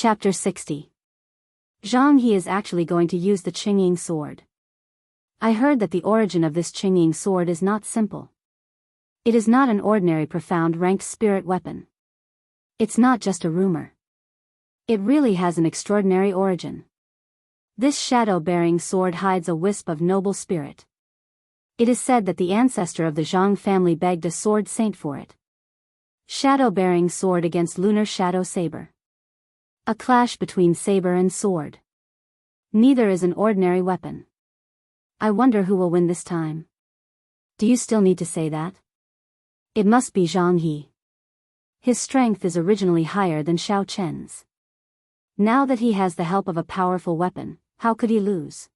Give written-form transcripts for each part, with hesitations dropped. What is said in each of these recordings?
Chapter 60. Jianghu is actually going to use the Qingying sword. I heard that the origin of this Qingying sword is not simple. It is not an ordinary profound ranked spirit weapon. It's not just a rumor. It really has an extraordinary origin. This shadow-bearing sword hides a wisp of noble spirit. It is said that the ancestor of the Zhang family begged a sword saint for it. Shadow-bearing sword against lunar shadow saber. A clash between saber and sword. Neither is an ordinary weapon. I wonder who will win this time. Do you still need to say that? It must be Jianghu. His strength is originally higher than Xiao Chen's. Now that he has the help of a powerful weapon, how could he lose?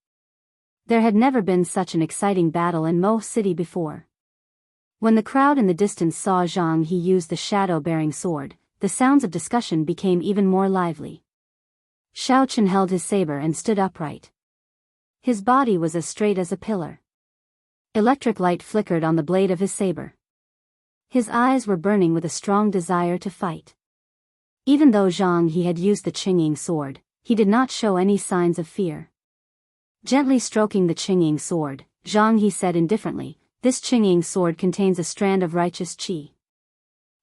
There had never been such an exciting battle in Mo City before. When the crowd in the distance saw Jianghu use the shadow-bearing sword, the sounds of discussion became even more lively. Xiao Chen held his saber and stood upright. His body was as straight as a pillar. Electric light flickered on the blade of his saber. His eyes were burning with a strong desire to fight. Even though Jianghu had used the Qingying sword, he did not show any signs of fear. Gently stroking the Qingying sword, Jianghu said indifferently, "This Qingying sword contains a strand of righteous qi.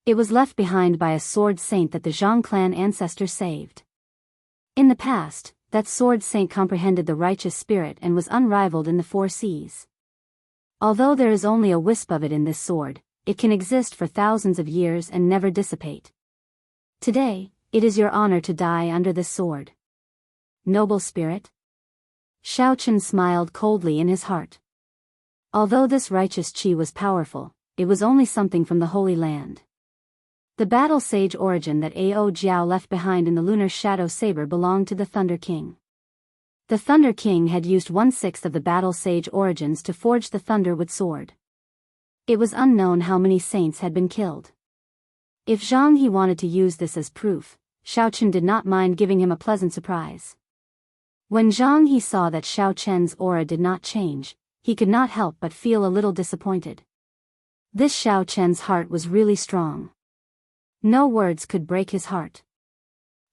It was left behind by a sword saint that the Zhang clan ancestors saved. In the past, that sword saint comprehended the righteous spirit and was unrivaled in the four seas. Although there is only a wisp of it in this sword, it can exist for thousands of years and never dissipate. Today, it is your honor to die under this sword. Noble spirit?" Xiao Chen smiled coldly in his heart. Although this righteous qi was powerful, it was only something from the Holy Land. The battle sage origin that Ao Jiao left behind in the lunar shadow saber belonged to the Thunder King. The Thunder King had used 1/6 of the battle sage origins to forge the Thunderwood sword. It was unknown how many saints had been killed. If Jianghu wanted to use this as proof, Xiao Chen did not mind giving him a pleasant surprise. When Jianghu saw that Xiao Chen's aura did not change, he could not help but feel a little disappointed. This Xiao Chen's heart was really strong. No words could break his heart.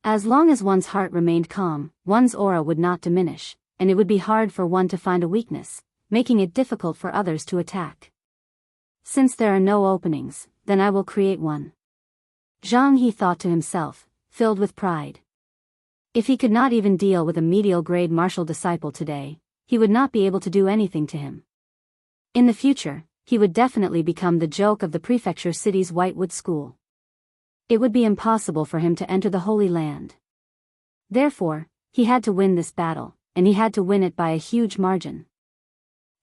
As long as one's heart remained calm, one's aura would not diminish, and it would be hard for one to find a weakness, making it difficult for others to attack. Since there are no openings, then I will create one. Jianghu thought to himself, filled with pride. If he could not even deal with a medial grade martial disciple today, he would not be able to do anything to him. In the future, he would definitely become the joke of the prefecture city's Whitewood School. It would be impossible for him to enter the Holy Land. Therefore, he had to win this battle, and he had to win it by a huge margin.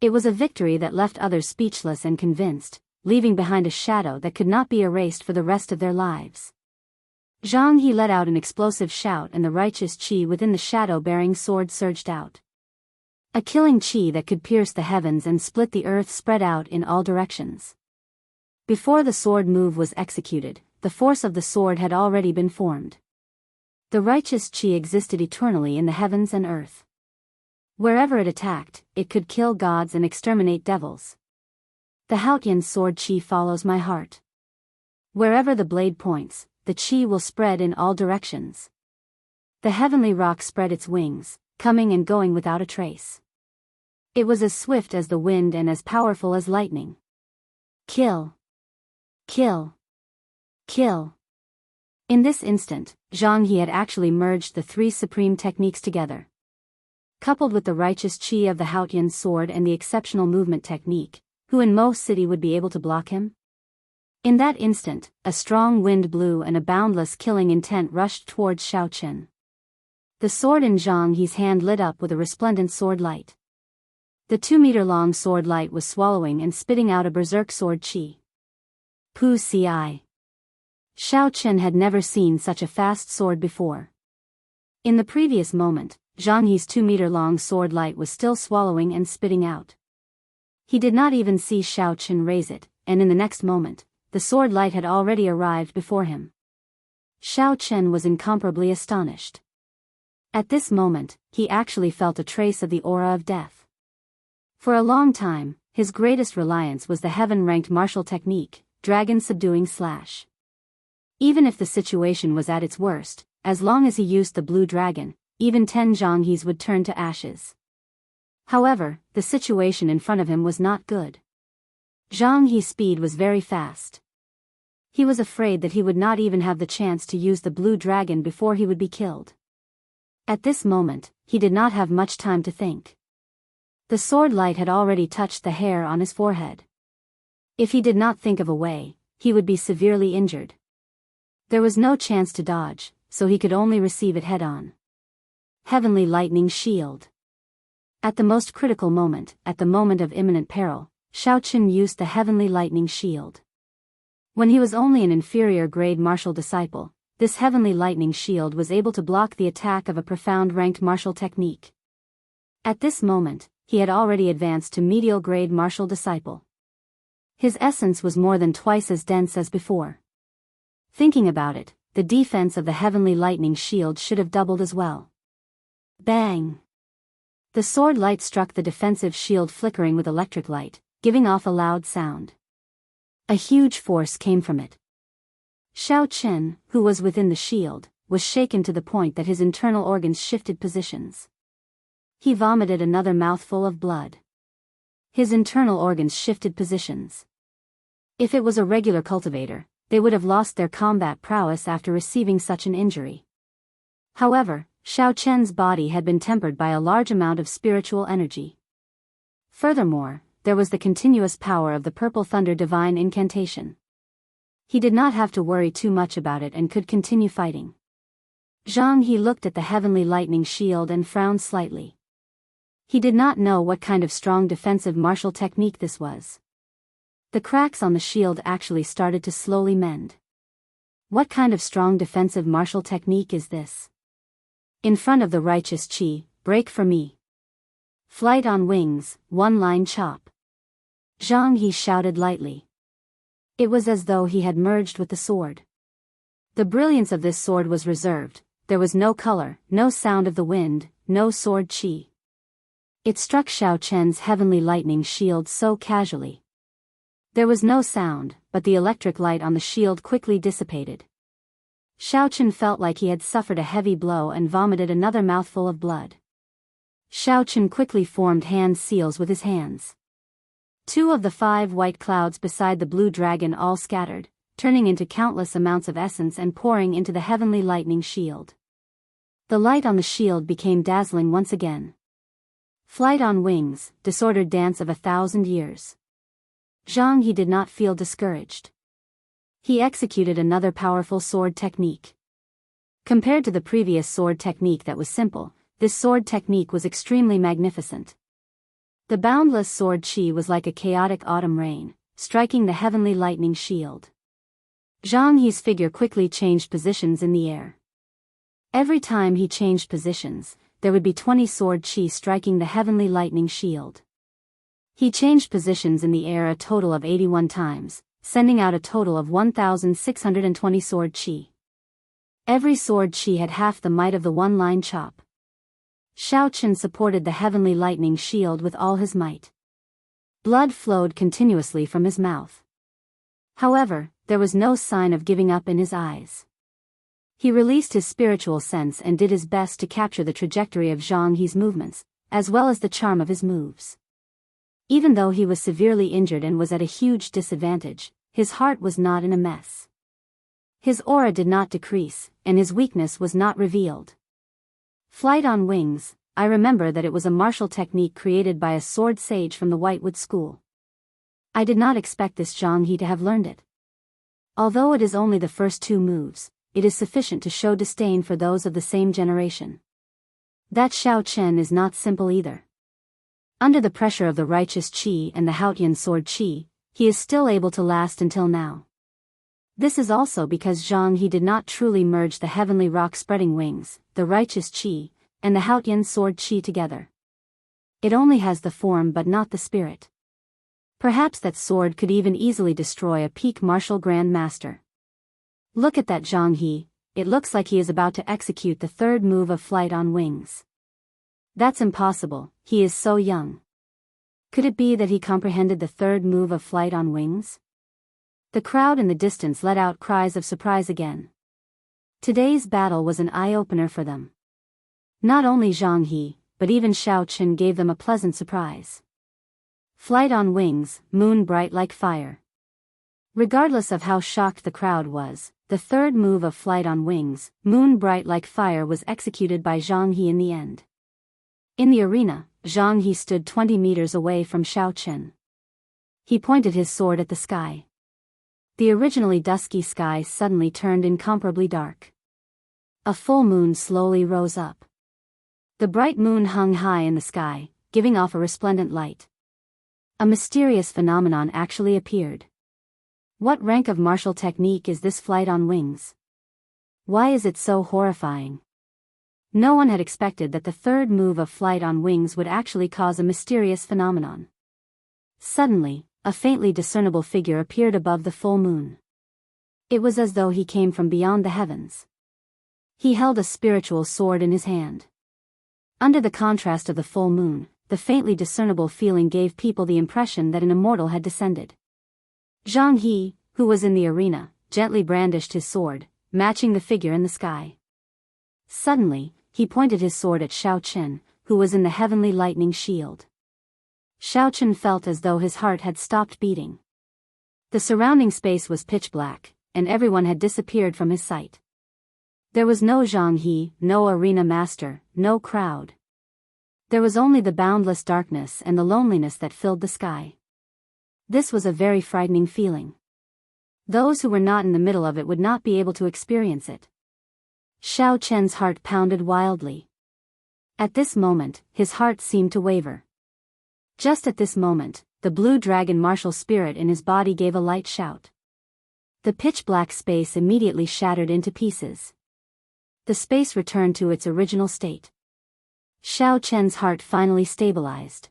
It was a victory that left others speechless and convinced, leaving behind a shadow that could not be erased for the rest of their lives. Jianghu let out an explosive shout and the righteous qi within the shadow-bearing sword surged out. A killing qi that could pierce the heavens and split the earth spread out in all directions. Before the sword move was executed, the force of the sword had already been formed. The righteous qi existed eternally in the heavens and earth. Wherever it attacked, it could kill gods and exterminate devils. The Haotian sword qi follows my heart. Wherever the blade points, the qi will spread in all directions. The heavenly rock spread its wings, coming and going without a trace. It was as swift as the wind and as powerful as lightning. Kill. Kill. Kill. In this instant, Jianghu had actually merged the three supreme techniques together. Coupled with the righteous qi of the Haotian sword and the exceptional movement technique, who in Mo City would be able to block him? In that instant, a strong wind blew and a boundless killing intent rushed towards Xiao Chen. The sword in Jianghu's hand lit up with a resplendent sword light. The 2-meter-long sword light was swallowing and spitting out a berserk sword qi. Pu ci. Xiao Chen had never seen such a fast sword before. In the previous moment, Jianghu's 2-meter-long sword light was still swallowing and spitting out. He did not even see Xiao Chen raise it, and in the next moment, the sword light had already arrived before him. Xiao Chen was incomparably astonished. At this moment, he actually felt a trace of the aura of death. For a long time, his greatest reliance was the heaven-ranked martial technique, dragon subduing slash. Even if the situation was at its worst, as long as he used the blue dragon, even 10 Jianghis would turn to ashes. However, the situation in front of him was not good. Zhang He's speed was very fast. He was afraid that he would not even have the chance to use the blue dragon before he would be killed. At this moment, he did not have much time to think. The sword light had already touched the hair on his forehead. If he did not think of a way, he would be severely injured. There was no chance to dodge, so he could only receive it head-on. Heavenly Lightning Shield. At the most critical moment, at the moment of imminent peril, Xiaoqin used the Heavenly Lightning Shield. When he was only an inferior grade martial disciple, this Heavenly Lightning Shield was able to block the attack of a profound ranked martial technique. At this moment, he had already advanced to medial grade martial disciple. His essence was more than twice as dense as before. Thinking about it, the defense of the Heavenly Lightning Shield should have doubled as well. Bang! The sword light struck the defensive shield, flickering with electric light, giving off a loud sound. A huge force came from it. Xiaoqin, who was within the shield, was shaken to the point that his internal organs shifted positions. He vomited another mouthful of blood. His internal organs shifted positions. If it was a regular cultivator, they would have lost their combat prowess after receiving such an injury. However, Xiaoqin's body had been tempered by a large amount of spiritual energy. Furthermore, there was the continuous power of the Purple Thunder Divine Incantation. He did not have to worry too much about it and could continue fighting. Zhang He looked at the Heavenly Lightning Shield and frowned slightly. He did not know what kind of strong defensive martial technique this was. The cracks on the shield actually started to slowly mend. What kind of strong defensive martial technique is this? In front of the righteous Qi, break for me. Flight on wings, one-line chop. Zhang He shouted lightly. It was as though he had merged with the sword. The brilliance of this sword was reserved, there was no color, no sound of the wind, no sword Qi. It struck Xiaoqin's Heavenly Lightning Shield so casually. There was no sound, but the electric light on the shield quickly dissipated. Xiaoqin felt like he had suffered a heavy blow and vomited another mouthful of blood. Xiaoqin quickly formed hand seals with his hands. 2 of the 5 white clouds beside the blue dragon all scattered, turning into countless amounts of essence and pouring into the Heavenly Lightning Shield. The light on the shield became dazzling once again. Flight on wings, disordered dance of 1,000 years. Zhang He did not feel discouraged. He executed another powerful sword technique. Compared to the previous sword technique that was simple, this sword technique was extremely magnificent. The boundless sword Qi was like a chaotic autumn rain, striking the Heavenly Lightning Shield. Zhang He's figure quickly changed positions in the air. Every time he changed positions, there would be 20 sword Qi striking the Heavenly Lightning Shield. He changed positions in the air a total of 81 times, sending out a total of 1,620 sword Qi. Every sword Qi had half the might of the one-line chop. Xiaoqin supported the Heavenly Lightning Shield with all his might. Blood flowed continuously from his mouth. However, there was no sign of giving up in his eyes. He released his spiritual sense and did his best to capture the trajectory of Zhang He's movements, as well as the charm of his moves. Even though he was severely injured and was at a huge disadvantage, his heart was not in a mess. His aura did not decrease, and his weakness was not revealed. Flight on wings, I remember that it was a martial technique created by a sword sage from the Whitewood School. I did not expect this Zhang He to have learned it. Although it is only the first 2 moves, it is sufficient to show disdain for those of the same generation. That Xiaoqin is not simple either. Under the pressure of the righteous Qi and the Haotian sword Qi, he is still able to last until now. This is also because Zhang He did not truly merge the heavenly rock-spreading wings, the righteous Qi, and the Haotian sword Qi together. It only has the form but not the spirit. Perhaps that sword could even easily destroy a peak martial grand master. Look at that Zhang He, it looks like he is about to execute the 3rd move of flight on wings. That's impossible, he is so young. Could it be that he comprehended the 3rd move of flight on wings? The crowd in the distance let out cries of surprise again. Today's battle was an eye-opener for them. Not only Zhang He, but even Xiao Qin gave them a pleasant surprise. Flight on wings, moon bright like fire. Regardless of how shocked the crowd was, the third move of flight on wings, moon bright like fire was executed by Zhang He in the end. In the arena, Zhang He stood 20 meters away from Xiao Qin. He pointed his sword at the sky. The originally dusky sky suddenly turned incomparably dark. A full moon slowly rose up. The bright moon hung high in the sky, giving off a resplendent light. A mysterious phenomenon actually appeared. What rank of martial technique is this flight on wings? Why is it so horrifying? No one had expected that the third move of flight on wings would actually cause a mysterious phenomenon. Suddenly, a faintly discernible figure appeared above the full moon. It was as though he came from beyond the heavens. He held a spiritual sword in his hand. Under the contrast of the full moon, the faintly discernible feeling gave people the impression that an immortal had descended. Zhang He, who was in the arena, gently brandished his sword, matching the figure in the sky. Suddenly, he pointed his sword at Xiao Qin, who was in the heavenly lightning shield. Xiao Qin felt as though his heart had stopped beating. The surrounding space was pitch black, and everyone had disappeared from his sight. There was no Zhang He, no arena master, no crowd. There was only the boundless darkness and the loneliness that filled the sky. This was a very frightening feeling. Those who were not in the middle of it would not be able to experience it. Xiao Qin's heart pounded wildly. At this moment, his heart seemed to waver. Just at this moment, the blue dragon martial spirit in his body gave a light shout. The pitch-black space immediately shattered into pieces. The space returned to its original state. Xiao Qin's heart finally stabilized.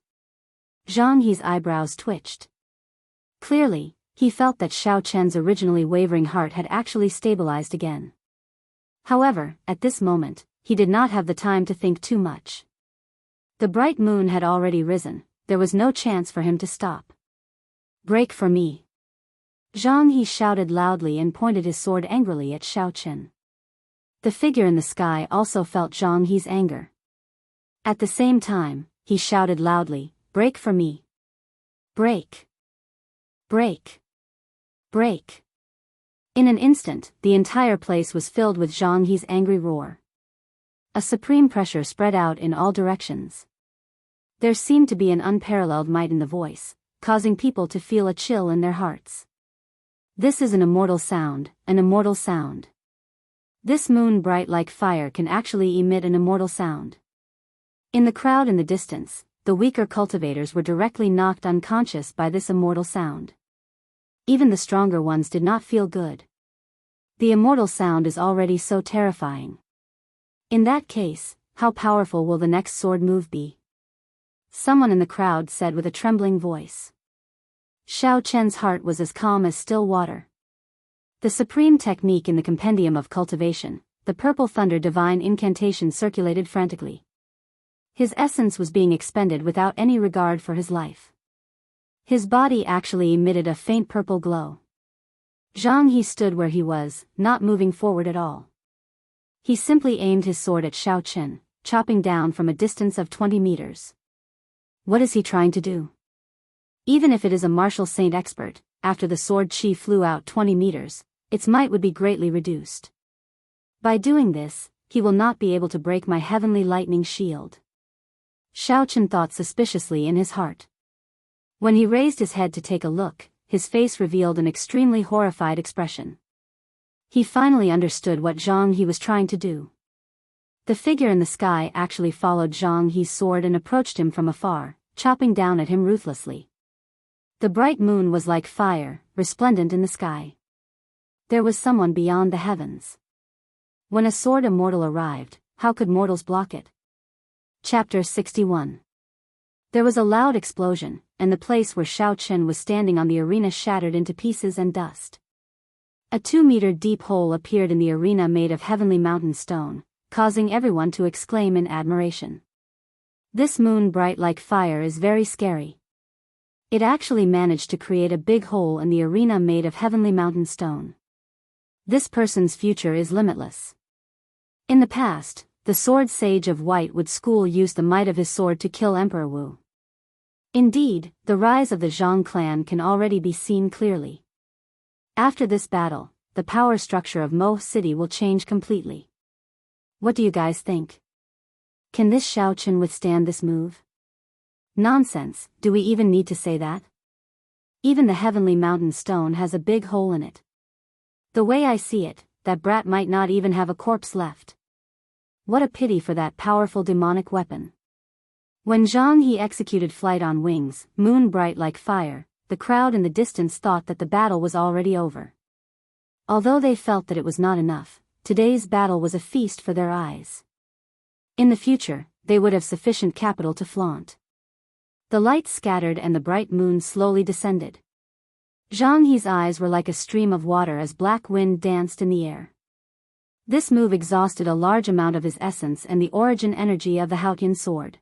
Zhang He's eyebrows twitched. Clearly, he felt that Xiao Qin's originally wavering heart had actually stabilized again. However, at this moment, he did not have the time to think too much. The bright moon had already risen, there was no chance for him to stop. Break for me. Zhang He shouted loudly and pointed his sword angrily at Xiao Qin. The figure in the sky also felt Zhang He's anger. At the same time, he shouted loudly, break for me. Break. Break. Break. In an instant, the entire place was filled with Zhang He's angry roar. A supreme pressure spread out in all directions. There seemed to be an unparalleled might in the voice, causing people to feel a chill in their hearts. This is an immortal sound, an immortal sound. This moon bright like fire can actually emit an immortal sound. In the crowd in the distance, the weaker cultivators were directly knocked unconscious by this immortal sound. Even the stronger ones did not feel good. The immortal sound is already so terrifying. In that case, how powerful will the next sword move be? Someone in the crowd said with a trembling voice. Xiao Qin's heart was as calm as still water. The supreme technique in the compendium of cultivation, the purple thunder divine incantation circulated frantically. His essence was being expended without any regard for his life. His body actually emitted a faint purple glow. Zhang He stood where he was, not moving forward at all. He simply aimed his sword at Xiao Qin, chopping down from a distance of 20 meters. What is he trying to do? Even if it is a martial saint expert, after the sword chi flew out 20 meters, its might would be greatly reduced. By doing this, he will not be able to break my heavenly lightning shield. Xiao Qin thought suspiciously in his heart. When he raised his head to take a look, his face revealed an extremely horrified expression. He finally understood what Zhang He was trying to do. The figure in the sky actually followed Zhang He's sword and approached him from afar, chopping down at him ruthlessly. The bright moon was like fire, resplendent in the sky. There was someone beyond the heavens. When a sword immortal arrived, how could mortals block it? Chapter 61. There was a loud explosion, and the place where Xiao Qin was standing on the arena shattered into pieces and dust. A 2-meter deep hole appeared in the arena made of heavenly mountain stone, causing everyone to exclaim in admiration. This moon bright like fire is very scary. It actually managed to create a big hole in the arena made of heavenly mountain stone. This person's future is limitless. In the past, the sword sage of White Wood School used the might of his sword to kill Emperor Wu. Indeed, the rise of the Zhang clan can already be seen clearly. After this battle, the power structure of Mo City will change completely. What do you guys think? Can this Xiaochen withstand this move? Nonsense, do we even need to say that? Even the heavenly mountain stone has a big hole in it. The way I see it, that brat might not even have a corpse left. What a pity for that powerful demonic weapon. When Zhang He executed flight on wings, moon bright like fire, the crowd in the distance thought that the battle was already over. Although they felt that it was not enough, today's battle was a feast for their eyes. In the future, they would have sufficient capital to flaunt. The light scattered and the bright moon slowly descended. Zhang He's eyes were like a stream of water as black wind danced in the air. This move exhausted a large amount of his essence and the origin energy of the Haotian sword.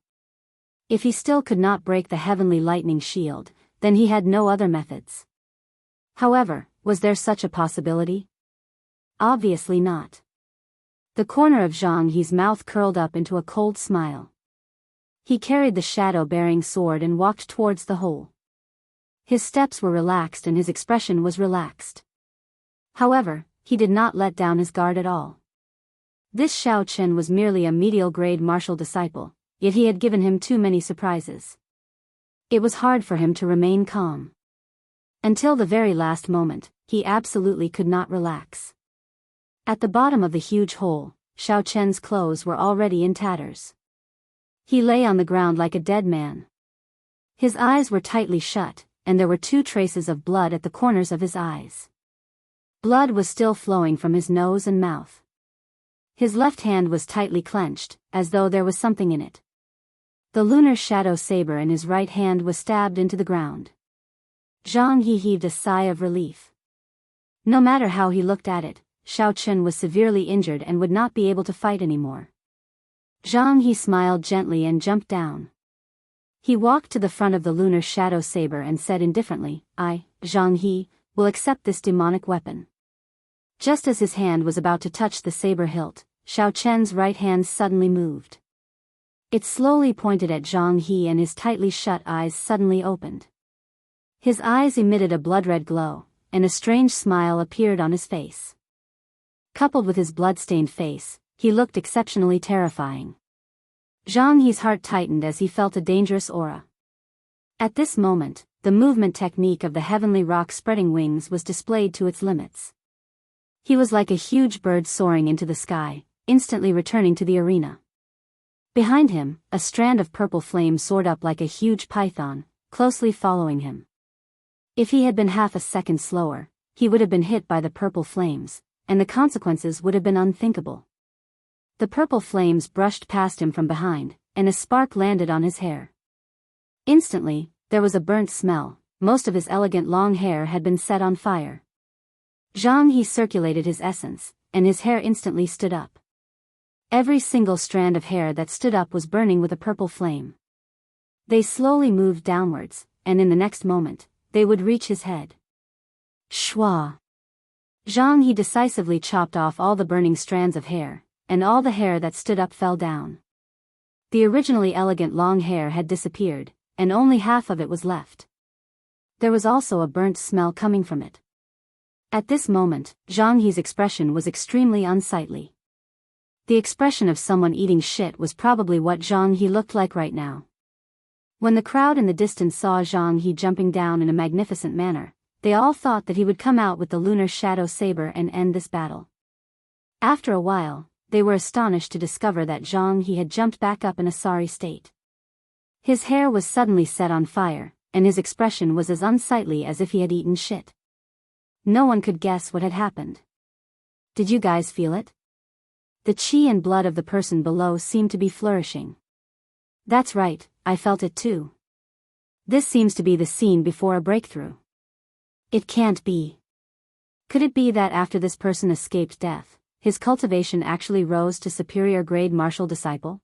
If he still could not break the heavenly lightning shield, then he had no other methods. However, was there such a possibility? Obviously not. The corner of Zhang He's mouth curled up into a cold smile. He carried the shadow-bearing sword and walked towards the hole. His steps were relaxed and his expression was relaxed. However, he did not let down his guard at all. This Xiao Chen was merely a medial-grade martial disciple, yet he had given him too many surprises. It was hard for him to remain calm. Until the very last moment, he absolutely could not relax. At the bottom of the huge hole, Xiao Chen's clothes were already in tatters. He lay on the ground like a dead man. His eyes were tightly shut, and there were 2 traces of blood at the corners of his eyes. Blood was still flowing from his nose and mouth. His left hand was tightly clenched, as though there was something in it. The lunar shadow saber in his right hand was stabbed into the ground. Zhang He heaved a sigh of relief. No matter how he looked at it, Xiao Chen was severely injured and would not be able to fight anymore. Zhang He smiled gently and jumped down. He walked to the front of the lunar shadow saber and said indifferently, "I, Zhang He, will accept this demonic weapon." Just as his hand was about to touch the saber hilt, Xiao Chen's right hand suddenly moved. It slowly pointed at Zhang He and his tightly shut eyes suddenly opened. His eyes emitted a blood-red glow, and a strange smile appeared on his face. Coupled with his blood-stained face, he looked exceptionally terrifying. Zhang He's heart tightened as he felt a dangerous aura. At this moment, the movement technique of the heavenly rock spreading wings was displayed to its limits. He was like a huge bird soaring into the sky, instantly returning to the arena. Behind him, a strand of purple flame soared up like a huge python, closely following him. If he had been half a second slower, he would have been hit by the purple flames, and the consequences would have been unthinkable. The purple flames brushed past him from behind, and a spark landed on his hair. Instantly, there was a burnt smell. Most of his elegant long hair had been set on fire. Zhang He circulated his essence, and his hair instantly stood up. Every single strand of hair that stood up was burning with a purple flame. They slowly moved downwards, and in the next moment, they would reach his head. Shwa! Zhang He decisively chopped off all the burning strands of hair, and all the hair that stood up fell down. The originally elegant long hair had disappeared, and only half of it was left. There was also a burnt smell coming from it. At this moment, Zhang He's expression was extremely unsightly. The expression of someone eating shit was probably what Zhang He looked like right now. When the crowd in the distance saw Zhang He jumping down in a magnificent manner, they all thought that he would come out with the lunar shadow saber and end this battle. After a while, they were astonished to discover that Zhang He had jumped back up in a sorry state. His hair was suddenly set on fire, and his expression was as unsightly as if he had eaten shit. No one could guess what had happened. Did you guys feel it? The chi and blood of the person below seemed to be flourishing. That's right, I felt it too. This seems to be the scene before a breakthrough. It can't be. Could it be that after this person escaped death, his cultivation actually rose to superior grade martial disciple?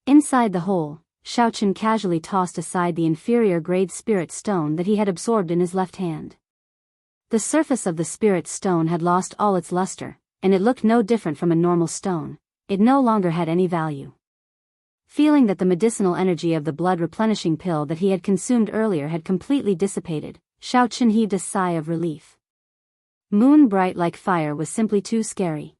Inside the hole, Xiaochen casually tossed aside the inferior grade spirit stone that he had absorbed in his left hand. The surface of the spirit stone had lost all its luster, and it looked no different from a normal stone, it no longer had any value. Feeling that the medicinal energy of the blood-replenishing pill that he had consumed earlier had completely dissipated, Xiaochen heaved a sigh of relief. Moon bright like fire was simply too scary.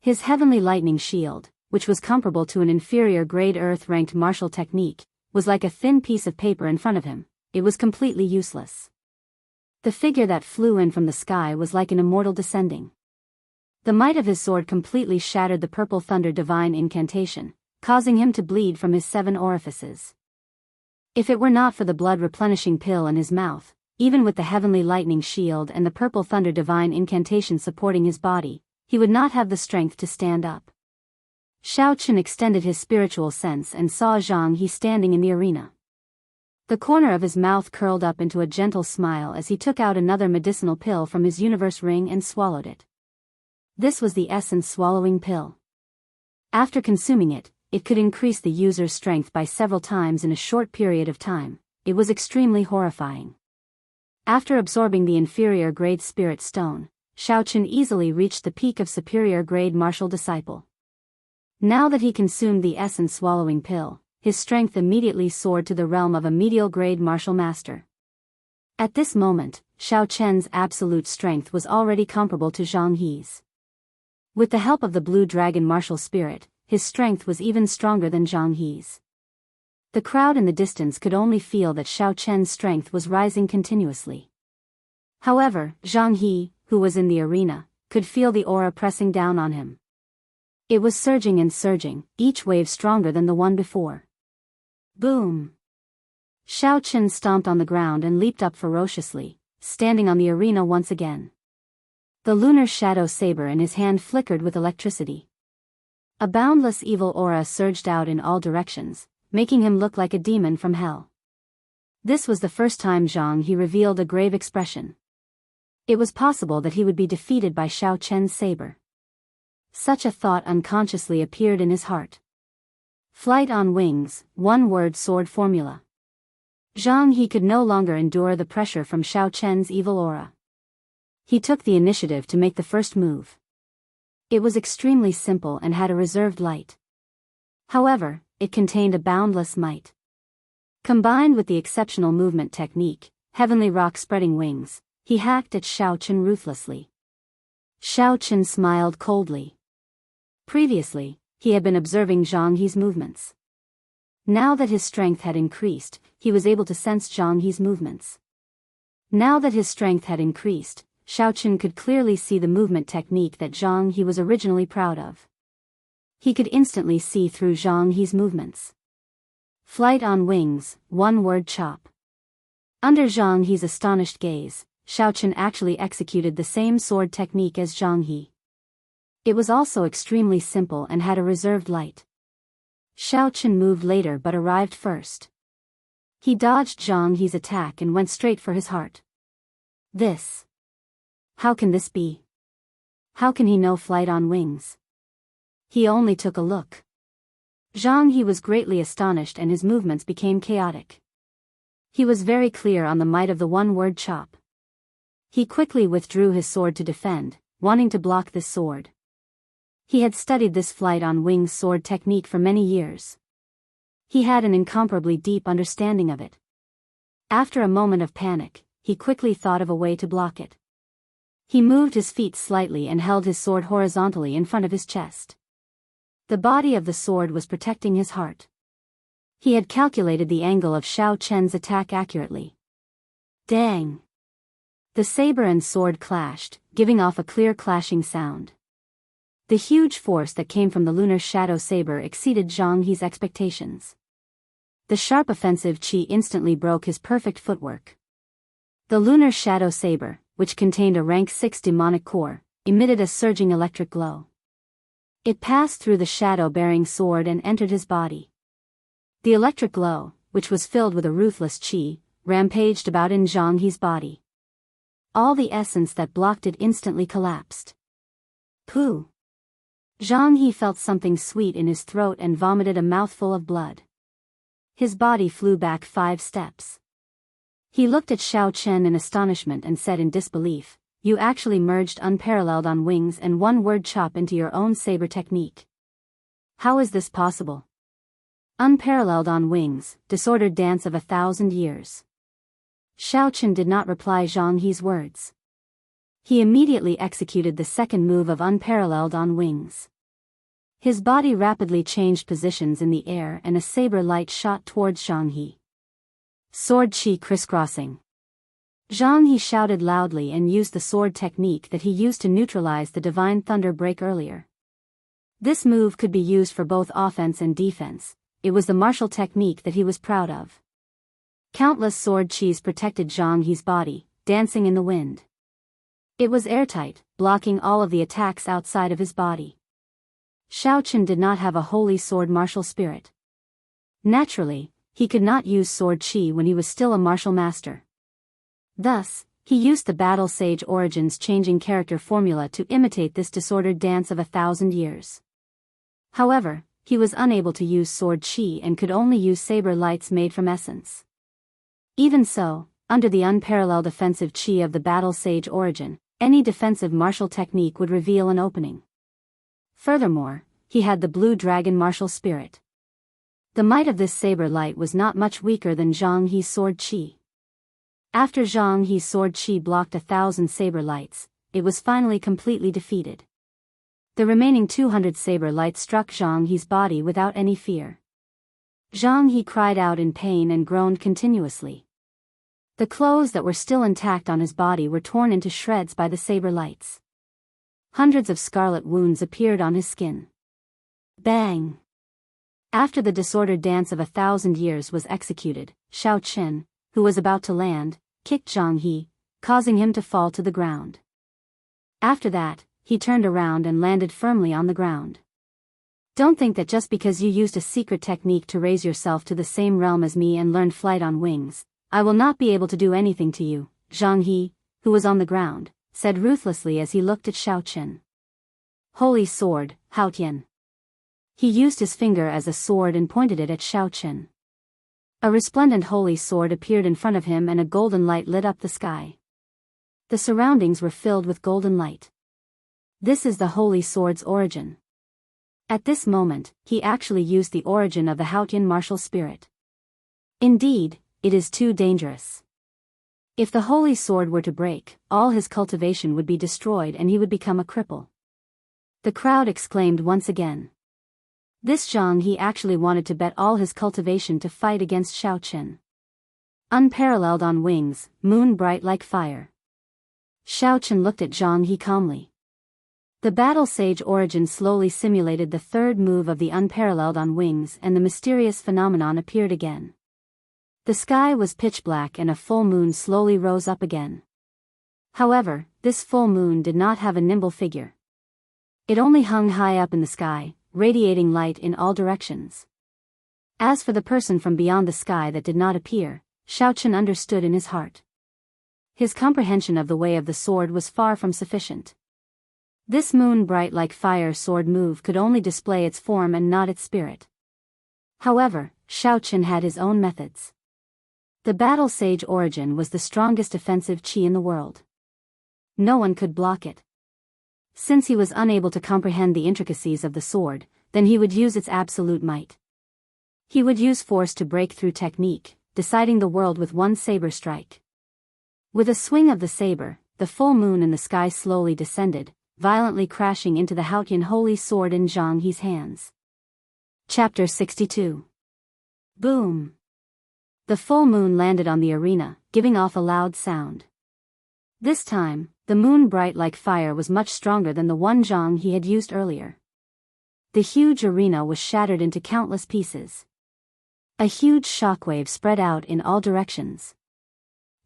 His heavenly lightning shield, which was comparable to an inferior-grade Earth-ranked martial technique, was like a thin piece of paper in front of him. It was completely useless. The figure that flew in from the sky was like an immortal descending. The might of his sword completely shattered the purple thunder divine incantation, causing him to bleed from his 7 orifices. If it were not for the blood-replenishing pill in his mouth, even with the heavenly lightning shield and the purple thunder divine incantation supporting his body, he would not have the strength to stand up. Xiaochen extended his spiritual sense and saw Jianghu standing in the arena. The corner of his mouth curled up into a gentle smile as he took out another medicinal pill from his universe ring and swallowed it. This was the essence swallowing pill. After consuming it, it could increase the user's strength by several times in a short period of time. It was extremely horrifying. After absorbing the inferior grade spirit stone, Xiaochen easily reached the peak of superior grade martial disciple. Now that he consumed the essence swallowing pill, his strength immediately soared to the realm of a medial grade martial master. At this moment, Xiaochen's absolute strength was already comparable to Jianghu's. With the help of the blue dragon martial spirit, his strength was even stronger than Jianghu's. The crowd in the distance could only feel that Xiaochen's strength was rising continuously. However, Jianghu, who was in the arena, could feel the aura pressing down on him. It was surging and surging, each wave stronger than the one before. Boom! Xiaochen stomped on the ground and leaped up ferociously, standing on the arena once again. The lunar shadow saber in his hand flickered with electricity. A boundless evil aura surged out in all directions, making him look like a demon from hell. This was the first time Jianghu revealed a grave expression. It was possible that he would be defeated by Xiaochen's saber. Such a thought unconsciously appeared in his heart. Flight on wings, one-word sword formula. Jianghu could no longer endure the pressure from Xiaochen's evil aura. He took the initiative to make the first move. It was extremely simple and had a reserved light. However, it contained a boundless might. Combined with the exceptional movement technique, heavenly rock spreading wings, he hacked at Xiaochen ruthlessly. Xiaochen smiled coldly. Previously, he had been observing Jianghu's movements. Now that his strength had increased, he was able to sense Jianghu's movements. Now that his strength had increased, Xiaochen could clearly see the movement technique that Jianghu was originally proud of. He could instantly see through Jianghu's movements. Flight on wings, one-word chop. Under Jianghu's astonished gaze, Xiaochen actually executed the same sword technique as Jianghu. It was also extremely simple and had a reserved light. Xiaochen moved later but arrived first. He dodged Jianghu's attack and went straight for his heart. This. How can this be? How can he know flight on wings? He only took a look. Jianghu was greatly astonished and his movements became chaotic. He was very clear on the might of the one-word chop. He quickly withdrew his sword to defend, wanting to block this sword. He had studied this flight on wings sword technique for many years. He had an incomparably deep understanding of it. After a moment of panic, he quickly thought of a way to block it. He moved his feet slightly and held his sword horizontally in front of his chest. The body of the sword was protecting his heart. He had calculated the angle of Xiaochen's attack accurately. Dang! The saber and sword clashed, giving off a clear clashing sound. The huge force that came from the lunar shadow saber exceeded Jianghu's expectations. The sharp offensive chi instantly broke his perfect footwork. The lunar shadow saber, which contained a rank 6 demonic core, emitted a surging electric glow. It passed through the shadow-bearing sword and entered his body. The electric glow, which was filled with a ruthless chi, rampaged about in Jianghu's body. All the essence that blocked it instantly collapsed. Pooh! Jianghu felt something sweet in his throat and vomited a mouthful of blood. His body flew back 5 steps. He looked at Xiaochen in astonishment and said in disbelief, "You actually merged unparalleled on wings and one-word chop into your own saber technique. How is this possible? Unparalleled on wings, disordered dance of 1,000 years. Xiaoqin did not reply Zhang He's words. He immediately executed the second move of unparalleled on wings. His body rapidly changed positions in the air and a saber light shot towards Zhang He. Sword chi crisscrossing. Zhang He shouted loudly and used the sword technique that he used to neutralize the divine thunder break earlier. This move could be used for both offense and defense. It was the martial technique that he was proud of. Countless sword chis protected Zhang He's body, dancing in the wind. It was airtight, blocking all of the attacks outside of his body. Xiaoqin did not have a holy sword martial spirit. Naturally, he could not use sword chi when he was still a martial master. Thus, he used the battle sage origins changing character formula to imitate this disordered dance of 1,000 years. However, he was unable to use sword chi and could only use saber lights made from essence. Even so, under the unparalleled offensive chi of the battle sage origin, any defensive martial technique would reveal an opening. Furthermore, he had the blue dragon martial spirit. The might of this saber light was not much weaker than Zhang He's sword chi. After Zhang He's sword chi blocked 1,000 saber lights, it was finally completely defeated. The remaining 200 saber lights struck Zhang He's body without any fear. Zhang He cried out in pain and groaned continuously. The clothes that were still intact on his body were torn into shreds by the saber lights. Hundreds of scarlet wounds appeared on his skin. Bang! After the disordered dance of 1,000 years was executed, Xiaoqin, who was about to land, kicked Zhang He, causing him to fall to the ground. After that, he turned around and landed firmly on the ground. Don't think that just because you used a secret technique to raise yourself to the same realm as me and learned flight on wings, I will not be able to do anything to you, Zhang He, who was on the ground, said ruthlessly as he looked at Xiaoqin. Holy sword, Haotian. He used his finger as a sword and pointed it at Xiaoqin. A resplendent holy sword appeared in front of him and a golden light lit up the sky. The surroundings were filled with golden light. This is the holy sword's origin. At this moment, he actually used the origin of the Haotian martial spirit. Indeed, it is too dangerous. If the holy sword were to break, all his cultivation would be destroyed and he would become a cripple. The crowd exclaimed once again. This Zhang He actually wanted to bet all his cultivation to fight against Xiaoqin. Unparalleled on wings, moon bright like fire. Xiaoqin looked at Zhang He calmly. The battle sage origin slowly simulated the third move of the unparalleled on wings and the mysterious phenomenon appeared again. The sky was pitch black and a full moon slowly rose up again. However, this full moon did not have a nimble figure. It only hung high up in the sky, radiating light in all directions. As for the person from beyond the sky that did not appear, Xiaoqin understood in his heart. His comprehension of the way of the sword was far from sufficient. This moon bright like fire sword move could only display its form and not its spirit. However, Xiaoqin had his own methods. The battle sage origin was the strongest offensive chi in the world. No one could block it. Since he was unable to comprehend the intricacies of the sword, then he would use its absolute might. He would use force to break through technique, deciding the world with one saber strike. With a swing of the saber, the full moon in the sky slowly descended, violently crashing into the Haotian holy sword in Zhang He's hands. Chapter 62. Boom! The full moon landed on the arena, giving off a loud sound. This time, the moon bright like fire was much stronger than the one Zhang He had used earlier. The huge arena was shattered into countless pieces. A huge shockwave spread out in all directions.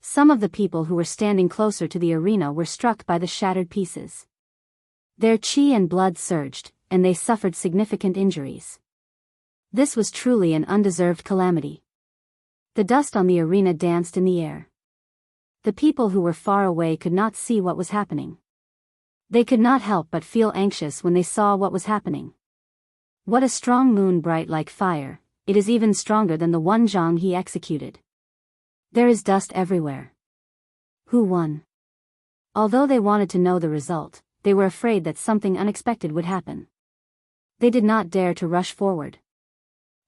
Some of the people who were standing closer to the arena were struck by the shattered pieces. Their chi and blood surged, and they suffered significant injuries. This was truly an undeserved calamity. The dust on the arena danced in the air. The people who were far away could not see what was happening. They could not help but feel anxious when they saw what was happening. What a strong moon bright like fire, it is even stronger than the one Zhang He executed. There is dust everywhere. Who won? Although they wanted to know the result, they were afraid that something unexpected would happen. They did not dare to rush forward.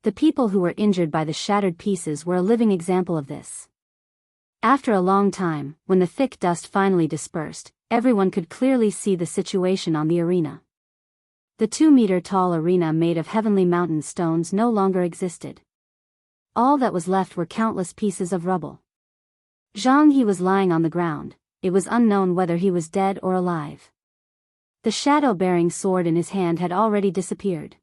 The people who were injured by the shattered pieces were a living example of this. After a long time, when the thick dust finally dispersed, everyone could clearly see the situation on the arena. The 2-meter-tall arena made of heavenly mountain stones no longer existed. All that was left were countless pieces of rubble. Jianghu was lying on the ground. It was unknown whether he was dead or alive. The shadow-bearing sword in his hand had already disappeared.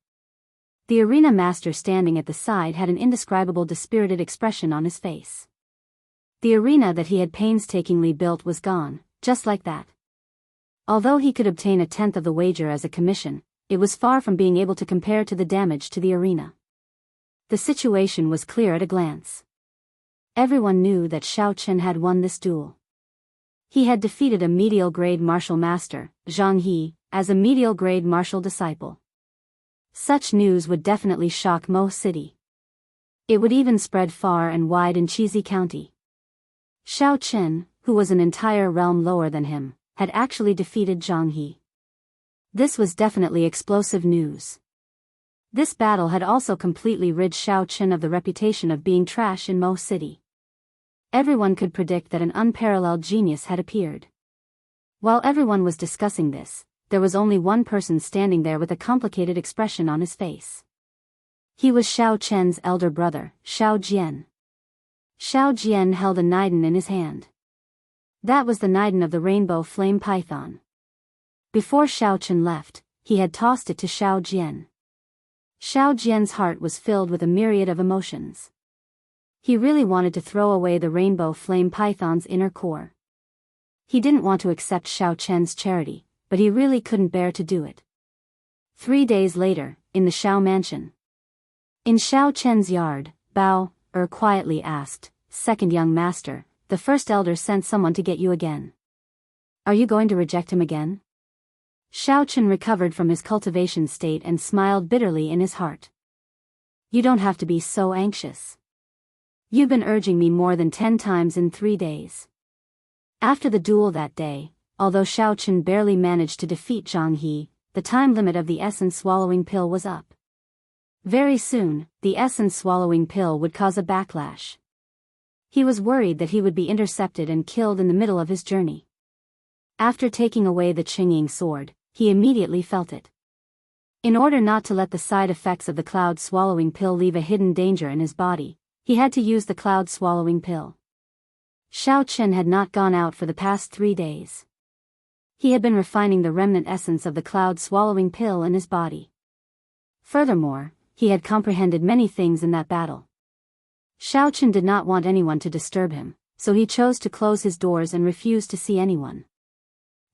The arena master standing at the side had an indescribable dispirited expression on his face. The arena that he had painstakingly built was gone, just like that. Although he could obtain a tenth of the wager as a commission, it was far from being able to compare to the damage to the arena. The situation was clear at a glance. Everyone knew that Xiao Chen had won this duel. He had defeated a medial-grade martial master, Zhang He, as a medial-grade martial disciple. Such news would definitely shock Mo City. It would even spread far and wide in Chizi County. Xiao Chen, who was an entire realm lower than him, had actually defeated Zhang He. This was definitely explosive news. This battle had also completely rid Xiao Chen of the reputation of being trash in Mo City. Everyone could predict that an unparalleled genius had appeared. While everyone was discussing this, there was only one person standing there with a complicated expression on his face. He was Xiao Chen's elder brother, Xiao Jian. Xiao Jian held a nidin in his hand. That was the nidin of the rainbow flame python. Before Xiao Chen left, he had tossed it to Xiao Jian. Xiao Jian's heart was filled with a myriad of emotions. He really wanted to throw away the rainbow flame python's inner core. He didn't want to accept Xiao Chen's charity, but he really couldn't bear to do it. 3 days later, in the Xiao mansion. In Xiao Chen's yard, Bao quietly asked, "Second young master, the first elder sent someone to get you again. Are you going to reject him again?" Xiao Chen recovered from his cultivation state and smiled bitterly in his heart. "You don't have to be so anxious. You've been urging me more than 10 times in 3 days." After the duel that day, although Xiao Chen barely managed to defeat Zhang He, the time limit of the essence swallowing pill was up. Very soon, the essence swallowing pill would cause a backlash. He was worried that he would be intercepted and killed in the middle of his journey. After taking away the Qingying sword, he immediately felt it. In order not to let the side effects of the cloud-swallowing pill leave a hidden danger in his body, he had to use the cloud-swallowing pill. Xiao Chen had not gone out for the past 3 days. He had been refining the remnant essence of the cloud-swallowing pill in his body. Furthermore, he had comprehended many things in that battle. Xiao Chen did not want anyone to disturb him, so he chose to close his doors and refuse to see anyone.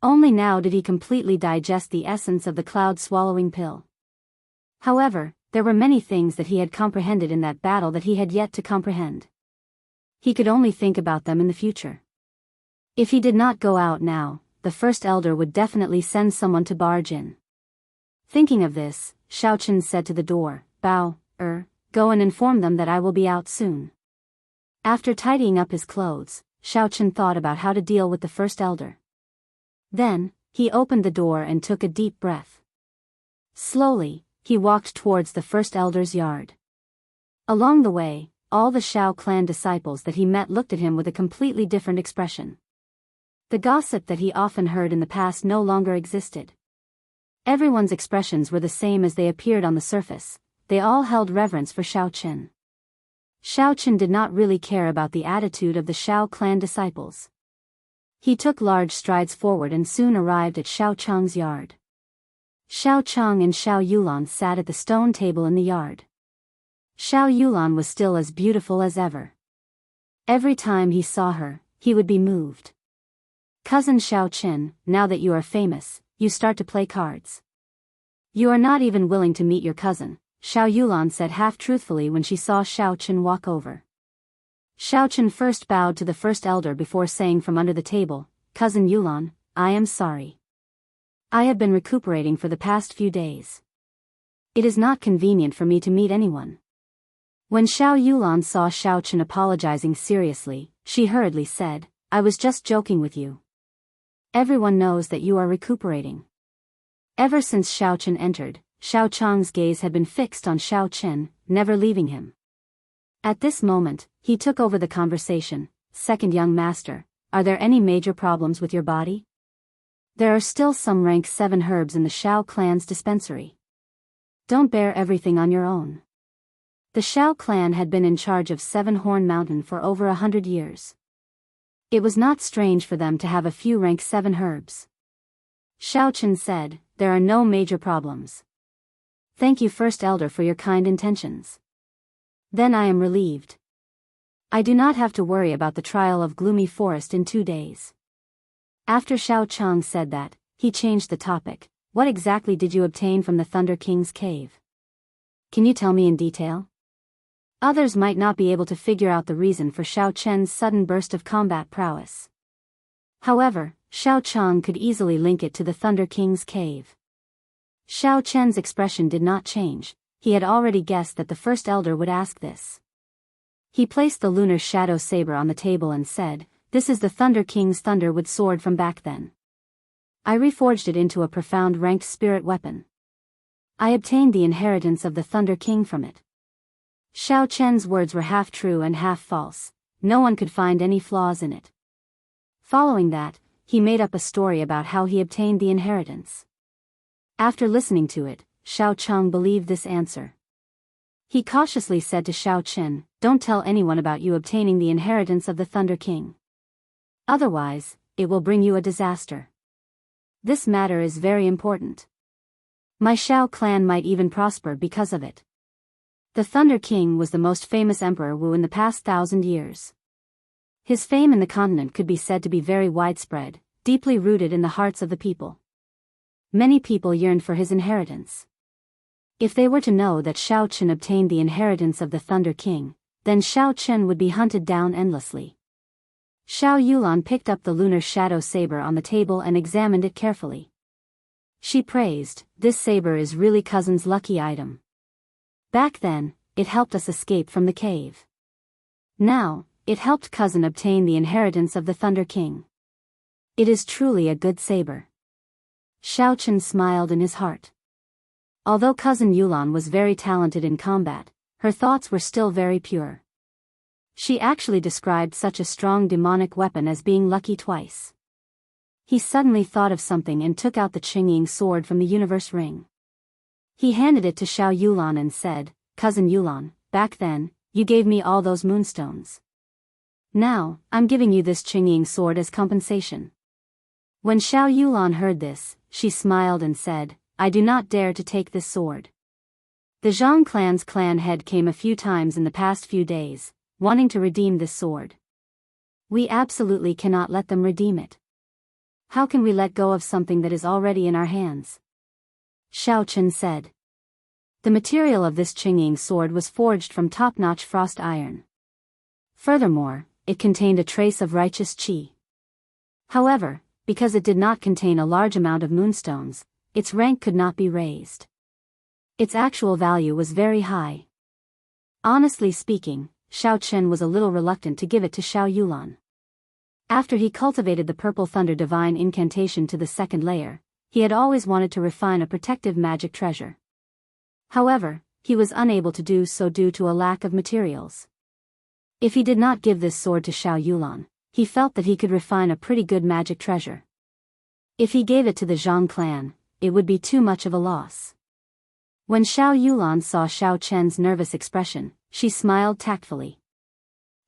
Only now did he completely digest the essence of the cloud-swallowing pill. However, there were many things that he had comprehended in that battle that he had yet to comprehend. He could only think about them in the future. If he did not go out now, the first elder would definitely send someone to barge in. Thinking of this, Xiao Chen said to the door, "Bao, go and inform them that I will be out soon." After tidying up his clothes, Xiao Chen thought about how to deal with the first elder. Then, he opened the door and took a deep breath. Slowly, he walked towards the first elder's yard. Along the way, all the Xiao clan disciples that he met looked at him with a completely different expression. The gossip that he often heard in the past no longer existed. Everyone's expressions were the same as they appeared on the surface. They all held reverence for Xiao Chen. Xiao Chen did not really care about the attitude of the Xiao clan disciples. He took large strides forward and soon arrived at Xiao Chang's yard. Xiao Chang and Xiao Yulan sat at the stone table in the yard. Xiao Yulan was still as beautiful as ever. Every time he saw her, he would be moved. "Cousin Xiao Chen, now that you are famous, you start to play cards. You are not even willing to meet your cousin," Xiao Yulan said half-truthfully when she saw Xiao Chen walk over. Xiao Chen first bowed to the first elder before saying from under the table, "Cousin Yulan, I am sorry. I have been recuperating for the past few days. It is not convenient for me to meet anyone." When Xiao Yulan saw Xiao Chen apologizing seriously, she hurriedly said, "I was just joking with you. Everyone knows that you are recuperating." Ever since Xiao Chen entered, Xiao Chang's gaze had been fixed on Xiao Chen, never leaving him. At this moment, he took over the conversation. Second young master, are there any major problems with your body? There are still some rank 7 herbs in the Xiao clan's dispensary. Don't bear everything on your own. The Xiao clan had been in charge of 7-Horn Mountain for over 100 years. It was not strange for them to have a few rank 7 herbs. Xiao Chen said, there are no major problems. Thank you First Elder for your kind intentions. Then I am relieved. I do not have to worry about the trial of Gloomy Forest in 2 days. After Xiao Chang said that, he changed the topic. What exactly did you obtain from the Thunder King's cave? Can you tell me in detail? Others might not be able to figure out the reason for Xiao Chen's sudden burst of combat prowess. However, Xiao Chang could easily link it to the Thunder King's cave. Xiao Chen's expression did not change. He had already guessed that the First Elder would ask this. He placed the lunar shadow saber on the table and said, this is the Thunder King's Thunderwood sword from back then. I reforged it into a profound ranked spirit weapon. I obtained the inheritance of the Thunder King from it. Xiao Chen's words were half true and half false. No one could find any flaws in it. Following that, he made up a story about how he obtained the inheritance. After listening to it, Xiao Chang believed this answer. He cautiously said to Xiao Chen, don't tell anyone about you obtaining the inheritance of the Thunder King. Otherwise, it will bring you a disaster. This matter is very important. My Xiao clan might even prosper because of it. The Thunder King was the most famous Emperor Wu in the past 1,000 years. His fame in the continent could be said to be very widespread, deeply rooted in the hearts of the people. Many people yearned for his inheritance. If they were to know that Xiao Chen obtained the inheritance of the Thunder King, then Xiao Chen would be hunted down endlessly. Xiao Yulan picked up the lunar shadow saber on the table and examined it carefully. She praised, this saber is really cousin's lucky item. Back then, it helped us escape from the cave. Now, it helped cousin obtain the inheritance of the Thunder King. It is truly a good saber. Xiao Chen smiled in his heart. Although cousin Yulan was very talented in combat, her thoughts were still very pure. She actually described such a strong demonic weapon as being lucky twice. He suddenly thought of something and took out the Qingying sword from the universe ring. He handed it to Xiao Yulan and said, Cousin Yulan, back then, you gave me all those moonstones. Now, I'm giving you this Qingying sword as compensation. When Xiao Yulan heard this, she smiled and said, I do not dare to take this sword. The Zhang clan's clan head came a few times in the past few days, wanting to redeem this sword. We absolutely cannot let them redeem it. How can we let go of something that is already in our hands? Xiao Chen said. The material of this Qingying sword was forged from top-notch frost iron. Furthermore, it contained a trace of righteous qi. However, because it did not contain a large amount of moonstones, its rank could not be raised. Its actual value was very high. Honestly speaking, Xiao Chen was a little reluctant to give it to Xiao Yulan. After he cultivated the Purple Thunder Divine Incantation to the 2nd layer, he had always wanted to refine a protective magic treasure. However, he was unable to do so due to a lack of materials. If he did not give this sword to Xiao Yulan, he felt that he could refine a pretty good magic treasure. If he gave it to the Zhang clan, it would be too much of a loss. When Xiao Yulan saw Xiao Chen's nervous expression, she smiled tactfully.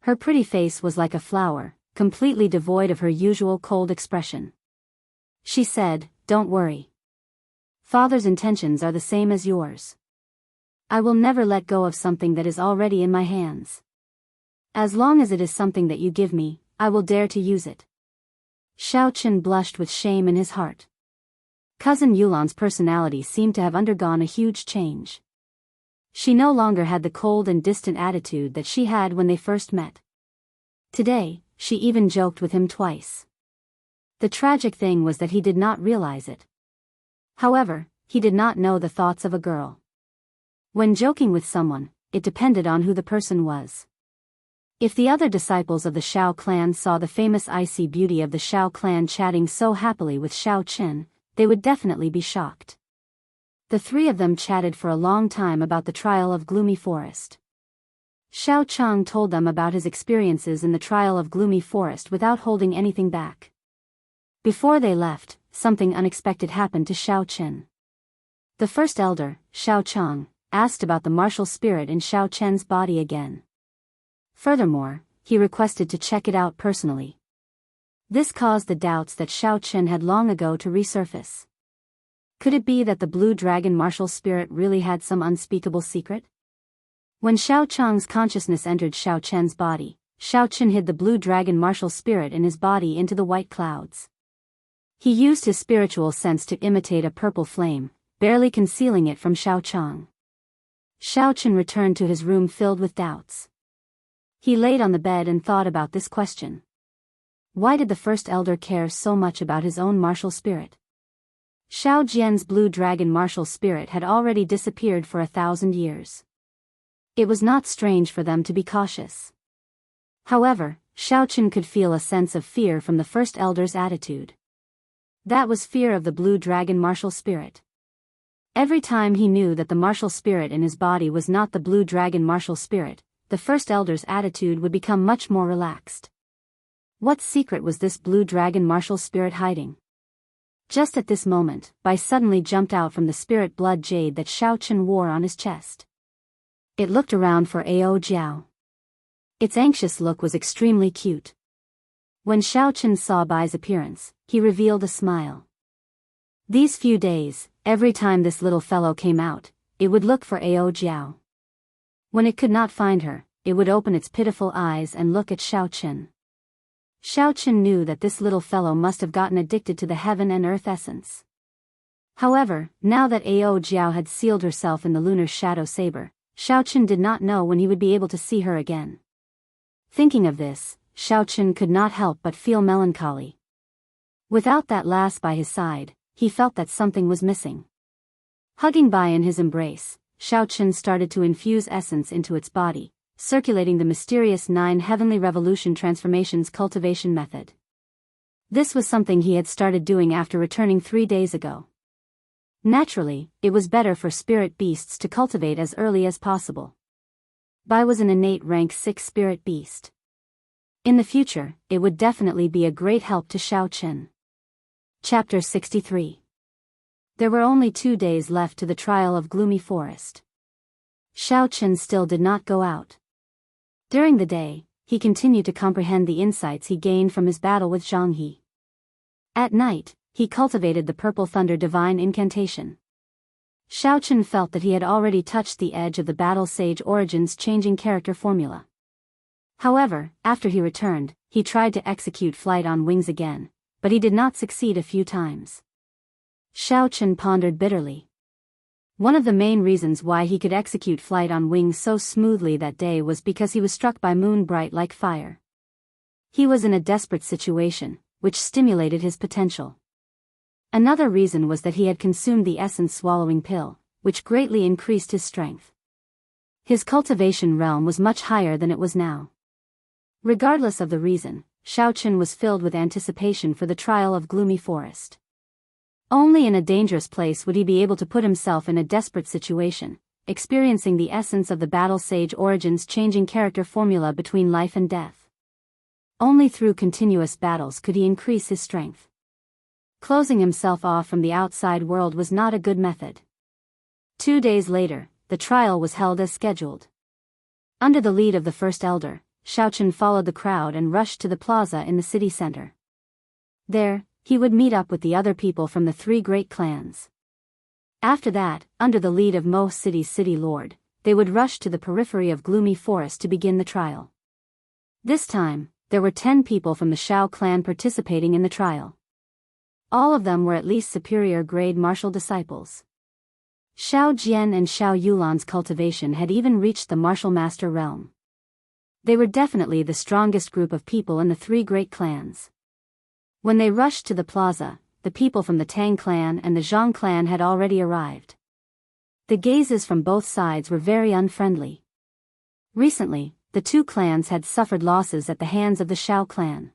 Her pretty face was like a flower, completely devoid of her usual cold expression. She said, Don't worry. Father's intentions are the same as yours. I will never let go of something that is already in my hands. As long as it is something that you give me, I will dare to use it. Xiao Chen blushed with shame in his heart. Cousin Yulan's personality seemed to have undergone a huge change. She no longer had the cold and distant attitude that she had when they first met. Today, she even joked with him twice. The tragic thing was that he did not realize it. However, he did not know the thoughts of a girl. When joking with someone, it depended on who the person was. If the other disciples of the Xiao clan saw the famous icy beauty of the Xiao clan chatting so happily with Xiao Chen, they would definitely be shocked. The three of them chatted for a long time about the trial of Gloomy Forest. Xiao Chang told them about his experiences in the trial of Gloomy Forest without holding anything back. Before they left, something unexpected happened to Xiao Chen. The first elder, Xiao Chang, asked about the martial spirit in Xiao Chen's body again. Furthermore, he requested to check it out personally. This caused the doubts that Xiao Chen had long ago to resurface. Could it be that the blue dragon martial spirit really had some unspeakable secret? When Xiao Chang's consciousness entered Xiao Chen's body, Xiao Chen hid the blue dragon martial spirit in his body into the white clouds. He used his spiritual sense to imitate a purple flame, barely concealing it from Xiao Chang. Xiao Chen returned to his room filled with doubts. He laid on the bed and thought about this question. Why did the first elder care so much about his own martial spirit? Xiao Jian's blue dragon martial spirit had already disappeared for 1,000 years. It was not strange for them to be cautious. However, Xiao Chen could feel a sense of fear from the first elder's attitude. That was fear of the blue dragon martial spirit. Every time he knew that the martial spirit in his body was not the blue dragon martial spirit, the first elder's attitude would become much more relaxed. What secret was this blue dragon martial spirit hiding? Just at this moment, Bai suddenly jumped out from the spirit blood jade that Xiao Chen wore on his chest. It looked around for Ao Jiao. Its anxious look was extremely cute. When Xiao Chen saw Bai's appearance, he revealed a smile. These few days, every time this little fellow came out, it would look for Ao Jiao. When it could not find her, it would open its pitiful eyes and look at Xiao Chen. Xiao Chen knew that this little fellow must have gotten addicted to the heaven and earth essence. However, now that Ao Jiao had sealed herself in the lunar shadow saber, Xiao Chen did not know when he would be able to see her again. Thinking of this, Xiao Chen could not help but feel melancholy. Without that lass by his side, he felt that something was missing. Hugging Bai in his embrace, Xiao Chen started to infuse essence into its body, circulating the mysterious 9 heavenly revolution transformations cultivation method. This was something he had started doing after returning 3 days ago. Naturally, it was better for spirit beasts to cultivate as early as possible. Bai was an innate rank 6 spirit beast. In the future, it would definitely be a great help to Xiao Chen. Chapter 63. There were only 2 days left to the trial of Gloomy Forest. Xiao Chen still did not go out. During the day, he continued to comprehend the insights he gained from his battle with Jianghu. At night, he cultivated the Purple Thunder Divine Incantation. Xiao Chen felt that he had already touched the edge of the Battle Sage Origins changing character formula. However, after he returned, he tried to execute Flight on Wings again, but he did not succeed a few times. Xiao Chen pondered bitterly. One of the main reasons why he could execute Flight on Wings so smoothly that day was because he was struck by moon bright like fire. He was in a desperate situation, which stimulated his potential. Another reason was that he had consumed the essence swallowing pill, which greatly increased his strength. His cultivation realm was much higher than it was now. Regardless of the reason, Xiao Chen was filled with anticipation for the trial of Gloomy Forest. Only in a dangerous place would he be able to put himself in a desperate situation, experiencing the essence of the Battle Sage Origins changing character formula between life and death. Only through continuous battles could he increase his strength. Closing himself off from the outside world was not a good method. 2 days later, the trial was held as scheduled. Under the lead of the first elder, Xiao Chen followed the crowd and rushed to the plaza in the city center. There, he would meet up with the other people from the 3 great clans. After that, under the lead of Mo City's city lord, they would rush to the periphery of Gloomy Forest to begin the trial. This time, there were 10 people from the Shao clan participating in the trial. All of them were at least superior grade martial disciples. Xiao Jian and Xiao Yulan's cultivation had even reached the martial master realm. They were definitely the strongest group of people in the 3 great clans. When they rushed to the plaza, the people from the Tang clan and the Zhang clan had already arrived. The gazes from both sides were very unfriendly. Recently, the 2 clans had suffered losses at the hands of the Shao clan.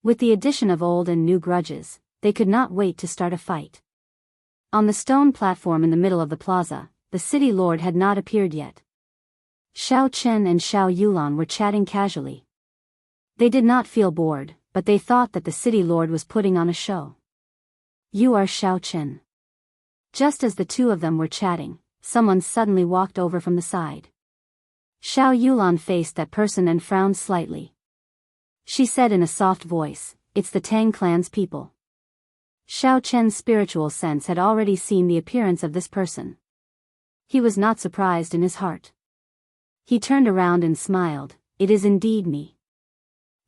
With the addition of old and new grudges, they could not wait to start a fight. On the stone platform in the middle of the plaza, the city lord had not appeared yet. Xiao Chen and Xiao Yulan were chatting casually. They did not feel bored, but they thought that the city lord was putting on a show. "You are Xiao Chen." Just as the two of them were chatting, someone suddenly walked over from the side. Xiao Yulan faced that person and frowned slightly. She said in a soft voice, "It's the Tang clan's people." Xiao Chen's spiritual sense had already seen the appearance of this person. He was not surprised in his heart. He turned around and smiled, "It is indeed me.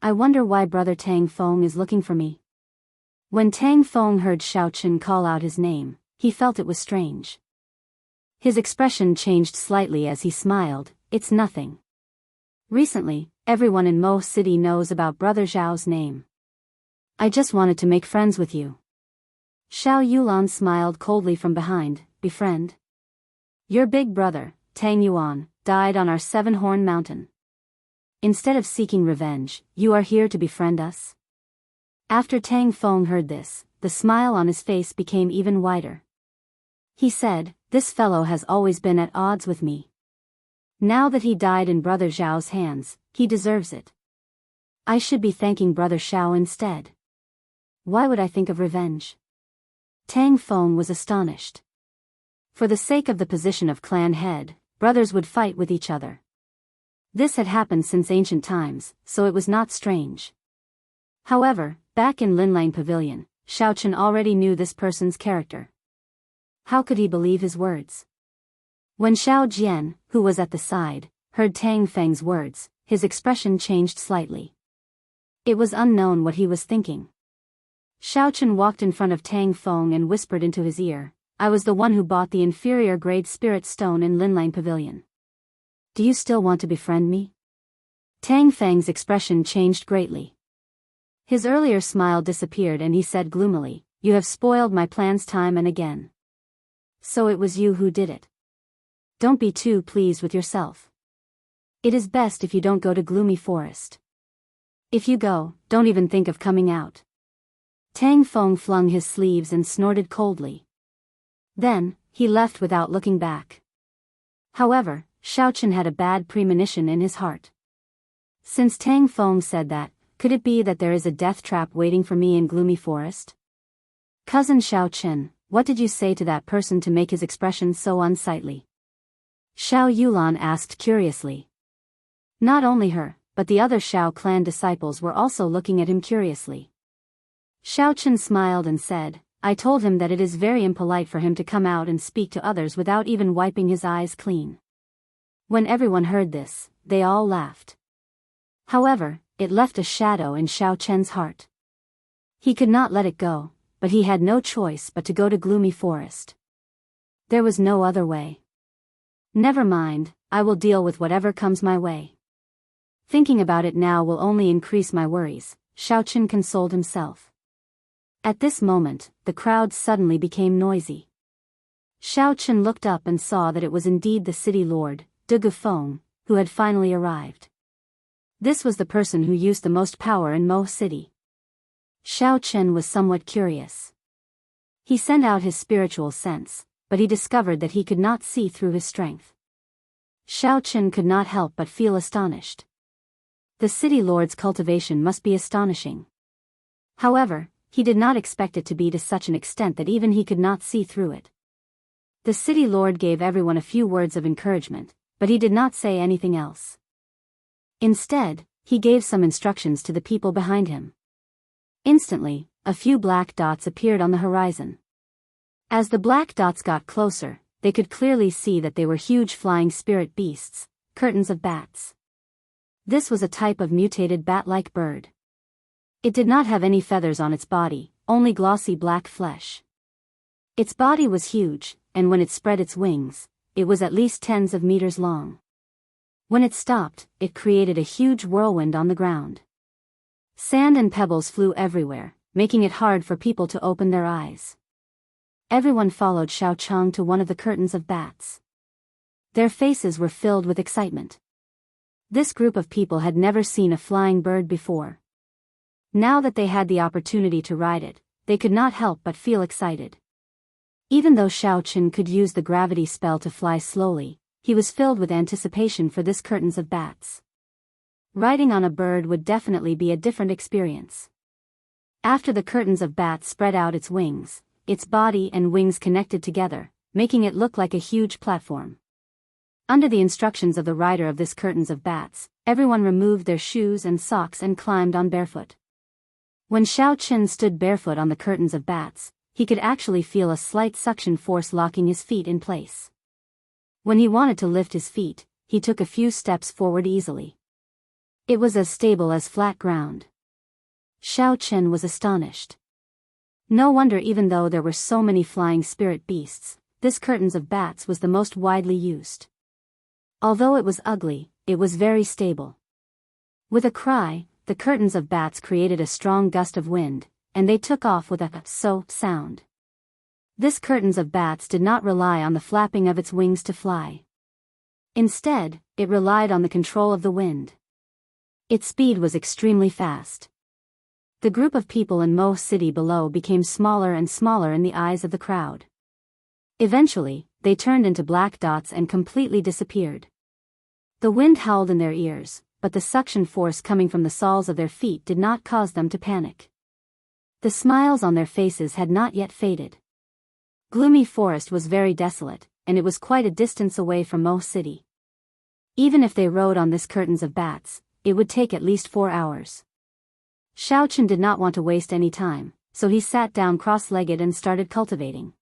I wonder why Brother Tang Feng is looking for me." When Tang Feng heard Xiao Chen call out his name, he felt it was strange. His expression changed slightly as he smiled, "It's nothing. Recently, everyone in Mo City knows about Brother Zhao's name. I just wanted to make friends with you." Xiao Yulan smiled coldly from behind, "Befriend? Your big brother, Tang Yuan, died on our seven-horn mountain. Instead of seeking revenge, you are here to befriend us?" After Tang Feng heard this, the smile on his face became even wider. He said, "This fellow has always been at odds with me. Now that he died in Brother Zhao's hands, he deserves it. I should be thanking Brother Xiao instead. Why would I think of revenge?" Tang Feng was astonished. For the sake of the position of clan head, brothers would fight with each other. This had happened since ancient times, so it was not strange. However, back in Linlang Pavilion, Xiao Chen already knew this person's character. How could he believe his words? When Xiao Jian, who was at the side, heard Tang Feng's words, his expression changed slightly. It was unknown what he was thinking. Xiao Chen walked in front of Tang Feng and whispered into his ear, "I was the one who bought the inferior grade spirit stone in Linlang Pavilion. Do you still want to befriend me?" Tang Feng's expression changed greatly. His earlier smile disappeared and he said gloomily, "You have spoiled my plans time and again. So it was you who did it. Don't be too pleased with yourself. It is best if you don't go to Gloomy Forest. If you go, don't even think of coming out." Tang Feng flung his sleeves and snorted coldly. Then, he left without looking back. However, Xiao Chen had a bad premonition in his heart. Since Tang Feng said that, could it be that there is a death trap waiting for me in Gloomy Forest? "Cousin Xiao Chen, what did you say to that person to make his expression so unsightly?" Xiao Yulan asked curiously. Not only her, but the other Xiao clan disciples were also looking at him curiously. Xiao Chen smiled and said, "I told him that it is very impolite for him to come out and speak to others without even wiping his eyes clean." When everyone heard this, they all laughed. However, it left a shadow in Xiao Chen's heart. He could not let it go, but he had no choice but to go to Gloomy Forest. There was no other way. "Never mind, I will deal with whatever comes my way. Thinking about it now will only increase my worries," Xiao Chen consoled himself. At this moment, the crowd suddenly became noisy. Xiao Chen looked up and saw that it was indeed the city lord, De Gufeng, who had finally arrived. This was the person who used the most power in Mo City. Xiao Chen was somewhat curious. He sent out his spiritual sense, but he discovered that he could not see through his strength. Xiao Chen could not help but feel astonished. The city lord's cultivation must be astonishing. However, he did not expect it to be to such an extent that even he could not see through it. The city lord gave everyone a few words of encouragement, but he did not say anything else. Instead, he gave some instructions to the people behind him. Instantly, a few black dots appeared on the horizon. As the black dots got closer, they could clearly see that they were huge flying spirit beasts, curtains of bats. This was a type of mutated bat-like bird. It did not have any feathers on its body, only glossy black flesh. Its body was huge, and when it spread its wings, it was at least tens of meters long. When it stopped, it created a huge whirlwind on the ground. Sand and pebbles flew everywhere, making it hard for people to open their eyes. Everyone followed Xiao Chang to one of the curtains of bats. Their faces were filled with excitement. This group of people had never seen a flying bird before. Now that they had the opportunity to ride it, they could not help but feel excited. Even though Xiao Chen could use the gravity spell to fly slowly, he was filled with anticipation for this curtains of bats. Riding on a bird would definitely be a different experience. After the curtains of bats spread out its wings, its body and wings connected together, making it look like a huge platform. Under the instructions of the rider of this curtains of bats, everyone removed their shoes and socks and climbed on barefoot. When Xiao Chen stood barefoot on the curtains of bats, he could actually feel a slight suction force locking his feet in place. When he wanted to lift his feet, he took a few steps forward easily. It was as stable as flat ground. Xiao Chen was astonished. No wonder, even though there were so many flying spirit beasts, this curtains of bats was the most widely used. Although it was ugly, it was very stable. With a cry, the curtains of bats created a strong gust of wind, and they took off with a so sound. This curtains of bats did not rely on the flapping of its wings to fly. Instead, it relied on the control of the wind. Its speed was extremely fast. The group of people in Mo City below became smaller and smaller in the eyes of the crowd. Eventually, they turned into black dots and completely disappeared. The wind howled in their ears, but the suction force coming from the soles of their feet did not cause them to panic. The smiles on their faces had not yet faded. Gloomy Forest was very desolate, and it was quite a distance away from Mo City. Even if they rode on this curtains of bats, it would take at least 4 hours. Xiao Chen did not want to waste any time, so he sat down cross-legged and started cultivating.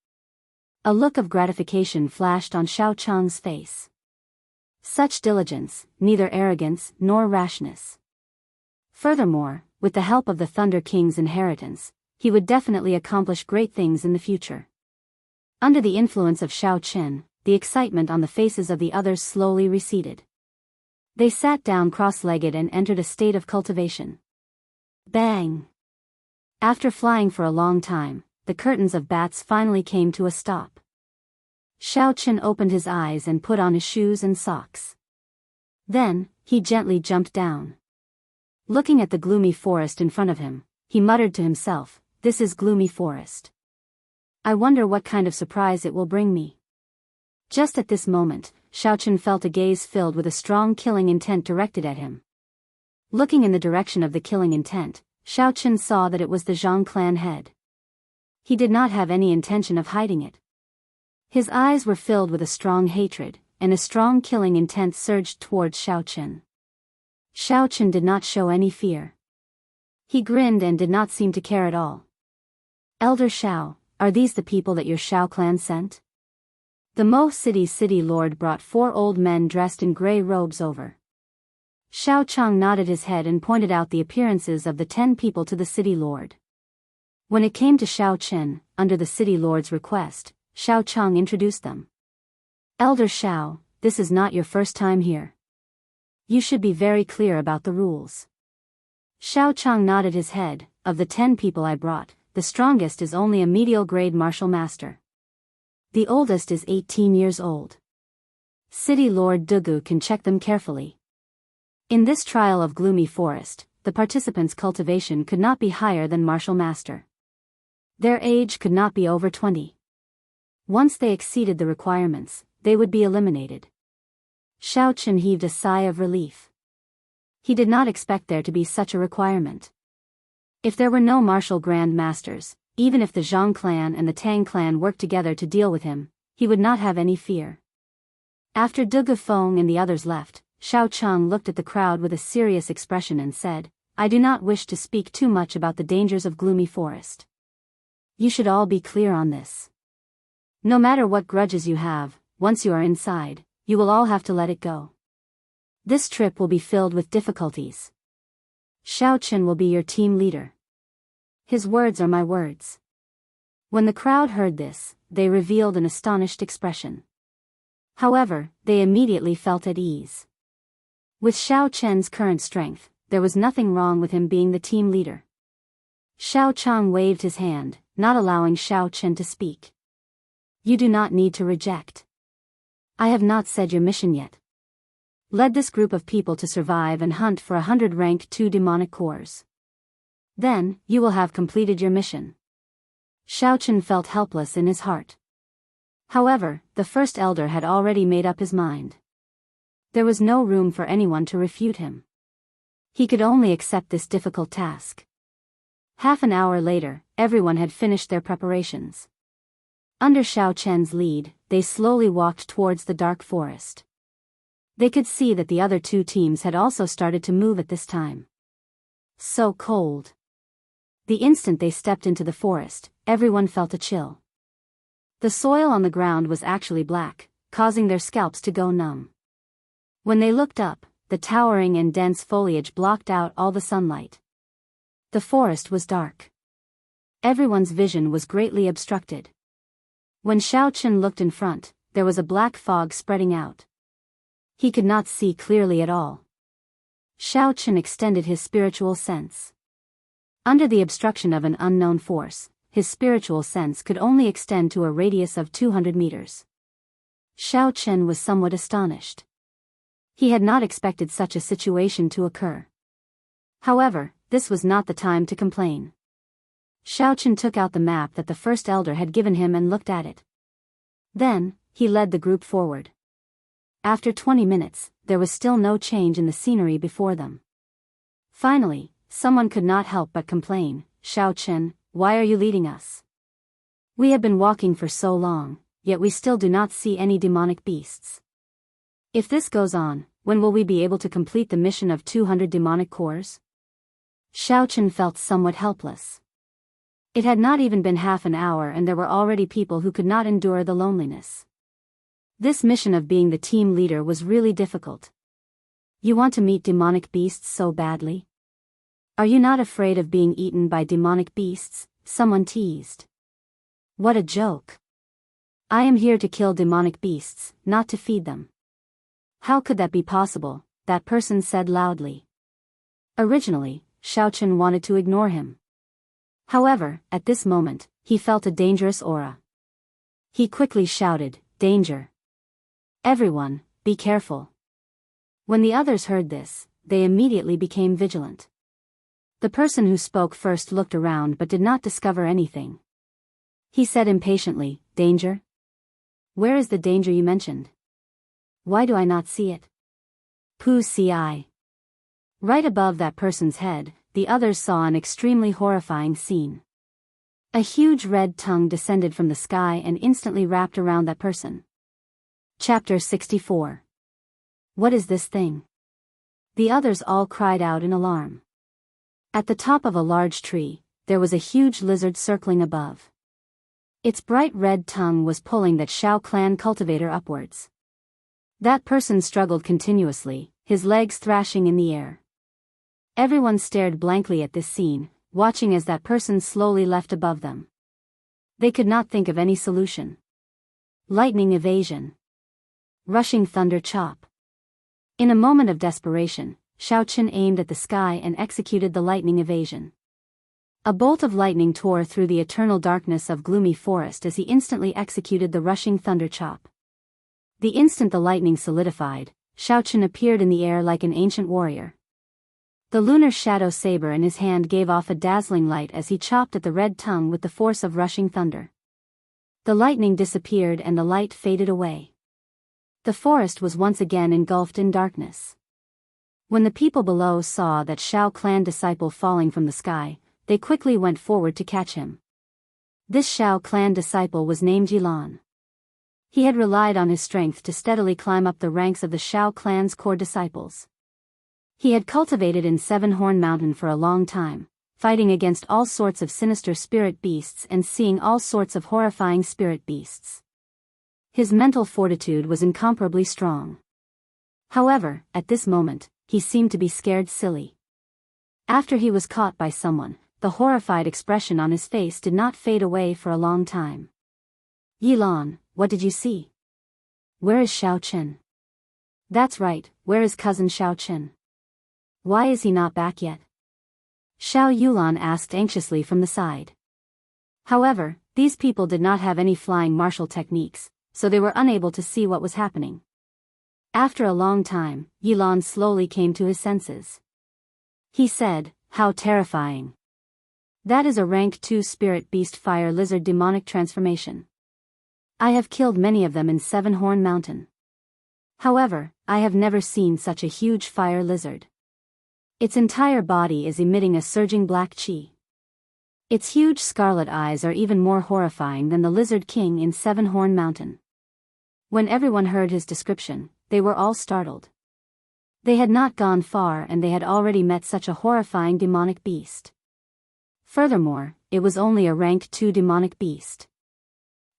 A look of gratification flashed on Xiao Chang's face. Such diligence, neither arrogance nor rashness. Furthermore, with the help of the Thunder King's inheritance, he would definitely accomplish great things in the future. Under the influence of Xiao Chen, the excitement on the faces of the others slowly receded. They sat down cross-legged and entered a state of cultivation. Bang! After flying for a long time, the curtains of bats finally came to a stop. Xiao Chen opened his eyes and put on his shoes and socks. Then, he gently jumped down. Looking at the gloomy forest in front of him, he muttered to himself, "This is gloomy forest. I wonder what kind of surprise it will bring me." Just at this moment, Xiao Chen felt a gaze filled with a strong killing intent directed at him. Looking in the direction of the killing intent, Xiao Chen saw that it was the Zhang clan head. He did not have any intention of hiding it. His eyes were filled with a strong hatred, and a strong killing intent surged towards Xiao Chen. Xiao Chen did not show any fear. He grinned and did not seem to care at all. "Elder Xiao, are these the people that your Xiao clan sent?" The Mo City's city lord brought 4 old men dressed in gray robes over. Xiao Chang nodded his head and pointed out the appearances of the 10 people to the city lord. When it came to Xiao Chen, under the city lord's request, Xiao Chang introduced them. "Elder Xiao, this is not your first time here. You should be very clear about the rules." Xiao Chang nodded his head. "Of the 10 people I brought, the strongest is only a medial grade martial master. The oldest is 18 years old. City Lord Dugu can check them carefully. In this trial of Gloomy Forest, the participants' cultivation could not be higher than martial master. Their age could not be over 20. Once they exceeded the requirements, they would be eliminated." Xiao Chen heaved a sigh of relief. He did not expect there to be such a requirement. If there were no martial grand masters, even if the Zhang clan and the Tang clan worked together to deal with him, he would not have any fear. After Dugu Feng and the others left, Xiao Chang looked at the crowd with a serious expression and said, "I do not wish to speak too much about the dangers of Gloomy Forest. You should all be clear on this. No matter what grudges you have, once you are inside, you will all have to let it go. This trip will be filled with difficulties. Xiao Chen will be your team leader. His words are my words." When the crowd heard this, they revealed an astonished expression. However, they immediately felt at ease. With Xiao Chen's current strength, there was nothing wrong with him being the team leader. Xiao Chang waved his hand, not allowing Xiao Chen to speak. "You do not need to reject. I have not said your mission yet. Led this group of people to survive and hunt for 100 rank 2 demonic cores. Then, you will have completed your mission." Xiao Chen felt helpless in his heart. However, the first elder had already made up his mind. There was no room for anyone to refute him. He could only accept this difficult task. Half an hour later, everyone had finished their preparations. Under Xiao Chen's lead, they slowly walked towards the dark forest. They could see that the other two teams had also started to move at this time. So cold. The instant they stepped into the forest, everyone felt a chill. The soil on the ground was actually black, causing their scalps to go numb. When they looked up, the towering and dense foliage blocked out all the sunlight. The forest was dark. Everyone's vision was greatly obstructed. When Xiao Chen looked in front, there was a black fog spreading out. He could not see clearly at all. Xiao Chen extended his spiritual sense. Under the obstruction of an unknown force, his spiritual sense could only extend to a radius of 200 meters. Xiao Chen was somewhat astonished. He had not expected such a situation to occur. However, this was not the time to complain. Xiao Chen took out the map that the first elder had given him and looked at it. Then, he led the group forward. After 20 minutes, there was still no change in the scenery before them. Finally, someone could not help but complain, "Xiao Chen, why are you leading us? We have been walking for so long, yet we still do not see any demonic beasts. If this goes on, when will we be able to complete the mission of 200 demonic cores?" Xiao Chen felt somewhat helpless. It had not even been half an hour and there were already people who could not endure the loneliness. This mission of being the team leader was really difficult. You want to meet demonic beasts so badly? Are you not afraid of being eaten by demonic beasts? Someone teased. What a joke. I am here to kill demonic beasts, not to feed them. How could that be possible? That person said loudly. Originally, Xiao Chen wanted to ignore him. However, at this moment, he felt a dangerous aura. He quickly shouted, "Danger! Everyone, be careful." When the others heard this, they immediately became vigilant. The person who spoke first looked around but did not discover anything. He said impatiently, "Danger? Where is the danger you mentioned? Why do I not see it?" Pu ci. Right above that person's head, the others saw an extremely horrifying scene. A huge red tongue descended from the sky and instantly wrapped around that person. Chapter 64. What is this thing? The others all cried out in alarm. At the top of a large tree, there was a huge lizard circling above. Its bright red tongue was pulling that Shao clan cultivator upwards. That person struggled continuously, his legs thrashing in the air. Everyone stared blankly at this scene, watching as that person slowly left above them. They could not think of any solution. Lightning evasion. Rushing thunder chop. In a moment of desperation, Xiao Chen aimed at the sky and executed the lightning evasion. A bolt of lightning tore through the eternal darkness of gloomy forest as he instantly executed the rushing thunder chop. The instant the lightning solidified, Xiao Chen appeared in the air like an ancient warrior. The lunar shadow saber in his hand gave off a dazzling light as he chopped at the red tongue with the force of rushing thunder. The lightning disappeared and the light faded away. The forest was once again engulfed in darkness. When the people below saw that Shao clan disciple falling from the sky, they quickly went forward to catch him. This Shao clan disciple was named Yilan. He had relied on his strength to steadily climb up the ranks of the Shao clan's core disciples. He had cultivated in Seven Horn Mountain for a long time, fighting against all sorts of sinister spirit beasts and seeing all sorts of horrifying spirit beasts. His mental fortitude was incomparably strong. However, at this moment, he seemed to be scared silly. After he was caught by someone, the horrified expression on his face did not fade away for a long time. "Yilan, what did you see? Where is Xiao Chen?" "That's right, where is cousin Xiao Chen? Why is he not back yet?" Xiao Yulan asked anxiously from the side. However, these people did not have any flying martial techniques, so they were unable to see what was happening. After a long time, Yilan slowly came to his senses. He said, "How terrifying. That is a rank 2 spirit beast fire lizard demonic transformation. I have killed many of them in Seven-Horn Mountain. However, I have never seen such a huge fire lizard. Its entire body is emitting a surging black chi. Its huge scarlet eyes are even more horrifying than the Lizard King in Seven-Horn Mountain. When everyone heard his description, they were all startled. They had not gone far and they had already met such a horrifying demonic beast. Furthermore, it was only a rank 2 demonic beast.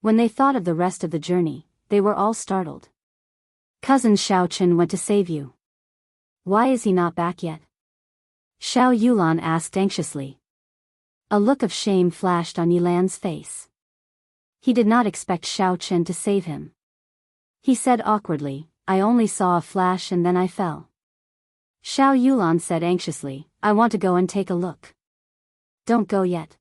When they thought of the rest of the journey, they were all startled. Cousin Xiao Chen went to save you. Why is he not back yet? Xiao Yulan asked anxiously. A look of shame flashed on Yilan's face. He did not expect Xiao Chen to save him. He said awkwardly, I only saw a flash and then I fell. Xiao Yulan said anxiously, I want to go and take a look. Don't go yet.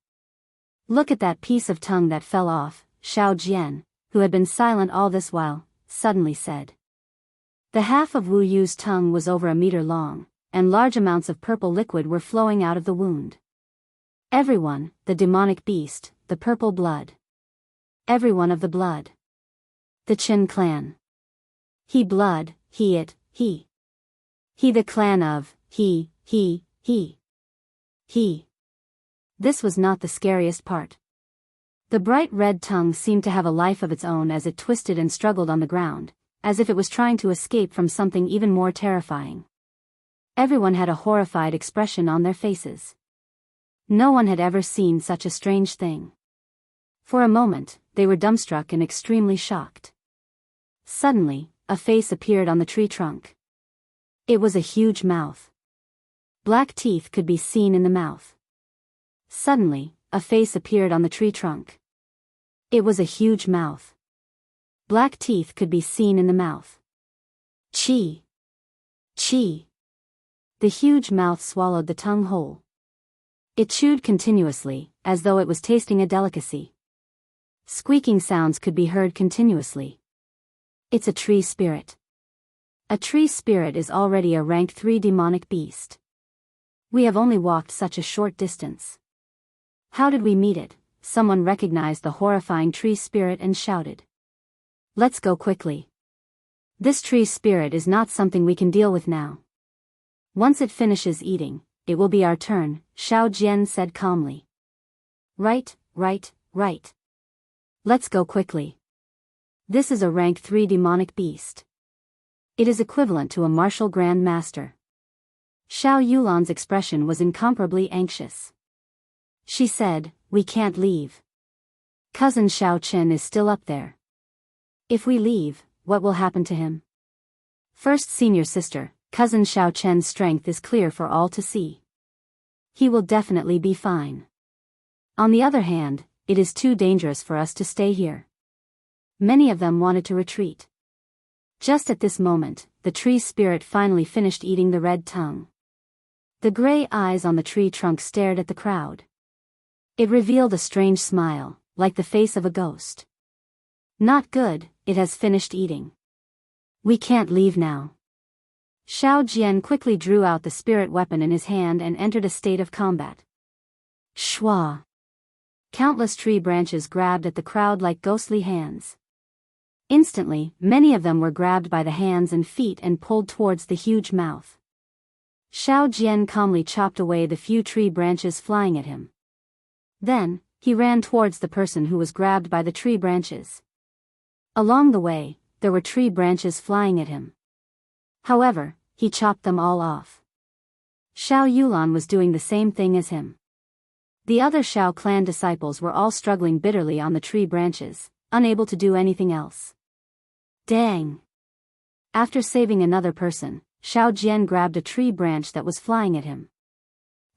Look at that piece of tongue that fell off, Xiao Jian, who had been silent all this while, suddenly said. The half of Wu Yu's tongue was over a meter long, and large amounts of purple liquid were flowing out of the wound. Everyone, the demonic beast, the purple blood. Everyone of the blood. The Qin clan. He blood, he it, he. He the clan of, he. This was not the scariest part. The bright red tongue seemed to have a life of its own as it twisted and struggled on the ground, as if it was trying to escape from something even more terrifying. Everyone had a horrified expression on their faces. No one had ever seen such a strange thing. For a moment, they were dumbstruck and extremely shocked. Suddenly, a face appeared on the tree trunk. It was a huge mouth. Black teeth could be seen in the mouth. Suddenly, a face appeared on the tree trunk. It was a huge mouth. Black teeth could be seen in the mouth. Chi. Chi. The huge mouth swallowed the tongue whole. It chewed continuously, as though it was tasting a delicacy. Squeaking sounds could be heard continuously. It's a tree spirit. A tree spirit is already a rank 3 demonic beast. We have only walked such a short distance. How did we meet it? Someone recognized the horrifying tree spirit and shouted. Let's go quickly. This tree spirit is not something we can deal with now. Once it finishes eating, it will be our turn, Xiao Jian said calmly. Right. Let's go quickly. This is a rank 3 demonic beast. It is equivalent to a martial grand master. Xiao Yulan's expression was incomparably anxious. She said, we can't leave. Cousin Xiao Chen is still up there. If we leave, what will happen to him? First senior sister, Cousin Xiao Chen's strength is clear for all to see. He will definitely be fine. On the other hand, it is too dangerous for us to stay here. Many of them wanted to retreat. Just at this moment, the tree spirit finally finished eating the red tongue. The gray eyes on the tree trunk stared at the crowd. It revealed a strange smile, like the face of a ghost. Not good, it has finished eating. We can't leave now. Xiao Jian quickly drew out the spirit weapon in his hand and entered a state of combat. Shwa! Countless tree branches grabbed at the crowd like ghostly hands. Instantly, many of them were grabbed by the hands and feet and pulled towards the huge mouth. Xiao Jian calmly chopped away the few tree branches flying at him. Then, he ran towards the person who was grabbed by the tree branches. Along the way, there were tree branches flying at him. However, he chopped them all off. Xiao Yulan was doing the same thing as him. The other Xiao clan disciples were all struggling bitterly on the tree branches, unable to do anything else. Dang! After saving another person, Xiao Jian grabbed a tree branch that was flying at him.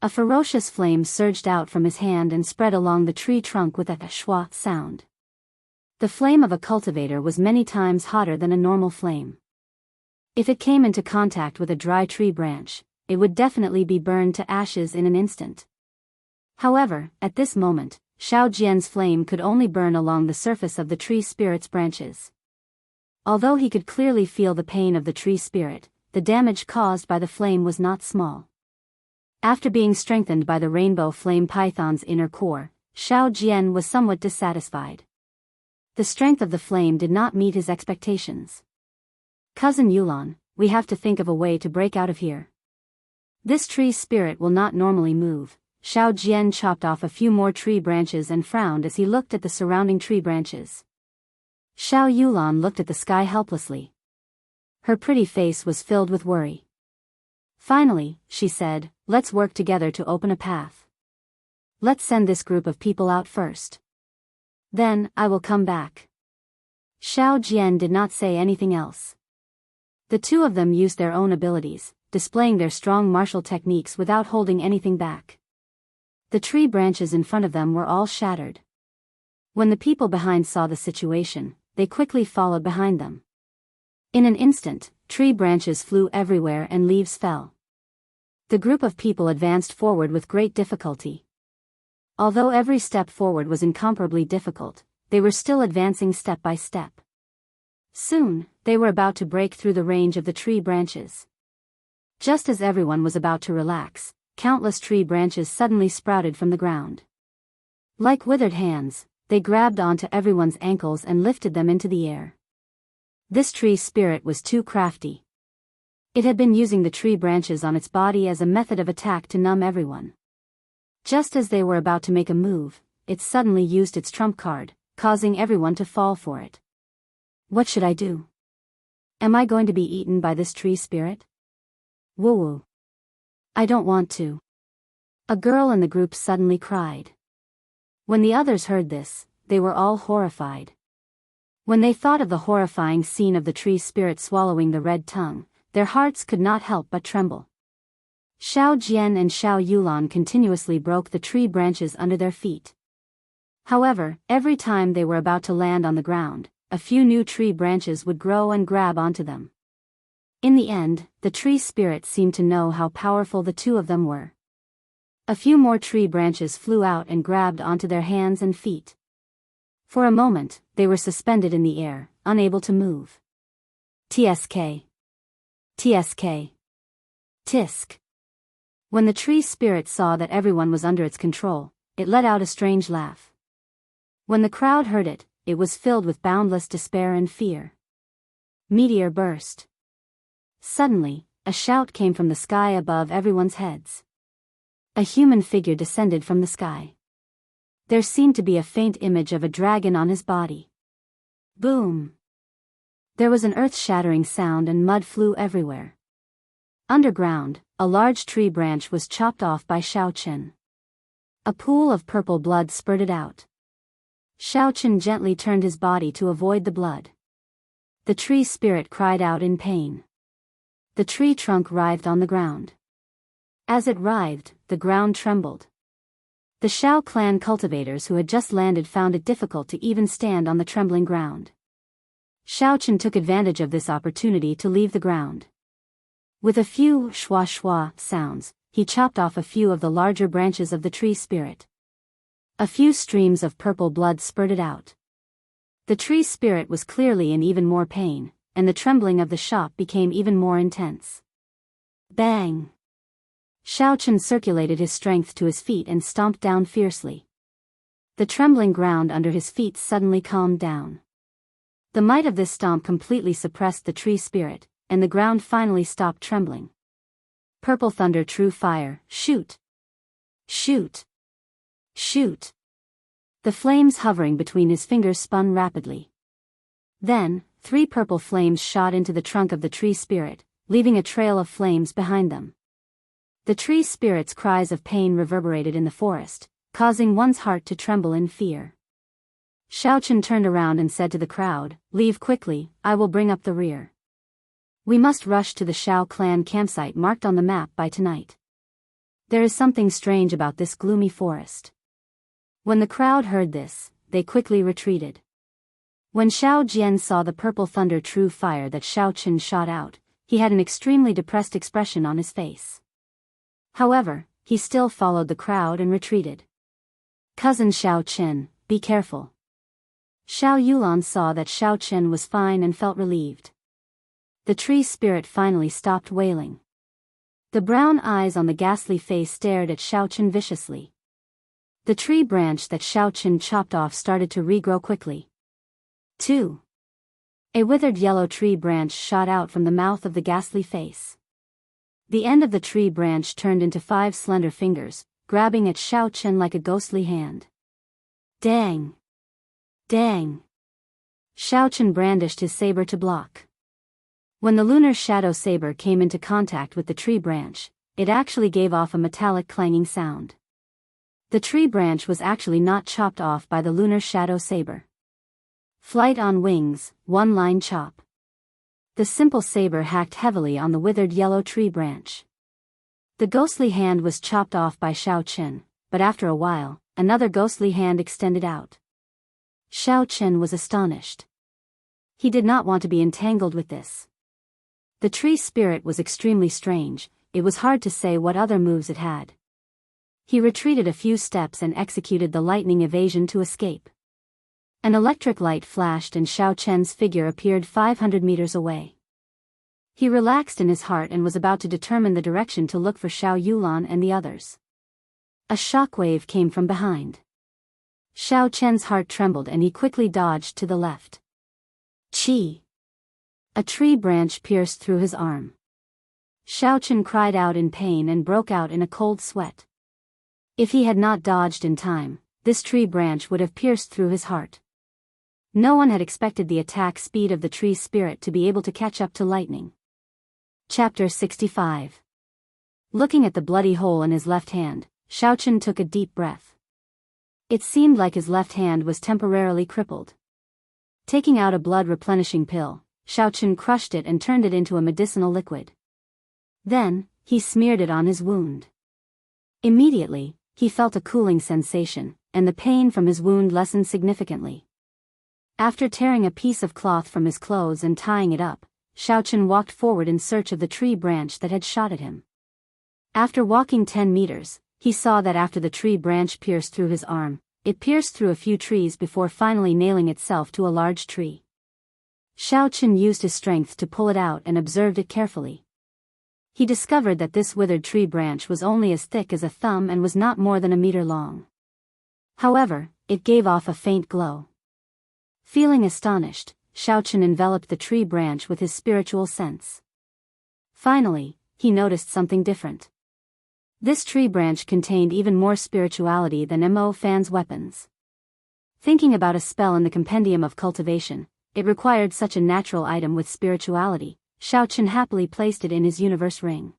A ferocious flame surged out from his hand and spread along the tree trunk with a shwa sound. The flame of a cultivator was many times hotter than a normal flame. If it came into contact with a dry tree branch, it would definitely be burned to ashes in an instant. However, at this moment, Xiao Jian's flame could only burn along the surface of the tree spirit's branches. Although he could clearly feel the pain of the tree spirit, the damage caused by the flame was not small. After being strengthened by the rainbow flame python's inner core, Xiao Jian was somewhat dissatisfied. The strength of the flame did not meet his expectations. Cousin Yulan, we have to think of a way to break out of here. This tree spirit will not normally move. Xiao Jian chopped off a few more tree branches and frowned as he looked at the surrounding tree branches. Xiao Yulan looked at the sky helplessly. Her pretty face was filled with worry. Finally, she said, let's work together to open a path. Let's send this group of people out first. Then, I will come back. Xiao Jian did not say anything else. The two of them used their own abilities, displaying their strong martial techniques without holding anything back. The tree branches in front of them were all shattered. When the people behind saw the situation, they quickly followed behind them. In an instant, tree branches flew everywhere and leaves fell. The group of people advanced forward with great difficulty. Although every step forward was incomparably difficult, they were still advancing step by step. Soon, they were about to break through the range of the tree branches. Just as everyone was about to relax, countless tree branches suddenly sprouted from the ground. Like withered hands, they grabbed onto everyone's ankles and lifted them into the air. This tree spirit was too crafty. It had been using the tree branches on its body as a method of attack to numb everyone. Just as they were about to make a move, it suddenly used its trump card, causing everyone to fall for it. What should I do? Am I going to be eaten by this tree spirit? Woo-woo. I don't want to. A girl in the group suddenly cried. When the others heard this, they were all horrified. When they thought of the horrifying scene of the tree spirit swallowing the red tongue, their hearts could not help but tremble. Xiao Jian and Xiao Yulan continuously broke the tree branches under their feet. However, every time they were about to land on the ground, a few new tree branches would grow and grab onto them. In the end, the tree spirit seemed to know how powerful the two of them were. A few more tree branches flew out and grabbed onto their hands and feet. For a moment, they were suspended in the air, unable to move. TSK. TSK. Tisk. When the tree spirit saw that everyone was under its control, it let out a strange laugh. When the crowd heard it, it was filled with boundless despair and fear. Meteor burst. Suddenly, a shout came from the sky above everyone's heads. A human figure descended from the sky. There seemed to be a faint image of a dragon on his body. Boom! There was an earth-shattering sound and mud flew everywhere. Underground, a large tree branch was chopped off by Xiao Chen. A pool of purple blood spurted out. Xiao Chen gently turned his body to avoid the blood. The tree spirit cried out in pain. The tree trunk writhed on the ground. As it writhed, the ground trembled. The Xiao clan cultivators who had just landed found it difficult to even stand on the trembling ground. Xiao Chen took advantage of this opportunity to leave the ground. With a few shwa-shwa sounds, he chopped off a few of the larger branches of the tree spirit. A few streams of purple blood spurted out. The tree spirit was clearly in even more pain, and the trembling of the shop became even more intense. Bang! Xiao Chen circulated his strength to his feet and stomped down fiercely. The trembling ground under his feet suddenly calmed down. The might of this stomp completely suppressed the tree spirit, and the ground finally stopped trembling. Purple thunder, true fire, shoot! Shoot! Shoot! The flames hovering between his fingers spun rapidly. Then, 3 purple flames shot into the trunk of the tree spirit, leaving a trail of flames behind them. The tree spirit's cries of pain reverberated in the forest, causing one's heart to tremble in fear. Xiao Chen turned around and said to the crowd, "Leave quickly, I will bring up the rear. We must rush to the Xiao clan campsite marked on the map by tonight. There is something strange about this gloomy forest." When the crowd heard this, they quickly retreated. When Xiao Jian saw the purple thunder true fire that Xiao Chen shot out, he had an extremely depressed expression on his face. However, he still followed the crowd and retreated. "Cousin Xiao Chen, be careful." Xiao Yulan saw that Xiao Chen was fine and felt relieved. The tree spirit finally stopped wailing. The brown eyes on the ghastly face stared at Xiao Chen viciously. The tree branch that Xiao Chen chopped off started to regrow quickly. 2. A withered yellow tree branch shot out from the mouth of the ghastly face. The end of the tree branch turned into 5 slender fingers, grabbing at Xiao Chen like a ghostly hand. Dang! Dang! Xiao Chen brandished his saber to block. When the lunar shadow saber came into contact with the tree branch, it actually gave off a metallic clanging sound. The tree branch was actually not chopped off by the lunar shadow saber. Flight on wings, one-line chop. The simple saber hacked heavily on the withered yellow tree branch. The ghostly hand was chopped off by Xiao Chen, but after a while, another ghostly hand extended out. Xiao Chen was astonished. He did not want to be entangled with this. The tree spirit was extremely strange, it was hard to say what other moves it had. He retreated a few steps and executed the lightning evasion to escape. An electric light flashed and Xiao Chen's figure appeared 500 meters away. He relaxed in his heart and was about to determine the direction to look for Xiao Yulan and the others. A shockwave came from behind. Xiao Chen's heart trembled and he quickly dodged to the left. Chi! A tree branch pierced through his arm. Xiao Chen cried out in pain and broke out in a cold sweat. If he had not dodged in time, this tree branch would have pierced through his heart. No one had expected the attack speed of the tree spirit to be able to catch up to lightning. Chapter 65. Looking at the bloody hole in his left hand, Xiao Chen took a deep breath. It seemed like his left hand was temporarily crippled. Taking out a blood-replenishing pill, Xiao Chen crushed it and turned it into a medicinal liquid. Then, he smeared it on his wound. Immediately, he felt a cooling sensation, and the pain from his wound lessened significantly. After tearing a piece of cloth from his clothes and tying it up, Xiao Chen walked forward in search of the tree branch that had shot at him. After walking 10 meters, he saw that after the tree branch pierced through his arm, it pierced through a few trees before finally nailing itself to a large tree. Xiao Chen used his strength to pull it out and observed it carefully. He discovered that this withered tree branch was only as thick as a thumb and was not more than a meter long. However, it gave off a faint glow. Feeling astonished, Xiao Chen enveloped the tree branch with his spiritual sense. Finally, he noticed something different. This tree branch contained even more spirituality than Mo Fan's weapons. Thinking about a spell in the compendium of cultivation, it required such a natural item with spirituality. Xiao Chen happily placed it in his universe ring.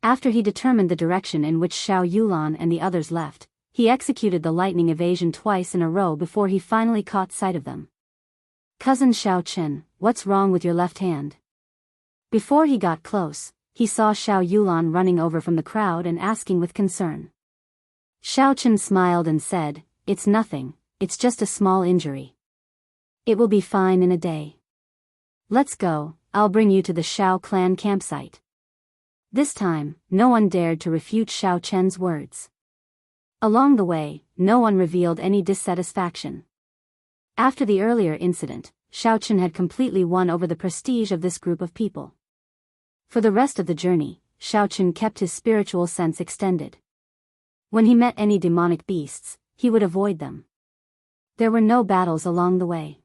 After he determined the direction in which Xiao Yulan and the others left, he executed the lightning evasion twice in a row before he finally caught sight of them. Cousin Xiao Chen, what's wrong with your left hand? Before he got close, he saw Xiao Yulan running over from the crowd and asking with concern. Xiao Chen smiled and said, "It's nothing, it's just a small injury. It will be fine in a day. Let's go, I'll bring you to the Xiao clan campsite." This time, no one dared to refute Xiao Chen's words. Along the way, no one revealed any dissatisfaction. After the earlier incident, Xiao Chen had completely won over the prestige of this group of people. For the rest of the journey, Xiao Chen kept his spiritual sense extended. When he met any demonic beasts, he would avoid them. There were no battles along the way.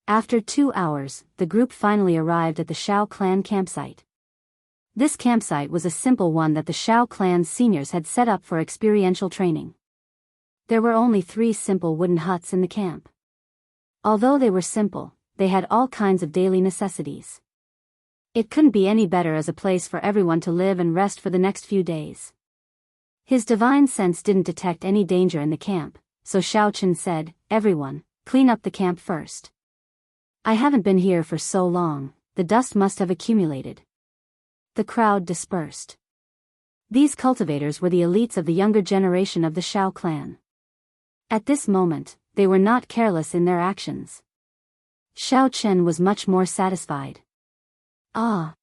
After 2 hours, the group finally arrived at the Xiao clan campsite. This campsite was a simple one that the Xiao clan's seniors had set up for experiential training. There were only 3 simple wooden huts in the camp. Although they were simple, they had all kinds of daily necessities. It couldn't be any better as a place for everyone to live and rest for the next few days. His divine sense didn't detect any danger in the camp, so Xiao Chen said, "Everyone, clean up the camp first. I haven't been here for so long, the dust must have accumulated." The crowd dispersed. These cultivators were the elites of the younger generation of the Xiao clan. At this moment, they were not careless in their actions. Xiao Chen was much more satisfied. "Ah!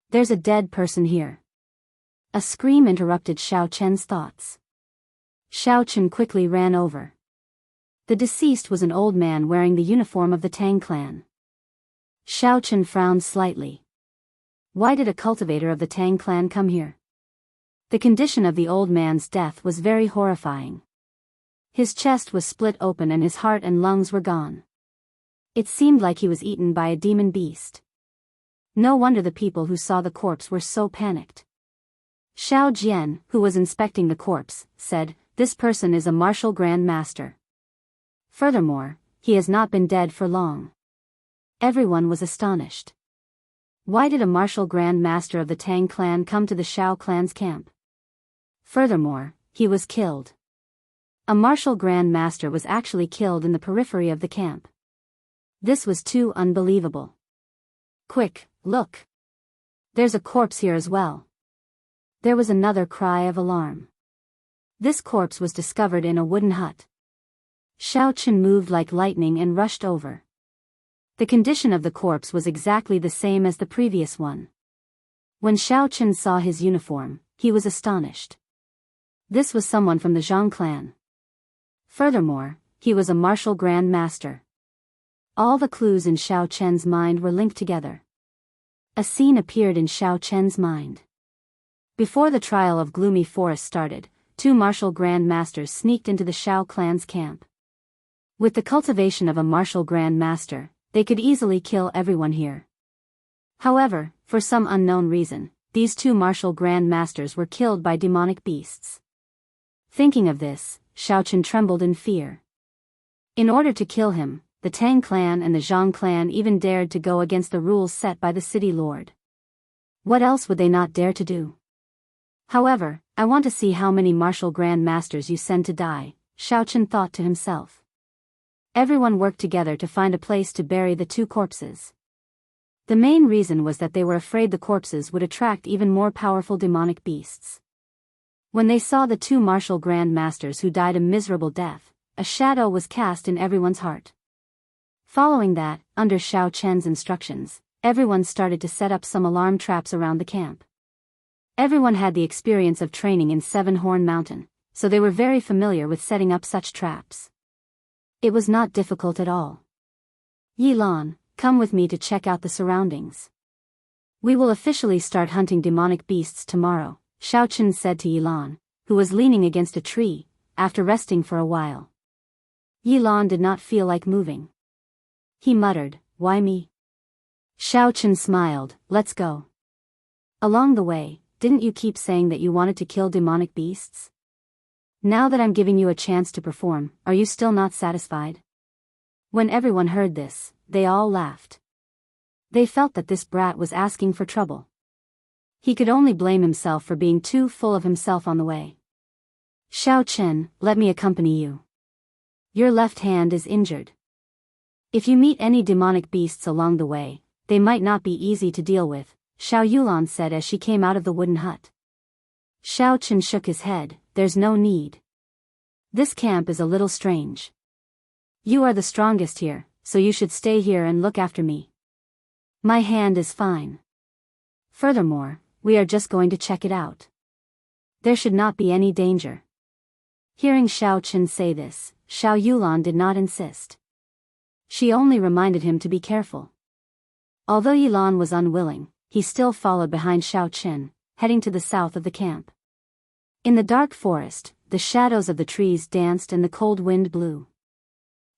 There's a dead person here." A scream interrupted Xiao Chen's thoughts. Xiao Chen quickly ran over. The deceased was an old man wearing the uniform of the Tang clan. Xiao Chen frowned slightly. Why did a cultivator of the Tang clan come here? The condition of the old man's death was very horrifying. His chest was split open and his heart and lungs were gone. It seemed like he was eaten by a demon beast. No wonder the people who saw the corpse were so panicked. Xiao Jian, who was inspecting the corpse, said, "This person is a martial grand master. Furthermore, he has not been dead for long." Everyone was astonished. Why did a martial grand master of the Tang clan come to the Shao clan's camp? Furthermore, he was killed. A martial grand master was actually killed in the periphery of the camp. This was too unbelievable. "Quick, look. There's a corpse here as well." There was another cry of alarm. This corpse was discovered in a wooden hut. Xiao Chen moved like lightning and rushed over. The condition of the corpse was exactly the same as the previous one. When Xiao Chen saw his uniform, he was astonished. This was someone from the Zhang clan. Furthermore, he was a martial grand master. All the clues in Xiao Chen's mind were linked together. A scene appeared in Xiao Chen's mind. Before the trial of Gloomy Forest started, 2 martial grand masters sneaked into the Shao clan's camp. With the cultivation of a martial grand master, they could easily kill everyone here. However, for some unknown reason, these 2 martial grand masters were killed by demonic beasts. Thinking of this, Xiao Chen trembled in fear. In order to kill him, the Tang clan and the Zhang clan even dared to go against the rules set by the city lord. What else would they not dare to do? However, I want to see how many martial grand masters you send to die, Xiao Chen thought to himself. Everyone worked together to find a place to bury the 2 corpses. The main reason was that they were afraid the corpses would attract even more powerful demonic beasts. When they saw the 2 martial grand masters who died a miserable death, a shadow was cast in everyone's heart. Following that, under Xiao Chen's instructions, everyone started to set up some alarm traps around the camp. Everyone had the experience of training in Seven Horn Mountain, so they were very familiar with setting up such traps. It was not difficult at all. "Yilan, come with me to check out the surroundings. We will officially start hunting demonic beasts tomorrow," Xiao Chen said to Yilan, who was leaning against a tree, after resting for a while. Yilan did not feel like moving. He muttered, "Why me?" Xiao Chen smiled, "Let's go. Along the way, didn't you keep saying that you wanted to kill demonic beasts? Now that I'm giving you a chance to perform, are you still not satisfied?" When everyone heard this, they all laughed. They felt that this brat was asking for trouble. He could only blame himself for being too full of himself on the way. "Xiao Chen, let me accompany you. Your left hand is injured. If you meet any demonic beasts along the way, they might not be easy to deal with," Xiao Yulan said as she came out of the wooden hut. Xiao Chen shook his head, "There's no need. This camp is a little strange. You are the strongest here, so you should stay here and look after me. My hand is fine. Furthermore, we are just going to check it out. There should not be any danger." Hearing Xiao Chen say this, Xiao Yulan did not insist. She only reminded him to be careful. Although Yilan was unwilling, he still followed behind Xiao Chen, heading to the south of the camp. In the dark forest, the shadows of the trees danced and the cold wind blew.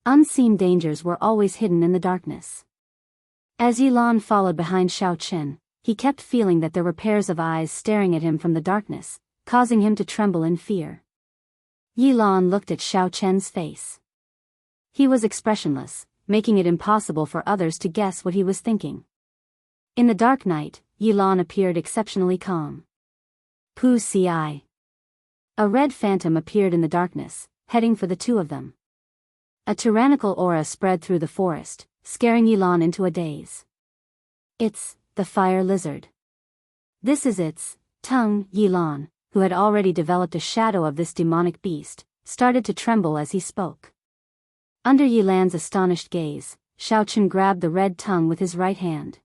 Unseen dangers were always hidden in the darkness. As Yilan followed behind Xiao Chen, he kept feeling that there were pairs of eyes staring at him from the darkness, causing him to tremble in fear. Yilan looked at Xiao Chen's face. He was expressionless, making it impossible for others to guess what he was thinking. In the dark night, Yilan appeared exceptionally calm. Pu Si. A red phantom appeared in the darkness, heading for the 2 of them. A tyrannical aura spread through the forest, scaring Yilan into a daze. "It's the fire lizard. This is its tongue." Yilan, who had already developed a shadow of this demonic beast, started to tremble as he spoke. Under Yilan's astonished gaze, Xiao Chen grabbed the red tongue with his right hand.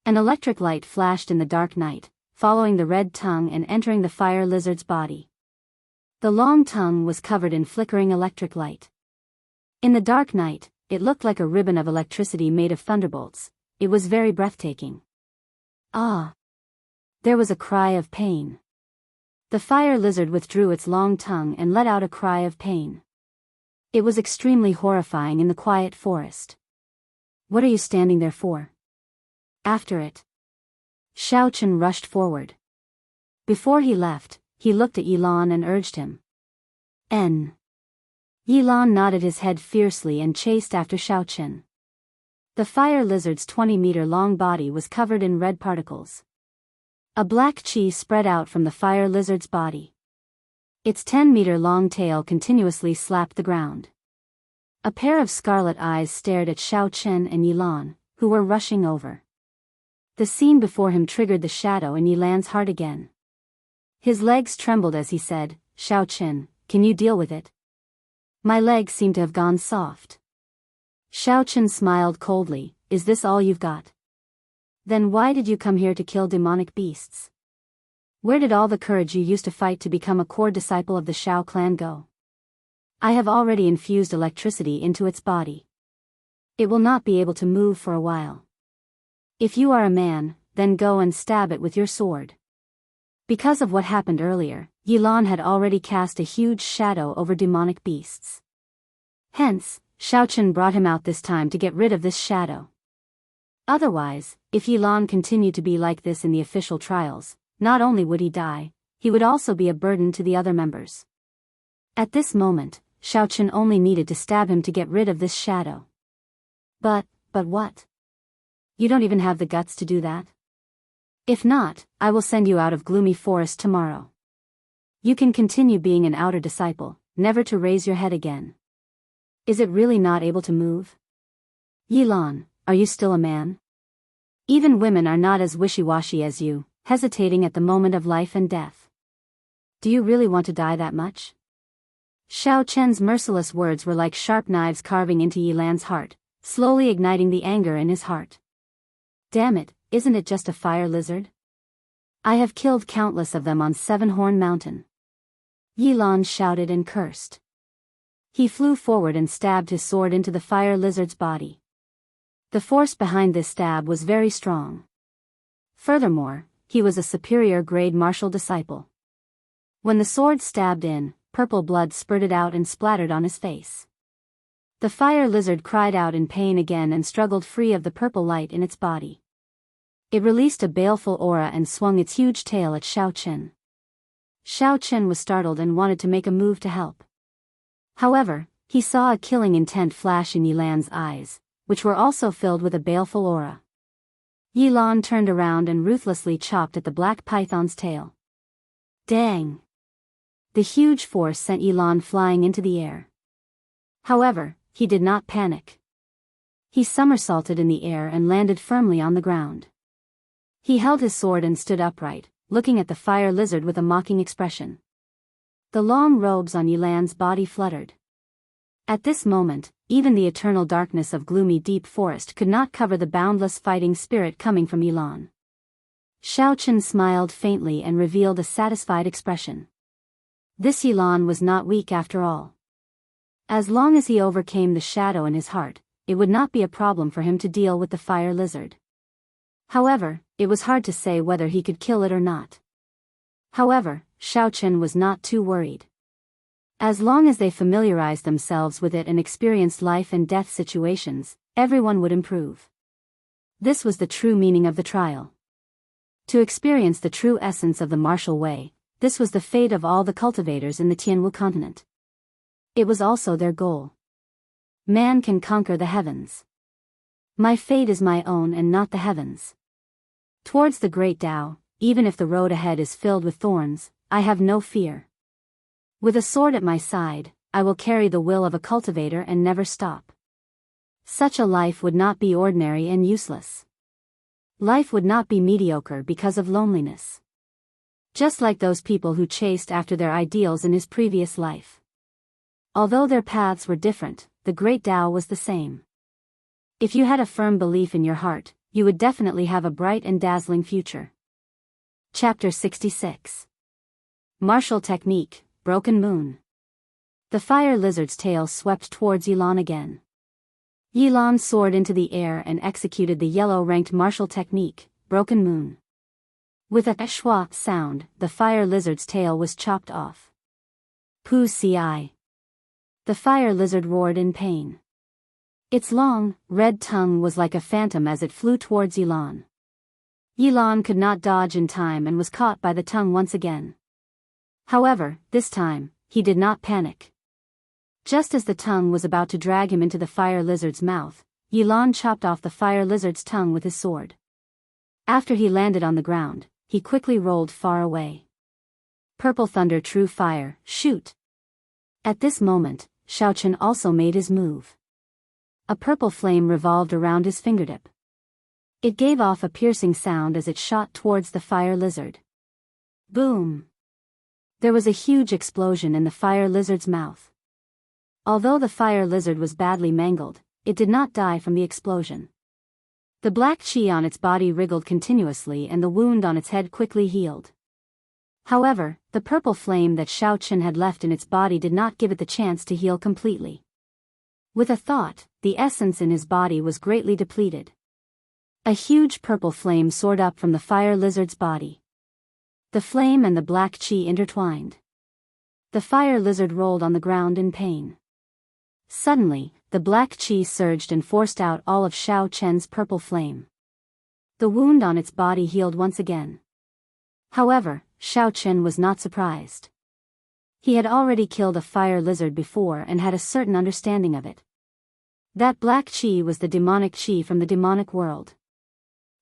An electric light flashed in the dark night, following the red tongue and entering the fire lizard's body. The long tongue was covered in flickering electric light. In the dark night, it looked like a ribbon of electricity made of thunderbolts. It was very breathtaking. "Ah!" There was a cry of pain. The fire lizard withdrew its long tongue and let out a cry of pain. It was extremely horrifying in the quiet forest. What are you standing there for? After it. Xiaochen rushed forward. Before he left, he looked at Yilan and urged him. N. Yilan nodded his head fiercely and chased after Xiaochen. The fire lizard's 20-meter-long body was covered in red particles. A black chi spread out from the fire lizard's body. Its 10-meter-long tail continuously slapped the ground. A pair of scarlet eyes stared at Xiaochen and Yilan, who were rushing over. The scene before him triggered the shadow in Yilan's heart again. His legs trembled as he said, Xiaochen, can you deal with it? My legs seem to have gone soft. Xiaochen smiled coldly, is this all you've got? Then why did you come here to kill demonic beasts? Where did all the courage you used to fight to become a core disciple of the Shao clan go? I have already infused electricity into its body. It will not be able to move for a while. If you are a man, then go and stab it with your sword. Because of what happened earlier, Yilan had already cast a huge shadow over demonic beasts. Hence, Xiaochen brought him out this time to get rid of this shadow. Otherwise, if Yilan continued to be like this in the official trials, not only would he die, he would also be a burden to the other members. At this moment, Xiaochen only needed to stab him to get rid of this shadow. But what? You don't even have the guts to do that? If not, I will send you out of Gloomy Forest tomorrow. You can continue being an outer disciple, never to raise your head again. Is it really not able to move? Yilan, are you still a man? Even women are not as wishy-washy as you, hesitating at the moment of life and death. Do you really want to die that much? Xiaochen's merciless words were like sharp knives carving into Yilan's heart, slowly igniting the anger in his heart. Damn it, isn't it just a fire lizard? I have killed countless of them on Seven-Horn Mountain. Yilan shouted and cursed. He flew forward and stabbed his sword into the fire lizard's body. The force behind this stab was very strong. Furthermore, he was a superior grade martial disciple. When the sword stabbed in, purple blood spurted out and splattered on his face. The fire lizard cried out in pain again and struggled free of the purple light in its body. It released a baleful aura and swung its huge tail at Xiaochen. Xiaochen was startled and wanted to make a move to help. However, he saw a killing intent flash in Yilan's eyes, which were also filled with a baleful aura. Yilan turned around and ruthlessly chopped at the black python's tail. Dang! The huge force sent Yilan flying into the air. However, he did not panic. He somersaulted in the air and landed firmly on the ground. He held his sword and stood upright, looking at the fire lizard with a mocking expression. The long robes on Yilan's body fluttered. At this moment, even the eternal darkness of gloomy deep forest could not cover the boundless fighting spirit coming from Yilan. Xiaochen smiled faintly and revealed a satisfied expression. This Yilan was not weak after all. As long as he overcame the shadow in his heart, it would not be a problem for him to deal with the fire lizard. However, it was hard to say whether he could kill it or not. However, Xiaochen was not too worried. As long as they familiarized themselves with it and experienced life and death situations, everyone would improve. This was the true meaning of the trial. To experience the true essence of the martial way, this was the fate of all the cultivators in the Tianwu continent. It was also their goal. Man can conquer the heavens. My fate is my own and not the heavens. Towards the great Tao, even if the road ahead is filled with thorns, I have no fear. With a sword at my side, I will carry the will of a cultivator and never stop. Such a life would not be ordinary and useless. Life would not be mediocre because of loneliness. Just like those people who chased after their ideals in his previous life. Although their paths were different, the great Tao was the same. If you had a firm belief in your heart, you would definitely have a bright and dazzling future. Chapter 66. Martial Technique, Broken Moon. The fire lizard's tail swept towards Yilan again. Yilan soared into the air and executed the yellow-ranked martial technique, Broken Moon. With a schwa sound, the fire lizard's tail was chopped off. Pu ci. The fire lizard roared in pain. Its long, red tongue was like a phantom as it flew towards Yilan. Yilan could not dodge in time and was caught by the tongue once again. However, this time, he did not panic. Just as the tongue was about to drag him into the fire lizard's mouth, Yilan chopped off the fire lizard's tongue with his sword. After he landed on the ground, he quickly rolled far away. Purple thunder, true fire, shoot! At this moment, Xiaochen also made his move. A purple flame revolved around his fingertip. It gave off a piercing sound as it shot towards the fire lizard. Boom! There was a huge explosion in the fire lizard's mouth. Although the fire lizard was badly mangled, it did not die from the explosion. The black qi on its body wriggled continuously and the wound on its head quickly healed. However, the purple flame that Xiaochen had left in its body did not give it the chance to heal completely. With a thought, the essence in his body was greatly depleted. A huge purple flame soared up from the fire lizard's body. The flame and the black qi intertwined. The fire lizard rolled on the ground in pain. Suddenly, the black qi surged and forced out all of Xiao Chen's purple flame. The wound on its body healed once again. However, Xiao Chen was not surprised. He had already killed a fire lizard before and had a certain understanding of it. That black qi was the demonic qi from the demonic world.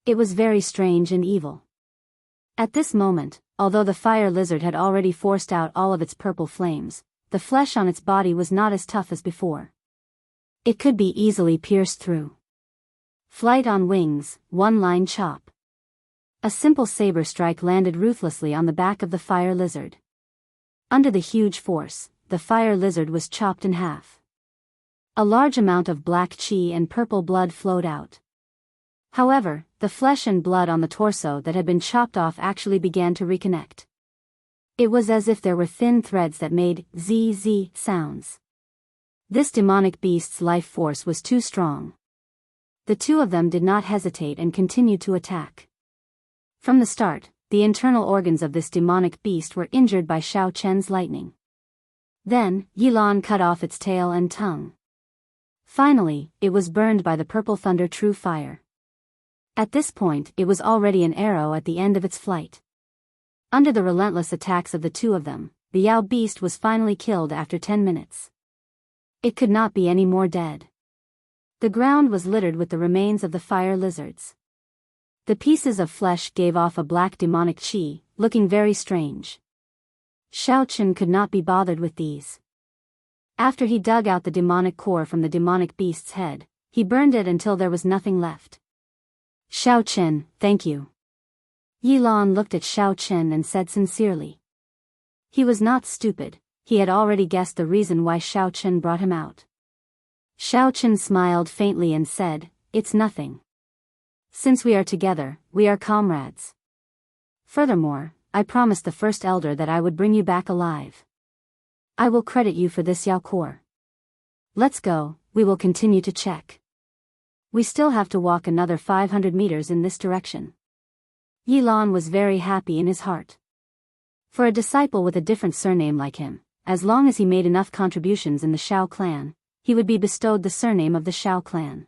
It was very strange and evil. At this moment, although the fire lizard had already forced out all of its purple flames, the flesh on its body was not as tough as before. It could be easily pierced through. Flight on wings, one-line chop. A simple saber strike landed ruthlessly on the back of the fire lizard. Under the huge force, the fire lizard was chopped in half. A large amount of black qi and purple blood flowed out. However, the flesh and blood on the torso that had been chopped off actually began to reconnect. It was as if there were thin threads that made zzz sounds. This demonic beast's life force was too strong. The two of them did not hesitate and continued to attack. From the start, the internal organs of this demonic beast were injured by Xiao Chen's lightning. Then, Yilan cut off its tail and tongue. Finally, it was burned by the purple thunder true fire. At this point, it was already an arrow at the end of its flight. Under the relentless attacks of the two of them, the Yao beast was finally killed after 10 minutes. It could not be any more dead. The ground was littered with the remains of the fire lizards. The pieces of flesh gave off a black demonic qi, looking very strange. Xiao Chen could not be bothered with these. After he dug out the demonic core from the demonic beast's head, he burned it until there was nothing left. Xiao Chen, thank you. Yilan looked at Xiao Chen and said sincerely. He was not stupid, he had already guessed the reason why Xiao Chen brought him out. Xiao Chen smiled faintly and said, "It's nothing. Since we are together, we are comrades. Furthermore, I promised the first elder that I would bring you back alive. I will credit you for this Yao core. Let's go, we will continue to check. We still have to walk another 500 meters in this direction." Yilan was very happy in his heart. For a disciple with a different surname like him, as long as he made enough contributions in the Shao clan, he would be bestowed the surname of the Shao clan.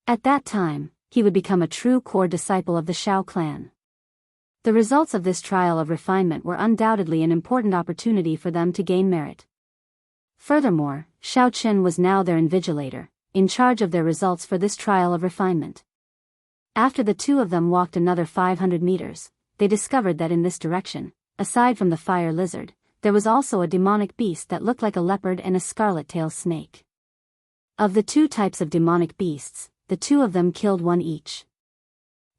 At that time, he would become a true core disciple of the Shao clan. The results of this trial of refinement were undoubtedly an important opportunity for them to gain merit. Furthermore, Xiao Chen was now their invigilator, in charge of their results for this trial of refinement. After the two of them walked another 500 meters, they discovered that in this direction, aside from the fire lizard, there was also a demonic beast that looked like a leopard and a scarlet-tailed snake. Of the two types of demonic beasts, the two of them killed one each.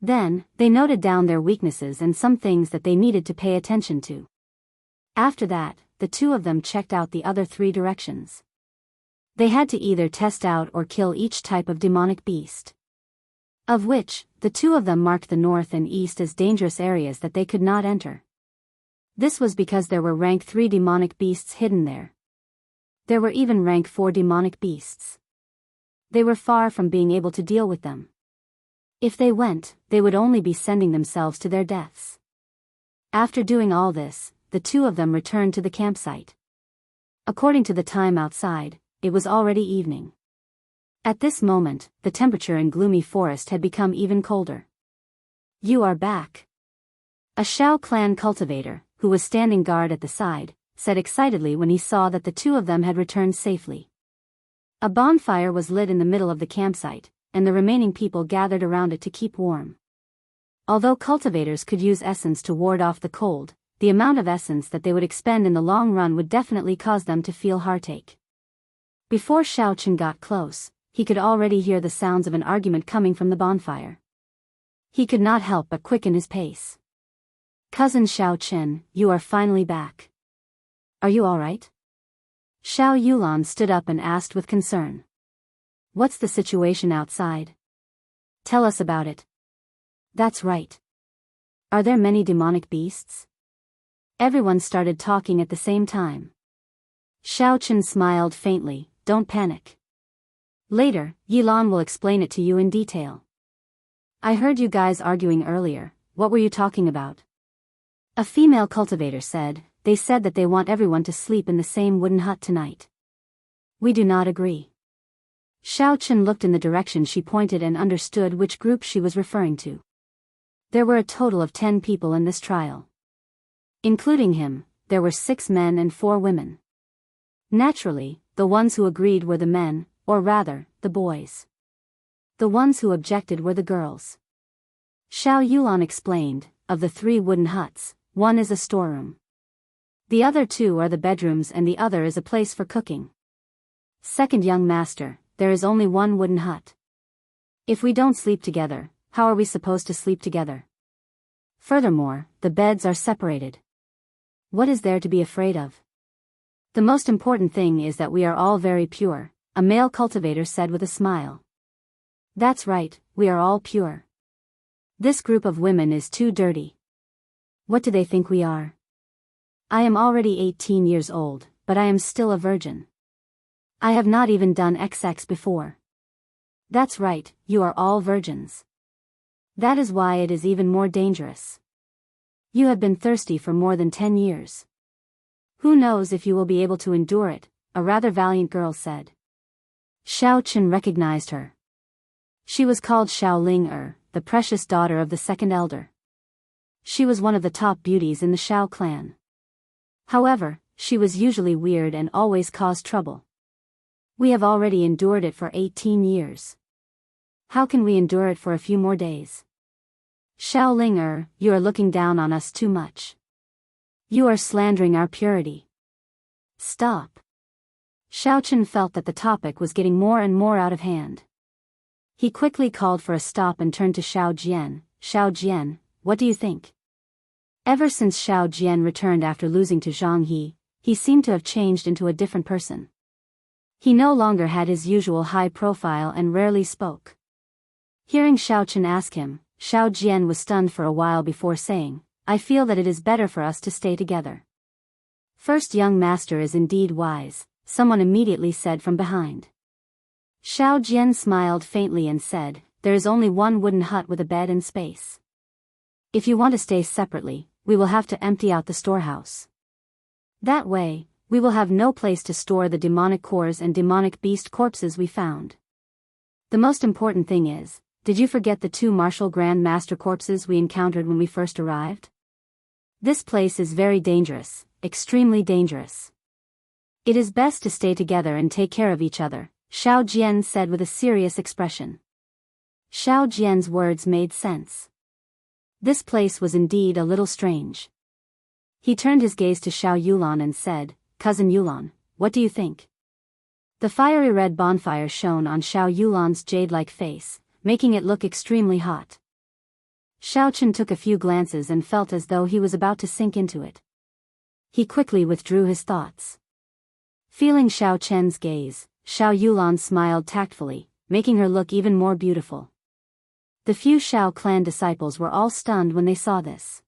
Then, they noted down their weaknesses and some things that they needed to pay attention to. After that, the two of them checked out the other 3 directions. They had to either test out or kill each type of demonic beast. Of which, the two of them marked the north and east as dangerous areas that they could not enter. This was because there were rank 3 demonic beasts hidden there. There were even rank 4 demonic beasts. They were far from being able to deal with them. If they went, they would only be sending themselves to their deaths. After doing all this, the two of them returned to the campsite. According to the time outside, it was already evening. At this moment, the temperature in gloomy forest had become even colder. You are back. A Shao clan cultivator, who was standing guard at the side, said excitedly when he saw that the two of them had returned safely. A bonfire was lit in the middle of the campsite, and the remaining people gathered around it to keep warm. Although cultivators could use essence to ward off the cold, the amount of essence that they would expend in the long run would definitely cause them to feel heartache. Before Xiao Chen got close, he could already hear the sounds of an argument coming from the bonfire. He could not help but quicken his pace. Cousin Xiao Chen, you are finally back. Are you all right? Xiao Yulan stood up and asked with concern. What's the situation outside? Tell us about it. That's right. Are there many demonic beasts? Everyone started talking at the same time. Xiao Chen smiled faintly, don't panic. Later, Yilan will explain it to you in detail. I heard you guys arguing earlier, what were you talking about? A female cultivator said, they said that they want everyone to sleep in the same wooden hut tonight. We do not agree. Xiao Chen looked in the direction she pointed and understood which group she was referring to. There were a total of 10 people in this trial. Including him, there were 6 men and 4 women. Naturally, the ones who agreed were the men, or rather, the boys. The ones who objected were the girls. Xiao Yulan explained, of the 3 wooden huts, one is a storeroom. The other 2 are the bedrooms and the other is a place for cooking. Second young master, there is only 1 wooden hut. If we don't sleep together, how are we supposed to sleep together? Furthermore, the beds are separated. What is there to be afraid of? The most important thing is that we are all very pure, a male cultivator said with a smile. That's right, we are all pure. This group of women is too dirty. What do they think we are? I am already 18 years old, but I am still a virgin. I have not even done XX before. That's right, you are all virgins. That is why it is even more dangerous. You have been thirsty for more than 10 years. Who knows if you will be able to endure it, a rather valiant girl said. Xiao Chen recognized her. She was called Xiao Ling the precious daughter of the second elder. She was one of the top beauties in the Xiao clan. However, she was usually weird and always caused trouble. We have already endured it for 18 years. How can we endure it for a few more days? Xiao Ling you are looking down on us too much. You are slandering our purity. Stop. Xiao Chen felt that the topic was getting more and more out of hand. He quickly called for a stop and turned to Xiao Jian. Xiao Jian, what do you think? Ever since Xiao Jian returned after losing to Jianghu, he seemed to have changed into a different person. He no longer had his usual high profile and rarely spoke. Hearing Xiao Chen ask him, Xiao Jian was stunned for a while before saying, I feel that it is better for us to stay together. First young master is indeed wise, someone immediately said from behind. Xiao Jian smiled faintly and said, there is only 1 wooden hut with a bed and space. If you want to stay separately, we will have to empty out the storehouse. That way, we will have no place to store the demonic cores and demonic beast corpses we found. The most important thing is, did you forget the 2 martial Grand Master corpses we encountered when we first arrived? This place is very dangerous, extremely dangerous. It is best to stay together and take care of each other, Xiao Jian said with a serious expression. Xiao Jian's words made sense. This place was indeed a little strange. He turned his gaze to Xiao Yulan and said, Cousin Yulan, what do you think? The fiery red bonfire shone on Xiao Yulan's jade-like face, making it look extremely hot. Xiao Chen took a few glances and felt as though he was about to sink into it. He quickly withdrew his thoughts. Feeling Xiao Chen's gaze, Xiao Yulan smiled tactfully, making her look even more beautiful. The few Xiao clan disciples were all stunned when they saw this.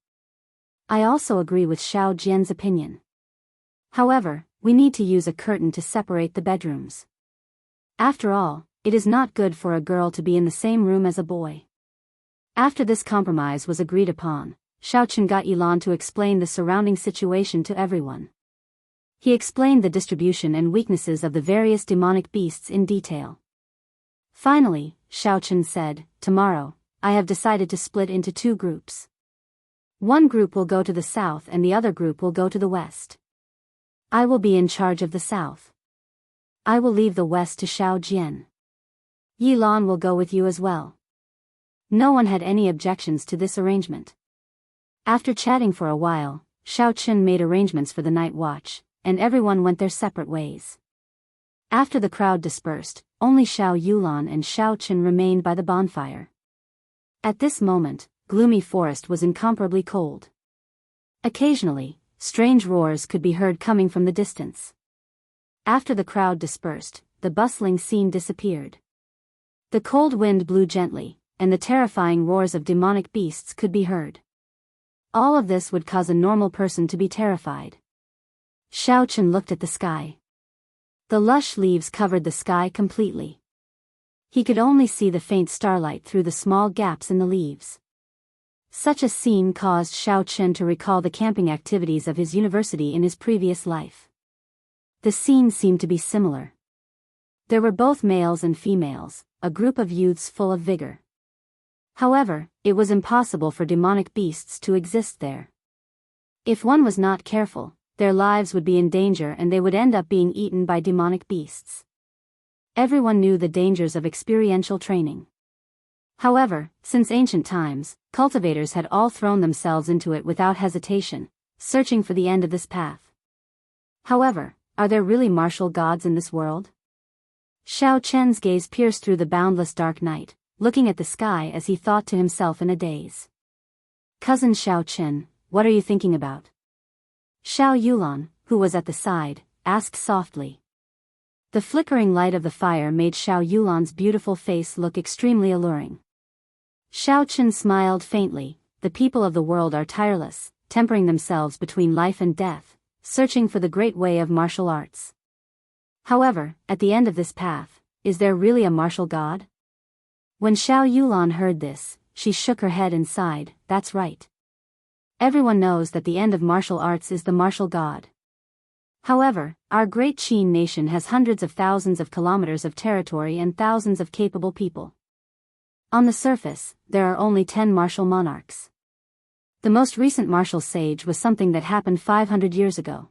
I also agree with Xiao Jian's opinion. However, we need to use a curtain to separate the bedrooms. After all, it is not good for a girl to be in the same room as a boy. After this compromise was agreed upon, Xiao Chen got Yilan to explain the surrounding situation to everyone. He explained the distribution and weaknesses of the various demonic beasts in detail. Finally, Xiaochen said, "Tomorrow, I have decided to split into 2 groups. One group will go to the south and the other group will go to the west. I will be in charge of the south. I will leave the west to Xiao Jian. Yi Lan will go with you as well." No one had any objections to this arrangement. After chatting for a while, Xiaochen made arrangements for the night watch, and everyone went their separate ways. After the crowd dispersed, only Xiao Yulan and Xiaochen remained by the bonfire. At this moment, gloomy forest was incomparably cold. Occasionally, strange roars could be heard coming from the distance. After the crowd dispersed, the bustling scene disappeared. The cold wind blew gently, and the terrifying roars of demonic beasts could be heard. All of this would cause a normal person to be terrified. Xiaochen looked at the sky. The lush leaves covered the sky completely. He could only see the faint starlight through the small gaps in the leaves. Such a scene caused Xiaochen to recall the camping activities of his university in his previous life. The scene seemed to be similar. There were both males and females, a group of youths full of vigor. However, it was impossible for demonic beasts to exist there. If one was not careful, their lives would be in danger and they would end up being eaten by demonic beasts. Everyone knew the dangers of experiential training. However, since ancient times, cultivators had all thrown themselves into it without hesitation, searching for the end of this path. However, are there really martial gods in this world? Xiaochen's gaze pierced through the boundless dark night, looking at the sky as he thought to himself in a daze. "Cousin Xiaochen, what are you thinking about?" Xiao Yulan, who was at the side, asked softly. The flickering light of the fire made Xiao Yulan's beautiful face look extremely alluring. Xiaochen smiled faintly. The people of the world are tireless, tempering themselves between life and death, searching for the great way of martial arts. However, at the end of this path, is there really a martial god? When Xiao Yulan heard this, she shook her head and sighed. "That's right. Everyone knows that the end of martial arts is the martial god. However, our great Qin nation has hundreds of thousands of kilometers of territory and thousands of capable people. On the surface, there are only 10 martial monarchs. The most recent martial sage was something that happened 500 years ago.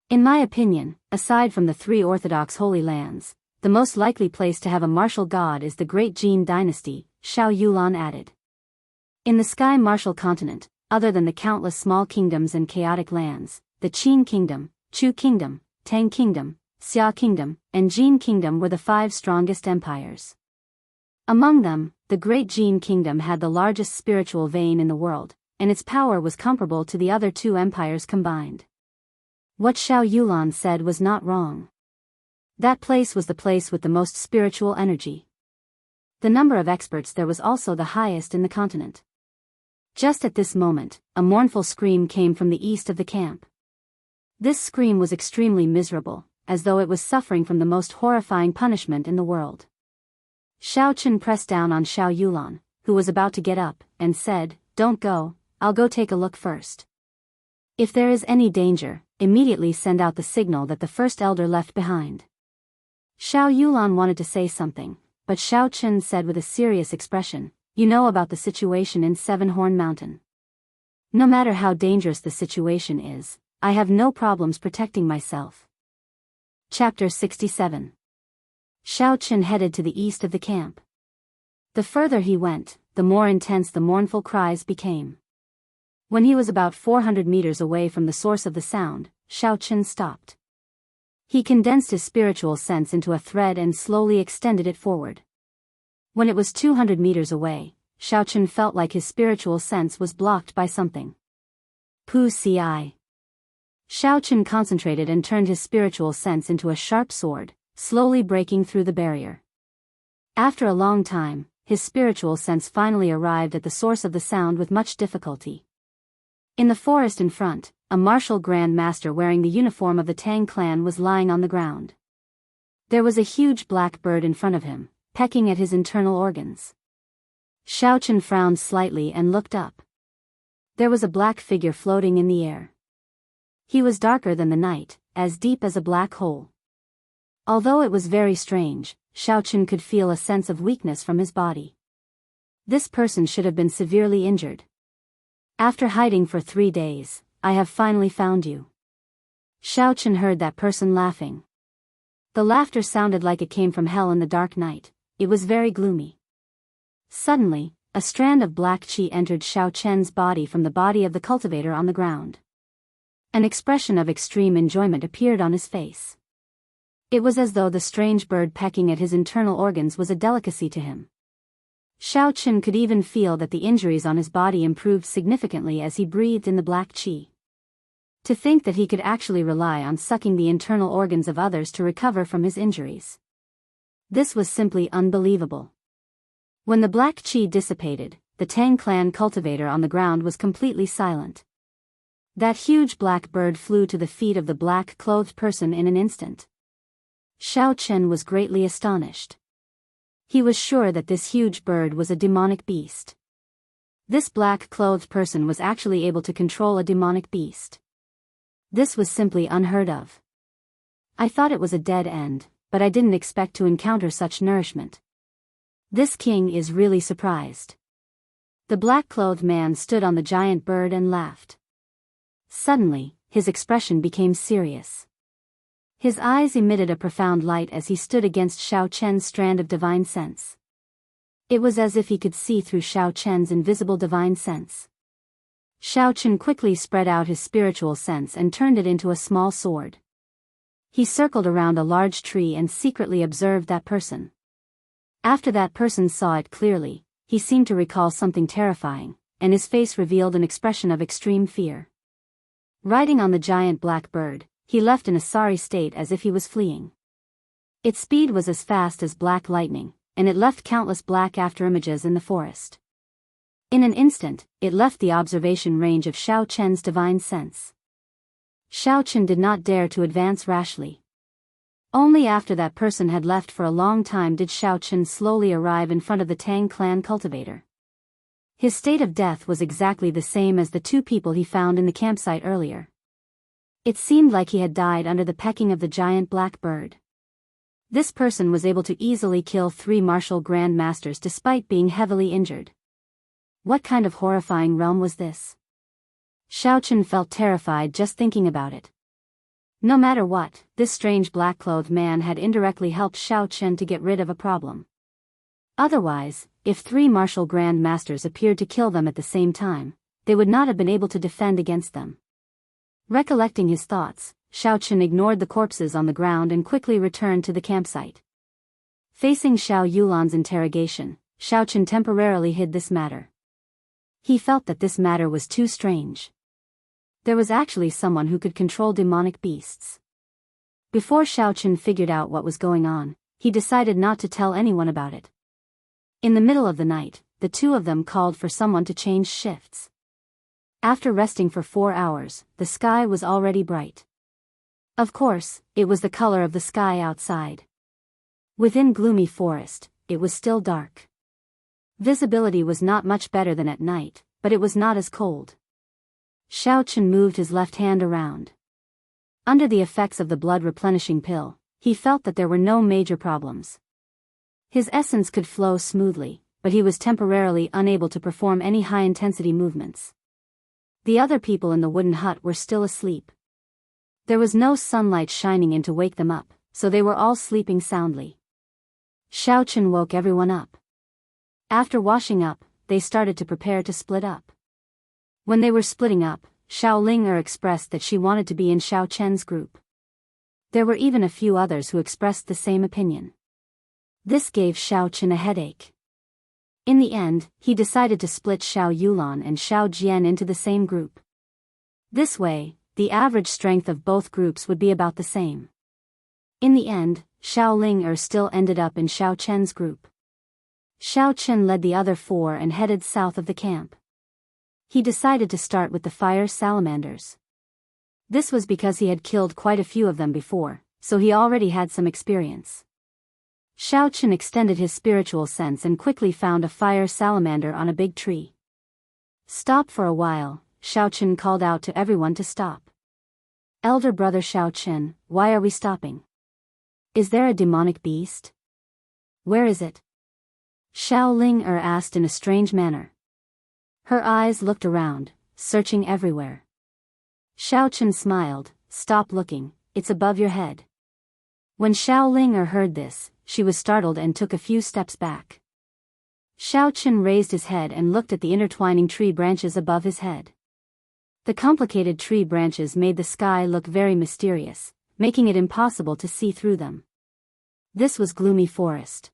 In my opinion, aside from the 3 Orthodox Holy Lands, the most likely place to have a martial god is the Great Jin Dynasty," Xiao Yulan added. "In the Sky Martial Continent, other than the countless small kingdoms and chaotic lands, the Qin Kingdom, Chu Kingdom, Tang Kingdom, Xia Kingdom, and Jin Kingdom were the 5 strongest empires. Among them, the Great Jin Kingdom had the largest spiritual vein in the world, and its power was comparable to the other 2 empires combined." What Xiao Yulan said was not wrong. That place was the place with the most spiritual energy. The number of experts there was also the highest in the continent. Just at this moment, a mournful scream came from the east of the camp. This scream was extremely miserable, as though it was suffering from the most horrifying punishment in the world. Xiaochen pressed down on Xiao Yulan, who was about to get up, and said, "Don't go, I'll go take a look first. If there is any danger, immediately send out the signal that the first elder left behind." Xiao Yulan wanted to say something, but Xiaochen said with a serious expression, "You know about the situation in Seven Horn Mountain. No matter how dangerous the situation is, I have no problems protecting myself." Chapter 67. Xiaochen headed to the east of the camp. The further he went, the more intense the mournful cries became. When he was about 400 meters away from the source of the sound, Xiaochen stopped. He condensed his spiritual sense into a thread and slowly extended it forward. When it was 200 meters away, Xiaochen felt like his spiritual sense was blocked by something. Pu Ci. Xiaochen concentrated and turned his spiritual sense into a sharp sword, slowly breaking through the barrier. After a long time, his spiritual sense finally arrived at the source of the sound with much difficulty. In the forest in front, a martial Grand Master wearing the uniform of the Tang clan was lying on the ground. There was a huge black bird in front of him, pecking at his internal organs. Xiaochen frowned slightly and looked up. There was a black figure floating in the air. He was darker than the night, as deep as a black hole. Although it was very strange, Xiaochen could feel a sense of weakness from his body. This person should have been severely injured. After hiding for 3 days, I have finally found you. Xiaochen heard that person laughing. The laughter sounded like it came from hell in the dark night. It was very gloomy. Suddenly, a strand of black qi entered Xiaochen's body from the body of the cultivator on the ground. An expression of extreme enjoyment appeared on his face. It was as though the strange bird pecking at his internal organs was a delicacy to him. Xiaochen could even feel that the injuries on his body improved significantly as he breathed in the black qi. To think that he could actually rely on sucking the internal organs of others to recover from his injuries. This was simply unbelievable. When the black qi dissipated, the Tang clan cultivator on the ground was completely silent. That huge black bird flew to the feet of the black-clothed person in an instant. Xiaochen was greatly astonished. He was sure that this huge bird was a demonic beast. This black-clothed person was actually able to control a demonic beast. This was simply unheard of. I thought it was a dead end, but I didn't expect to encounter such nourishment. This king is really surprised. The black-clothed man stood on the giant bird and laughed. Suddenly, his expression became serious. His eyes emitted a profound light as he stood against Xiaochen's strand of divine sense. It was as if he could see through Xiaochen's invisible divine sense. Xiaochen quickly spread out his spiritual sense and turned it into a small sword. He circled around a large tree and secretly observed that person. After that person saw it clearly, he seemed to recall something terrifying, and his face revealed an expression of extreme fear. Riding on the giant black bird, he left in a sorry state as if he was fleeing. Its speed was as fast as black lightning, and it left countless black afterimages in the forest. In an instant, it left the observation range of Xiaochen's divine sense. Xiaochen did not dare to advance rashly. Only after that person had left for a long time did Xiaochen slowly arrive in front of the Tang clan cultivator. His state of death was exactly the same as the 2 people he found in the campsite earlier. It seemed like he had died under the pecking of the giant black bird. This person was able to easily kill 3 martial grand masters despite being heavily injured. What kind of horrifying realm was this? Xiaochen felt terrified just thinking about it. No matter what, this strange black-clothed man had indirectly helped Xiaochen to get rid of a problem. Otherwise, if 3 martial grand masters appeared to kill them at the same time, they would not have been able to defend against them. Recollecting his thoughts, Xiaochen ignored the corpses on the ground and quickly returned to the campsite. Facing Xiao Yulan's interrogation, Xiaochen temporarily hid this matter. He felt that this matter was too strange. There was actually someone who could control demonic beasts. Before Xiaochen figured out what was going on, he decided not to tell anyone about it. In the middle of the night, the 2 of them called for someone to change shifts. After resting for 4 hours, the sky was already bright. Of course, it was the color of the sky outside. Within gloomy forest, it was still dark. Visibility was not much better than at night, but it was not as cold. Xiaochen moved his left hand around. Under the effects of the blood-replenishing pill, he felt that there were no major problems. His essence could flow smoothly, but he was temporarily unable to perform any high-intensity movements. The other people in the wooden hut were still asleep. There was no sunlight shining in to wake them up, so they were all sleeping soundly. Xiaochen woke everyone up. After washing up, they started to prepare to split up. When they were splitting up, Xiao Ling'er expressed that she wanted to be in Xiaochen's group. There were even a few others who expressed the same opinion. This gave Xiaochen a headache. In the end, he decided to split Xiao Yulan and Xiao Jian into the same group. This way, the average strength of both groups would be about the same. In the end, Xiao Ling'er still ended up in Xiaochen's group. Xiaochen led the other 4 and headed south of the camp. He decided to start with the fire salamanders. This was because he had killed quite a few of them before, so he already had some experience. Xiaochen extended his spiritual sense and quickly found a fire salamander on a big tree. Stop for a while, Xiaochen called out to everyone to stop. Elder brother Xiaochen, why are we stopping? Is there a demonic beast? Where is it? Xiao Ling asked in a strange manner. Her eyes looked around, searching everywhere. Xiao Chen smiled. Stop looking, it's above your head. When Xiao Ling heard this, she was startled and took a few steps back. Xiao Chen raised his head and looked at the intertwining tree branches above his head. The complicated tree branches made the sky look very mysterious, making it impossible to see through them. This was gloomy forest.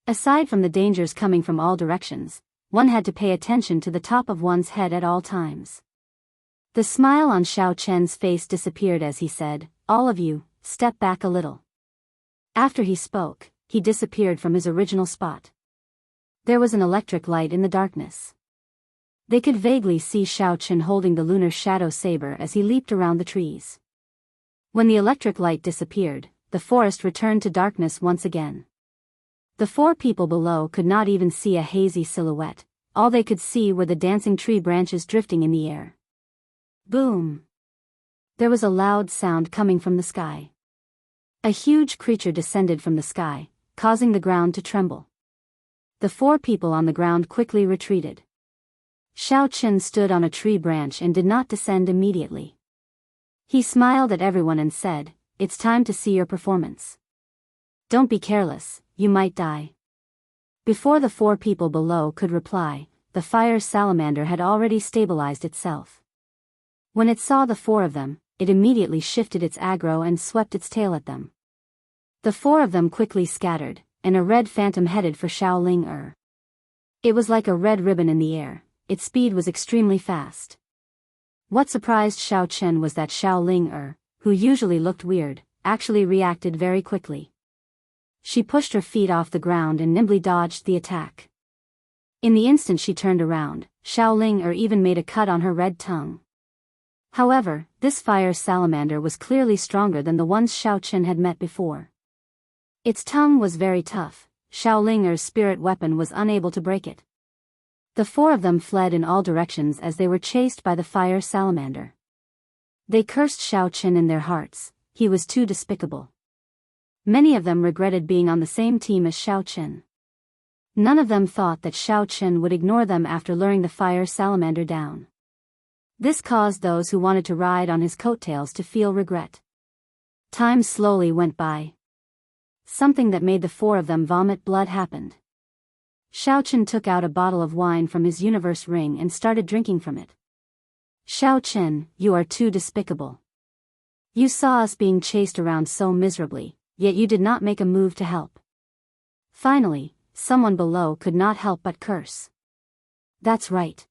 Aside from the dangers coming from all directions, one had to pay attention to the top of one's head at all times. The smile on Xiao Chen's face disappeared as he said, "All of you, step back a little." After he spoke, he disappeared from his original spot. There was an electric light in the darkness. They could vaguely see Xiao Chen holding the lunar shadow saber as he leaped around the trees. When the electric light disappeared, the forest returned to darkness once again. The four people below could not even see a hazy silhouette, all they could see were the dancing tree branches drifting in the air. Boom! There was a loud sound coming from the sky. A huge creature descended from the sky, causing the ground to tremble. The four people on the ground quickly retreated. Xiao Chen stood on a tree branch and did not descend immediately. He smiled at everyone and said, "It's time to see your performance. Don't be careless, you might die." Before the four people below could reply, the fire salamander had already stabilized itself. When it saw the four of them, it immediately shifted its aggro and swept its tail at them. The four of them quickly scattered, and a red phantom headed for Xiao Ling. It was like a red ribbon in the air, its speed was extremely fast. What surprised Xiao Chen was that Xiao Ling, who usually looked weird, actually reacted very quickly. She pushed her feet off the ground and nimbly dodged the attack. In the instant she turned around, Xiao Ling even made a cut on her red tongue. However, this fire salamander was clearly stronger than the ones Xiao Chen had met before. Its tongue was very tough, Xiao Ling's spirit weapon was unable to break it. The four of them fled in all directions as they were chased by the fire salamander. They cursed Xiao Chen in their hearts, he was too despicable. Many of them regretted being on the same team as Xiao Chen. None of them thought that Xiao Chen would ignore them after luring the fire salamander down. This caused those who wanted to ride on his coattails to feel regret. Time slowly went by. Something that made the four of them vomit blood happened. Xiao Chen took out a bottle of wine from his universe ring and started drinking from it. "Xiao Chen, you are too despicable. You saw us being chased around so miserably, yet you did not make a move to help." Finally, someone below could not help but curse. "That's right.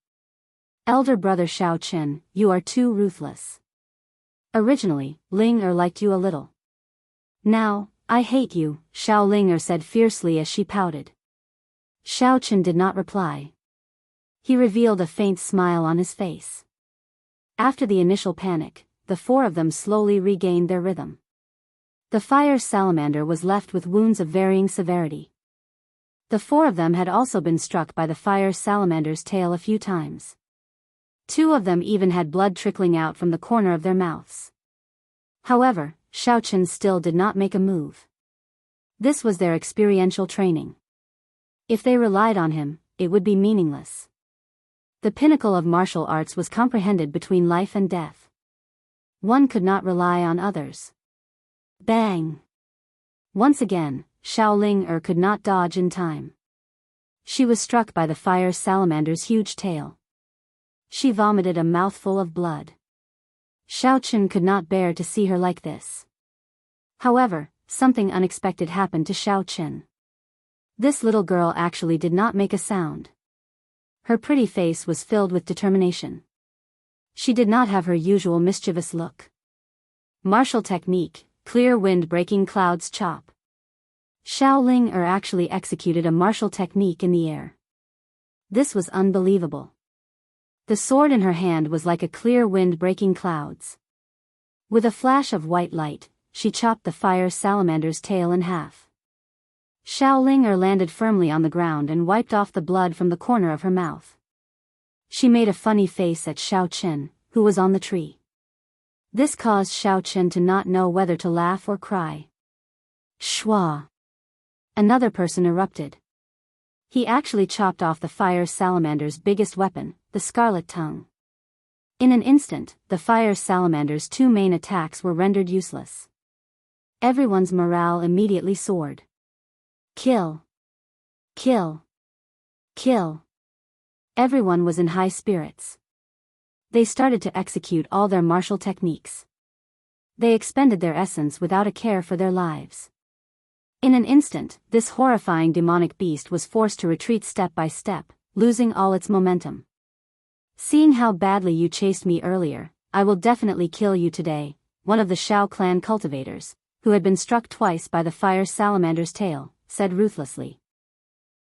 Elder brother Xiao Chen, you are too ruthless. Originally, Ling liked you a little. Now, I hate you," Xiao Ling said fiercely as she pouted. Xiao Chen did not reply. He revealed a faint smile on his face. After the initial panic, the four of them slowly regained their rhythm. The fire salamander was left with wounds of varying severity. The four of them had also been struck by the fire salamander's tail a few times. Two of them even had blood trickling out from the corner of their mouths. However, Xiao Chen still did not make a move. This was their experiential training. If they relied on him, it would be meaningless. The pinnacle of martial arts was comprehended between life and death. One could not rely on others. Bang! Once again, Xiao Ling could not dodge in time. She was struck by the fire salamander's huge tail. She vomited a mouthful of blood. Xiao Chen could not bear to see her like this. However, something unexpected happened to Xiao Chen. This little girl actually did not make a sound. Her pretty face was filled with determination. She did not have her usual mischievous look. Martial technique, clear wind breaking clouds chop. Xiao Ling actually executed a martial technique in the air. This was unbelievable. The sword in her hand was like a clear wind breaking clouds. With a flash of white light, she chopped the fire salamander's tail in half. Xiao Ling landed firmly on the ground and wiped off the blood from the corner of her mouth. She made a funny face at Xiao Chen, who was on the tree. This caused Xiao Chen to not know whether to laugh or cry. Shwa! Another person erupted. He actually chopped off the fire salamander's biggest weapon, the scarlet tongue. In an instant, the fire salamander's two main attacks were rendered useless. Everyone's morale immediately soared. Kill! Kill! Kill! Everyone was in high spirits. They started to execute all their martial techniques. They expended their essence without a care for their lives. In an instant, this horrifying demonic beast was forced to retreat step by step, losing all its momentum. Seeing how badly you chased me earlier, I will definitely kill you today, one of the Shao clan cultivators, who had been struck twice by the fire salamander's tail, said ruthlessly.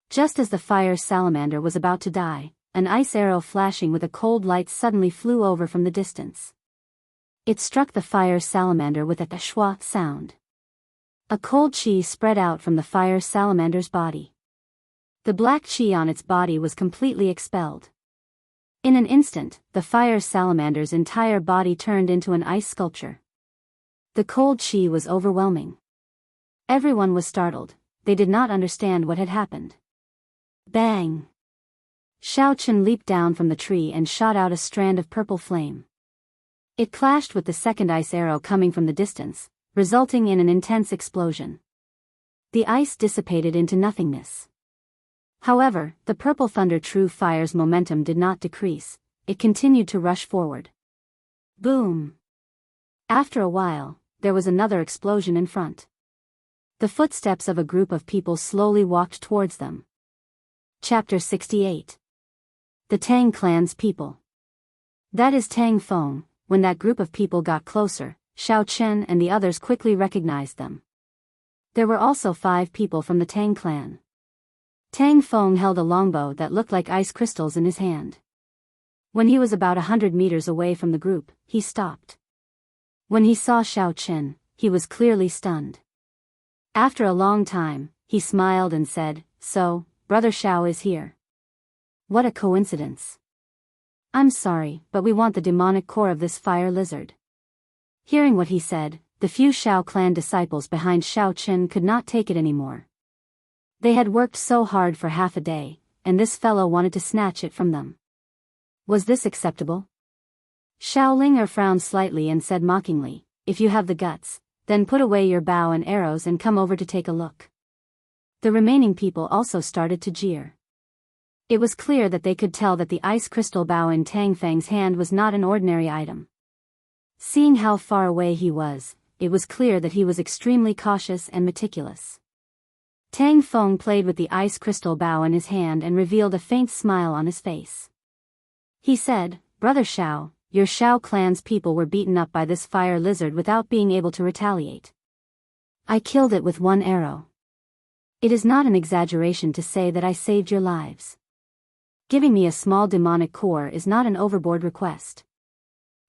Just as the fire salamander was about to die, an ice arrow flashing with a cold light suddenly flew over from the distance. It struck the fire salamander with a shwa sound. A cold chi spread out from the fire salamander's body. The black chi on its body was completely expelled. In an instant, the fire salamander's entire body turned into an ice sculpture. The cold chi was overwhelming. Everyone was startled. They did not understand what had happened. Bang! Xiaochen leaped down from the tree and shot out a strand of purple flame. It clashed with the second ice arrow coming from the distance, resulting in an intense explosion. The ice dissipated into nothingness. However, the purple thunder true fire's momentum did not decrease, it continued to rush forward. Boom! After a while, there was another explosion in front. The footsteps of a group of people slowly walked towards them. Chapter 68. The Tang clan's people. That is Tang Feng. When that group of people got closer, Xiao Chen and the others quickly recognized them. There were also 5 people from the Tang clan. Tang Feng held a longbow that looked like ice crystals in his hand. When he was about 100 meters away from the group, he stopped. When he saw Xiao Chen, he was clearly stunned. After a long time, he smiled and said, "So, Brother Xiao is here. What a coincidence. I'm sorry, but we want the demonic core of this fire lizard." Hearing what he said, the few Shao clan disciples behind Xiao Chen could not take it anymore. They had worked so hard for half a day, and this fellow wanted to snatch it from them. Was this acceptable? Xiaolinger frowned slightly and said mockingly, "If you have the guts, then put away your bow and arrows and come over to take a look." The remaining people also started to jeer. It was clear that they could tell that the ice crystal bow in Tang Feng's hand was not an ordinary item. Seeing how far away he was, it was clear that he was extremely cautious and meticulous. Tang Feng played with the ice crystal bow in his hand and revealed a faint smile on his face. He said, "Brother Xiao, your Shao clan's people were beaten up by this fire lizard without being able to retaliate. I killed it with one arrow. It is not an exaggeration to say that I saved your lives. Giving me a small demonic core is not an overboard request."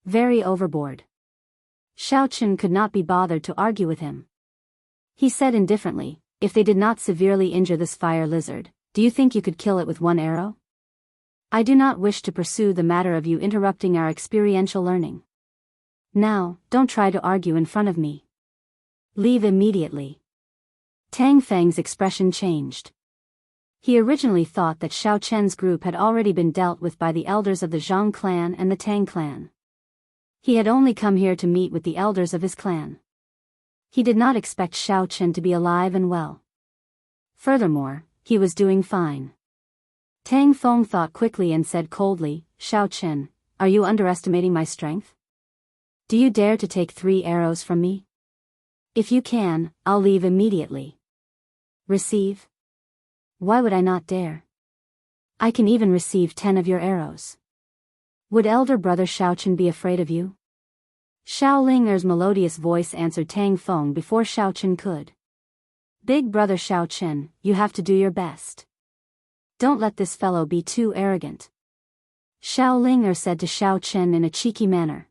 Very overboard. Xiao Chen could not be bothered to argue with him. He said indifferently, "If they did not severely injure this fire lizard, do you think you could kill it with one arrow? I do not wish to pursue the matter of you interrupting our experiential learning. Now, don't try to argue in front of me. Leave immediately." Tang Feng's expression changed. He originally thought that Xiao Chen's group had already been dealt with by the elders of the Zhang clan and the Tang clan. He had only come here to meet with the elders of his clan. He did not expect Xiao Chen to be alive and well. Furthermore, he was doing fine. Tang Feng thought quickly and said coldly, "Xiao Chen, are you underestimating my strength? Do you dare to take 3 arrows from me? If you can, I'll leave immediately." "Receive? Why would I not dare? I can even receive 10 of your arrows. Would elder brother Xiao Chen be afraid of you?" Xiaolinger's melodious voice answered Tang Feng before Xiao Chen could. "Big brother Xiao Chen, you have to do your best. Don't let this fellow be too arrogant," Xiaolinger said to Xiao Chen in a cheeky manner.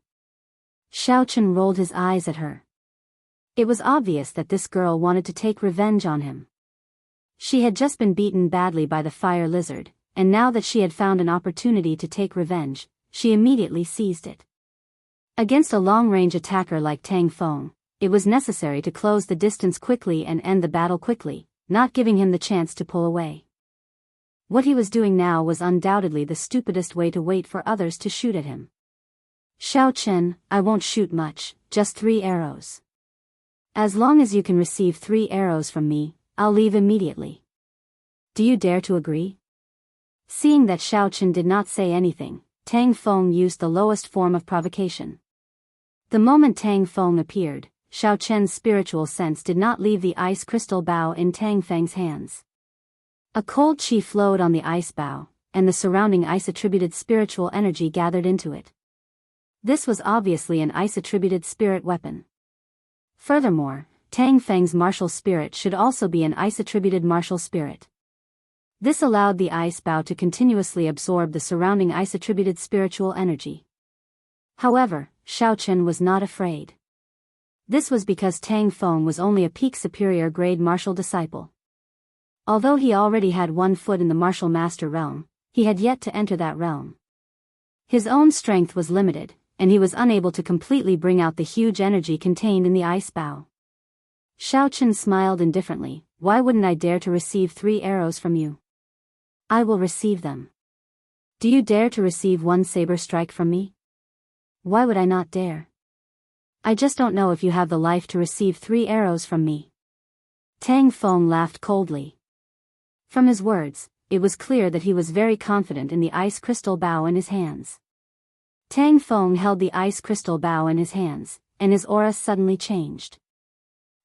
Xiao Chen rolled his eyes at her. It was obvious that this girl wanted to take revenge on him. She had just been beaten badly by the fire lizard, and now that she had found an opportunity to take revenge, she immediately seized it. Against a long-range attacker like Tang Feng, it was necessary to close the distance quickly and end the battle quickly, not giving him the chance to pull away. What he was doing now was undoubtedly the stupidest way to wait for others to shoot at him. Xiao Chen, I won't shoot much, just 3 arrows. As long as you can receive 3 arrows from me, I'll leave immediately. Do you dare to agree? Seeing that Xiao Chen did not say anything, Tang Feng used the lowest form of provocation. The moment Tang Feng appeared, Xiao Chen's spiritual sense did not leave the ice crystal bow in Tang Feng's hands. A cold qi flowed on the ice bow, and the surrounding ice-attributed spiritual energy gathered into it. This was obviously an ice-attributed spirit weapon. Furthermore, Tang Feng's martial spirit should also be an ice-attributed martial spirit. This allowed the ice bow to continuously absorb the surrounding ice-attributed spiritual energy. However, Xiao Chen was not afraid. This was because Tang Feng was only a peak superior grade martial disciple. Although he already had 1 foot in the martial master realm, he had yet to enter that realm. His own strength was limited, and he was unable to completely bring out the huge energy contained in the ice bow. Xiao Chen smiled indifferently. Why wouldn't I dare to receive 3 arrows from you? I will receive them. Do you dare to receive 1 saber strike from me? Why would I not dare? I just don't know if you have the life to receive 3 arrows from me. Tang Feng laughed coldly. From his words, it was clear that he was very confident in the ice crystal bow in his hands. Tang Feng held the ice crystal bow in his hands, and his aura suddenly changed.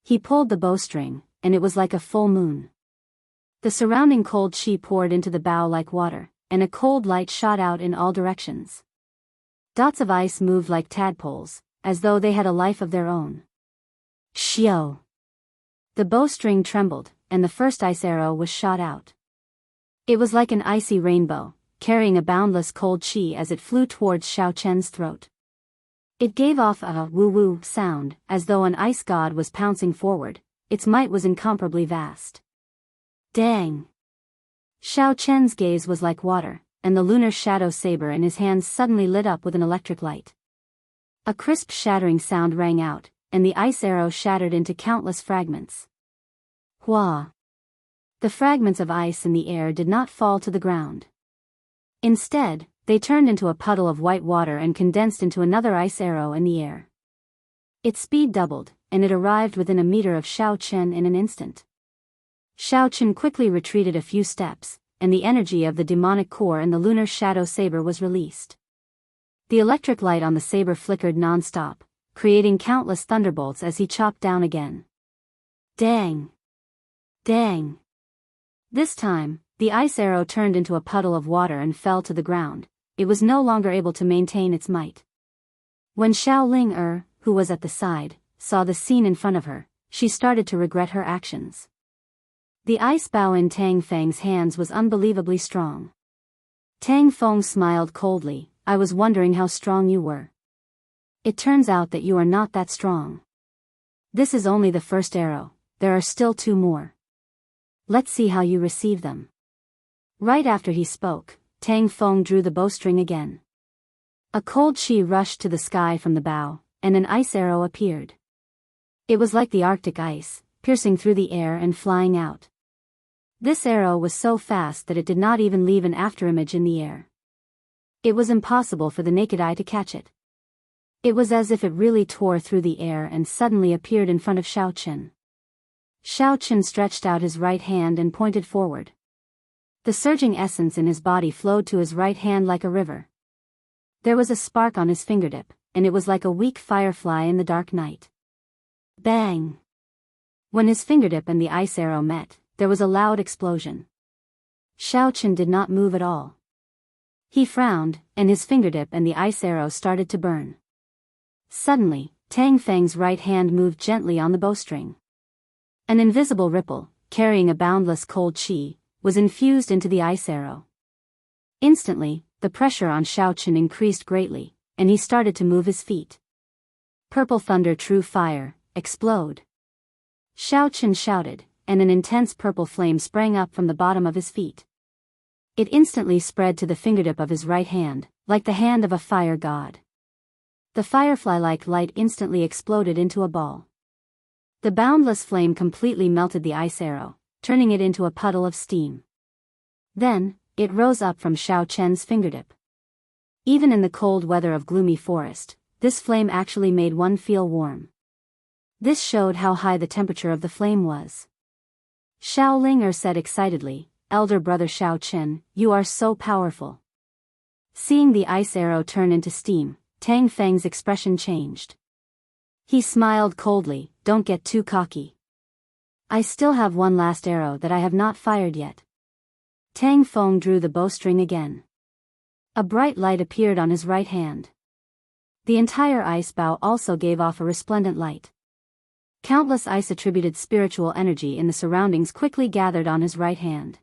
He pulled the bowstring, and it was like a full moon. The surrounding cold qi poured into the bow like water, and a cold light shot out in all directions. Dots of ice moved like tadpoles, as though they had a life of their own. Xiao! The bowstring trembled, and the first ice arrow was shot out. It was like an icy rainbow, carrying a boundless cold qi as it flew towards Xiao Chen's throat. It gave off a woo-woo sound, as though an ice god was pouncing forward. Its might was incomparably vast. Dang! Xiao Chen's gaze was like water, and the lunar shadow saber in his hands suddenly lit up with an electric light. A crisp shattering sound rang out, and the ice arrow shattered into countless fragments. Hua! The fragments of ice in the air did not fall to the ground. Instead, they turned into a puddle of white water and condensed into another ice arrow in the air. Its speed doubled, and it arrived within a meter of Xiao Chen in an instant. Xiao Chen quickly retreated a few steps, and the energy of the demonic core in the lunar shadow saber was released. The electric light on the saber flickered non-stop, creating countless thunderbolts as he chopped down again. Dang! Dang! This time, the ice arrow turned into a puddle of water and fell to the ground. It was no longer able to maintain its might. When Xiao Ling who was at the side, saw the scene in front of her, she started to regret her actions. The ice bow in Tang Feng's hands was unbelievably strong. Tang Feng smiled coldly. I was wondering how strong you were. It turns out that you are not that strong. This is only the first arrow, there are still 2 more. Let's see how you receive them. Right after he spoke, Tang Feng drew the bowstring again. A cold qi rushed to the sky from the bow, and an ice arrow appeared. It was like the Arctic ice, piercing through the air and flying out. This arrow was so fast that it did not even leave an afterimage in the air. It was impossible for the naked eye to catch it. It was as if it really tore through the air and suddenly appeared in front of Xiao Chen. Xiao Chen stretched out his right hand and pointed forward. The surging essence in his body flowed to his right hand like a river. There was a spark on his fingertip, and it was like a weak firefly in the dark night. Bang! When his fingertip and the ice arrow met, there was a loud explosion. Xiao Chen did not move at all. He frowned, and his fingertip and the ice arrow started to burn. Suddenly, Tang Feng's right hand moved gently on the bowstring. An invisible ripple, carrying a boundless cold qi, was infused into the ice arrow. Instantly, the pressure on Xiao Chen increased greatly, and he started to move his feet. Purple thunder, true fire, explode! Xiao Chen shouted, and an intense purple flame sprang up from the bottom of his feet. It instantly spread to the fingertip of his right hand, like the hand of a fire god. The firefly-like light instantly exploded into a ball. The boundless flame completely melted the ice arrow, turning it into a puddle of steam. Then, it rose up from Xiao Chen's fingertip. Even in the cold weather of gloomy forest, this flame actually made one feel warm. This showed how high the temperature of the flame was. Xiao Ling said excitedly, "Elder brother Xiao Chen, you are so powerful." Seeing the ice arrow turn into steam, Tang Feng's expression changed. He smiled coldly, "Don't get too cocky. I still have one last arrow that I have not fired yet." Tang Feng drew the bowstring again. A bright light appeared on his right hand. The entire ice bow also gave off a resplendent light. Countless ice-attributed spiritual energy in the surroundings quickly gathered on his right hand.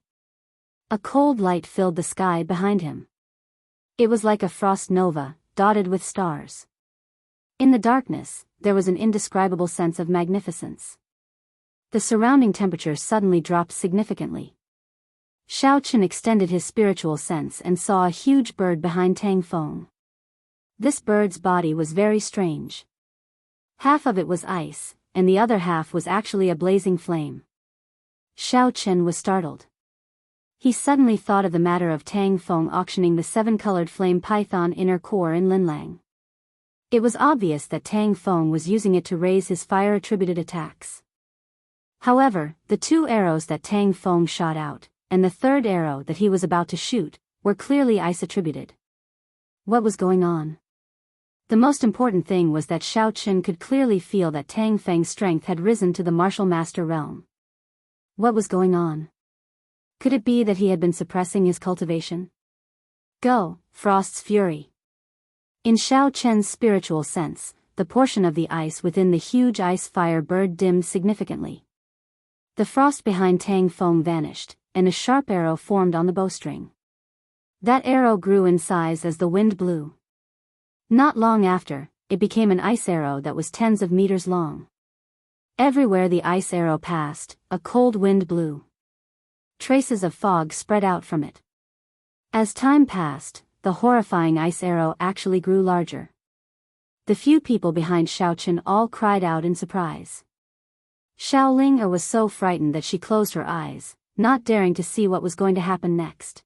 A cold light filled the sky behind him. It was like a frost nova, dotted with stars. In the darkness, there was an indescribable sense of magnificence. The surrounding temperature suddenly dropped significantly. Xiao Chen extended his spiritual sense and saw a huge bird behind Tang Feng. This bird's body was very strange. Half of it was ice, and the other half was actually a blazing flame. Xiao Chen was startled. He suddenly thought of the matter of Tang Feng auctioning the 7-colored flame python inner core in Linlang. It was obvious that Tang Feng was using it to raise his fire-attributed attacks. However, the 2 arrows that Tang Feng shot out, and the 3rd arrow that he was about to shoot, were clearly ice-attributed. What was going on? The most important thing was that Xiao Chen could clearly feel that Tang Feng's strength had risen to the martial master realm. What was going on? Could it be that he had been suppressing his cultivation? Go, Frost's Fury. In Xiao Chen's spiritual sense, the portion of the ice within the huge ice fire bird dimmed significantly. The frost behind Tang Feng vanished, and a sharp arrow formed on the bowstring. That arrow grew in size as the wind blew. Not long after, it became an ice arrow that was tens of meters long. Everywhere the ice arrow passed, a cold wind blew. Traces of fog spread out from it. As time passed, the horrifying ice arrow actually grew larger. The few people behind Xiao Chen all cried out in surprise. Xiao Ling was so frightened that she closed her eyes, not daring to see what was going to happen next.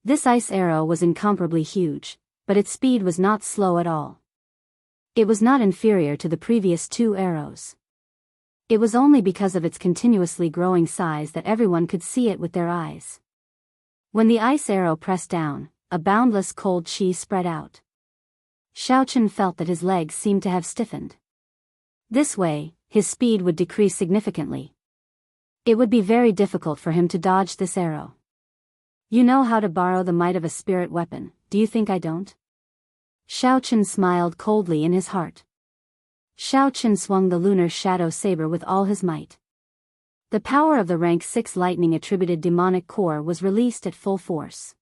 This ice arrow was incomparably huge, but its speed was not slow at all. It was not inferior to the previous 2 arrows. It was only because of its continuously growing size that everyone could see it with their eyes. When the ice arrow pressed down, a boundless cold chi spread out. Xiao Chen felt that his legs seemed to have stiffened. This way, his speed would decrease significantly. It would be very difficult for him to dodge this arrow. You know how to borrow the might of a spirit weapon, do you think I don't? Xiao Chen smiled coldly in his heart. Xiao Chen swung the lunar shadow saber with all his might. The power of the rank 6 lightning-attributed demonic core was released at full force.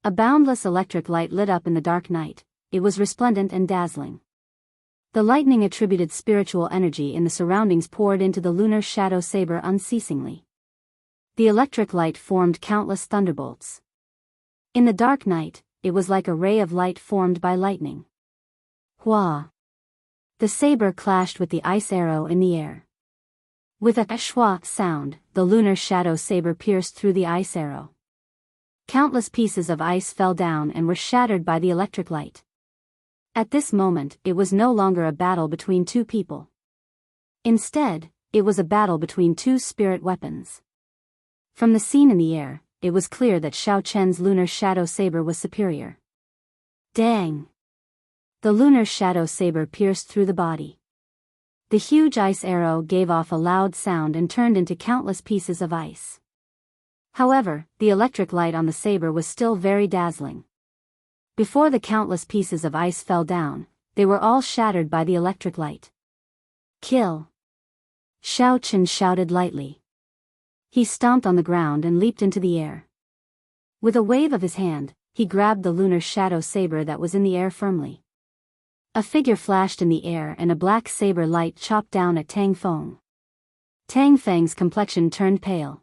A boundless electric light lit up in the dark night. It was resplendent and dazzling. The lightning-attributed spiritual energy in the surroundings poured into the lunar shadow saber unceasingly. The electric light formed countless thunderbolts. In the dark night, it was like a ray of light formed by lightning. Hua! The saber clashed with the ice arrow in the air. With a schwa sound, the lunar shadow saber pierced through the ice arrow. Countless pieces of ice fell down and were shattered by the electric light. At this moment, it was no longer a battle between 2 people. Instead, it was a battle between 2 spirit weapons. From the scene in the air, it was clear that Xiao Chen's lunar shadow saber was superior. Dang! The lunar shadow saber pierced through the body. The huge ice arrow gave off a loud sound and turned into countless pieces of ice. However, the electric light on the saber was still very dazzling. Before the countless pieces of ice fell down, they were all shattered by the electric light. Kill! Xiao Chen shouted lightly. He stomped on the ground and leaped into the air. With a wave of his hand, he grabbed the lunar shadow saber that was in the air firmly. A figure flashed in the air and a black saber light chopped down at Tang Feng. Tang Feng's complexion turned pale.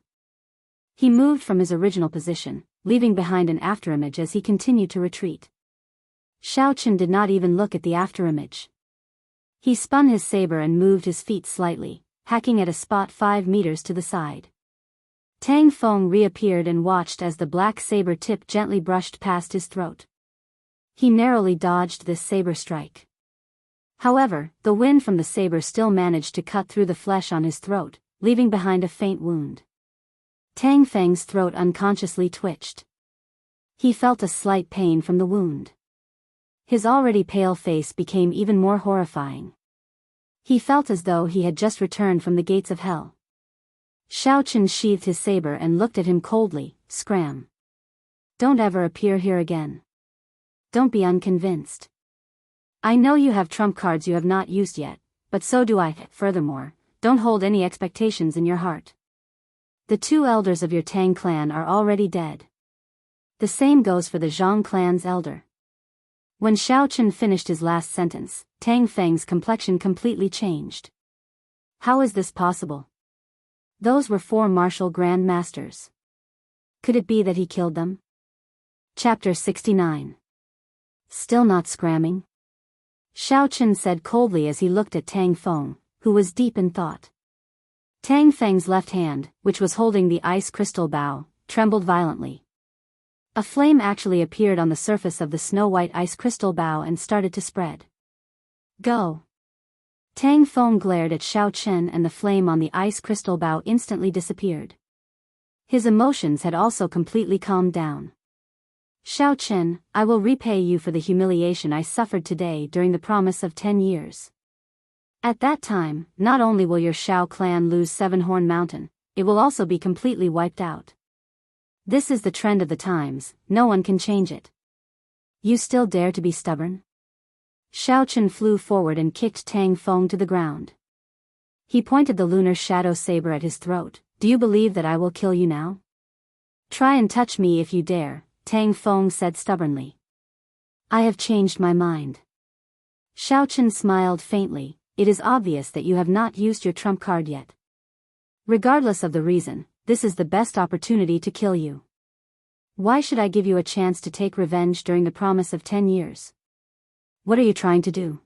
He moved from his original position, leaving behind an afterimage as he continued to retreat. Xiao Chen did not even look at the afterimage. He spun his saber and moved his feet slightly, hacking at a spot 5 meters to the side. Tang Feng reappeared and watched as the black saber tip gently brushed past his throat. He narrowly dodged this saber strike. However, the wind from the saber still managed to cut through the flesh on his throat, leaving behind a faint wound. Tang Feng's throat unconsciously twitched. He felt a slight pain from the wound. His already pale face became even more horrifying. He felt as though he had just returned from the gates of hell. Xiaochen sheathed his saber and looked at him coldly. Scram. Don't ever appear here again. Don't be unconvinced. I know you have trump cards you have not used yet, but so do I. Furthermore, don't hold any expectations in your heart. The 2 elders of your Tang clan are already dead. The same goes for the Zhang clan's elder. When Xiaochen finished his last sentence, Tang Feng's complexion completely changed. How is this possible? Those were 4 martial grand masters. Could it be that he killed them? Chapter 69. Still not scramming? Xiaochen said coldly as he looked at Tang Feng, who was deep in thought. Tang Feng's left hand, which was holding the ice crystal bow, trembled violently. A flame actually appeared on the surface of the snow-white ice crystal bow and started to spread. Go! Tang Feng glared at Xiaochen and the flame on the ice crystal bow instantly disappeared. His emotions had also completely calmed down. Xiaochen, I will repay you for the humiliation I suffered today during the promise of 10 years. At that time, not only will your Xiao clan lose Seven-Horn Mountain, it will also be completely wiped out. This is the trend of the times, no one can change it. You still dare to be stubborn? Xiaochen flew forward and kicked Tang Feng to the ground. He pointed the lunar shadow saber at his throat. Do you believe that I will kill you now? Try and touch me if you dare, Tang Feng said stubbornly. I have changed my mind. Xiaochen smiled faintly. It is obvious that you have not used your trump card yet. Regardless of the reason, this is the best opportunity to kill you. Why should I give you a chance to take revenge during the promise of 10 years? What are you trying to do?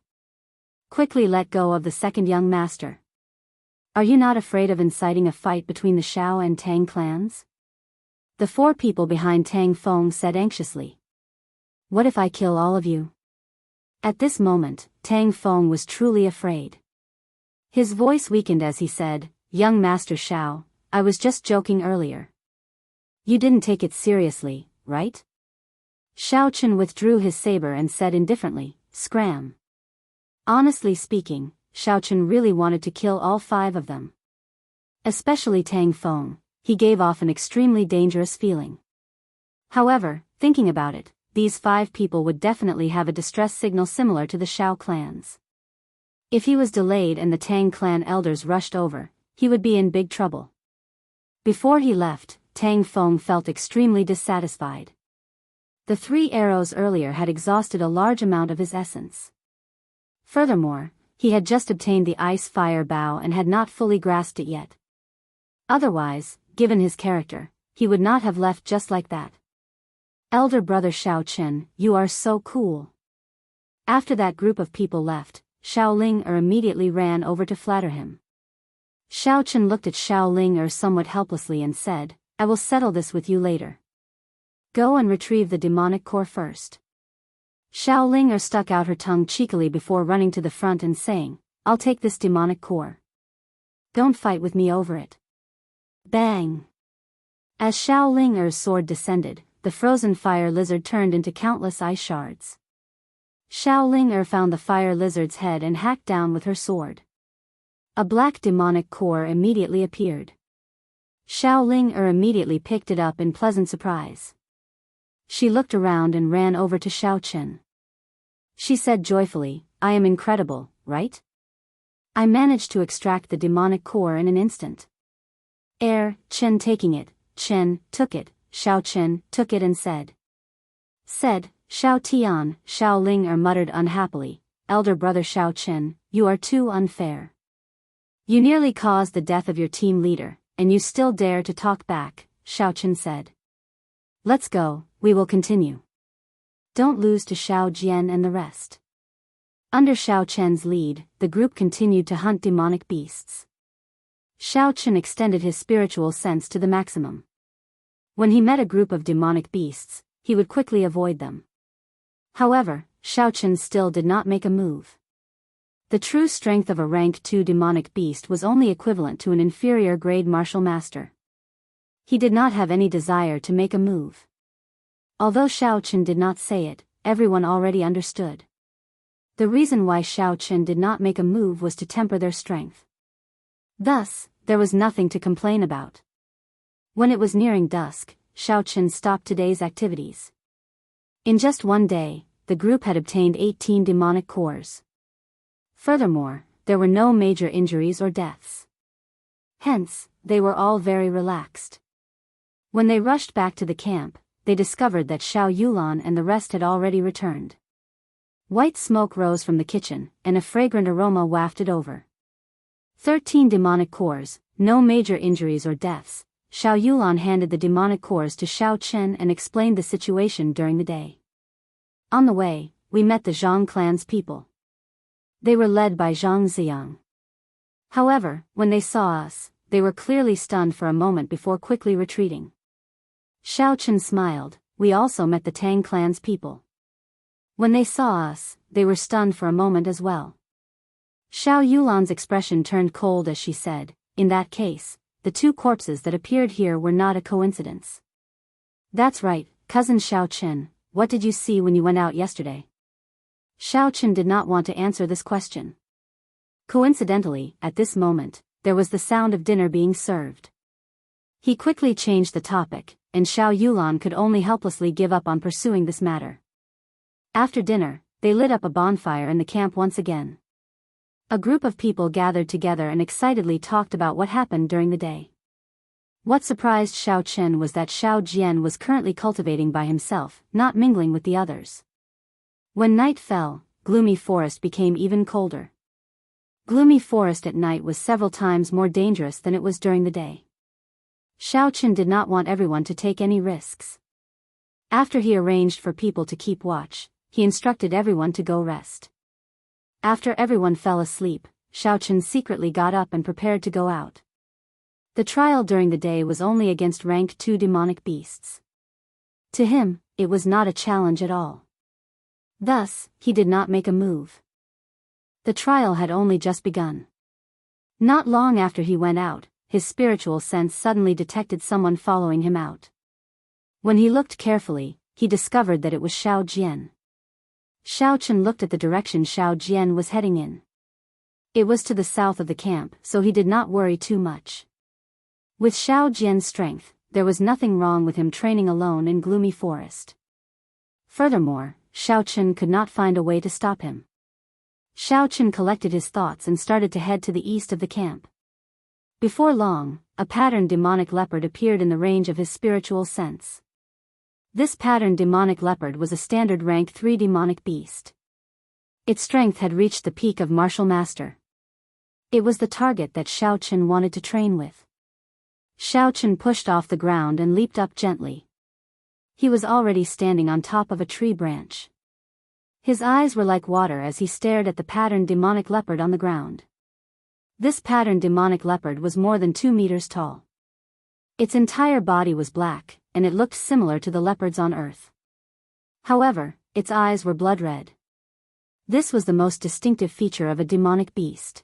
Quickly let go of the second young master. Are you not afraid of inciting a fight between the Xiao and Tang clans? The 4 people behind Tang Feng said anxiously. What if I kill all of you? At this moment, Tang Feng was truly afraid. His voice weakened as he said, Young Master Xiao, I was just joking earlier. You didn't take it seriously, right? Xiaochen withdrew his saber and said indifferently, Scram. Honestly speaking, Xiaochen really wanted to kill all 5 of them. Especially Tang Feng, he gave off an extremely dangerous feeling. However, thinking about it, these 5 people would definitely have a distress signal similar to the Xiao clans. If he was delayed and the Tang clan elders rushed over, he would be in big trouble. Before he left, Tang Feng felt extremely dissatisfied. The 3 arrows earlier had exhausted a large amount of his essence. Furthermore, he had just obtained the ice fire bow and had not fully grasped it yet. Otherwise, given his character, he would not have left just like that. Elder brother Xiaochen, you are so cool. After that group of people left, Xiaoling immediately ran over to flatter him. Xiaochen looked at Xiaoling somewhat helplessly and said, I will settle this with you later. Go and retrieve the demonic core first. Xiaoling stuck out her tongue cheekily before running to the front and saying, I'll take this demonic core. Don't fight with me over it. Bang! As Xiaoling's sword descended, the frozen fire lizard turned into countless ice shards. Xiaoling found the fire lizard's head and hacked down with her sword. A black demonic core immediately appeared. Xiaoling immediately picked it up in pleasant surprise. She looked around and ran over to Xiaochen. She said joyfully, I am incredible, right? I managed to extract the demonic core in an instant. Chen taking it, Chen took it, Xiaochen took it and said, Xiao Tian, Xiaoling muttered unhappily, Elder brother Xiaochen, you are too unfair. You nearly caused the death of your team leader, and you still dare to talk back, Xiaochen said. Let's go, we will continue. Don't lose to Xiao Jian and the rest. Under Xiaochen's lead, the group continued to hunt demonic beasts. Xiao Chen extended his spiritual sense to the maximum. When he met a group of demonic beasts, he would quickly avoid them. However, Xiao Chen still did not make a move. The true strength of a rank 2 demonic beast was only equivalent to an inferior grade martial master. He did not have any desire to make a move. Although Xiao Chen did not say it, everyone already understood. The reason why Xiao Chen did not make a move was to temper their strength. Thus, there was nothing to complain about. When it was nearing dusk, Xiao Chen stopped today's activities. In just one day, the group had obtained 18 demonic cores. Furthermore, there were no major injuries or deaths. Hence, they were all very relaxed. When they rushed back to the camp, they discovered that Xiao Yulan and the rest had already returned. White smoke rose from the kitchen, and a fragrant aroma wafted over. 13 demonic cores, no major injuries or deaths. Xiao Yulan handed the demonic cores to Xiao Chen and explained the situation during the day. On the way, we met the Zhang clan's people. They were led by Zhang Xiang. However, when they saw us, they were clearly stunned for a moment before quickly retreating. Xiao Chen smiled. We also met the Tang clan's people. When they saw us, they were stunned for a moment as well. Xiao Yulan's expression turned cold as she said, "In that case, the 2 corpses that appeared here were not a coincidence." "That's right, cousin Xiao Chen, what did you see when you went out yesterday?" Xiao Chen did not want to answer this question. Coincidentally, at this moment, there was the sound of dinner being served. He quickly changed the topic, and Xiao Yulan could only helplessly give up on pursuing this matter. After dinner, they lit up a bonfire in the camp once again. A group of people gathered together and excitedly talked about what happened during the day. What surprised Xiao Chen was that Xiao Jian was currently cultivating by himself, not mingling with the others. When night fell, gloomy forest became even colder. Gloomy forest at night was several times more dangerous than it was during the day. Xiao Chen did not want everyone to take any risks. After he arranged for people to keep watch, he instructed everyone to go rest. After everyone fell asleep, Xiao Chen secretly got up and prepared to go out. The trial during the day was only against rank 2 demonic beasts. To him, it was not a challenge at all. Thus, he did not make a move. The trial had only just begun. Not long after he went out, his spiritual sense suddenly detected someone following him out. When he looked carefully, he discovered that it was Xiao Jian. Xiao Chen looked at the direction Xiao Jian was heading in. It was to the south of the camp, so he did not worry too much. With Xiao Jian's strength, there was nothing wrong with him training alone in gloomy forest. Furthermore, Xiao Chen could not find a way to stop him. Xiao Chen collected his thoughts and started to head to the east of the camp. Before long, a patterned demonic leopard appeared in the range of his spiritual sense. This patterned demonic leopard was a standard rank 3 demonic beast. Its strength had reached the peak of martial master. It was the target that Xiao Chen wanted to train with. Xiao Chen pushed off the ground and leaped up gently. He was already standing on top of a tree branch. His eyes were like water as he stared at the patterned demonic leopard on the ground. This patterned demonic leopard was more than 2 meters tall. Its entire body was black, and it looked similar to the leopards on Earth. However, its eyes were blood red. This was the most distinctive feature of a demonic beast.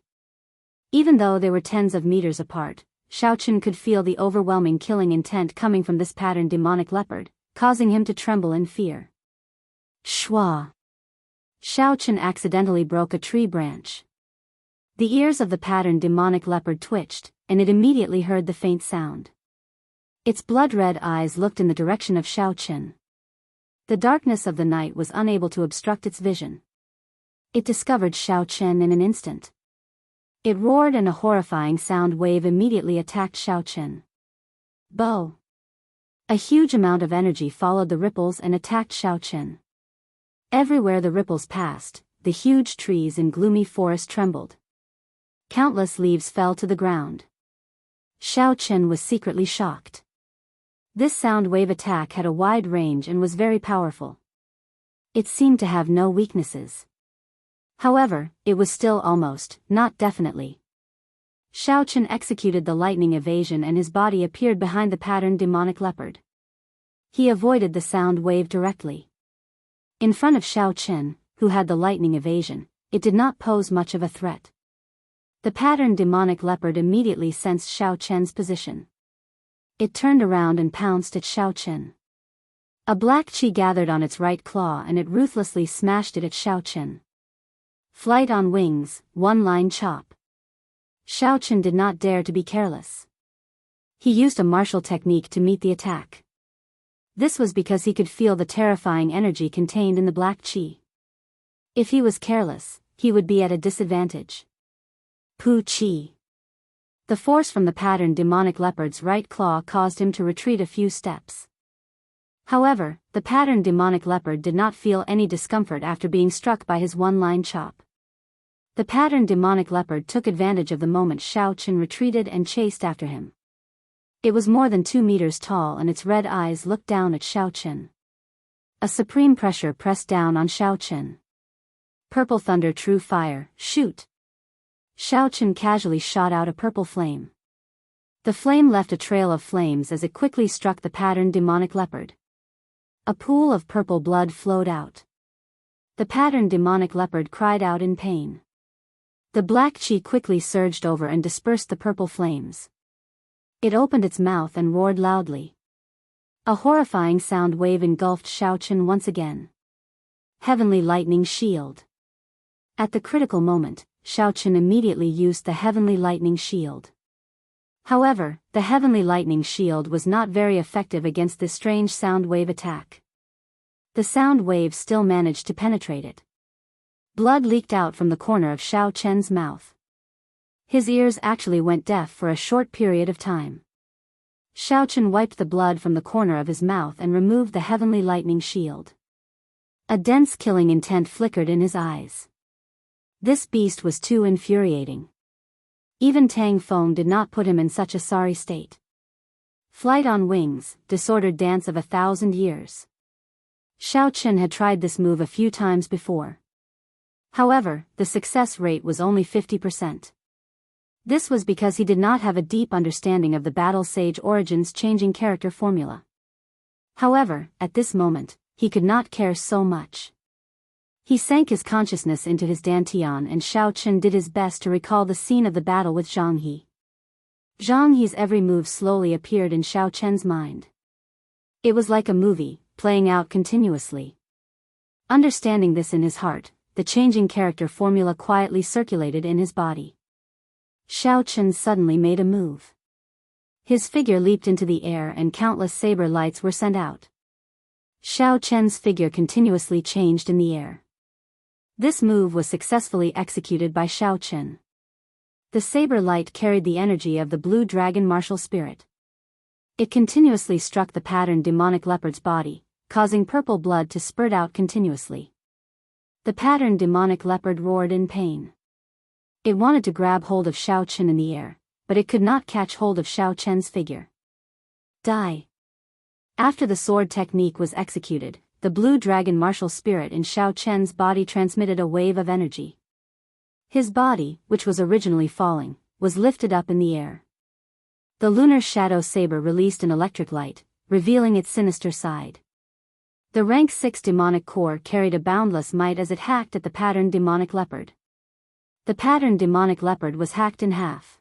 Even though they were tens of meters apart, Xiao Chen could feel the overwhelming killing intent coming from this patterned demonic leopard, causing him to tremble in fear. Shwa! Xiao Chen accidentally broke a tree branch. The ears of the patterned demonic leopard twitched, and it immediately heard the faint sound. Its blood-red eyes looked in the direction of Xiao Chen. The darkness of the night was unable to obstruct its vision. It discovered Xiao Chen in an instant. It roared and a horrifying sound wave immediately attacked Xiao Chen. Bo! A huge amount of energy followed the ripples and attacked Xiao Chen. Everywhere the ripples passed, the huge trees in gloomy forest trembled. Countless leaves fell to the ground. Xiao Chen was secretly shocked. This sound wave attack had a wide range and was very powerful. It seemed to have no weaknesses. However, it was still almost, not definitely. Xiao Chen executed the lightning evasion and his body appeared behind the patterned demonic leopard. He avoided the sound wave directly. In front of Xiao Chen, who had the lightning evasion, it did not pose much of a threat. The patterned demonic leopard immediately sensed Xiao Chen's position. It turned around and pounced at Xiao Chen. A black chi gathered on its right claw and it ruthlessly smashed it at Xiao Chen. Flight on wings, one-line chop. Xiao Chen did not dare to be careless. He used a martial technique to meet the attack. This was because he could feel the terrifying energy contained in the black chi. If he was careless, he would be at a disadvantage. Pu Chi. The force from the patterned demonic leopard's right claw caused him to retreat a few steps. However, the patterned demonic leopard did not feel any discomfort after being struck by his one-line chop. The patterned demonic leopard took advantage of the moment Xiao Chen retreated and chased after him. It was more than 2 meters tall and its red eyes looked down at Xiao Chen. A supreme pressure pressed down on Xiao Chen. Purple thunder, true fire, shoot! Xiao Chen casually shot out a purple flame. The flame left a trail of flames as it quickly struck the patterned demonic leopard. A pool of purple blood flowed out. The patterned demonic leopard cried out in pain. The black chi quickly surged over and dispersed the purple flames. It opened its mouth and roared loudly. A horrifying sound wave engulfed Xiao Chen once again. Heavenly lightning shield. At the critical moment, Xiao Chen immediately used the heavenly lightning shield. However, the heavenly lightning shield was not very effective against this strange sound wave attack. The sound wave still managed to penetrate it. Blood leaked out from the corner of Xiao Chen's mouth. His ears actually went deaf for a short period of time. Xiao Chen wiped the blood from the corner of his mouth and removed the heavenly lightning shield. A dense killing intent flickered in his eyes. This beast was too infuriating. Even Tang Feng did not put him in such a sorry state. Flight on wings, disordered dance of 1,000 years. Xiao Chen had tried this move a few times before. However, the success rate was only 50%. This was because he did not have a deep understanding of the battle sage origins changing character formula. However, at this moment, he could not care so much. He sank his consciousness into his dantian and Xiao Chen did his best to recall the scene of the battle with Zhang He. Zhang He's every move slowly appeared in Xiao Chen's mind. It was like a movie, playing out continuously. Understanding this in his heart, the changing character formula quietly circulated in his body. Xiao Chen suddenly made a move. His figure leaped into the air and countless saber lights were sent out. Xiao Chen's figure continuously changed in the air. This move was successfully executed by Xiao Chen. The saber light carried the energy of the blue dragon martial spirit. It continuously struck the patterned demonic leopard's body, causing purple blood to spurt out continuously. The patterned demonic leopard roared in pain. It wanted to grab hold of Xiao Chen in the air, but it could not catch hold of Xiao Chen's figure. Die. After the sword technique was executed, the blue dragon martial spirit in Xiao Chen's body transmitted a wave of energy. His body, which was originally falling, was lifted up in the air. The lunar shadow saber released an electric light, revealing its sinister side. The rank 6 demonic core carried a boundless might as it hacked at the patterned demonic leopard. The patterned demonic leopard was hacked in half.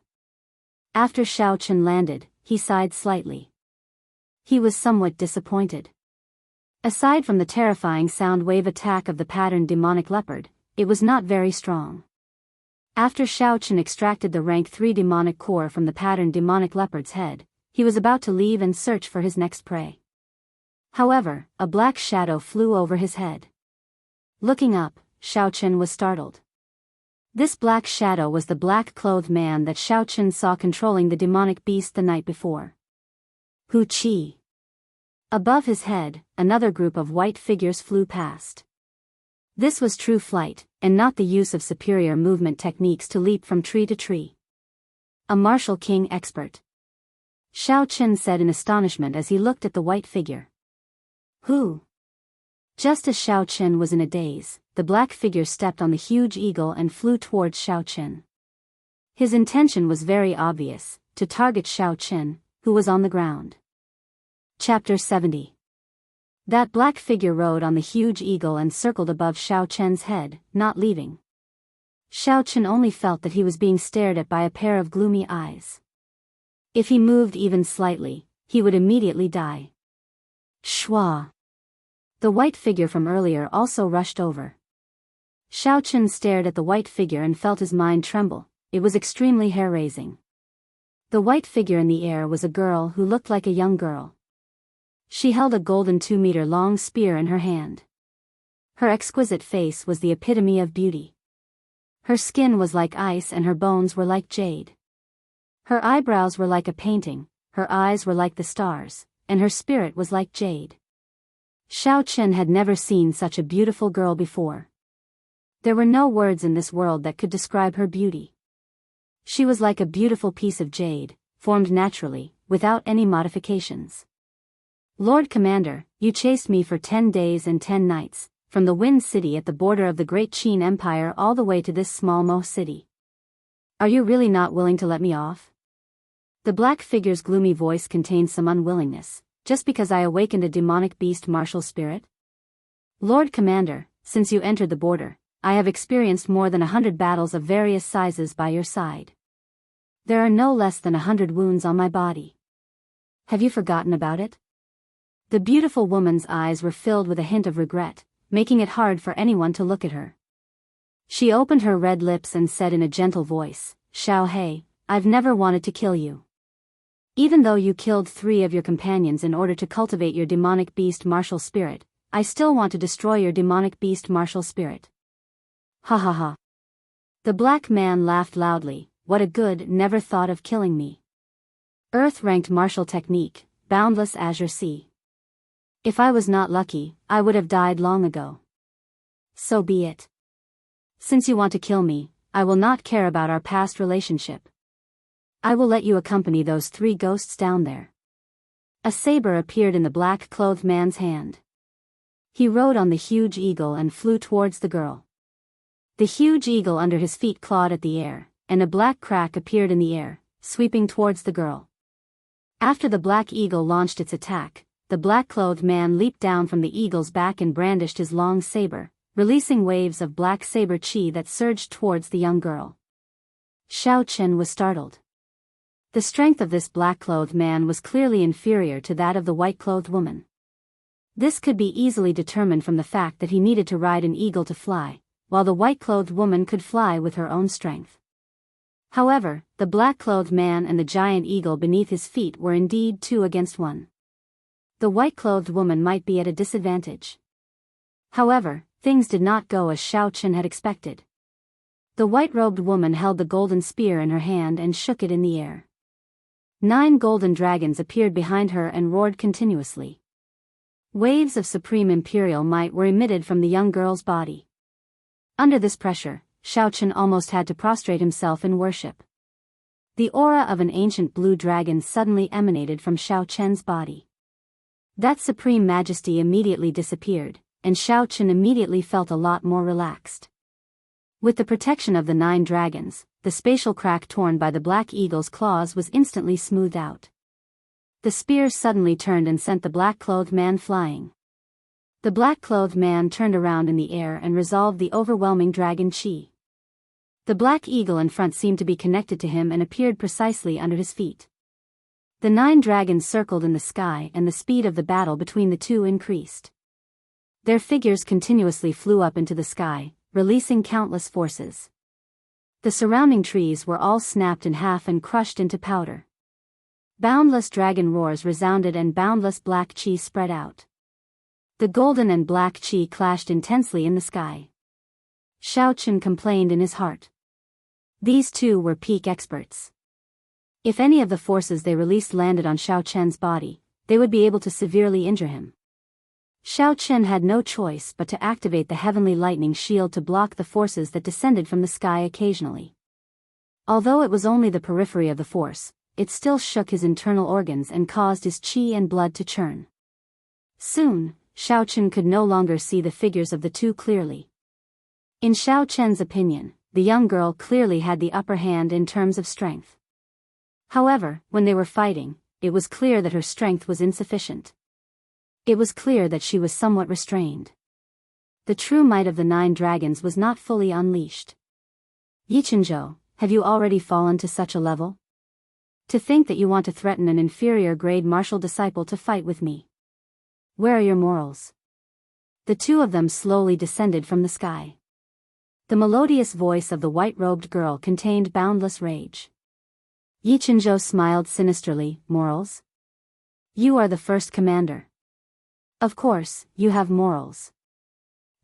After Xiao Chen landed, he sighed slightly. He was somewhat disappointed. Aside from the terrifying sound wave attack of the patterned demonic leopard, it was not very strong. After Xiao Chen extracted the rank 3 demonic core from the patterned demonic leopard's head, he was about to leave and search for his next prey. However, a black shadow flew over his head. Looking up, Xiao Chen was startled. This black shadow was the black-clothed man that Xiao Chen saw controlling the demonic beast the night before. Hu Qi. Above his head, another group of white figures flew past. This was true flight, and not the use of superior movement techniques to leap from tree to tree. A martial king expert. Xiao Chen said in astonishment as he looked at the white figure. Who? Just as Xiao Chen was in a daze, the black figure stepped on the huge eagle and flew towards Xiao Chen. His intention was very obvious, to target Xiao Qin, who was on the ground. Chapter 70. That black figure rode on the huge eagle and circled above Xiao Qin's head, not leaving. Xiao Qin only felt that he was being stared at by a pair of gloomy eyes. If he moved even slightly, he would immediately die. Shua! The white figure from earlier also rushed over. Xiao Qin stared at the white figure and felt his mind tremble. It was extremely hair-raising. The white figure in the air was a girl who looked like a young girl. She held a golden 2-meter-long spear in her hand. Her exquisite face was the epitome of beauty. Her skin was like ice and her bones were like jade. Her eyebrows were like a painting, her eyes were like the stars, and her spirit was like jade. Xiao Qin had never seen such a beautiful girl before. There were no words in this world that could describe her beauty. She was like a beautiful piece of jade, formed naturally, without any modifications. Lord Commander, you chased me for 10 days and 10 nights, from the Wind City at the border of the Great Qin Empire all the way to this small Mo city. Are you really not willing to let me off? The black figure's gloomy voice contained some unwillingness, just because I awakened a demonic beast martial spirit? Lord Commander, since you entered the border, I have experienced more than 100 battles of various sizes by your side. There are no less than 100 wounds on my body. Have you forgotten about it? The beautiful woman's eyes were filled with a hint of regret, making it hard for anyone to look at her. She opened her red lips and said in a gentle voice, Xiao He, I've never wanted to kill you. Even though you killed 3 of your companions in order to cultivate your demonic beast martial spirit, I still want to destroy your demonic beast martial spirit. Ha ha ha. The black man laughed loudly. What a good, never thought of killing me. Earth-ranked martial technique, boundless azure sea. If I was not lucky, I would have died long ago. So be it. Since you want to kill me, I will not care about our past relationship. I will let you accompany those 3 ghosts down there. A saber appeared in the black-clothed man's hand. He rode on the huge eagle and flew towards the girl. The huge eagle under his feet clawed at the air, and a black crack appeared in the air, sweeping towards the girl. After the black eagle launched its attack, the black-clothed man leaped down from the eagle's back and brandished his long saber, releasing waves of black saber chi that surged towards the young girl. Xiao Qin was startled. The strength of this black-clothed man was clearly inferior to that of the white-clothed woman. This could be easily determined from the fact that he needed to ride an eagle to fly, while the white-clothed woman could fly with her own strength. However, the black-clothed man and the giant eagle beneath his feet were indeed 2 against 1. The white-clothed woman might be at a disadvantage. However, things did not go as Xiao Qin had expected. The white-robed woman held the golden spear in her hand and shook it in the air. 9 golden dragons appeared behind her and roared continuously. Waves of supreme imperial might were emitted from the young girl's body. Under this pressure, Xiao Qin almost had to prostrate himself in worship. The aura of an ancient blue dragon suddenly emanated from Xiao Qin's body. That supreme majesty immediately disappeared, and Xiao Qin immediately felt a lot more relaxed. With the protection of the 9 dragons, the spatial crack torn by the black eagle's claws was instantly smoothed out. The spear suddenly turned and sent the black-clothed man flying. The black-clothed man turned around in the air and resolved the overwhelming dragon chi. The black eagle in front seemed to be connected to him and appeared precisely under his feet. The 9 dragons circled in the sky and the speed of the battle between the 2 increased. Their figures continuously flew up into the sky, releasing countless forces. The surrounding trees were all snapped in half and crushed into powder. Boundless dragon roars resounded and boundless black chi spread out. The golden and black chi clashed intensely in the sky. Xiao Qin complained in his heart. These 2 were peak experts. If any of the forces they released landed on Xiao Qin's body, they would be able to severely injure him. Xiao Qin had no choice but to activate the heavenly lightning shield to block the forces that descended from the sky occasionally. Although it was only the periphery of the force, it still shook his internal organs and caused his chi and blood to churn. Soon, Xiao Qin could no longer see the figures of the 2 clearly. In Xiao Qin's opinion, the young girl clearly had the upper hand in terms of strength. However, when they were fighting, it was clear that her strength was insufficient. It was clear that she was somewhat restrained. The true might of the 9 dragons was not fully unleashed. Yichenzhou, have you already fallen to such a level? To think that you want to threaten an inferior grade martial disciple to fight with me. Where are your morals? The two of them slowly descended from the sky. The melodious voice of the white-robed girl contained boundless rage. Yichenzhou smiled sinisterly. Morals? You are the first commander. Of course, you have morals.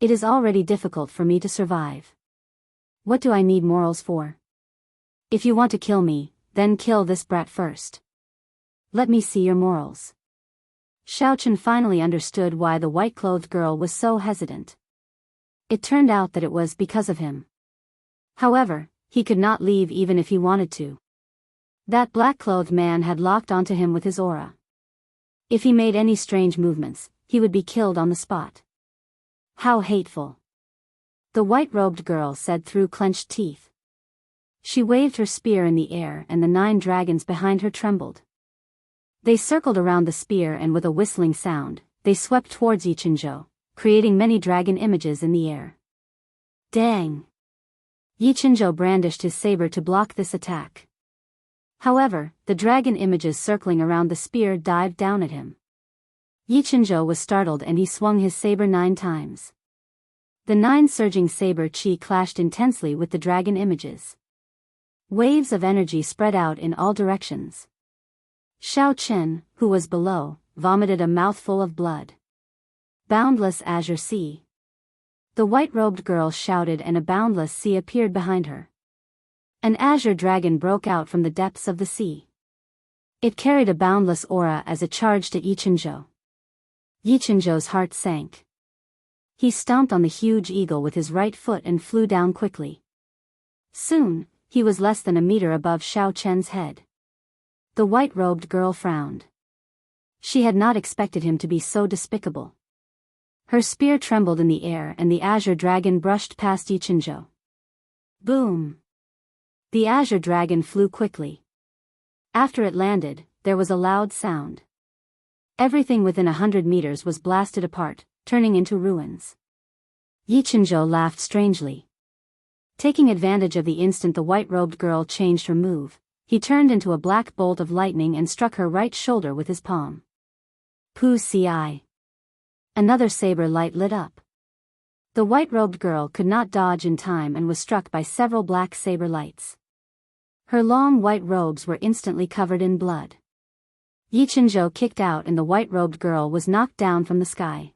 It is already difficult for me to survive. What do I need morals for? If you want to kill me, then kill this brat first. Let me see your morals. Xiaochen finally understood why the white-clothed girl was so hesitant. It turned out that it was because of him. However, he could not leave even if he wanted to. That black-clothed man had locked onto him with his aura. If he made any strange movements, he would be killed on the spot. How hateful! The white-robed girl said through clenched teeth. She waved her spear in the air and the 9 dragons behind her trembled. They circled around the spear and with a whistling sound, they swept towards Yichenzhou, creating many dragon images in the air. Dang! Yichenzhou brandished his saber to block this attack. However, the dragon images circling around the spear dived down at him. Yichenzhou was startled and he swung his saber 9 times. The 9 surging saber chi clashed intensely with the dragon images. Waves of energy spread out in all directions. Xiao Chen, who was below, vomited a mouthful of blood. Boundless azure sea. The white-robed girl shouted and a boundless sea appeared behind her. An azure dragon broke out from the depths of the sea. It carried a boundless aura as it charged at Yichenzhou. Yichenzhou's heart sank. He stomped on the huge eagle with his right foot and flew down quickly. Soon, he was less than a meter above Xiao Chen's head. The white-robed girl frowned. She had not expected him to be so despicable. Her spear trembled in the air and the azure dragon brushed past Yichenzhou. Boom! The azure dragon flew quickly. After it landed, there was a loud sound. Everything within 100 meters was blasted apart, turning into ruins. Yichenzhou laughed strangely. Taking advantage of the instant the white-robed girl changed her move, he turned into a black bolt of lightning and struck her right shoulder with his palm. Pu ci. Another saber light lit up. The white-robed girl could not dodge in time and was struck by several black saber lights. Her long white robes were instantly covered in blood. Yichenzhou kicked out and the white-robed girl was knocked down from the sky.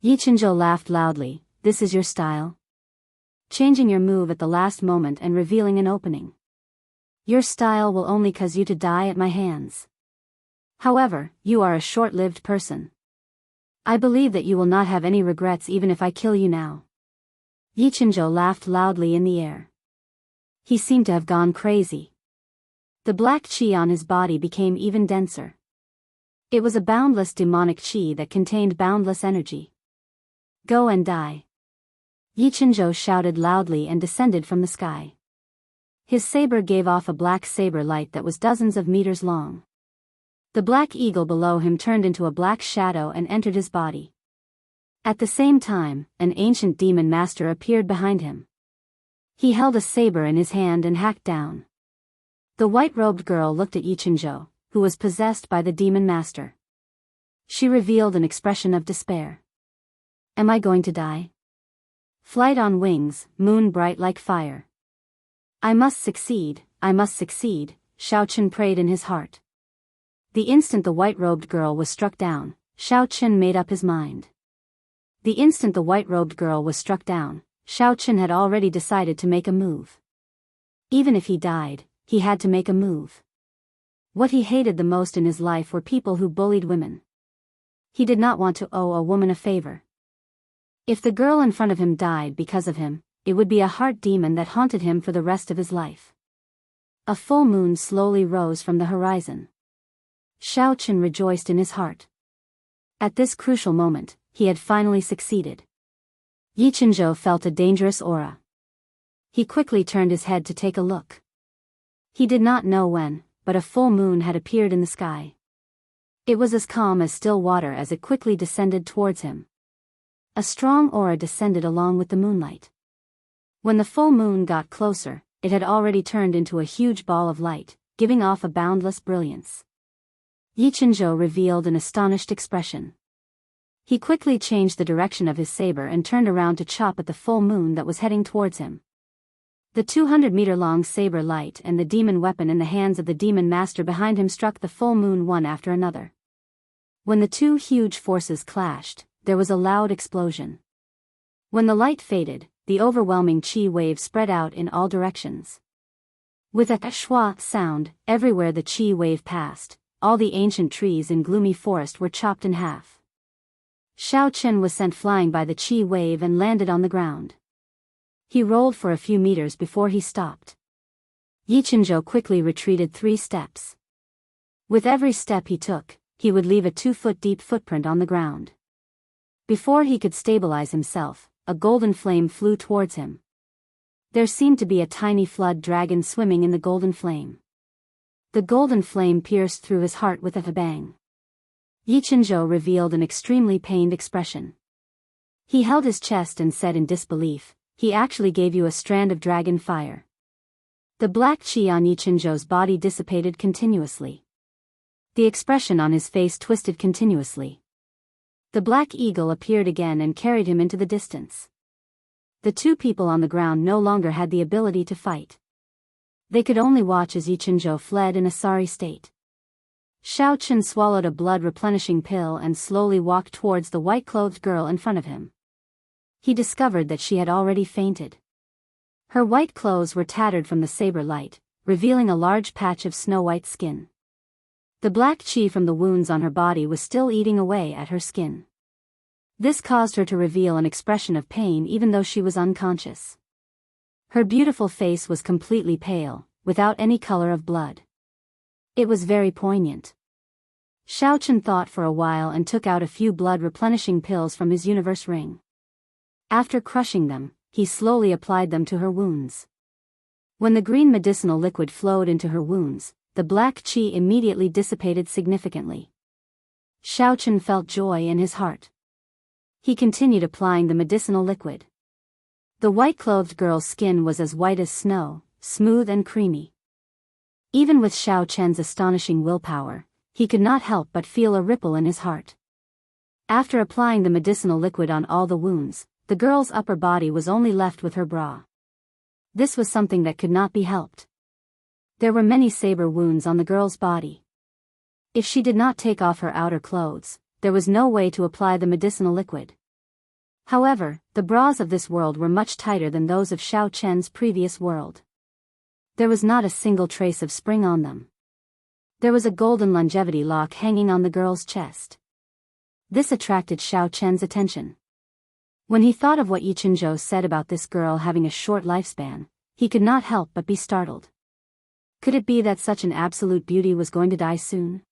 Yichenzhou laughed loudly. This is your style? Changing your move at the last moment and revealing an opening. Your style will only cause you to die at my hands. However, you are a short-lived person. I believe that you will not have any regrets even if I kill you now. Yichenzhou laughed loudly in the air. He seemed to have gone crazy. The black chi on his body became even denser. It was a boundless demonic chi that contained boundless energy. Go and die. Yichenzhou shouted loudly and descended from the sky. His saber gave off a black saber light that was dozens of meters long. The black eagle below him turned into a black shadow and entered his body. At the same time, an ancient demon master appeared behind him. He held a saber in his hand and hacked down. The white-robed girl looked at Yichenzhou, who was possessed by the demon master. She revealed an expression of despair. Am I going to die? Flight on wings, moon bright like fire. I must succeed, Xiao Chen prayed in his heart. The instant the white-robed girl was struck down, Xiao Chen made up his mind. The instant the white-robed girl was struck down, Xiao Chen had already decided to make a move. Even if he died, he had to make a move. What he hated the most in his life were people who bullied women. He did not want to owe a woman a favor. If the girl in front of him died because of him, it would be a heart demon that haunted him for the rest of his life. A full moon slowly rose from the horizon. Xiao Chen rejoiced in his heart. At this crucial moment, he had finally succeeded. Yichenzhou felt a dangerous aura. He quickly turned his head to take a look. He did not know when, but a full moon had appeared in the sky. It was as calm as still water as it quickly descended towards him. A strong aura descended along with the moonlight. When the full moon got closer, it had already turned into a huge ball of light, giving off a boundless brilliance. Yichenzhou revealed an astonished expression. He quickly changed the direction of his saber and turned around to chop at the full moon that was heading towards him. The 200-meter-long saber light and the demon weapon in the hands of the demon master behind him struck the full moon one after another. When the two huge forces clashed, there was a loud explosion. When the light faded, the overwhelming chi wave spread out in all directions. With a shwa sound, everywhere the chi wave passed, all the ancient trees in gloomy forest were chopped in half. Xiao Chen was sent flying by the chi wave and landed on the ground. He rolled for a few meters before he stopped. Yichenzhou quickly retreated 3 steps. With every step he took, he would leave a 2-foot-deep footprint on the ground. Before he could stabilize himself, a golden flame flew towards him. There seemed to be a tiny flood dragon swimming in the golden flame. The golden flame pierced through his heart with a bang. Yichenzhou revealed an extremely pained expression. He held his chest and said in disbelief, "He actually gave you a strand of dragon fire." The black chi on Yichenzhou's body dissipated continuously. The expression on his face twisted continuously. The black eagle appeared again and carried him into the distance. The two people on the ground no longer had the ability to fight. They could only watch as Yichenzhou fled in a sorry state. Xiao Chen swallowed a blood-replenishing pill and slowly walked towards the white-clothed girl in front of him. He discovered that she had already fainted. Her white clothes were tattered from the saber light, revealing a large patch of snow-white skin. The black chi from the wounds on her body was still eating away at her skin. This caused her to reveal an expression of pain even though she was unconscious. Her beautiful face was completely pale, without any color of blood. It was very poignant. Xiao Chen thought for a while and took out a few blood-replenishing pills from his universe ring. After crushing them, he slowly applied them to her wounds. When the green medicinal liquid flowed into her wounds, the black chi immediately dissipated significantly. Xiao Chen felt joy in his heart. He continued applying the medicinal liquid. The white-clothed girl's skin was as white as snow, smooth and creamy. Even with Xiao Chen's astonishing willpower, he could not help but feel a ripple in his heart. After applying the medicinal liquid on all the wounds, the girl's upper body was only left with her bra. This was something that could not be helped. There were many saber wounds on the girl's body. If she did not take off her outer clothes, there was no way to apply the medicinal liquid. However, the bras of this world were much tighter than those of Xiao Chen's previous world. There was not a single trace of spring on them. There was a golden longevity lock hanging on the girl's chest. This attracted Xiao Chen's attention. When he thought of what Yichenzhou said about this girl having a short lifespan, he could not help but be startled. Could it be that such an absolute beauty was going to die soon?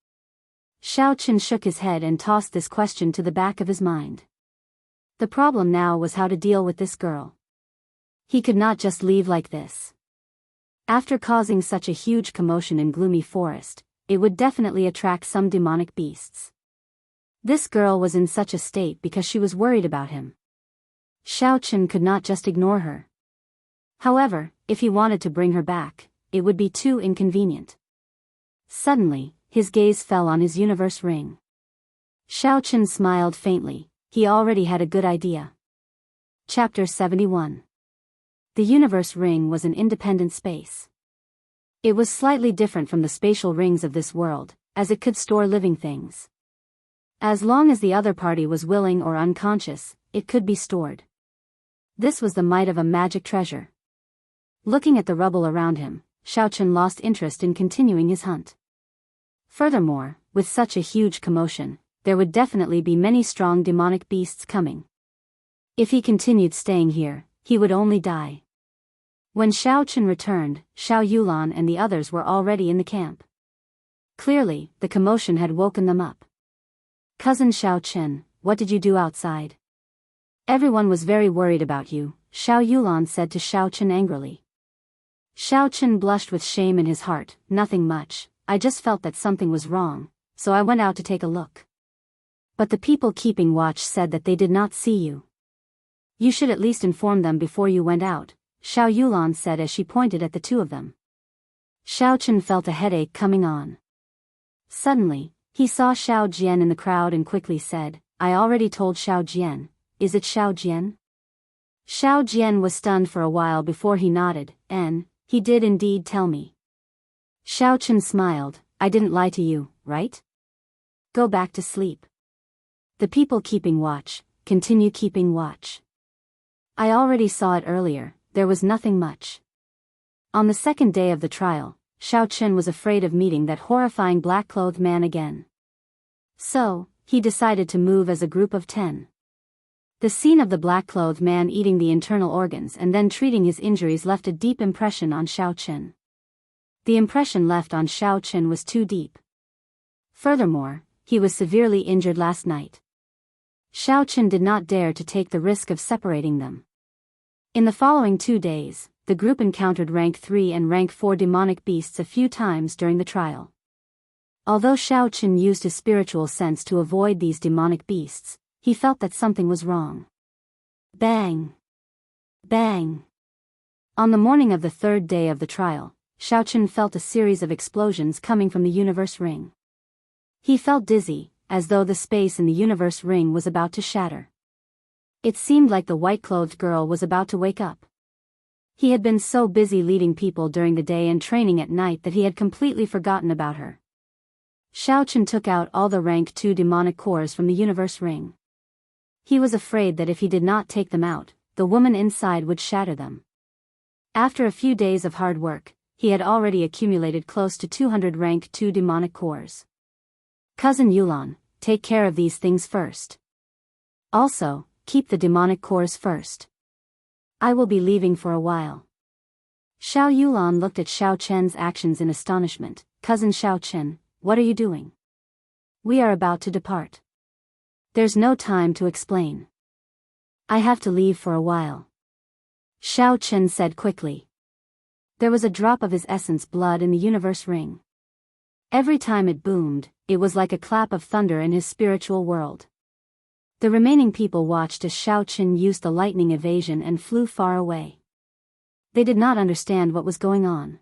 Xiao Chen shook his head and tossed this question to the back of his mind. The problem now was how to deal with this girl. He could not just leave like this. After causing such a huge commotion in gloomy forest, it would definitely attract some demonic beasts. This girl was in such a state because she was worried about him. Xiao Chen could not just ignore her. However, if he wanted to bring her back, it would be too inconvenient. Suddenly, his gaze fell on his universe ring. Xiao Chen smiled faintly. He already had a good idea. Chapter 71. The universe ring was an independent space. It was slightly different from the spatial rings of this world, as it could store living things. As long as the other party was willing or unconscious, it could be stored. This was the might of a magic treasure. Looking at the rubble around him, Xiao Chen lost interest in continuing his hunt. Furthermore, with such a huge commotion, there would definitely be many strong demonic beasts coming. If he continued staying here, he would only die. When Xiao Chen returned, Xiao Yulan and the others were already in the camp. Clearly, the commotion had woken them up. "Cousin Xiao Chen, what did you do outside? Everyone was very worried about you," Xiao Yulan said to Xiao Chen angrily. Xiao Chen blushed with shame in his heart. Nothing much, I just felt that something was wrong, so I went out to take a look. But the people keeping watch said that they did not see you. You should at least inform them before you went out, Xiao Yulan said as she pointed at the two of them. Xiao Chen felt a headache coming on. Suddenly, he saw Xiao Jian in the crowd and quickly said, I already told Xiao Jian. Is it Xiao Jian? Xiao Jian was stunned for a while before he nodded, and, he did indeed tell me. Xiao Chen smiled, I didn't lie to you, right? Go back to sleep. The people keeping watch, continue keeping watch. I already saw it earlier, there was nothing much. On the second day of the trial, Xiao Chen was afraid of meeting that horrifying black-clothed man again. So, he decided to move as a group of 10. The scene of the black-clothed man eating the internal organs and then treating his injuries left a deep impression on Xiao Chen. The impression left on Xiao Chen was too deep. Furthermore, he was severely injured last night. Xiao Chen did not dare to take the risk of separating them. In the following 2 days, the group encountered rank 3 and rank 4 demonic beasts a few times during the trial. Although Xiao Chen used his spiritual sense to avoid these demonic beasts, he felt that something was wrong. Bang! Bang! On the morning of the third day of the trial, Xiao Chen felt a series of explosions coming from the universe ring. He felt dizzy, as though the space in the universe ring was about to shatter. It seemed like the white-clothed girl was about to wake up. He had been so busy leading people during the day and training at night that he had completely forgotten about her. Xiao Chen took out all the rank 2 demonic cores from the universe ring. He was afraid that if he did not take them out, the woman inside would shatter them. After a few days of hard work, he had already accumulated close to 200 rank 2 demonic cores. Cousin Yulan, take care of these things first. Also, keep the demonic cores first. I will be leaving for a while. Xiao Yulan looked at Xiao Chen's actions in astonishment. Cousin Xiao Chen, what are you doing? We are about to depart. There's no time to explain. I have to leave for a while. Xiao Chen said quickly. There was a drop of his essence blood in the universe ring. Every time it boomed, it was like a clap of thunder in his spiritual world. The remaining people watched as Xiao Chen used the lightning evasion and flew far away. They did not understand what was going on.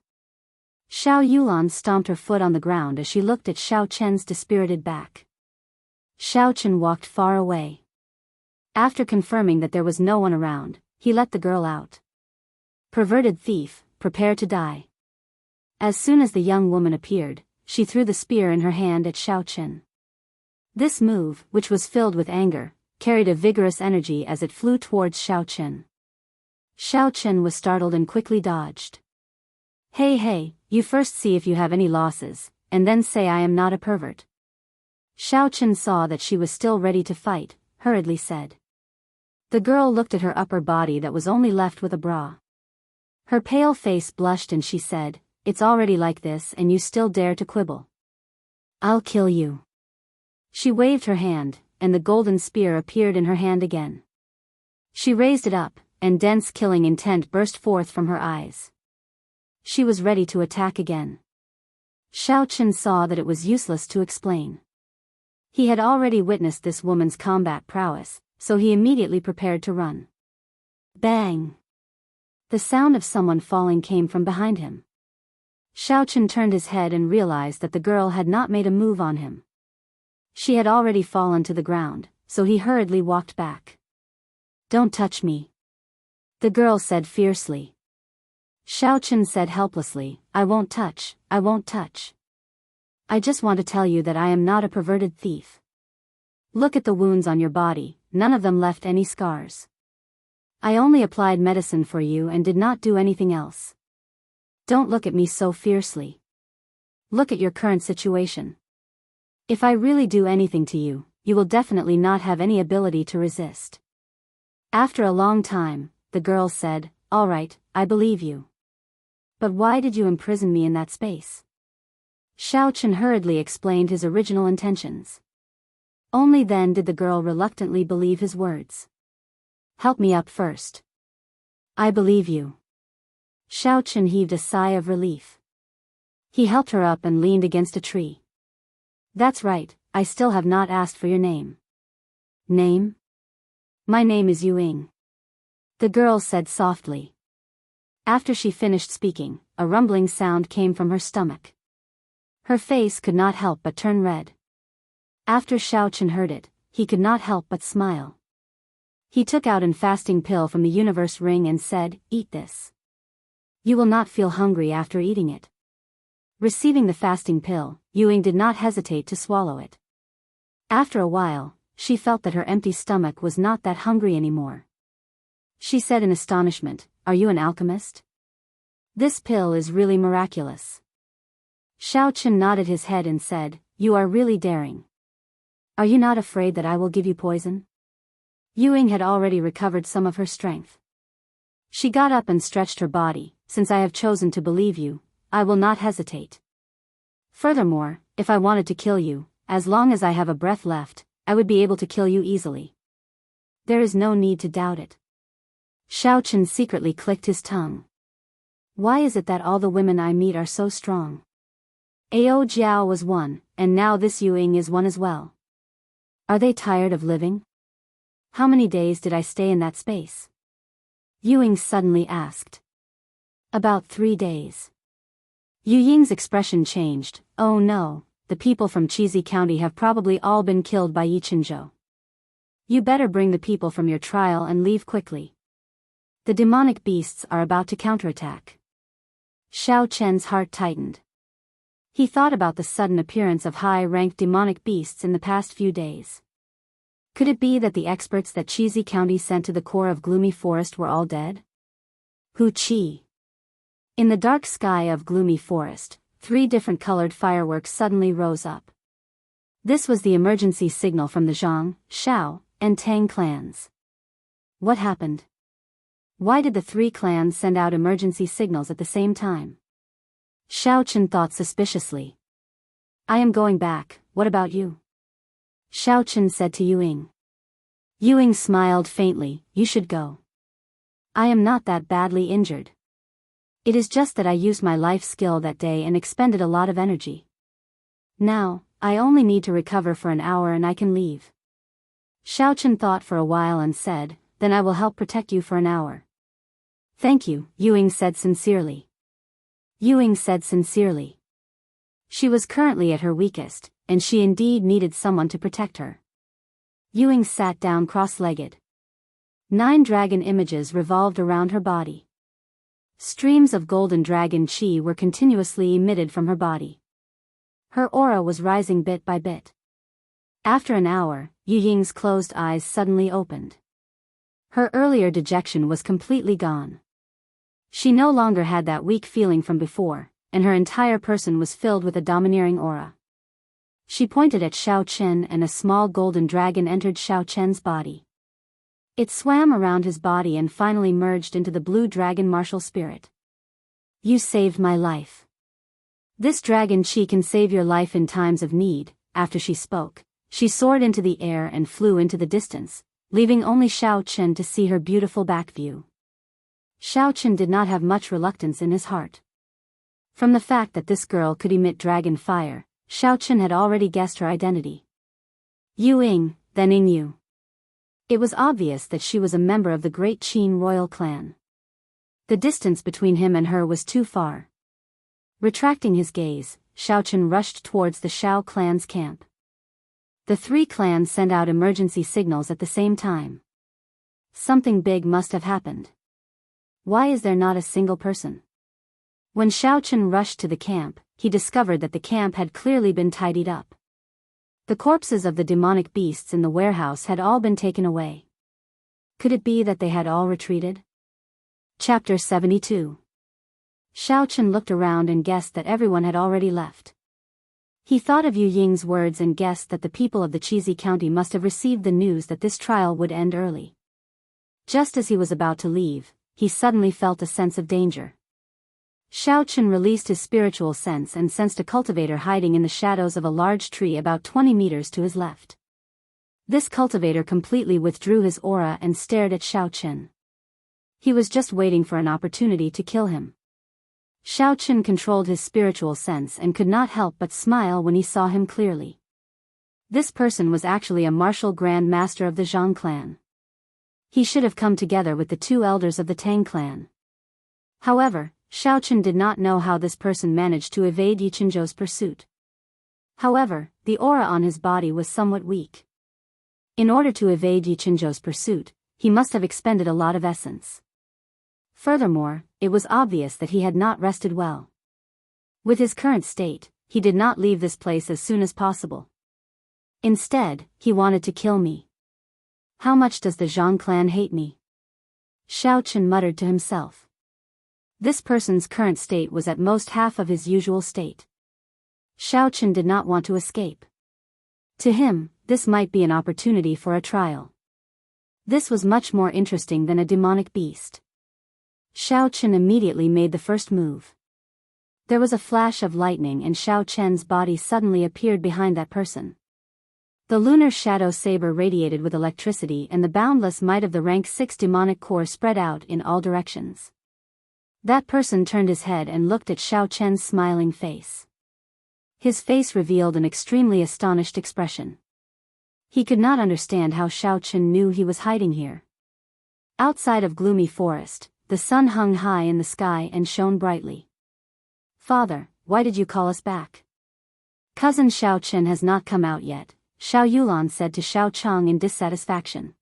Xiao Yulan stomped her foot on the ground as she looked at Xiao Chen's dispirited back. Xiao Chen walked far away. After confirming that there was no one around, he let the girl out. Perverted thief, prepare to die. As soon as the young woman appeared, she threw the spear in her hand at Xiao Chen. This move, which was filled with anger, carried a vigorous energy as it flew towards Xiao Chen. Xiao Chen was startled and quickly dodged. Hey, you first see if you have any losses, and then say I am not a pervert. Xiao Chen saw that she was still ready to fight, hurriedly said. The girl looked at her upper body that was only left with a bra. Her pale face blushed and she said, It's already like this and you still dare to quibble. I'll kill you. She waved her hand, and the golden spear appeared in her hand again. She raised it up, and dense killing intent burst forth from her eyes. She was ready to attack again. Xiao Chen saw that it was useless to explain. He had already witnessed this woman's combat prowess, so he immediately prepared to run. Bang! The sound of someone falling came from behind him. Xiao Chen turned his head and realized that the girl had not made a move on him. She had already fallen to the ground, so he hurriedly walked back. Don't touch me. The girl said fiercely. Xiao Chen said helplessly, I won't touch. I just want to tell you that I am not a perverted thief. Look at the wounds on your body, none of them left any scars. I only applied medicine for you and did not do anything else. Don't look at me so fiercely. Look at your current situation. If I really do anything to you, you will definitely not have any ability to resist. After a long time, the girl said, All right, I believe you. But why did you imprison me in that space? Xiao Chen hurriedly explained his original intentions. Only then did the girl reluctantly believe his words. Help me up first. I believe you. Xiaochen heaved a sigh of relief. He helped her up and leaned against a tree. That's right, I still have not asked for your name. Name? My name is Ying. The girl said softly. After she finished speaking, a rumbling sound came from her stomach. Her face could not help but turn red. After Xiaochen heard it, he could not help but smile. He took out an fasting pill from the universe ring and said, "Eat this. You will not feel hungry after eating it." Receiving the fasting pill, Ying did not hesitate to swallow it. After a while, she felt that her empty stomach was not that hungry anymore. She said in astonishment, "Are you an alchemist? This pill is really miraculous." Xiaochen nodded his head and said, "You are really daring. Are you not afraid that I will give you poison?" Ying had already recovered some of her strength. She got up and stretched her body. "Since I have chosen to believe you, I will not hesitate. Furthermore, if I wanted to kill you, as long as I have a breath left, I would be able to kill you easily. There is no need to doubt it." Xiaochen secretly clicked his tongue. Why is it that all the women I meet are so strong? Ao Jiao was one, and now this Ying is one as well. Are they tired of living? How many days did I stay in that space? Ying suddenly asked. About 3 days. Ying's expression changed. Oh no, the people from Qizhi County have probably all been killed by Yichinzhou. You better bring the people from your trial and leave quickly. The demonic beasts are about to counterattack. Xiaochen's heart tightened. He thought about the sudden appearance of high-ranked demonic beasts in the past few days. Could it be that the experts that Qizhi County sent to the core of Gloomy Forest were all dead? Hu Qi. In the dark sky of Gloomy Forest, 3 different colored fireworks suddenly rose up. This was the emergency signal from the Zhang, Shao, and Tang clans. What happened? Why did the 3 clans send out emergency signals at the same time? Xiaochen thought suspiciously. I am going back, what about you? Xiaochen said to Ying. Ying smiled faintly, you should go. I am not that badly injured. It is just that I used my life skill that day and expended a lot of energy. Now, I only need to recover for an hour and I can leave. Xiaochen thought for a while and said, then I will help protect you for an hour. Thank you, Ying said sincerely. Ying said sincerely. She was currently at her weakest, and she indeed needed someone to protect her. Ying sat down cross-legged. 9 dragon images revolved around her body. Streams of golden dragon chi were continuously emitted from her body. Her aura was rising bit by bit. After an hour, Ying's closed eyes suddenly opened. Her earlier dejection was completely gone. She no longer had that weak feeling from before, and her entire person was filled with a domineering aura. She pointed at Xiaochen and a small golden dragon entered Xiaochen's body. It swam around his body and finally merged into the blue dragon martial spirit. You saved my life. This dragon chi can save your life in times of need. After she spoke, she soared into the air and flew into the distance, leaving only Xiaochen to see her beautiful back view. Xiaochen did not have much reluctance in his heart. From the fact that this girl could emit dragon fire, Xiaochen had already guessed her identity. Ying, then Yu. It was obvious that she was a member of the great Qin royal clan. The distance between him and her was too far. Retracting his gaze, Xiaochen rushed towards the Shao clan's camp. The 3 clans sent out emergency signals at the same time. Something big must have happened. Why is there not a single person? When Xiaochen rushed to the camp, he discovered that the camp had clearly been tidied up. The corpses of the demonic beasts in the warehouse had all been taken away. Could it be that they had all retreated? Chapter 72. Xiaochen looked around and guessed that everyone had already left. He thought of Ying's words and guessed that the people of the Qizhi County must have received the news that this trial would end early. Just as he was about to leave, he suddenly felt a sense of danger. Xiaochen released his spiritual sense and sensed a cultivator hiding in the shadows of a large tree about 20 meters to his left. This cultivator completely withdrew his aura and stared at Xiaochen. He was just waiting for an opportunity to kill him. Xiaochen controlled his spiritual sense and could not help but smile when he saw him clearly. This person was actually a martial grand master of the Zhang clan. He should have come together with the two elders of the Tang clan. However, Xiaochen did not know how this person managed to evade Yichenzhou's pursuit. However, the aura on his body was somewhat weak. In order to evade Yichenzhou's pursuit, he must have expended a lot of essence. Furthermore, it was obvious that he had not rested well. With his current state, he did not leave this place as soon as possible. Instead, he wanted to kill me. How much does the Zhang clan hate me? Xiaochen muttered to himself. This person's current state was at most half of his usual state. Xiaochen did not want to escape. To him, this might be an opportunity for a trial. This was much more interesting than a demonic beast. Xiaochen immediately made the first move. There was a flash of lightning and Xiaochen's body suddenly appeared behind that person. The lunar shadow saber radiated with electricity and the boundless might of the rank 6 demonic core spread out in all directions. That person turned his head and looked at Xiaochen's smiling face. His face revealed an extremely astonished expression. He could not understand how Xiaochen knew he was hiding here. Outside of gloomy forest, the sun hung high in the sky and shone brightly. "Father, why did you call us back?" "Cousin Xiaochen has not come out yet," Xiao Yulan said to Xiao Chang in dissatisfaction.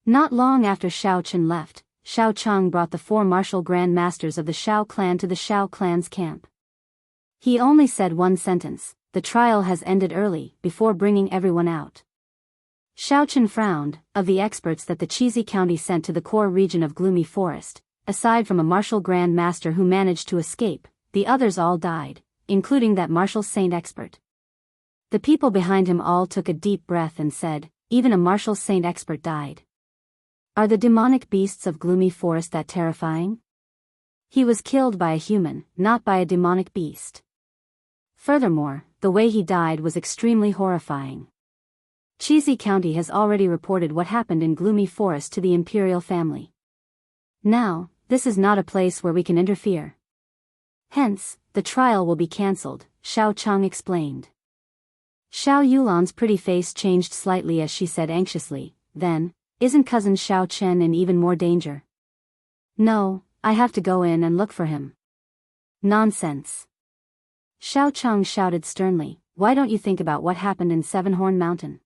Not long after Xiaochen left, Xiao Chang brought the 4 martial grand masters of the Xiao clan to the Xiao clan's camp. He only said one sentence, "The trial has ended early," before bringing everyone out. Xiaochen frowned. Of the experts that the Chizi County sent to the core region of Gloomy Forest, aside from a martial grand master who managed to escape, the others all died, including that martial saint expert. The people behind him all took a deep breath and said, "Even a martial saint expert died. Are the demonic beasts of Gloomy Forest that terrifying?" He was killed by a human, not by a demonic beast. Furthermore, the way he died was extremely horrifying. Chizi County has already reported what happened in Gloomy Forest to the imperial family. Now, this is not a place where we can interfere. Hence, the trial will be cancelled, Xiao Chang explained. Xiao Yulan's pretty face changed slightly as she said anxiously, "Then, isn't cousin Xiao Chen in even more danger?" "No, I have to go in and look for him." "Nonsense." Xiao Chang shouted sternly, "Why don't you think about what happened in Sevenhorn Mountain?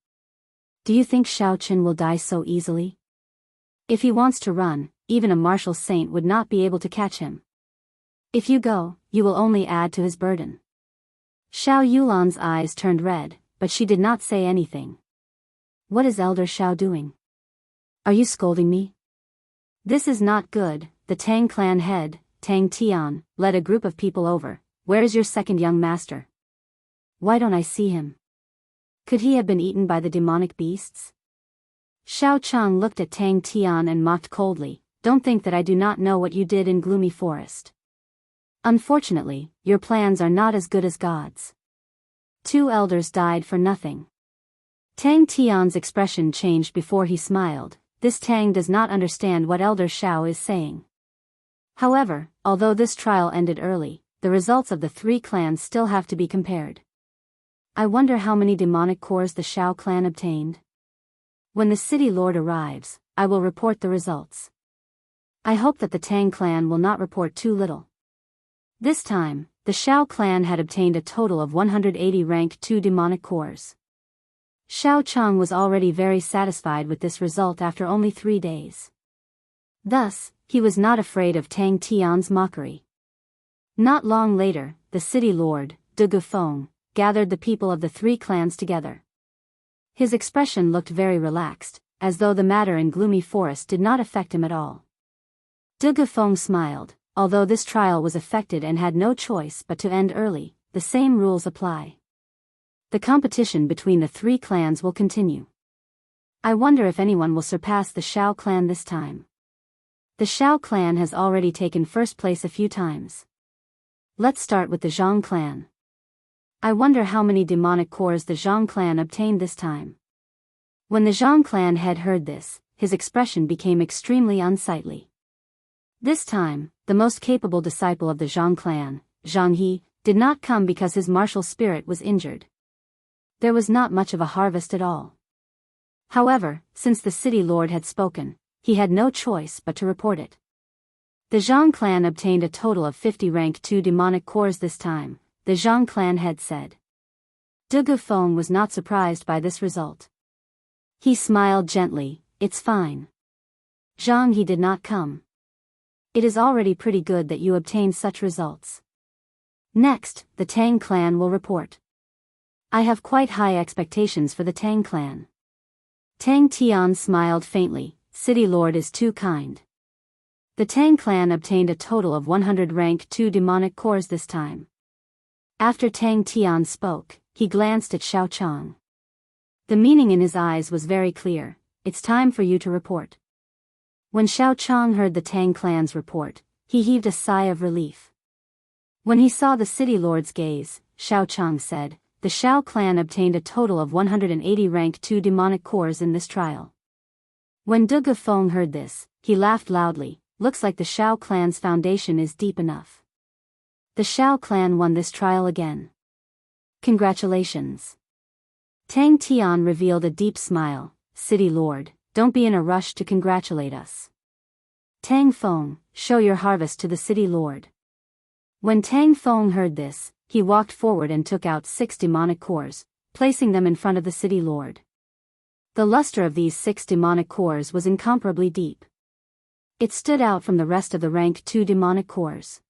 Do you think Xiao Chen will die so easily? If he wants to run, even a martial saint would not be able to catch him. If you go, you will only add to his burden." Xiao Yulan's eyes turned red, but she did not say anything. "What is Elder Xiao doing? Are you scolding me?" "This is not good." The Tang clan head, Tang Tian, led a group of people over. "Where is your second young master? Why don't I see him? Could he have been eaten by the demonic beasts?" Xiao Chang looked at Tang Tian and mocked coldly, "Don't think that I do not know what you did in Gloomy Forest. Unfortunately, your plans are not as good as God's. 2 elders died for nothing." Tang Tian's expression changed before he smiled. This Tang does not understand what Elder Xiao is saying. However, although this trial ended early, the results of the 3 clans still have to be compared. I wonder how many demonic cores the Xiao clan obtained. When the city lord arrives, I will report the results. I hope that the Tang clan will not report too little. This time, the Xiao clan had obtained a total of 180 rank 2 demonic cores. Xiao Chang was already very satisfied with this result after only 3 days. Thus, he was not afraid of Tang Tian's mockery. Not long later, the city lord, De Gufeng, gathered the people of the 3 clans together. His expression looked very relaxed, as though the matter in Gloomy Forest did not affect him at all. De Gufeng smiled. Although this trial was affected and had no choice but to end early, the same rules apply. The competition between the 3 clans will continue. I wonder if anyone will surpass the Xiao clan this time. The Xiao clan has already taken first place a few times. Let's start with the Zhang clan. I wonder how many demonic cores the Zhang clan obtained this time. When the Zhang clan head heard this, his expression became extremely unsightly. This time, the most capable disciple of the Zhang clan, Jianghu, did not come because his martial spirit was injured. There was not much of a harvest at all. However, since the city lord had spoken, he had no choice but to report it. The Zhang clan obtained a total of 50 rank 2 demonic cores this time, the Zhang clan head said. De Gufeng was not surprised by this result. He smiled gently, "It's fine. Zhang, he did not come. It is already pretty good that you obtained such results. Next, the Tang clan will report. I have quite high expectations for the Tang clan." Tang Tian smiled faintly, "City Lord is too kind." The Tang clan obtained a total of 100 rank 2 demonic cores this time. After Tang Tian spoke, he glanced at Xiao Chang. The meaning in his eyes was very clear: "It's time for you to report." When Xiao Chang heard the Tang clan's report, he heaved a sigh of relief. When he saw the city lord's gaze, Xiao Chang said, "The Xiao clan obtained a total of 180 rank 2 demonic cores in this trial." When De Gufeng heard this, he laughed loudly. "Looks like the Xiao clan's foundation is deep enough. The Xiao clan won this trial again. Congratulations." Tang Tian revealed a deep smile. "City Lord, don't be in a rush to congratulate us. Tang Feng, show your harvest to the city lord." When Tang Feng heard this, he walked forward and took out 6 demonic cores, placing them in front of the city lord. The luster of these 6 demonic cores was incomparably deep. It stood out from the rest of the rank 2 demonic cores.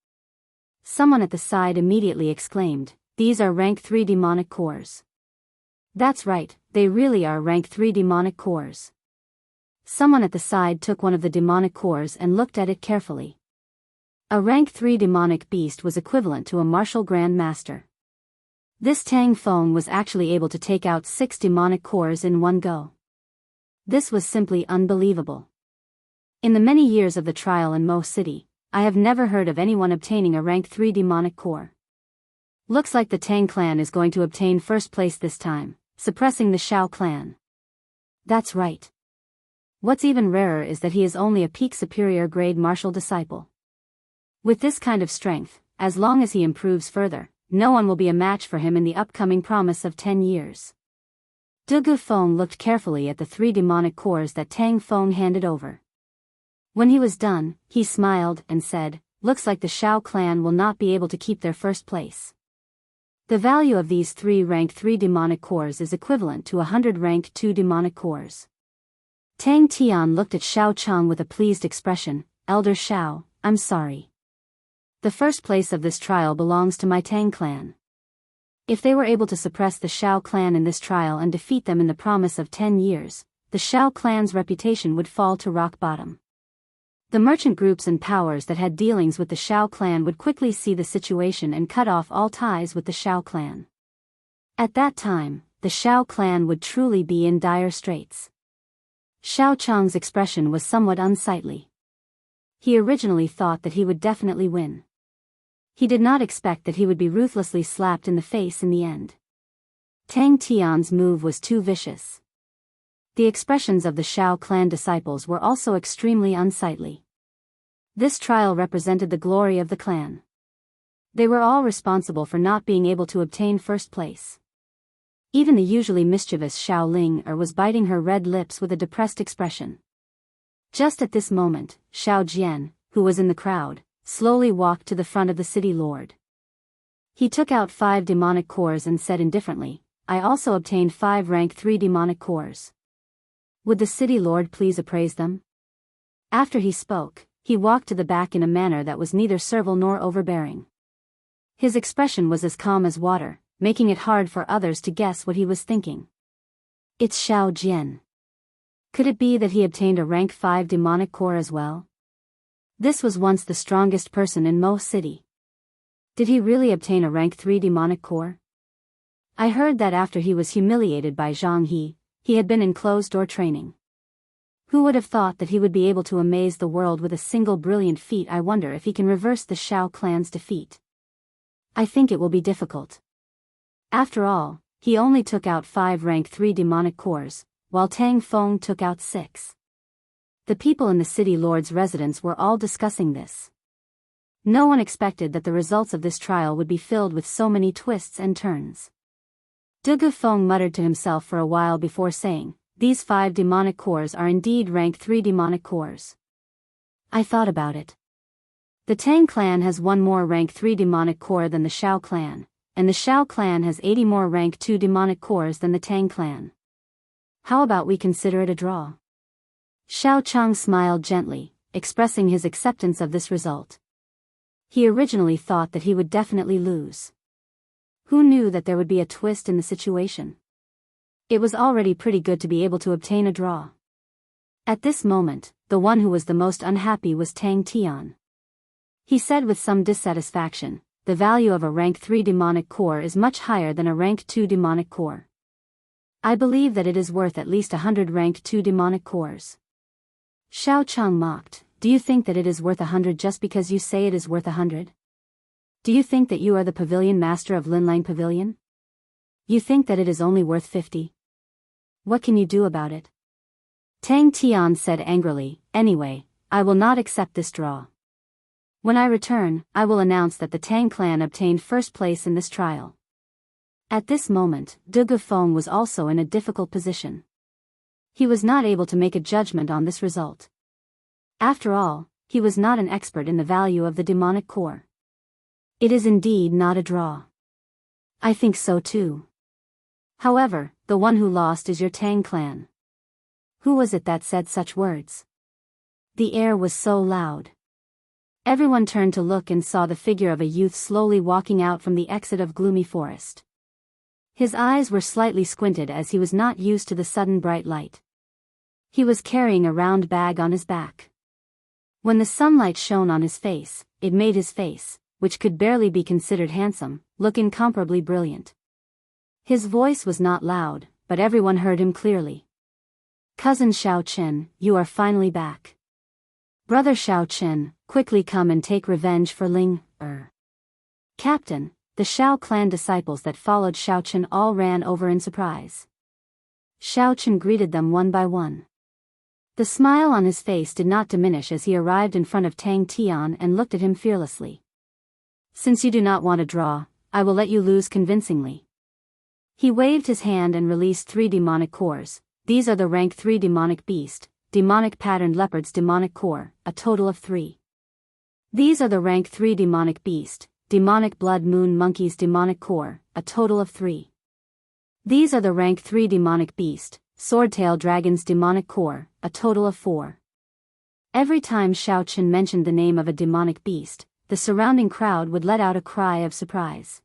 Someone at the side immediately exclaimed, "These are rank 3 demonic cores." "That's right, they really are rank 3 demonic cores." Someone at the side took one of the demonic cores and looked at it carefully. A rank 3 demonic beast was equivalent to a martial grand master. This Tang Feng was actually able to take out 6 demonic cores in one go. This was simply unbelievable. In the many years of the trial in Mo City, I have never heard of anyone obtaining a rank 3 demonic core. Looks like the Tang clan is going to obtain first place this time, suppressing the Xiao clan. That's right. What's even rarer is that he is only a peak superior grade martial disciple. With this kind of strength, as long as he improves further, no one will be a match for him in the upcoming promise of 10 years. De Gufeng looked carefully at the 3 demonic cores that Tang Feng handed over. When he was done, he smiled and said, "Looks like the Xiao clan will not be able to keep their first place. The value of these 3 rank 3 demonic cores is equivalent to 100 rank 2 demonic cores." Tang Tian looked at Xiao Chang with a pleased expression. "Elder Xiao, I'm sorry. The first place of this trial belongs to my Tang clan. If they were able to suppress the Xiao clan in this trial and defeat them in the promise of 10 years, the Xiao clan's reputation would fall to rock bottom. The merchant groups and powers that had dealings with the Xiao clan would quickly see the situation and cut off all ties with the Xiao clan. At that time, the Xiao clan would truly be in dire straits." Xiao Chang's expression was somewhat unsightly. He originally thought that he would definitely win. He did not expect that he would be ruthlessly slapped in the face in the end. Tang Tian's move was too vicious. The expressions of the Xiao clan disciples were also extremely unsightly. This trial represented the glory of the clan. They were all responsible for not being able to obtain first place. Even the usually mischievous Xiao Ling was biting her red lips with a depressed expression. Just at this moment, Xiao Jian, who was in the crowd, slowly walked to the front of the city lord. He took out 5 demonic cores and said indifferently, "I also obtained 5 rank 3 demonic cores. Would the city lord please appraise them?" After he spoke, he walked to the back in a manner that was neither servile nor overbearing. His expression was as calm as water, making it hard for others to guess what he was thinking. It's Xiao Jian. Could it be that he obtained a rank 5 demonic core as well? This was once the strongest person in Mo City. Did he really obtain a rank 3 demonic core? I heard that after he was humiliated by Jianghu, he had been in closed-door training. Who would have thought that he would be able to amaze the world with a single brilliant feat? I wonder if he can reverse the Xiao clan's defeat. I think it will be difficult. After all, he only took out 5 rank 3 demonic cores, while Tang Feng took out 6. The people in the city lord's residence were all discussing this. No one expected that the results of this trial would be filled with so many twists and turns. De Gufeng muttered to himself for a while before saying, "These 5 demonic cores are indeed rank 3 demonic cores. I thought about it. The Tang clan has 1 more rank 3 demonic core than the Shao clan, and the Shao clan has 80 more rank 2 demonic cores than the Tang clan. How about we consider it a draw?" Xiao Chang smiled gently, expressing his acceptance of this result. He originally thought that he would definitely lose. Who knew that there would be a twist in the situation? It was already pretty good to be able to obtain a draw. At this moment, the one who was the most unhappy was Tang Tian. He said with some dissatisfaction, "The value of a rank 3 demonic core is much higher than a rank 2 demonic core. I believe that it is worth at least 100 rank 2 demonic cores." Xiao Chang mocked, "Do you think that it is worth 100 just because you say it is worth 100? Do you think that you are the pavilion master of Linlang Pavilion? You think that it is only worth 50? What can you do about it?" Tang Tian said angrily, "Anyway, I will not accept this draw. When I return, I will announce that the Tang clan obtained first place in this trial." At this moment, De Gufeng was also in a difficult position. He was not able to make a judgment on this result. After all, he was not an expert in the value of the demonic core. It is indeed not a draw. I think so too. However, the one who lost is your Tang clan. Who was it that said such words? The air was so loud. Everyone turned to look and saw the figure of a youth slowly walking out from the exit of gloomy forest. His eyes were slightly squinted as he was not used to the sudden bright light. He was carrying a round bag on his back. When the sunlight shone on his face, it made his face, which could barely be considered handsome, look incomparably brilliant. His voice was not loud, but everyone heard him clearly. "Cousin Xiao Chen, you are finally back. Brother Xiao Chen, quickly come and take revenge for Ling, Captain." The Shao clan disciples that followed Xiao Chen all ran over in surprise. Xiao Chen greeted them one by one. The smile on his face did not diminish as he arrived in front of Tang Tian and looked at him fearlessly. "Since you do not want to draw, I will let you lose convincingly." He waved his hand and released 3 demonic cores. These are the rank 3 demonic beast, demonic patterned leopard's demonic core, a total of 3. These are the rank 3 demonic beast, demonic blood moon monkey's demonic core, a total of 3. These are the rank 3 demonic beast, swordtail dragon's demonic core, a total of 4. Every time Xiao Chen mentioned the name of a demonic beast, the surrounding crowd would let out a cry of surprise.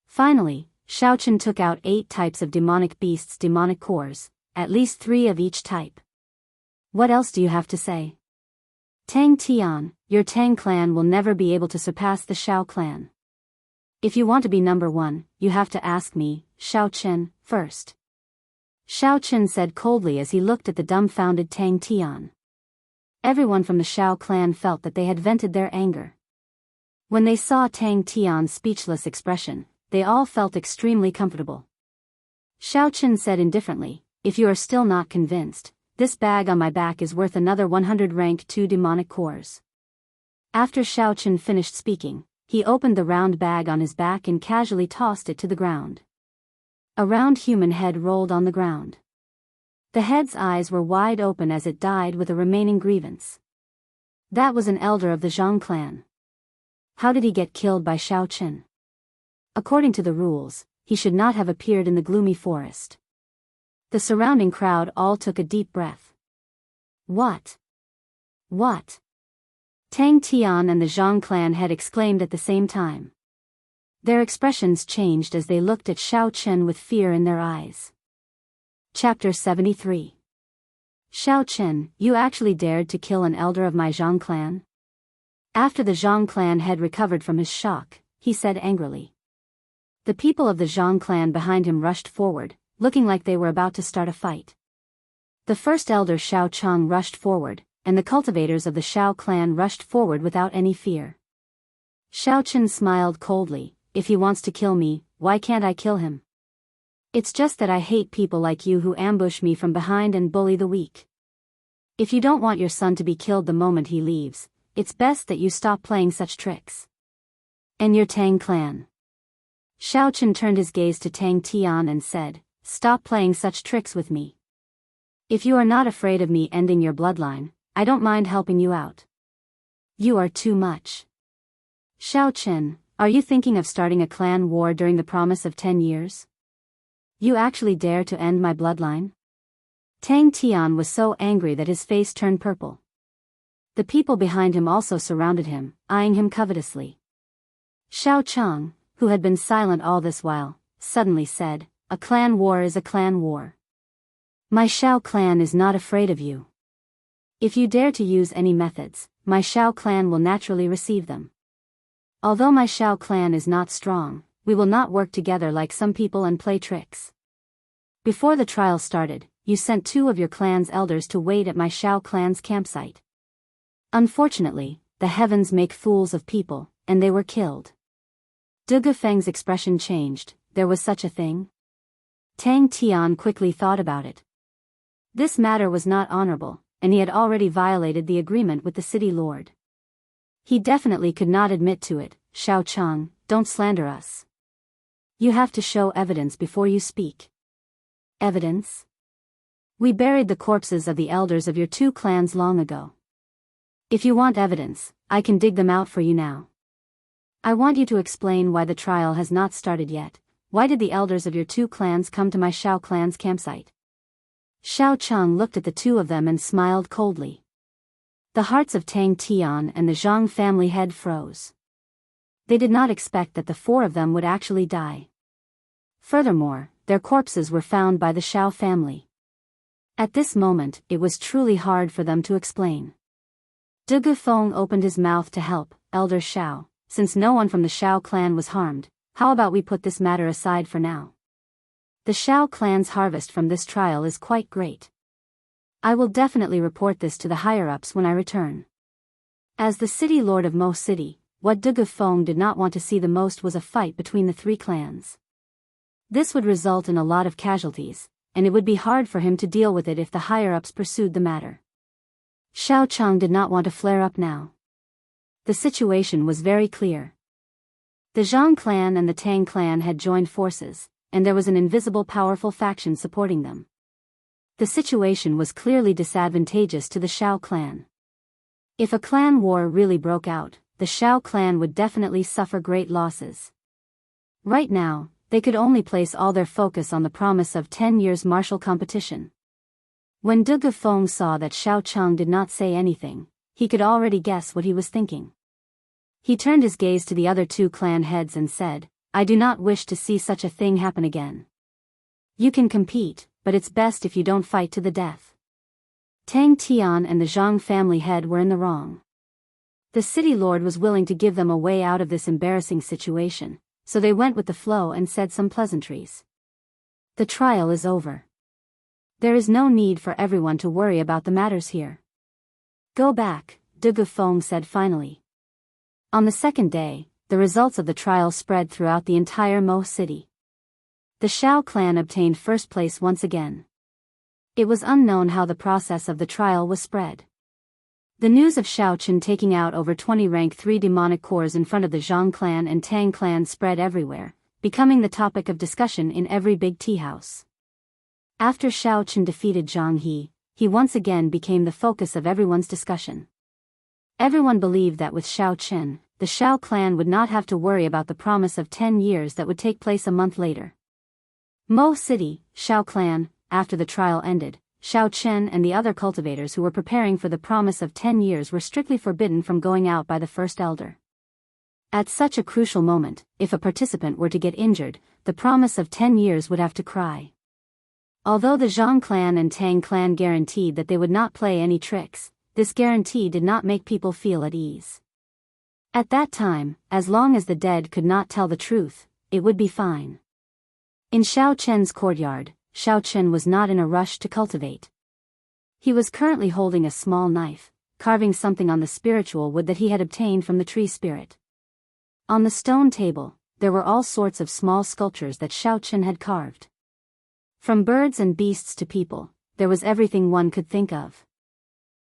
Finally, Xiao Chen took out 8 types of demonic beasts' demonic cores, at least 3 of each type. "What else do you have to say?" "Tang Tian, your Tang clan will never be able to surpass the Shao clan. If you want to be number 1, you have to ask me, Xiao Chen, first." Xiao Chen said coldly as he looked at the dumbfounded Tang Tian. Everyone from the Shao clan felt that they had vented their anger. When they saw Tang Tian's speechless expression, they all felt extremely comfortable. Xiao Chen said indifferently, "If you are still not convinced, this bag on my back is worth another 100 rank 2 demonic cores." After Xiao Chen finished speaking, he opened the round bag on his back and casually tossed it to the ground. A round human head rolled on the ground. The head's eyes were wide open as it died with a remaining grievance. That was an elder of the Zhang clan. How did he get killed by Xiao Chen? According to the rules, he should not have appeared in the gloomy forest. The surrounding crowd all took a deep breath. What? What? Tang Tian and the Zhang clan had exclaimed at the same time. Their expressions changed as they looked at Xiao Chen with fear in their eyes. Chapter 73. Xiao Chen, you actually dared to kill an elder of my Zhang clan? After the Zhang clan had recovered from his shock, he said angrily. The people of the Zhang clan behind him rushed forward, looking like they were about to start a fight. The first elder Xiao Chang rushed forward, and the cultivators of the Shao clan rushed forward without any fear. Xiao Chen smiled coldly. If he wants to kill me, why can't I kill him? It's just that I hate people like you who ambush me from behind and bully the weak. If you don't want your son to be killed the moment he leaves, it's best that you stop playing such tricks. And your Tang clan. Xiao Chen turned his gaze to Tang Tian and said, "Stop playing such tricks with me. If you are not afraid of me ending your bloodline, I don't mind helping you out. You are too much. Xiao Chen, are you thinking of starting a clan war during the promise of 10 years? You actually dare to end my bloodline?" Tang Tian was so angry that his face turned purple. The people behind him also surrounded him, eyeing him covetously. Xiao Chang, who had been silent all this while, suddenly said, "A clan war is a clan war. My Xiao clan is not afraid of you. If you dare to use any methods, my Xiao clan will naturally receive them. Although my Xiao clan is not strong, we will not work together like some people and play tricks. Before the trial started, you sent 2 of your clan's elders to wait at my Xiao clan's campsite. Unfortunately, the heavens make fools of people, and they were killed." De Gufeng's expression changed. There was such a thing? Tang Tian quickly thought about it. This matter was not honorable, and he had already violated the agreement with the city lord. He definitely could not admit to it. "Xiao Chang, don't slander us. You have to show evidence before you speak." "Evidence? We buried the corpses of the elders of your 2 clans long ago. If you want evidence, I can dig them out for you now. I want you to explain why the trial has not started yet. Why did the elders of your 2 clans come to my Xiao clan's campsite?" Xiao Chang looked at the 2 of them and smiled coldly. The hearts of Tang Tian and the Zhang family head froze. They did not expect that the 4 of them would actually die. Furthermore, their corpses were found by the Xiao family. At this moment, it was truly hard for them to explain. De Gufeng opened his mouth to help. "Elder Xiao, since no one from the Xiao clan was harmed, how about we put this matter aside for now? The Xiao clan's harvest from this trial is quite great. I will definitely report this to the higher-ups when I return." As the city lord of Mo City, what De Gufeng did not want to see the most was a fight between the 3 clans. This would result in a lot of casualties, and it would be hard for him to deal with it if the higher-ups pursued the matter. Xiao Chang did not want to flare up now. The situation was very clear. The Zhang clan and the Tang clan had joined forces, and there was an invisible powerful faction supporting them. The situation was clearly disadvantageous to the Xiao clan. If a clan war really broke out, the Xiao clan would definitely suffer great losses. Right now, they could only place all their focus on the promise of 10 years martial competition. When De Gufeng saw that Xiao Chang did not say anything, he could already guess what he was thinking. He turned his gaze to the other 2 clan heads and said, "I do not wish to see such a thing happen again. You can compete, but it's best if you don't fight to the death." Tang Tian and the Zhang family head were in the wrong. The city lord was willing to give them a way out of this embarrassing situation, so they went with the flow and said some pleasantries. "The trial is over. There is no need for everyone to worry about the matters here. Go back," De Gufeng said finally. On the second day, the results of the trial spread throughout the entire Mo city. The Xiao clan obtained first place once again. It was unknown how the process of the trial was spread. The news of Xiao Chen taking out over 20 rank 3 demonic cores in front of the Zhang clan and Tang clan spread everywhere, becoming the topic of discussion in every big tea house. After Xiao Chen defeated Jianghu, he once again became the focus of everyone's discussion. Everyone believed that with Xiao Chen, the Xiao clan would not have to worry about the promise of 10 years that would take place a month later. Mo City, Xiao clan. After the trial ended, Xiao Chen and the other cultivators who were preparing for the promise of 10 years were strictly forbidden from going out by the first elder. At such a crucial moment, if a participant were to get injured, the promise of 10 years would have to cry. Although the Zhang clan and Tang clan guaranteed that they would not play any tricks, this guarantee did not make people feel at ease. At that time, as long as the dead could not tell the truth, it would be fine. In Xiao Chen's courtyard, Xiao Chen was not in a rush to cultivate. He was currently holding a small knife, carving something on the spiritual wood that he had obtained from the tree spirit. On the stone table, there were all sorts of small sculptures that Xiao Chen had carved. From birds and beasts to people, there was everything one could think of.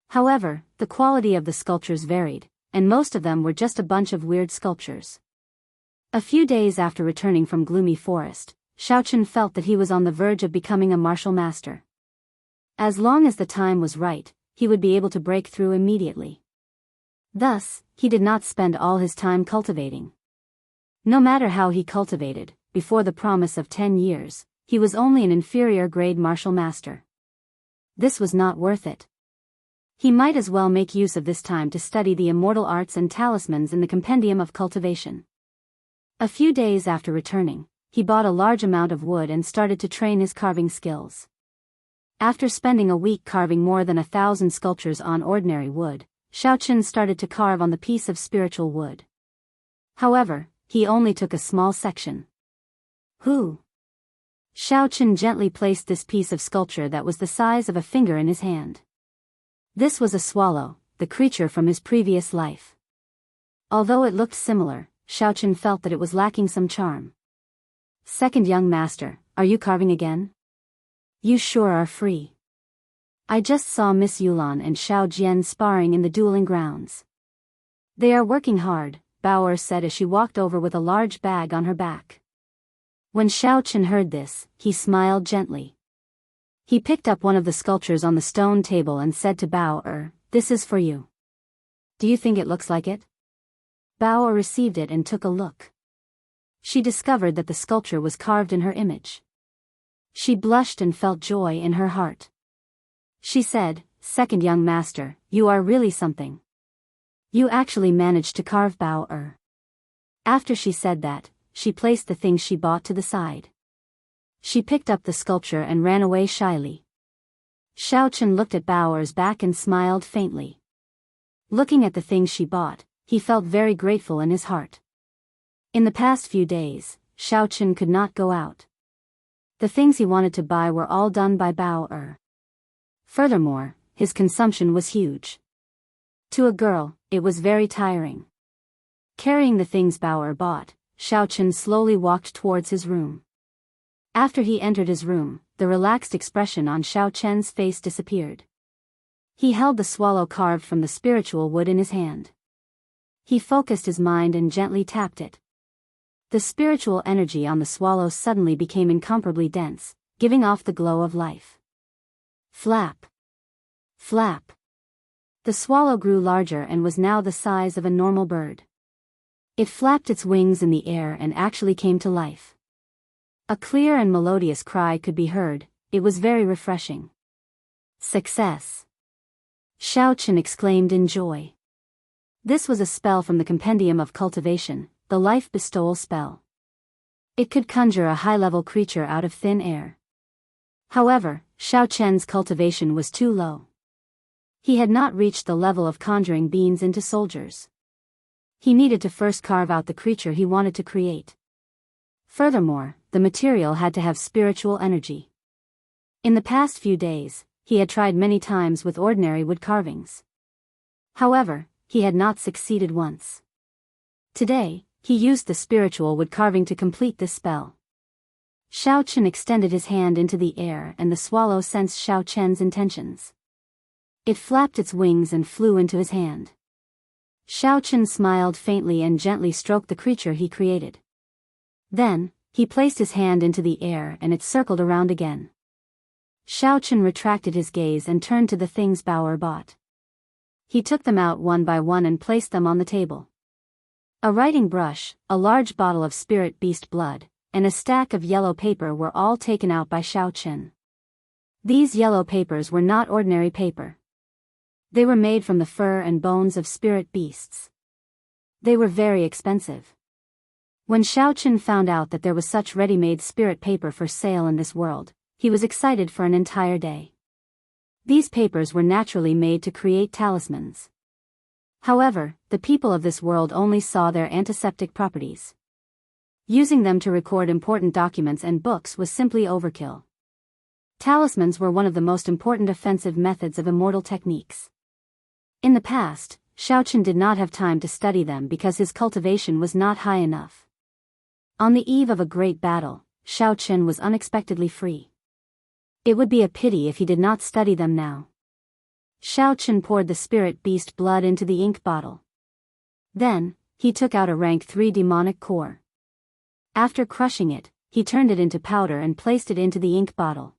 However, the quality of the sculptures varied, and most of them were just a bunch of weird sculptures. A few days after returning from gloomy forest, Xiaochen felt that he was on the verge of becoming a martial master. As long as the time was right, he would be able to break through immediately. Thus, he did not spend all his time cultivating. No matter how he cultivated, before the promise of 10 years, he was only an inferior grade martial master. This was not worth it. He might as well make use of this time to study the immortal arts and talismans in the compendium of cultivation. A few days after returning, he bought a large amount of wood and started to train his carving skills. After spending a week carving more than 1,000 sculptures on ordinary wood, Xiaochen started to carve on the piece of spiritual wood. However, he only took a small section. Xiaochen gently placed this piece of sculpture that was the size of a finger in his hand. This was a swallow, the creature from his previous life. Although it looked similar, Xiaochen felt that it was lacking some charm. Second young master, are you carving again? You sure are free. I just saw Miss Yulan and Xiao Jian sparring in the dueling grounds. They are working hard, Bao said as she walked over with a large bag on her back. When Xiaochen heard this, he smiled gently. He picked up one of the sculptures on the stone table and said to Bao, "This is for you. Do you think it looks like it?" Bao received it and took a look. She discovered that the sculpture was carved in her image. She blushed and felt joy in her heart. She said, "Second young master, you are really something. You actually managed to carve Bao." After she said that, she placed the things she bought to the side. She picked up the sculpture and ran away shyly. Xiaochen looked at Bao's back and smiled faintly. Looking at the things she bought, he felt very grateful in his heart. In the past few days, Xiaochen could not go out. The things he wanted to buy were all done by Bao. Furthermore, his consumption was huge. To a girl, it was very tiring. Carrying the things Bao bought, Xiaochen slowly walked towards his room. After he entered his room, the relaxed expression on Xiaochen's face disappeared. He held the swallow carved from the spiritual wood in his hand. He focused his mind and gently tapped it. The spiritual energy on the swallow suddenly became incomparably dense, giving off the glow of life. Flap. Flap. The swallow grew larger and was now the size of a normal bird. It flapped its wings in the air and actually came to life. A clear and melodious cry could be heard. It was very refreshing. Success! Xiaochen exclaimed in joy. This was a spell from the compendium of cultivation, the life bestowal spell. It could conjure a high-level creature out of thin air. However, Xiaochen's cultivation was too low. He had not reached the level of conjuring beings into soldiers. He needed to first carve out the creature he wanted to create. Furthermore, the material had to have spiritual energy. In the past few days, he had tried many times with ordinary wood carvings. However, he had not succeeded once. Today, he used the spiritual wood carving to complete this spell. Xiaochen extended his hand into the air and the swallow sensed Xiaochen's intentions. It flapped its wings and flew into his hand. Xiaochen smiled faintly and gently stroked the creature he created. Then, he placed his hand into the air and it circled around again. Xiaochen retracted his gaze and turned to the things Bao bought. He took them out one by one and placed them on the table. A writing brush, a large bottle of spirit beast blood, and a stack of yellow paper were all taken out by Xiaochen. These yellow papers were not ordinary paper. They were made from the fur and bones of spirit beasts. They were very expensive. When Xiaochen found out that there was such ready-made spirit paper for sale in this world, he was excited for an entire day. These papers were naturally made to create talismans. However, the people of this world only saw their antiseptic properties. Using them to record important documents and books was simply overkill. Talismans were one of the most important offensive methods of immortal techniques. In the past, Xiaochen did not have time to study them because his cultivation was not high enough. On the eve of a great battle, Xiaochen was unexpectedly free. It would be a pity if he did not study them now. Xiao poured the spirit beast blood into the ink bottle. Then, he took out a rank 3 demonic core. After crushing it, he turned it into powder and placed it into the ink bottle.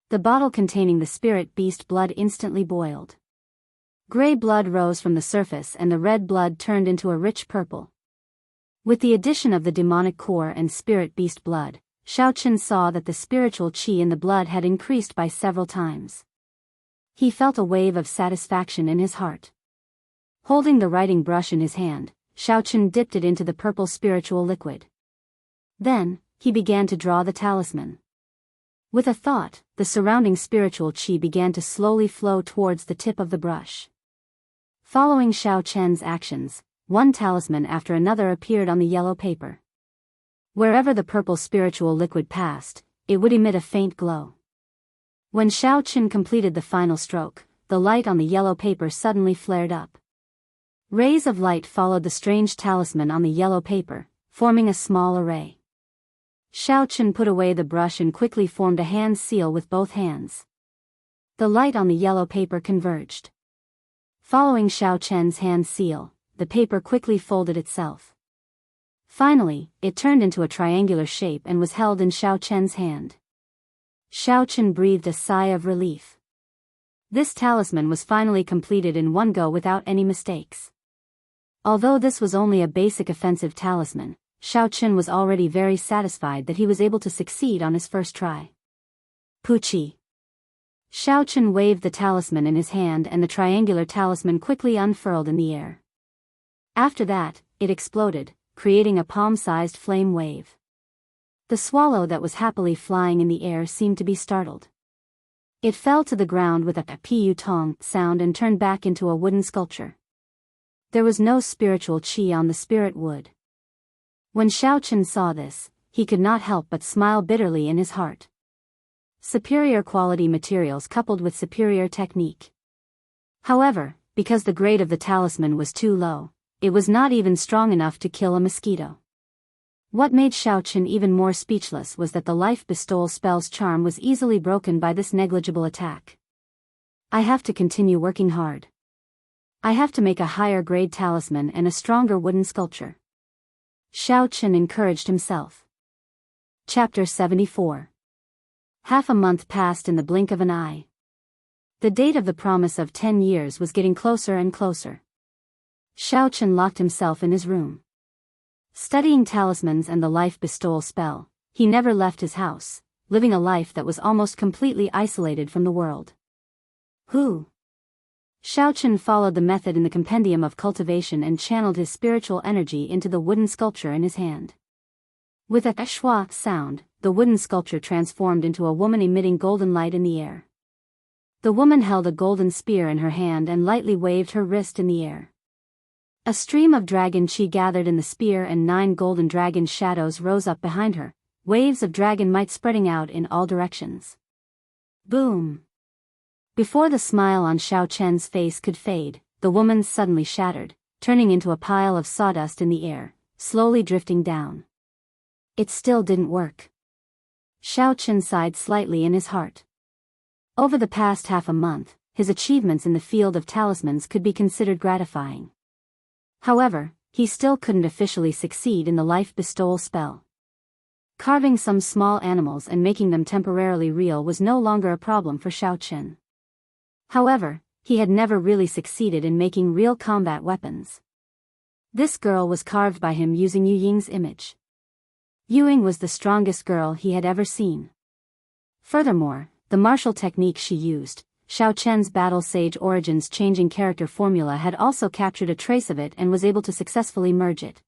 The bottle containing the spirit beast blood instantly boiled. Gray blood rose from the surface and the red blood turned into a rich purple. With the addition of the demonic core and spirit beast blood, Xiao saw that the spiritual qi in the blood had increased by several times. He felt a wave of satisfaction in his heart. Holding the writing brush in his hand, Xiao dipped it into the purple spiritual liquid. Then, he began to draw the talisman. With a thought, the surrounding spiritual qi began to slowly flow towards the tip of the brush. Following Xiao actions, one talisman after another appeared on the yellow paper. Wherever the purple spiritual liquid passed, it would emit a faint glow. When Xiao completed the final stroke, the light on the yellow paper suddenly flared up. Rays of light followed the strange talisman on the yellow paper, forming a small array. Xiao put away the brush and quickly formed a hand seal with both hands. The light on the yellow paper converged. Following Xiao hand seal, the paper quickly folded itself. Finally, it turned into a triangular shape and was held in Xiao hand. Xiao breathed a sigh of relief. This talisman was finally completed in one go without any mistakes. Although this was only a basic offensive talisman, Xiao was already very satisfied that he was able to succeed on his first try. Puchi. Xiao waved the talisman in his hand and the triangular talisman quickly unfurled in the air. After that, it exploded, creating a palm-sized flame wave. The swallow that was happily flying in the air seemed to be startled. It fell to the ground with a pu-tong sound and turned back into a wooden sculpture. There was no spiritual qi on the spirit wood. When Xiao saw this, he could not help but smile bitterly in his heart. Superior quality materials coupled with superior technique. However, because the grade of the talisman was too low, it was not even strong enough to kill a mosquito. What made Xiao even more speechless was that the life bestowal spell's charm was easily broken by this negligible attack. I have to continue working hard. I have to make a higher grade talisman and a stronger wooden sculpture. Xiao encouraged himself. Chapter 74. Half a month passed in the blink of an eye. The date of the promise of 10 years was getting closer and closer. Xiao locked himself in his room. Studying talismans and the life bestowal spell, he never left his house, living a life that was almost completely isolated from the world. Xiao followed the method in the compendium of cultivation and channeled his spiritual energy into the wooden sculpture in his hand. With a schwa sound, the wooden sculpture transformed into a woman emitting golden light in the air. The woman held a golden spear in her hand and lightly waved her wrist in the air. A stream of dragon qi gathered in the spear and 9 golden dragon shadows rose up behind her, waves of dragon might spreading out in all directions. Boom! Before the smile on Xiao face could fade, the woman suddenly shattered, turning into a pile of sawdust in the air, slowly drifting down. It still didn't work. Xiao sighed slightly in his heart. Over the past half a month, his achievements in the field of talismans could be considered gratifying. However, he still couldn't officially succeed in the life bestowal spell. Carving some small animals and making them temporarily real was no longer a problem for Xiao. However, he had never really succeeded in making real combat weapons. This girl was carved by him using Yu Ying's image. Yu Ying was the strongest girl he had ever seen. Furthermore, the martial technique she used, Xiao Battle Sage Origins changing character formula, had also captured a trace of it and was able to successfully merge it.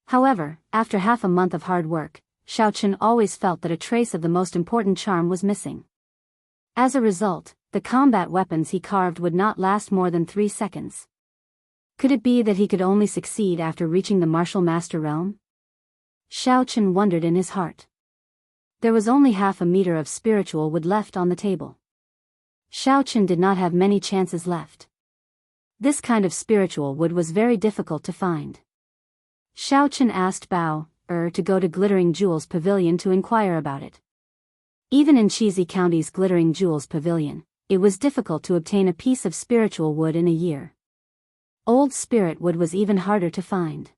However, after half a month of hard work, Xiao always felt that a trace of the most important charm was missing. As a result, the combat weapons he carved would not last more than 3 seconds. Could it be that he could only succeed after reaching the martial master realm? Xiao wondered in his heart. There was only half a meter of spiritual wood left on the table. Xiao did not have many chances left. This kind of spiritual wood was very difficult to find. Xiao asked Bao to go to Glittering Jewels Pavilion to inquire about it. Even in Chizi County's Glittering Jewels Pavilion, it was difficult to obtain a piece of spiritual wood in a year. Old spirit wood was even harder to find.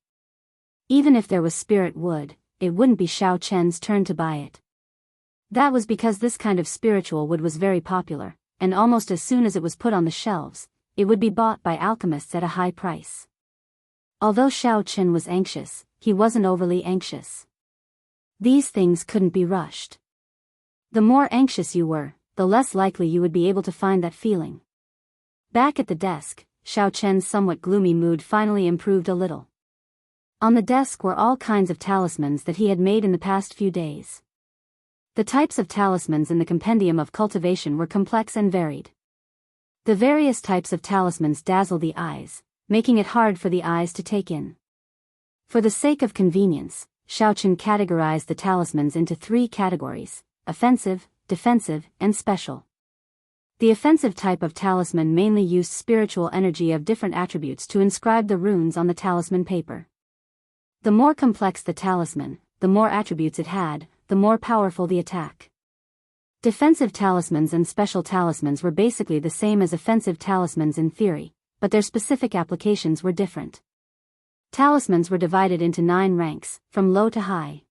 Even if there was spirit wood, it wouldn't be Xiao Chen's turn to buy it. That was because this kind of spiritual wood was very popular, and almost as soon as it was put on the shelves, it would be bought by alchemists at a high price. Although Xiao Chen was anxious, he wasn't overly anxious. These things couldn't be rushed. The more anxious you were, the less likely you would be able to find that feeling. Back at the desk, Xiao Chen's somewhat gloomy mood finally improved a little. On the desk were all kinds of talismans that he had made in the past few days. The types of talismans in the compendium of cultivation were complex and varied. The various types of talismans dazzle the eyes, making it hard for the eyes to take in. For the sake of convenience, Xiao Chen categorized the talismans into 3 categories: offensive, defensive, and special. The offensive type of talisman mainly used spiritual energy of different attributes to inscribe the runes on the talisman paper. The more complex the talisman, the more attributes it had, the more powerful the attack. Defensive talismans and special talismans were basically the same as offensive talismans in theory, but their specific applications were different. Talismans were divided into 9 ranks, from low to high.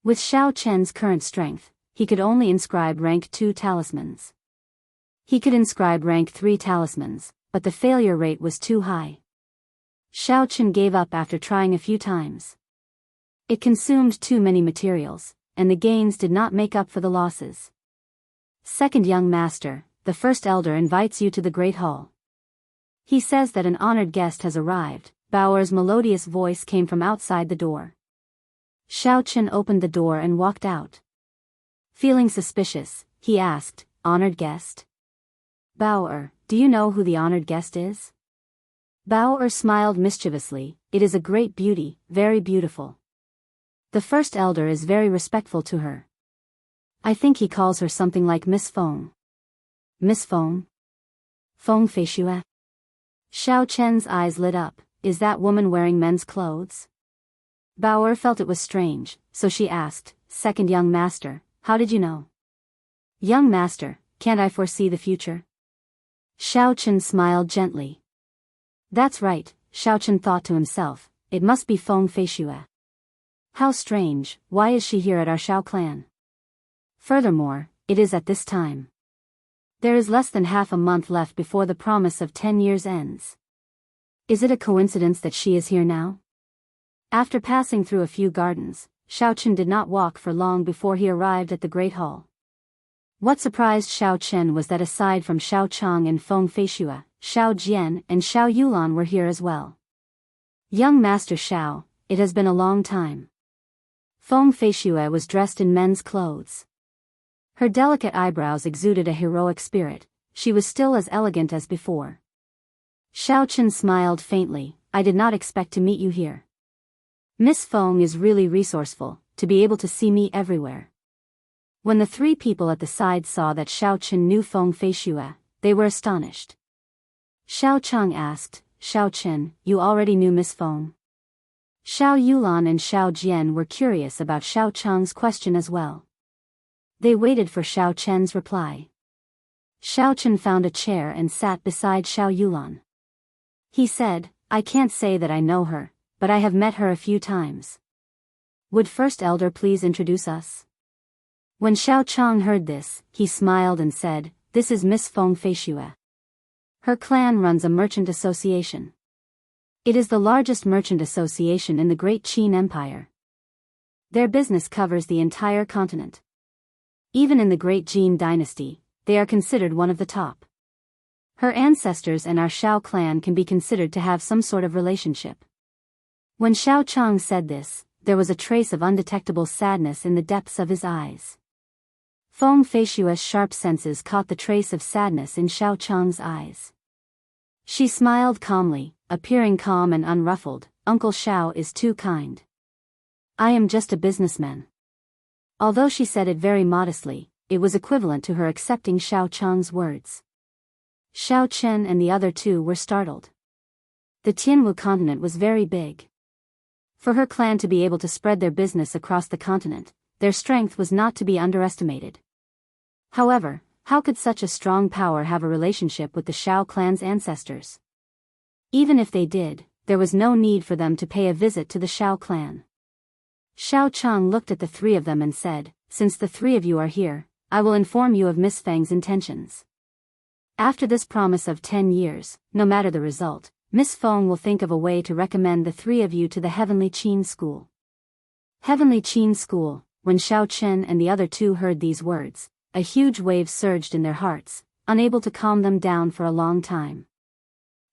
With Xiao Chen's current strength, he could only inscribe rank 2 talismans. He could inscribe rank 3 talismans, but the failure rate was too high. Xiao Chen gave up after trying a few times. It consumed too many materials, and the gains did not make up for the losses. Second young master, the first elder invites you to the Great Hall. He says that an honored guest has arrived. Bauer's melodious voice came from outside the door. Xiao Chen opened the door and walked out. Feeling suspicious, he asked, "Honored guest?" "Bauer, do you know who the honored guest is?" Bauer smiled mischievously. "It is a great beauty, very beautiful. The first elder is very respectful to her. I think he calls her something like Miss Feng." "Miss Feng? Feng Feishue?" Xiao Chen's eyes lit up. "Is that woman wearing men's clothes?" Bauer felt it was strange, so she asked, "Second young master, how did you know?" "Young master, can't I foresee the future?" Xiao Chen smiled gently. "That's right," Xiao Chen thought to himself, "it must be Feng Feishue. How strange, why is she here at our Xiao clan? Furthermore, it is at this time. There is less than half a month left before the promise of 10 years ends. Is it a coincidence that she is here now?" After passing through a few gardens, Xiao Chen did not walk for long before he arrived at the Great Hall. What surprised Xiao Chen was that aside from Xiao Chang and Feng Feishue, Xiao Jian and Xiao Yulan were here as well. "Young Master Xiao, it has been a long time." Feng Feishue was dressed in men's clothes. Her delicate eyebrows exuded a heroic spirit. She was still as elegant as before. Xiao Chen smiled faintly. "I did not expect to meet you here. Miss Feng is really resourceful, to be able to see me everywhere." When the 3 people at the side saw that Xiao Chen knew Feng Feishue, they were astonished. Xiao Chang asked, "Xiao Chen, you already knew Miss Feng?" Xiao Yulan and Xiao Jian were curious about Xiao Chang's question as well. They waited for Xiao Chen's reply. Xiao Chen found a chair and sat beside Xiao Yulan. He said, "I can't say that I know her, but I have met her a few times. Would First Elder please introduce us?" When Xiao Chang heard this, he smiled and said, "This is Miss Feng Feishue. Her clan runs a merchant association. It is the largest merchant association in the Great Qin Empire. Their business covers the entire continent. Even in the Great Jin dynasty, they are considered one of the top. Her ancestors and our Xiao clan can be considered to have some sort of relationship." When Xiao Chang said this, there was a trace of undetectable sadness in the depths of his eyes. Feng Feishue's sharp senses caught the trace of sadness in Xiao Chang's eyes. She smiled calmly, appearing calm and unruffled. "Uncle Xiao is too kind. I am just a businessman." Although she said it very modestly, it was equivalent to her accepting Xiao Chang's words. Xiao Chen and the other 2 were startled. The Tianwu continent was very big. For her clan to be able to spread their business across the continent, their strength was not to be underestimated. However, How could such a strong power have a relationship with the Shao clan's ancestors? Even if they did, there was no need for them to pay a visit to the Shao clan. Shao Chang looked at the three of them and said, "Since the three of you are here, I will inform you of Miss Feng's intentions. After this promise of 10 years, no matter the result, Miss Feng will think of a way to recommend the three of you to the Heavenly Qin School." Heavenly Qin School. When Shao Chen and the other two heard these words, a huge wave surged in their hearts, unable to calm them down for a long time.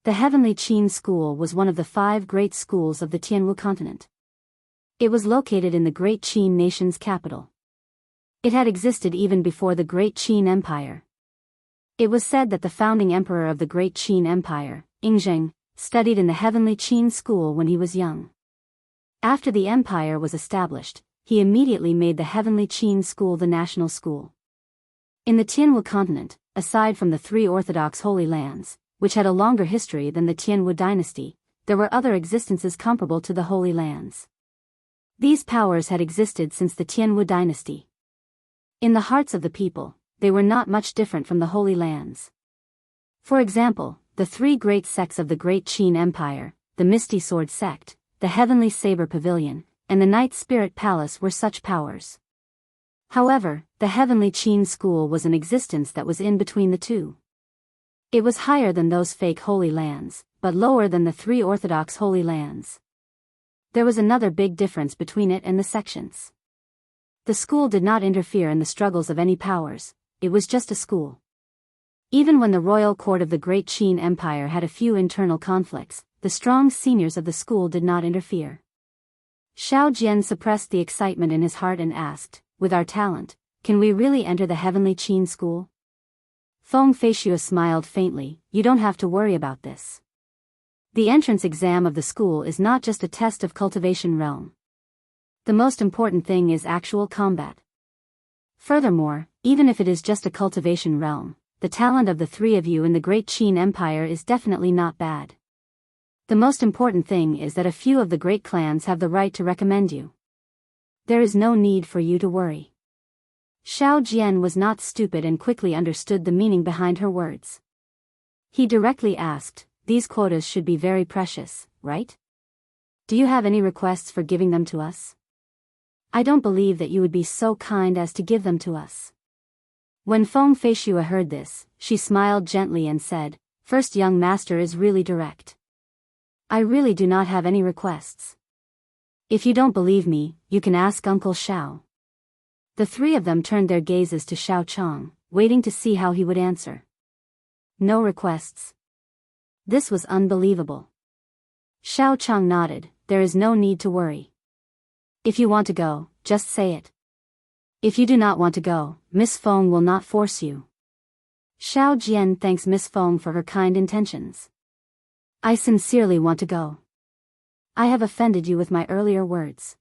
The Heavenly Qin School was one of the 5 great schools of the Tianwu continent. It was located in the Great Qin nation's capital. It had existed even before the Great Qin Empire. It was said that the founding emperor of the Great Qin Empire, Yingzheng, studied in the Heavenly Qin School when he was young. After the empire was established, he immediately made the Heavenly Qin School the national school. In the Tianwu continent, aside from the 3 Orthodox Holy Lands, which had a longer history than the Tianwu dynasty, there were other existences comparable to the Holy Lands. These powers had existed since the Tianwu dynasty. In the hearts of the people, they were not much different from the Holy Lands. For example, the 3 great sects of the Great Qin Empire, the Misty Sword Sect, the Heavenly Saber Pavilion, and the Night Spirit Palace were such powers. However, the Heavenly Qin School was an existence that was in between the two. It was higher than those fake Holy Lands, but lower than the 3 Orthodox Holy Lands. There was another big difference between it and the sections. The school did not interfere in the struggles of any powers, it was just a school. Even when the royal court of the Great Qin Empire had a few internal conflicts, the strong seniors of the school did not interfere. Xiao Jian suppressed the excitement in his heart and asked, "With our talent, can we really enter the Heavenly Qin School?" Feng Feishue smiled faintly, "You don't have to worry about this. The entrance exam of the school is not just a test of cultivation realm. The most important thing is actual combat. Furthermore, even if it is just a cultivation realm, the talent of the 3 of you in the Great Qin Empire is definitely not bad. The most important thing is that a few of the great clans have the right to recommend you. There is no need for you to worry." Xiao Jian was not stupid and quickly understood the meaning behind her words. He directly asked, "These quotas should be very precious, right? Do you have any requests for giving them to us? I don't believe that you would be so kind as to give them to us." When Feng Feishue heard this, she smiled gently and said, "First young master is really direct. I really do not have any requests. If you don't believe me, you can ask Uncle Xiao." The 3 of them turned their gazes to Xiao Chang, waiting to see how he would answer. No requests. This was unbelievable. Xiao Chang nodded, "There is no need to worry. If you want to go, just say it. If you do not want to go, Miss Feng will not force you." Xiao Jian thanks Miss Feng for her kind intentions. "I sincerely want to go. I have offended you with my earlier words.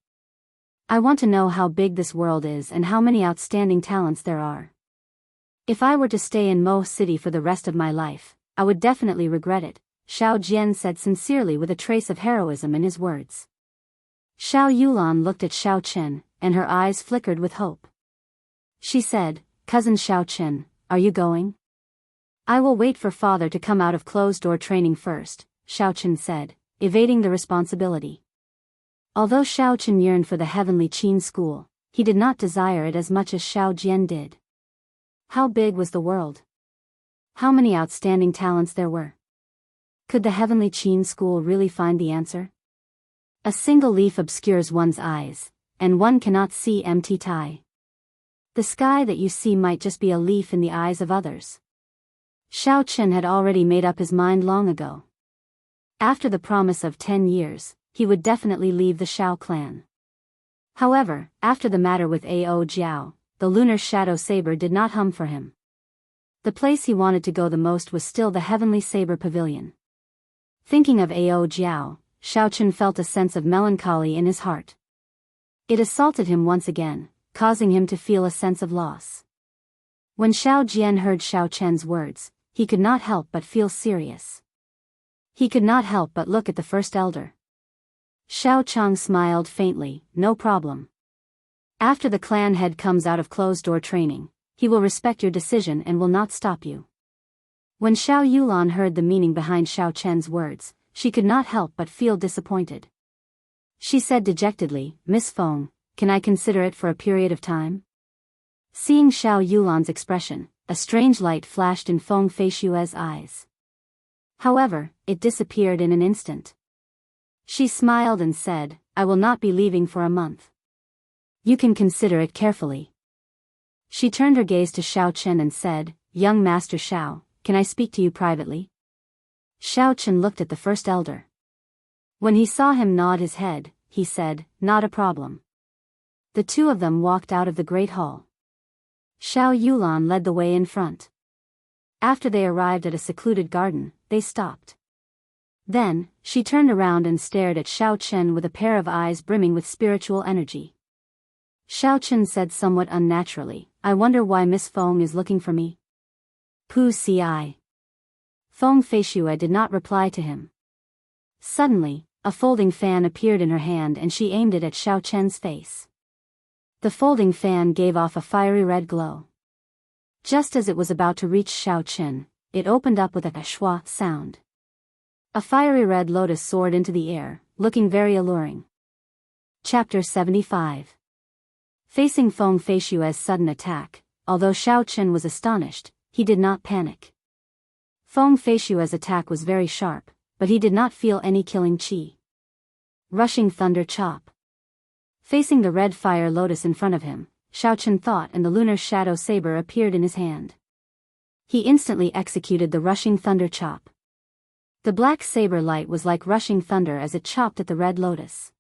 I want to know how big this world is and how many outstanding talents there are. If I were to stay in Mo City for the rest of my life, I would definitely regret it," Xiao Jian said sincerely with a trace of heroism in his words. Xiao Yulan looked at Xiao Chen, and her eyes flickered with hope. She said, "Cousin Xiao Chen, are you going?" "I will wait for father to come out of closed-door training first," Xiao Chen said, evading the responsibility. Although Xiao Chen yearned for the Heavenly Qin School, he did not desire it as much as Xiao Jian did. How big was the world? How many outstanding talents there were? Could the Heavenly Qin School really find the answer? A single leaf obscures one's eyes, and one cannot see empty tie. The sky that you see might just be a leaf in the eyes of others. Xiao Chen had already made up his mind long ago. After the promise of 10 years, he would definitely leave the Shao clan. However, after the matter with Ao Jiao, the lunar shadow saber did not hum for him. The place he wanted to go the most was still the Heavenly Saber Pavilion. Thinking of Ao Jiao, Xiao Chen felt a sense of melancholy in his heart. It assaulted him once again, causing him to feel a sense of loss. When Xiao Jian heard Xiao Chen's words, he could not help but feel serious. He could not help but look at the first elder. Xiao Chang smiled faintly, "No problem. After the clan head comes out of closed-door training, he will respect your decision and will not stop you. When Xiao Yulan heard the meaning behind Xiao Chen's words, she could not help but feel disappointed. She said dejectedly, Miss Feng, can I consider it for a period of time? Seeing Xiao Yulan's expression, a strange light flashed in Feng Feishue's eyes. However, it disappeared in an instant. She smiled and said, I will not be leaving for a month. You can consider it carefully. She turned her gaze to Xiao Chen and said, Young Master Xiao, can I speak to you privately? Xiao Chen looked at the first elder. When he saw him nod his head, he said, Not a problem. The two of them walked out of the great hall. Xiao Yulan led the way in front. After they arrived at a secluded garden, they stopped. Then, she turned around and stared at Xiao Chen with a pair of eyes brimming with spiritual energy. Xiao Chen said somewhat unnaturally, I wonder why Miss Feng is looking for me. Pu ci. Feng Feishue did not reply to him. Suddenly, a folding fan appeared in her hand and she aimed it at Xiao Chen's face. The folding fan gave off a fiery red glow. Just as it was about to reach Xiao Chen, it opened up with a shua sound. A fiery red lotus soared into the air, looking very alluring. Chapter 75. Facing Feng Feishue's sudden attack, although Xiao Chen was astonished, he did not panic. Feng Feishue's attack was very sharp, but he did not feel any killing chi. Rushing thunder chop. Facing the red fire lotus in front of him, Xiao Chen thought and the lunar shadow saber appeared in his hand. He instantly executed the rushing thunder chop. The black saber light was like rushing thunder as it chopped at the red lotus.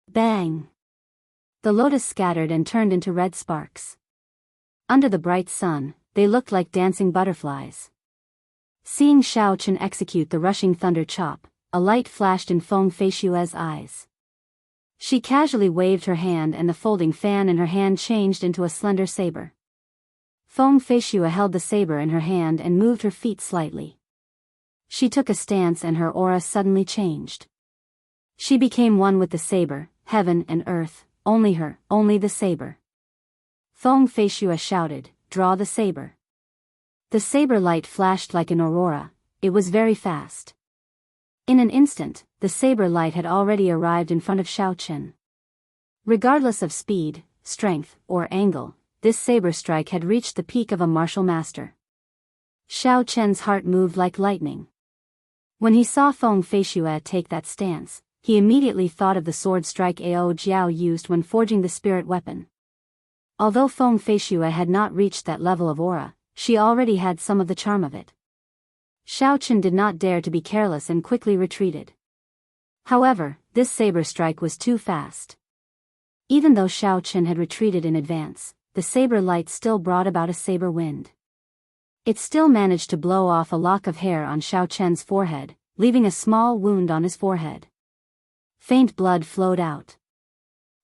Bang! The lotus scattered and turned into red sparks. Under the bright sun, they looked like dancing butterflies. Seeing Xiao Chen execute the rushing thunder chop, a light flashed in Feng Feishue's eyes. She casually waved her hand and the folding fan in her hand changed into a slender saber. Feng Feishue held the saber in her hand and moved her feet slightly. She took a stance and her aura suddenly changed. She became one with the saber, heaven and earth, only her, only the saber. Feng Feishue shouted, Draw the saber. The saber light flashed like an aurora, it was very fast. In an instant, the saber light had already arrived in front of Xiao Chen. Regardless of speed, strength, or angle, this saber strike had reached the peak of a martial master. Xiao Chen's heart moved like lightning. When he saw Feng Feishue take that stance, he immediately thought of the sword strike Ao Jiao used when forging the spirit weapon. Although Feng Feishue had not reached that level of aura, she already had some of the charm of it. Xiao Chen did not dare to be careless and quickly retreated. However, this saber strike was too fast. Even though Xiao Chen had retreated in advance, the saber light still brought about a saber wind. It still managed to blow off a lock of hair on Xiao Chen's forehead, leaving a small wound on his forehead. Faint blood flowed out.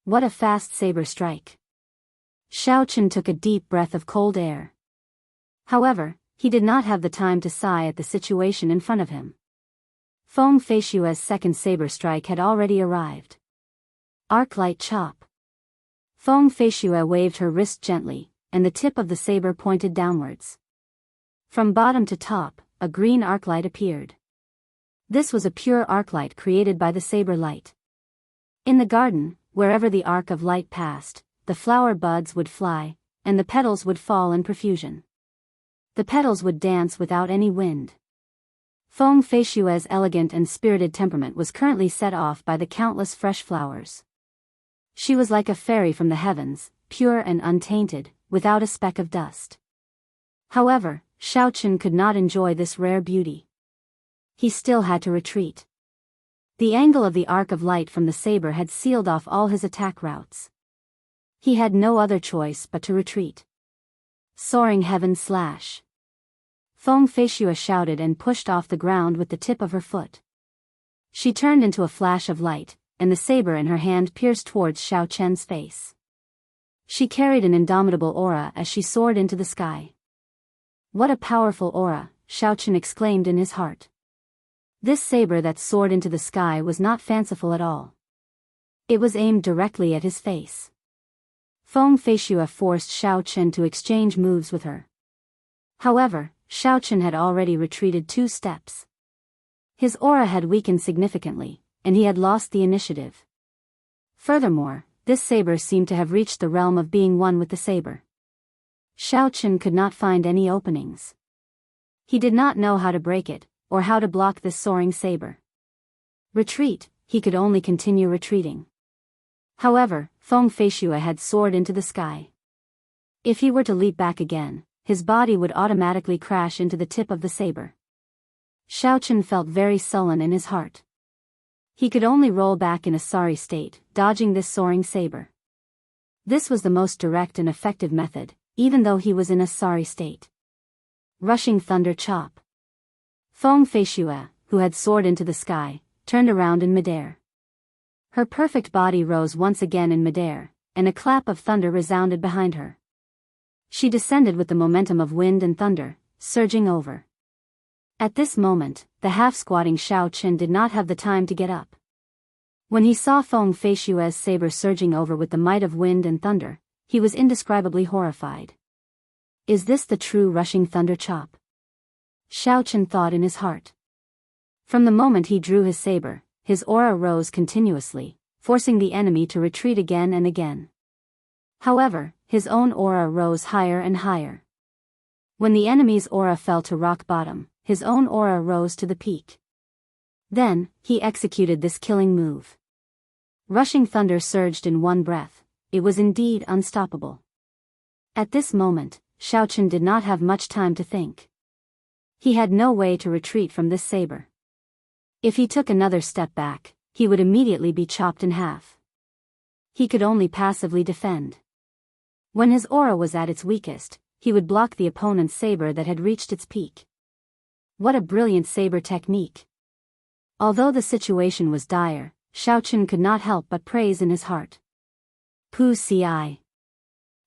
What a fast saber strike! Xiao Chen took a deep breath of cold air. However, he did not have the time to sigh at the situation in front of him. Feng Feishue's second saber strike had already arrived. Arc light chop. Feng Feishue waved her wrist gently, and the tip of the saber pointed downwards. From bottom to top, a green arc light appeared. This was a pure arc light created by the saber light. In the garden, wherever the arc of light passed, the flower buds would fly, and the petals would fall in profusion. The petals would dance without any wind. Feng Feishue's elegant and spirited temperament was currently set off by the countless fresh flowers. She was like a fairy from the heavens, pure and untainted, without a speck of dust. However, Xiao Chen could not enjoy this rare beauty. He still had to retreat. The angle of the arc of light from the saber had sealed off all his attack routes. He had no other choice but to retreat. Soaring heaven slash. Feng Feishue shouted and pushed off the ground with the tip of her foot. She turned into a flash of light, and the saber in her hand pierced towards Xiao Chen's face. She carried an indomitable aura as she soared into the sky. What a powerful aura, Xiao Chen exclaimed in his heart. This saber that soared into the sky was not fanciful at all. It was aimed directly at his face. Feng Feishue forced Xiao Chen to exchange moves with her. However, Xiao Chen had already retreated 2 steps. His aura had weakened significantly, and he had lost the initiative. Furthermore, this saber seemed to have reached the realm of being one with the saber. Xiao Chen could not find any openings. He did not know how to break it, or how to block this soaring saber. Retreat, he could only continue retreating. However, Feng Feishue had soared into the sky. If he were to leap back again, his body would automatically crash into the tip of the saber. Xiao Chen felt very sullen in his heart. He could only roll back in a sorry state, dodging this soaring saber. This was the most direct and effective method, even though he was in a sorry state. Rushing Thunder Chop. Feng Feishue, who had soared into the sky, turned around in midair. Her perfect body rose once again in midair, and a clap of thunder resounded behind her. She descended with the momentum of wind and thunder, surging over. At this moment, the half-squatting Xiao Chen did not have the time to get up. When he saw Feng Feishue's saber surging over with the might of wind and thunder, he was indescribably horrified. Is this the true rushing thunder chop? Xiao Chen thought in his heart. From the moment he drew his saber, his aura rose continuously, forcing the enemy to retreat again and again. However, his own aura rose higher and higher. When the enemy's aura fell to rock bottom, his own aura rose to the peak. Then, he executed this killing move. Rushing thunder surged in one breath. It was indeed unstoppable. At this moment, Xiao Chen did not have much time to think. He had no way to retreat from this saber. If he took another step back, he would immediately be chopped in half. He could only passively defend. When his aura was at its weakest, he would block the opponent's saber that had reached its peak. What a brilliant saber technique! Although the situation was dire, Xiao Chen could not help but praise in his heart. Pu Ci.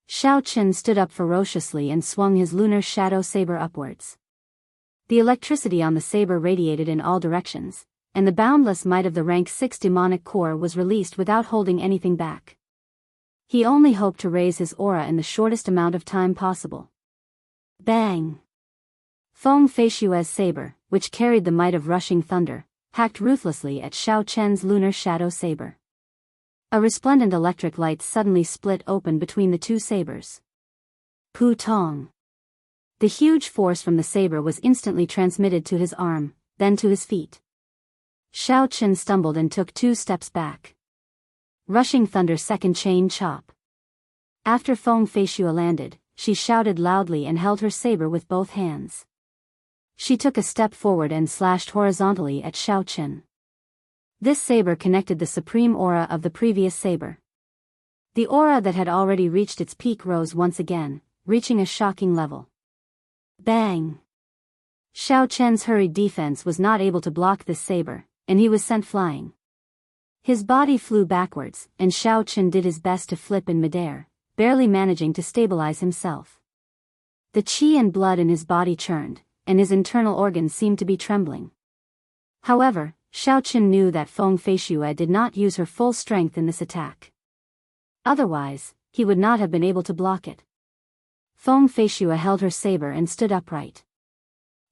Xiao Chen stood up ferociously and swung his lunar shadow saber upwards. The electricity on the saber radiated in all directions, and the boundless might of the rank 6 demonic core was released without holding anything back. He only hoped to raise his aura in the shortest amount of time possible. Bang! Feng Feishue's saber, which carried the might of rushing thunder, hacked ruthlessly at Xiao Chen's lunar shadow saber. A resplendent electric light suddenly split open between the two sabers. Pu Tong. The huge force from the saber was instantly transmitted to his arm, then to his feet. Xiao Chen stumbled and took 2 steps back. Rushing thunder second chain chop. After Feng Feishue landed, she shouted loudly and held her saber with both hands. She took a step forward and slashed horizontally at Xiao Chen. This saber connected the supreme aura of the previous saber. The aura that had already reached its peak rose once again, reaching a shocking level. Bang! Xiao Chen's hurried defense was not able to block this saber, and he was sent flying. His body flew backwards, and Xiao Chen did his best to flip in midair, barely managing to stabilize himself. The qi and blood in his body churned, and his internal organs seemed to be trembling. However, Xiao Chen knew that Feng Feishue did not use her full strength in this attack. Otherwise, he would not have been able to block it. Feng Feishue held her saber and stood upright.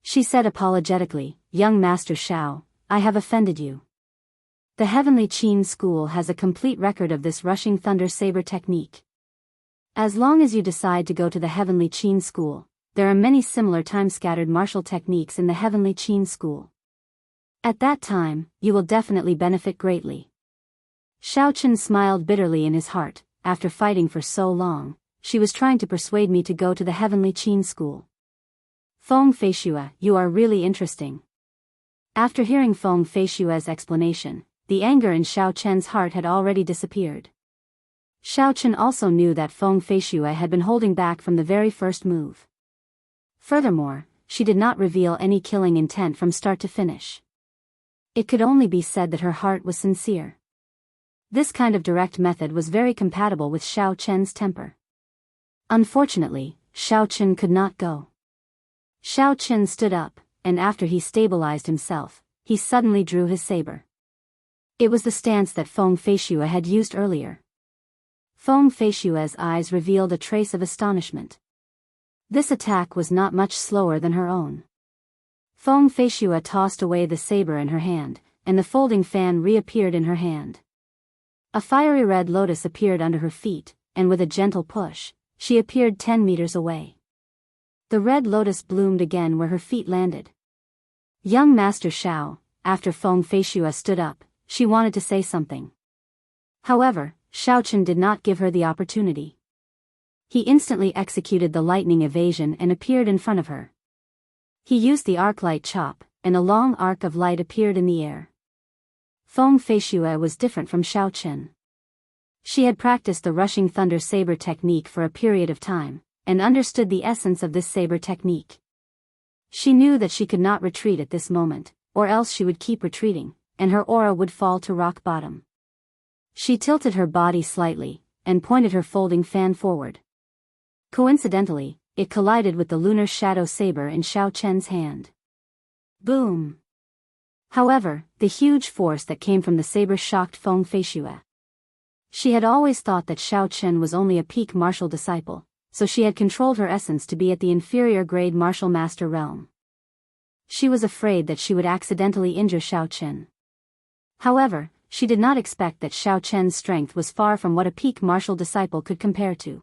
She said apologetically, "Young Master Xiao, I have offended you. The Heavenly Qin School has a complete record of this rushing thunder saber technique. As long as you decide to go to the Heavenly Qin School, there are many similar time-scattered martial techniques in the Heavenly Qin School. At that time, you will definitely benefit greatly." Xiao Chen smiled bitterly in his heart. After fighting for so long, she was trying to persuade me to go to the Heavenly Qin School. Feng Feishue, you are really interesting. After hearing Feng Feishue's explanation, the anger in Xiao Chen's heart had already disappeared. Xiao Chen also knew that Feng Feishue had been holding back from the very first move. Furthermore, she did not reveal any killing intent from start to finish. It could only be said that her heart was sincere. This kind of direct method was very compatible with Xiao Chen's temper. Unfortunately, Xiao Chen could not go. Xiao Chen stood up, and after he stabilized himself, he suddenly drew his saber. It was the stance that Feng Feishue had used earlier. Feng Feishue's eyes revealed a trace of astonishment. This attack was not much slower than her own. Feng Feishue tossed away the saber in her hand, and the folding fan reappeared in her hand. A fiery red lotus appeared under her feet, and with a gentle push, she appeared 10 meters away. The red lotus bloomed again where her feet landed. Young Master Xiao, after Feng Feishue stood up, she wanted to say something. However, Xiaochen did not give her the opportunity. He instantly executed the lightning evasion and appeared in front of her. He used the arc light chop, and a long arc of light appeared in the air. Feng Feishue was different from Xiaochen. She had practiced the rushing thunder saber technique for a period of time, and understood the essence of this saber technique. She knew that she could not retreat at this moment, or else she would keep retreating, and her aura would fall to rock bottom. She tilted her body slightly, and pointed her folding fan forward. Coincidentally, it collided with the lunar shadow saber in Xiao Chen's hand. Boom! However, the huge force that came from the saber shocked Feng Feishue. She had always thought that Xiao Chen was only a peak martial disciple, so she had controlled her essence to be at the inferior grade martial master realm. She was afraid that she would accidentally injure Xiao Chen. However, she did not expect that Xiao Chen's strength was far from what a peak martial disciple could compare to.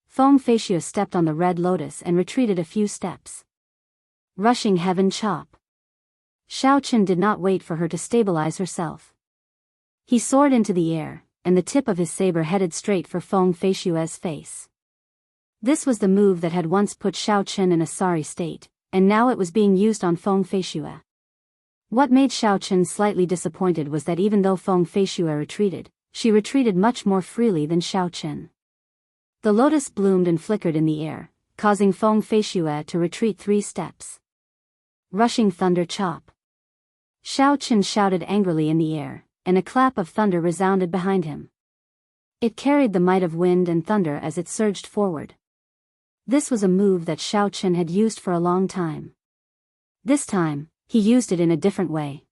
Feng Feishue stepped on the red lotus and retreated a few steps. Rushing heaven chop. Xiao Chen did not wait for her to stabilize herself. He soared into the air, and the tip of his saber headed straight for Feng Feishue's face. This was the move that had once put Xiao Chen in a sorry state, and now it was being used on Feng Feishue. What made Xiao Chen slightly disappointed was that even though Feng Feishue retreated, she retreated much more freely than Xiao Chen. The lotus bloomed and flickered in the air, causing Feng Feishue to retreat 3 steps. Rushing thunder chop. Xiao Chen shouted angrily in the air, and a clap of thunder resounded behind him. It carried the might of wind and thunder as it surged forward. This was a move that Xiao Chen had used for a long time. This time, he used it in a different way.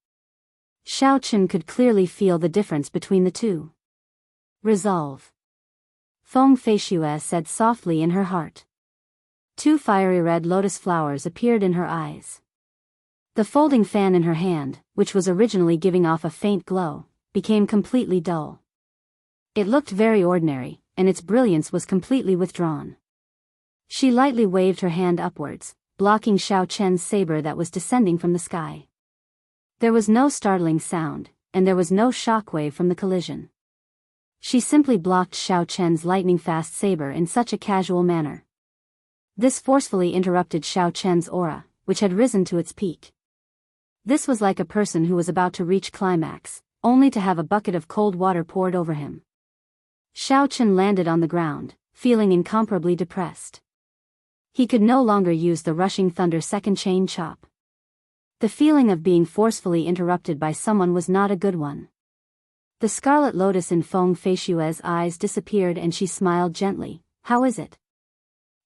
Xiao Chen could clearly feel the difference between the two. Resolve. Feng Feishue said softly in her heart. 2 fiery red lotus flowers appeared in her eyes. The folding fan in her hand, which was originally giving off a faint glow, became completely dull. It looked very ordinary, and its brilliance was completely withdrawn. She lightly waved her hand upwards, blocking Xiao Chen's saber that was descending from the sky. There was no startling sound, and there was no shockwave from the collision. She simply blocked Xiao Chen's lightning-fast saber in such a casual manner. This forcefully interrupted Xiao Chen's aura, which had risen to its peak. This was like a person who was about to reach climax, only to have a bucket of cold water poured over him. Xiao Chen landed on the ground, feeling incomparably depressed. He could no longer use the rushing thunder second chain chop. The feeling of being forcefully interrupted by someone was not a good one. The scarlet lotus in Feng Feishue's eyes disappeared and she smiled gently. How is it?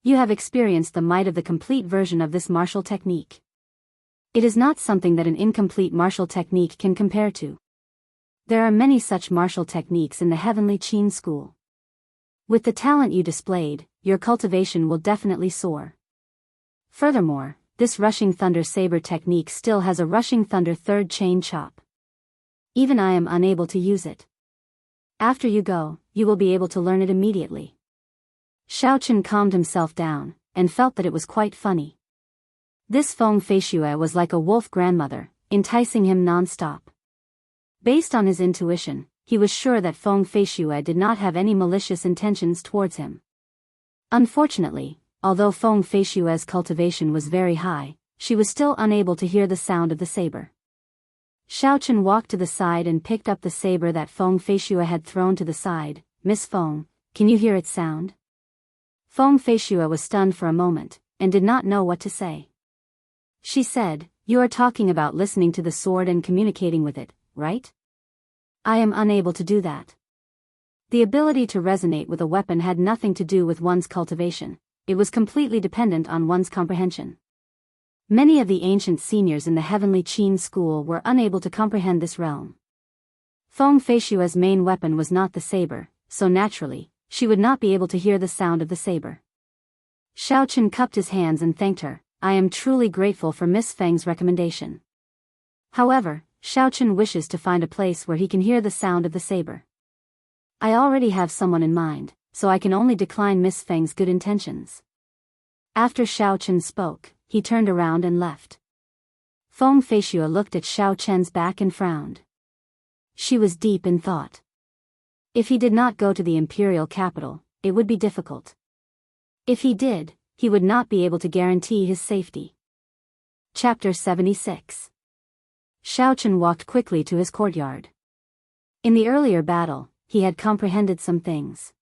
You have experienced the might of the complete version of this martial technique. It is not something that an incomplete martial technique can compare to. There are many such martial techniques in the Heavenly Qin School. With the talent you displayed, your cultivation will definitely soar. Furthermore, this rushing thunder saber technique still has a rushing thunder third chain chop. Even I am unable to use it. After you go, you will be able to learn it immediately. Xiao Chen calmed himself down, and felt that it was quite funny. This Feng Feishue was like a wolf grandmother, enticing him non-stop. Based on his intuition, he was sure that Feng Feishue did not have any malicious intentions towards him. Unfortunately, although Feng Feishue's cultivation was very high, she was still unable to hear the sound of the saber. Xiao Chen walked to the side and picked up the saber that Feng Feishue had thrown to the side. Miss Feng, can you hear its sound? Feng Feishue was stunned for a moment, and did not know what to say. She said, you are talking about listening to the sword and communicating with it, right? I am unable to do that. The ability to resonate with a weapon had nothing to do with one's cultivation, it was completely dependent on one's comprehension. Many of the ancient seniors in the Heavenly Qin School were unable to comprehend this realm. Feng Feishue's main weapon was not the saber, so naturally, she would not be able to hear the sound of the saber. Xiaochen cupped his hands and thanked her. I am truly grateful for Miss Feng's recommendation. However, Xiaochen wishes to find a place where he can hear the sound of the saber. I already have someone in mind, so I can only decline Miss Feng's good intentions. After Xiaochen spoke, he turned around and left. Feng Feishua looked at Xiaochen's back and frowned. She was deep in thought. If he did not go to the imperial capital, it would be difficult. If he did, he would not be able to guarantee his safety. Chapter 76. Xiaochen walked quickly to his courtyard. In the earlier battle, he had comprehended some things.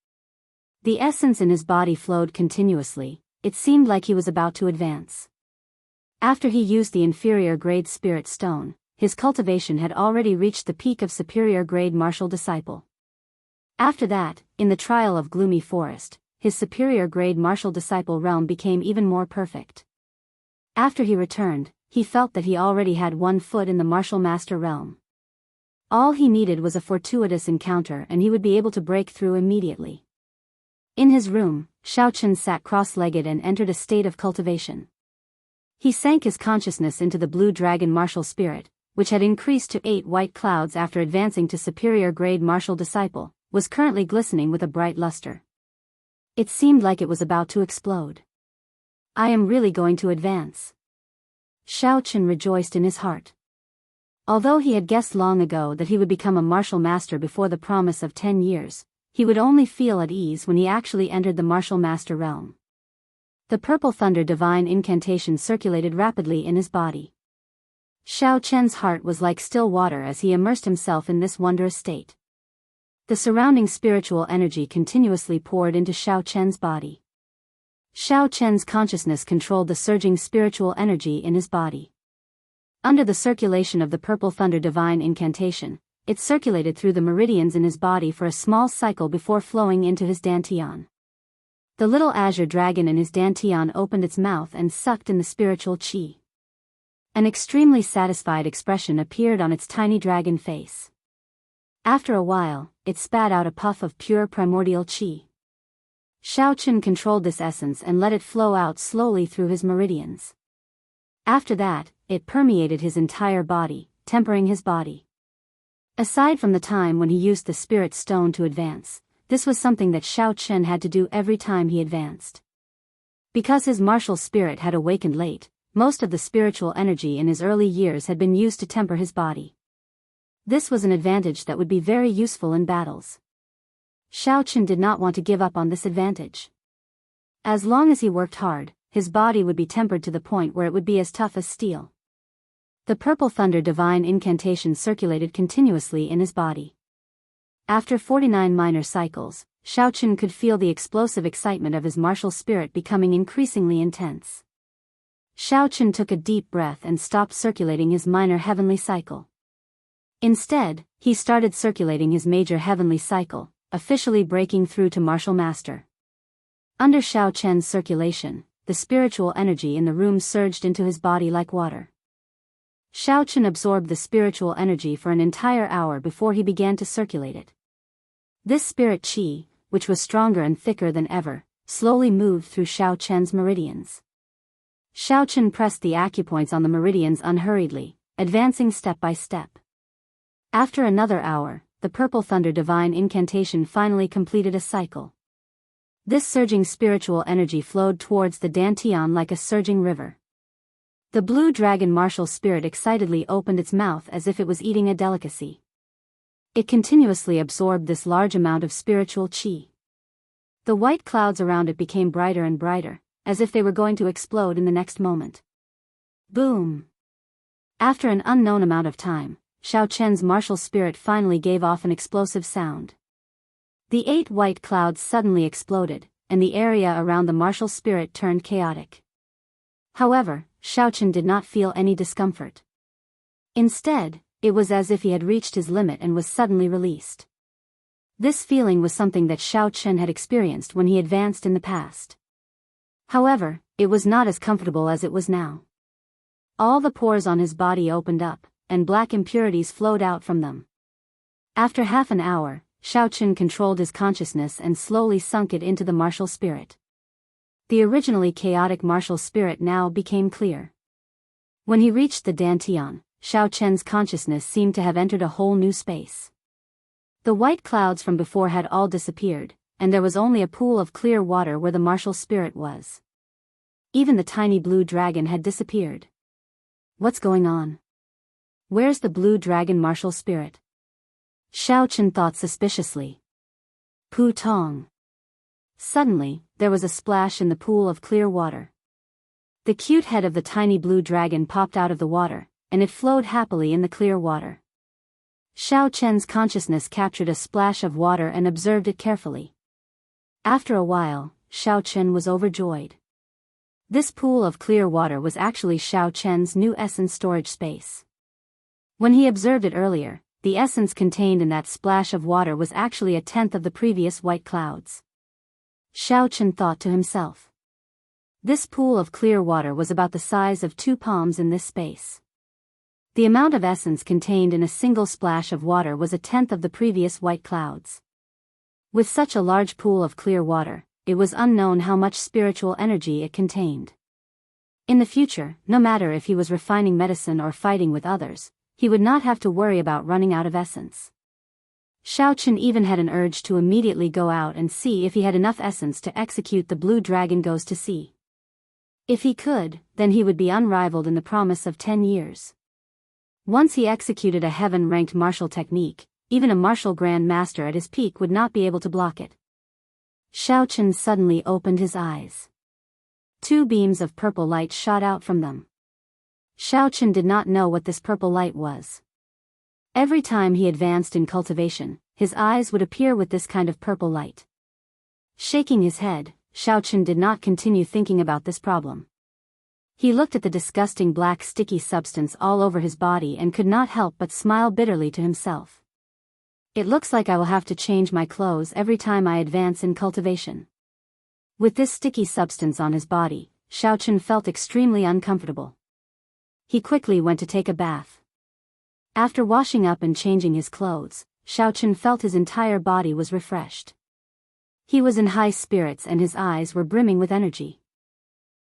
The essence in his body flowed continuously, it seemed like he was about to advance. After he used the inferior grade spirit stone, his cultivation had already reached the peak of superior grade martial disciple. After that, in the trial of Gloomy Forest, his superior grade martial disciple realm became even more perfect. After he returned, he felt that he already had 1 foot in the martial master realm. All he needed was a fortuitous encounter and he would be able to break through immediately. In his room, Xiaochen sat cross-legged and entered a state of cultivation. He sank his consciousness into the blue dragon martial spirit, which had increased to 8 white clouds after advancing to superior grade martial disciple, was currently glistening with a bright luster. It seemed like it was about to explode. I am really going to advance. Xiaochen rejoiced in his heart. Although he had guessed long ago that he would become a martial master before the promise of 10 years, he would only feel at ease when he actually entered the martial master realm. The purple thunder divine incantation circulated rapidly in his body. Xiaochen's heart was like still water as he immersed himself in this wondrous state. The surrounding spiritual energy continuously poured into Xiaochen's body. Xiaochen's consciousness controlled the surging spiritual energy in his body. Under the circulation of the purple thunder divine incantation, it circulated through the meridians in his body for a small cycle before flowing into his dantian. The little azure dragon in his dantian opened its mouth and sucked in the spiritual qi. An extremely satisfied expression appeared on its tiny dragon face. After a while, it spat out a puff of pure primordial qi. Xiaochen controlled this essence and let it flow out slowly through his meridians. After that, it permeated his entire body, tempering his body. Aside from the time when he used the spirit stone to advance, this was something that Xiaochen had to do every time he advanced. Because his martial spirit had awakened late, most of the spiritual energy in his early years had been used to temper his body. This was an advantage that would be very useful in battles. Xiaochen did not want to give up on this advantage. As long as he worked hard, his body would be tempered to the point where it would be as tough as steel. The purple thunder divine incantation circulated continuously in his body. After 49 minor cycles, Xiaochen could feel the explosive excitement of his martial spirit becoming increasingly intense. Xiaochen took a deep breath and stopped circulating his minor heavenly cycle. Instead, he started circulating his major heavenly cycle, officially breaking through to martial master. Under Xiaochen's circulation, the spiritual energy in the room surged into his body like water. Xiaochen absorbed the spiritual energy for an entire hour before he began to circulate it. This spirit qi, which was stronger and thicker than ever, slowly moved through Xiaochen's meridians. Xiaochen pressed the acupoints on the meridians unhurriedly, advancing step by step. After another hour, the purple thunder divine incantation finally completed a cycle. This surging spiritual energy flowed towards the dantian like a surging river. The blue dragon martial spirit excitedly opened its mouth as if it was eating a delicacy. It continuously absorbed this large amount of spiritual qi. The white clouds around it became brighter and brighter, as if they were going to explode in the next moment. Boom! After an unknown amount of time, Xiaochen's martial spirit finally gave off an explosive sound. The 8 white clouds suddenly exploded, and the area around the martial spirit turned chaotic. However, Xiaochen did not feel any discomfort. Instead, it was as if he had reached his limit and was suddenly released. This feeling was something that Xiaochen had experienced when he advanced in the past. However, it was not as comfortable as it was now. All the pores on his body opened up, and black impurities flowed out from them. After half an hour, Xiaochen controlled his consciousness and slowly sunk it into the martial spirit. The originally chaotic martial spirit now became clear. When he reached the Dantian, Xiaochen's consciousness seemed to have entered a whole new space. The white clouds from before had all disappeared, and there was only a pool of clear water where the martial spirit was. Even the tiny blue dragon had disappeared. What's going on? Where's the blue dragon martial spirit? Xiaochen thought suspiciously. Pu Tong. Suddenly, there was a splash in the pool of clear water. The cute head of the tiny blue dragon popped out of the water, and it flowed happily in the clear water. Xiaochen's consciousness captured a splash of water and observed it carefully. After a while, Xiaochen was overjoyed. This pool of clear water was actually Xiaochen's new essence storage space. When he observed it earlier, the essence contained in that splash of water was actually a tenth of the previous white clouds. Xiaochen thought to himself. This pool of clear water was about the size of 2 palms in this space. The amount of essence contained in a single splash of water was a tenth of the previous white clouds. With such a large pool of clear water, it was unknown how much spiritual energy it contained. In the future, no matter if he was refining medicine or fighting with others, he would not have to worry about running out of essence. Xiaochen even had an urge to immediately go out and see if he had enough essence to execute the blue dragon goes to sea. If he could, then he would be unrivaled in the promise of 10 years. Once he executed a heaven-ranked martial technique, even a martial grand master at his peak would not be able to block it. Xiaochen suddenly opened his eyes. 2 beams of purple light shot out from them. Xiaochen did not know what this purple light was. Every time he advanced in cultivation, his eyes would appear with this kind of purple light. Shaking his head, Xiaochen did not continue thinking about this problem. He looked at the disgusting black sticky substance all over his body and could not help but smile bitterly to himself. It looks like I will have to change my clothes every time I advance in cultivation. With this sticky substance on his body, Xiaochen felt extremely uncomfortable. He quickly went to take a bath. After washing up and changing his clothes, Xiaochen felt his entire body was refreshed. He was in high spirits and his eyes were brimming with energy.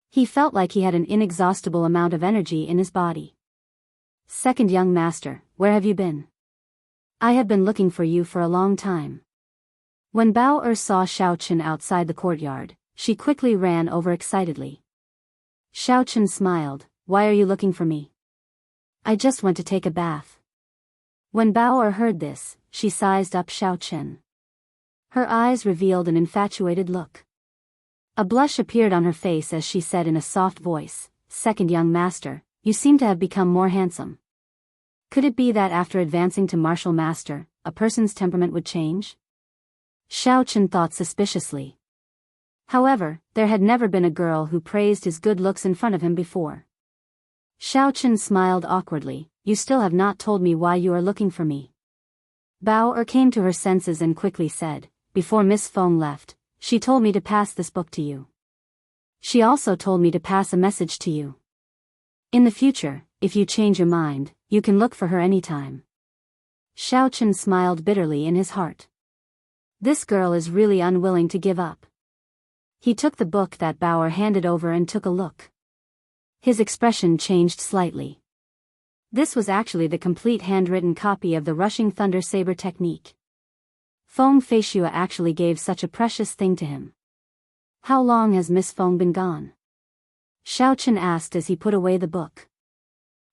He felt like he had an inexhaustible amount of energy in his body. Second young master, where have you been? I have been looking for you for a long time. When Bao saw Xiaochen outside the courtyard, she quickly ran over excitedly. Xiaochen smiled. Why are you looking for me? I just went to take a bath. When Bao heard this, she sized up Xiaochen. Her eyes revealed an infatuated look. A blush appeared on her face as she said in a soft voice, Second young master, you seem to have become more handsome. Could it be that after advancing to martial master, a person's temperament would change? Xiaochen thought suspiciously. However, there had never been a girl who praised his good looks in front of him before. Xiaochen smiled awkwardly. You still have not told me why you are looking for me. Bao came to her senses and quickly said, before Miss Feng left, she told me to pass this book to you. She also told me to pass a message to you. In the future, if you change your mind, you can look for her anytime. Xiaochen smiled bitterly in his heart. This girl is really unwilling to give up. He took the book that Bao handed over and took a look. His expression changed slightly. This was actually the complete handwritten copy of the Rushing Thunder Saber technique. Feng Feishua actually gave such a precious thing to him. How long has Miss Feng been gone? Xiaochen asked as he put away the book.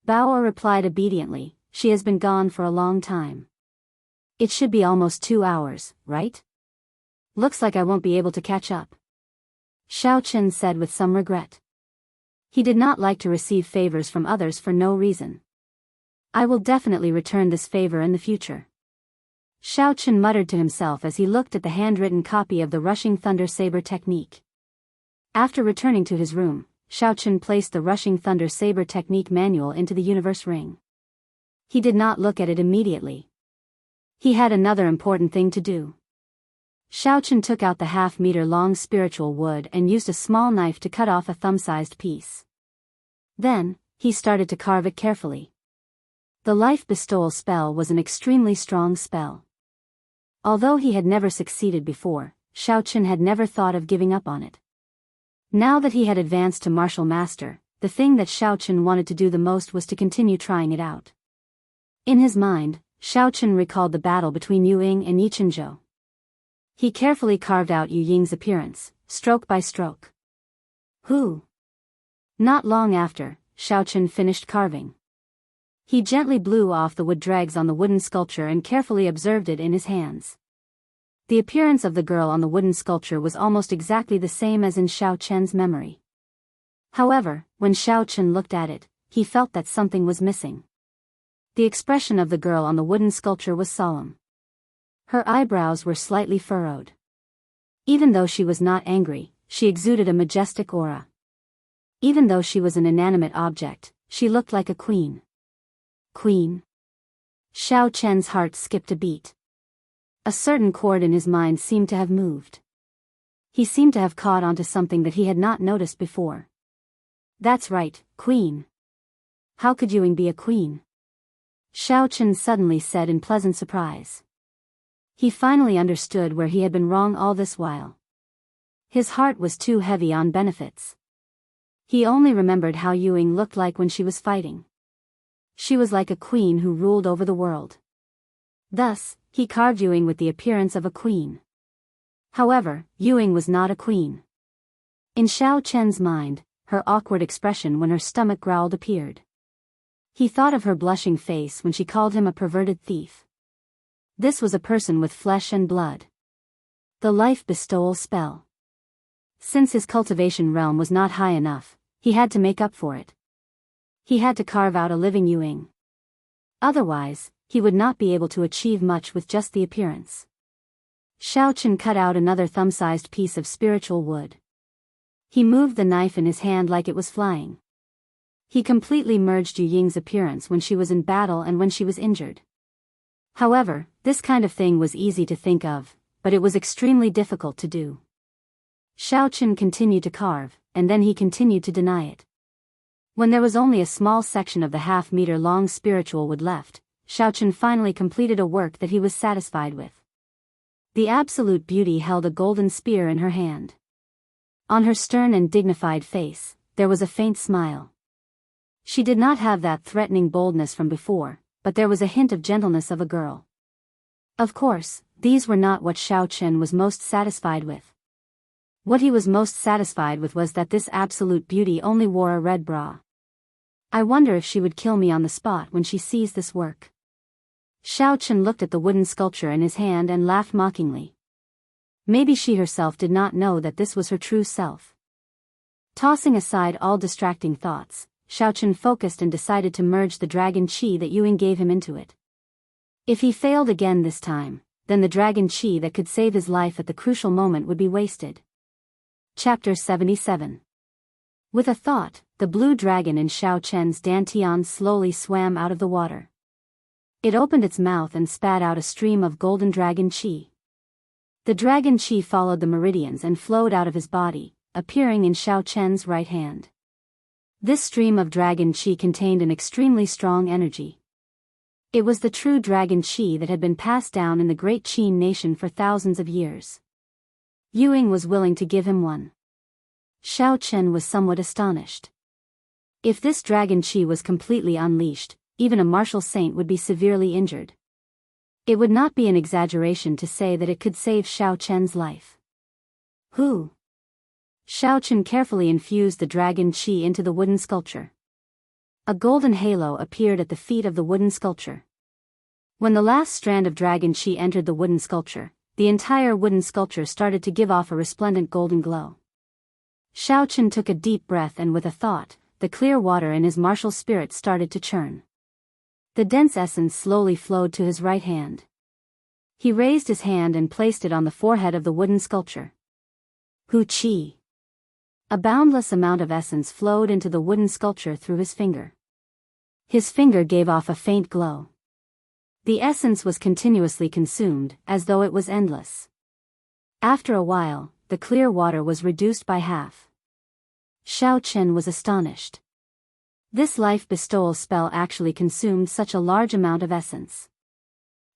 Bao replied obediently, she has been gone for a long time. It should be almost 2 hours, right? Looks like I won't be able to catch up. Xiaochen said with some regret. He did not like to receive favors from others for no reason. I will definitely return this favor in the future. Xiaochen muttered to himself as he looked at the handwritten copy of the Rushing Thunder Saber technique. After returning to his room, Xiaochen placed the Rushing Thunder Saber technique manual into the universe ring. He did not look at it immediately. He had another important thing to do. Xiaochen took out the half-meter-long spiritual wood and used a small knife to cut off a thumb-sized piece. Then, he started to carve it carefully. The life bestowal spell was an extremely strong spell. Although he had never succeeded before, Xiaochen had never thought of giving up on it. Now that he had advanced to martial master, the thing that Xiaochen wanted to do the most was to continue trying it out. In his mind, Xiaochen recalled the battle between Yu Ying and Yi Chenzhou. He carefully carved out Yu Ying's appearance, stroke by stroke. Who? Not long after, Xiaochen finished carving. He gently blew off the wood dregs on the wooden sculpture and carefully observed it in his hands. The appearance of the girl on the wooden sculpture was almost exactly the same as in Xiaochen's memory. However, when Xiaochen looked at it, he felt that something was missing. The expression of the girl on the wooden sculpture was solemn. Her eyebrows were slightly furrowed. Even though she was not angry, she exuded a majestic aura. Even though she was an inanimate object, she looked like a queen. Queen? Xiaochen's heart skipped a beat. A certain chord in his mind seemed to have moved. He seemed to have caught onto something that he had not noticed before. That's right, queen. How could Yu Ying be a queen? Xiaochen suddenly said in pleasant surprise. He finally understood where he had been wrong all this while. His heart was too heavy on benefits. He only remembered how Yu Ying looked like when she was fighting. She was like a queen who ruled over the world. Thus, he carved Yu Ying with the appearance of a queen. However, Yu Ying was not a queen. In Xiaochen's mind, her awkward expression when her stomach growled appeared. He thought of her blushing face when she called him a perverted thief. This was a person with flesh and blood. The life bestowal spell. Since his cultivation realm was not high enough, he had to make up for it. He had to carve out a living Yu Ying. Otherwise, he would not be able to achieve much with just the appearance. Xiaochen cut out another thumb-sized piece of spiritual wood. He moved the knife in his hand like it was flying. He completely merged Yu Ying's appearance when she was in battle and when she was injured. However, this kind of thing was easy to think of, but it was extremely difficult to do. Xiaochen continued to carve, and then he continued to deny it. When there was only a small section of the half-meter-long spiritual wood left, Xiaochen finally completed a work that he was satisfied with. The absolute beauty held a golden spear in her hand. On her stern and dignified face, there was a faint smile. She did not have that threatening boldness from before, but there was a hint of gentleness of a girl. Of course, these were not what Xiaochen was most satisfied with. What he was most satisfied with was that this absolute beauty only wore a red bra. I wonder if she would kill me on the spot when she sees this work. Xiaochen looked at the wooden sculpture in his hand and laughed mockingly. Maybe she herself did not know that this was her true self. Tossing aside all distracting thoughts, Xiaochen focused and decided to merge the dragon qi that Yu Ying gave him into it. If he failed again this time, then the dragon qi that could save his life at the crucial moment would be wasted. Chapter 77. With a thought, the blue dragon in Xiaochen's dantian slowly swam out of the water. It opened its mouth and spat out a stream of golden dragon qi. The dragon qi followed the meridians and flowed out of his body, appearing in Xiaochen's right hand. This stream of dragon qi contained an extremely strong energy. It was the true dragon qi that had been passed down in the great Qin nation for thousands of years. Yu Ying was willing to give him one. Xiaochen was somewhat astonished. If this dragon qi was completely unleashed, even a martial saint would be severely injured. It would not be an exaggeration to say that it could save Xiaochen's life. Who? Xiaochen carefully infused the dragon qi into the wooden sculpture. A golden halo appeared at the feet of the wooden sculpture. When the last strand of dragon qi entered the wooden sculpture, the entire wooden sculpture started to give off a resplendent golden glow. Xiaochen took a deep breath and with a thought, the clear water in his martial spirit started to churn. The dense essence slowly flowed to his right hand. He raised his hand and placed it on the forehead of the wooden sculpture. Hu qi. A boundless amount of essence flowed into the wooden sculpture through his finger. His finger gave off a faint glow. The essence was continuously consumed, as though it was endless. After a while, the clear water was reduced by half. Xiaochen was astonished. This life bestowal spell actually consumed such a large amount of essence.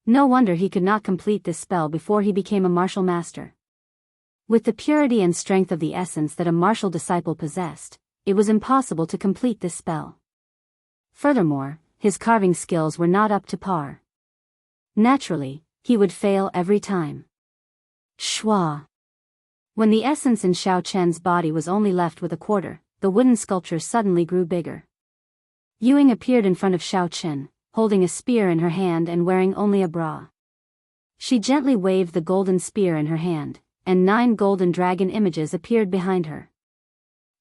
No wonder he could not complete this spell before he became a martial master. With the purity and strength of the essence that a martial disciple possessed, it was impossible to complete this spell. Furthermore, his carving skills were not up to par. Naturally, he would fail every time. Shwa. When the essence in Xiao Chen's body was only left with a quarter, the wooden sculpture suddenly grew bigger. Yuing appeared in front of Xiao Chen, holding a spear in her hand and wearing only a bra. She gently waved the golden spear in her hand, and 9 golden dragon images appeared behind her.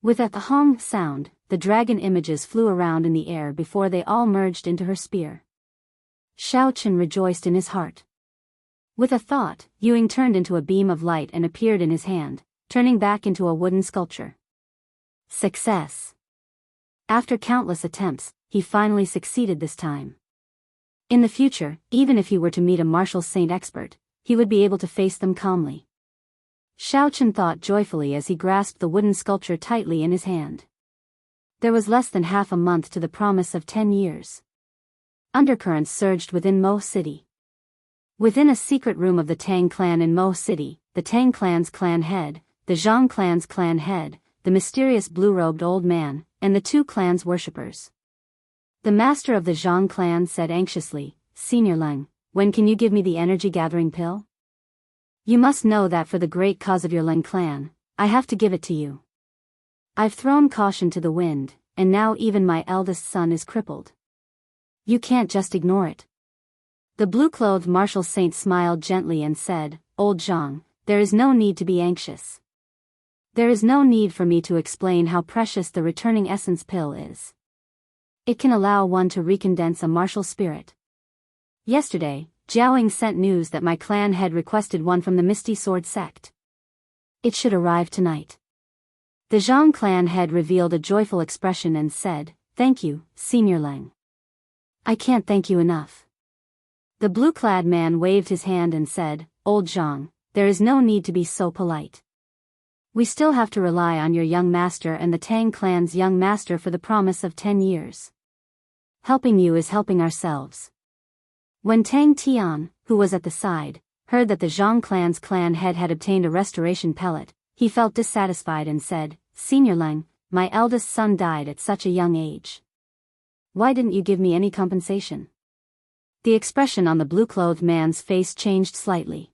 With a hong sound, the dragon images flew around in the air before they all merged into her spear. Xiao Chen rejoiced in his heart. With a thought, Yuing turned into a beam of light and appeared in his hand, turning back into a wooden sculpture. Success! After countless attempts, he finally succeeded this time. In the future, even if he were to meet a martial saint expert, he would be able to face them calmly. Xiao Chen thought joyfully as he grasped the wooden sculpture tightly in his hand. There was less than half a month to the promise of 10 years. Undercurrents surged within Mo City. Within a secret room of the Tang clan in Mo City, the Tang clan's clan head, the Zhang clan's clan head, the mysterious blue-robed old man, and the 2 clans' worshippers. The master of the Zhang clan said anxiously, "Senior Leng, when can you give me the energy-gathering pill? You must know that for the great cause of your Leng clan, I have to give it to you. I've thrown caution to the wind, and now even my eldest son is crippled. You can't just ignore it." The blue-clothed martial saint smiled gently and said, "Old Zhang, there is no need to be anxious. There is no need for me to explain how precious the returning essence pill is. It can allow one to recondense a martial spirit. Yesterday, Jiaoying sent news that my clan had requested one from the Misty Sword sect. It should arrive tonight." The Zhang clan head revealed a joyful expression and said, "Thank you, Senior Leng. I can't thank you enough." The blue-clad man waved his hand and said, "Old Zhang, there is no need to be so polite. We still have to rely on your young master and the Tang clan's young master for the promise of 10 years. Helping you is helping ourselves." When Tang Tian, who was at the side, heard that the Zhang clan's clan head had obtained a restoration pellet, he felt dissatisfied and said, "Senior Leng, my eldest son died at such a young age. Why didn't you give me any compensation?" The expression on the blue-clothed man's face changed slightly.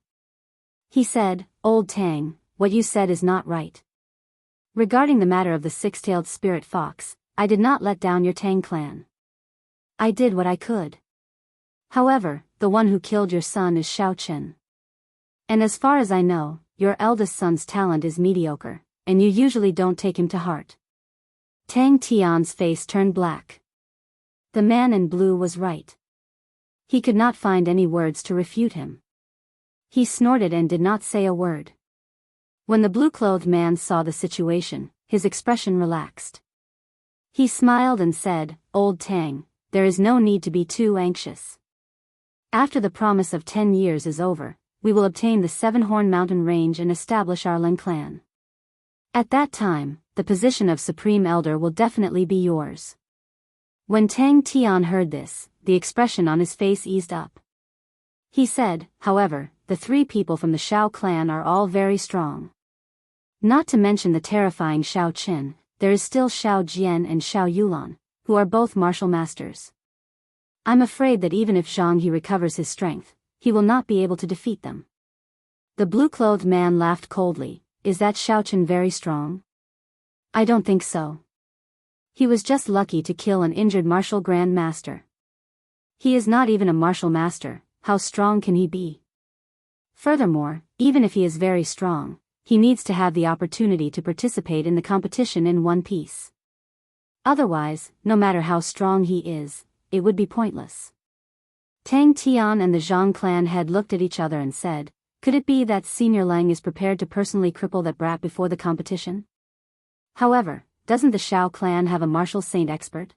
He said, "Old Tang, what you said is not right. Regarding the matter of the 6-tailed spirit fox, I did not let down your Tang clan. I did what I could. However, the one who killed your son is Xiao Chen. And as far as I know, your eldest son's talent is mediocre, and you usually don't take him to heart." Tang Tian's face turned black. The man in blue was right. He could not find any words to refute him. He snorted and did not say a word. When the blue-clothed man saw the situation, his expression relaxed. He smiled and said, "Old Tang, there is no need to be too anxious. After the promise of 10 years is over, we will obtain the 7-Horn Mountain Range and establish our Leng clan. At that time, the position of Supreme Elder will definitely be yours." When Tang Tian heard this, the expression on his face eased up. He said, "However, the 3 people from the Xiao clan are all very strong. Not to mention the terrifying Xiao Qin, there is still Xiao Jian and Xiao Yulan, who are both martial masters. I'm afraid that even if Jianghu recovers his strength, he will not be able to defeat them." The blue-clothed man laughed coldly. "Is that Xiao Qin very strong? I don't think so. He was just lucky to kill an injured martial grand master. He is not even a martial master, how strong can he be? Furthermore, even if he is very strong, he needs to have the opportunity to participate in the competition in one piece. Otherwise, no matter how strong he is, it would be pointless." Tang Tian and the Zhang clan head looked at each other and said, "Could it be that Senior Leng is prepared to personally cripple that brat before the competition? However, doesn't the Xiao clan have a martial saint expert?"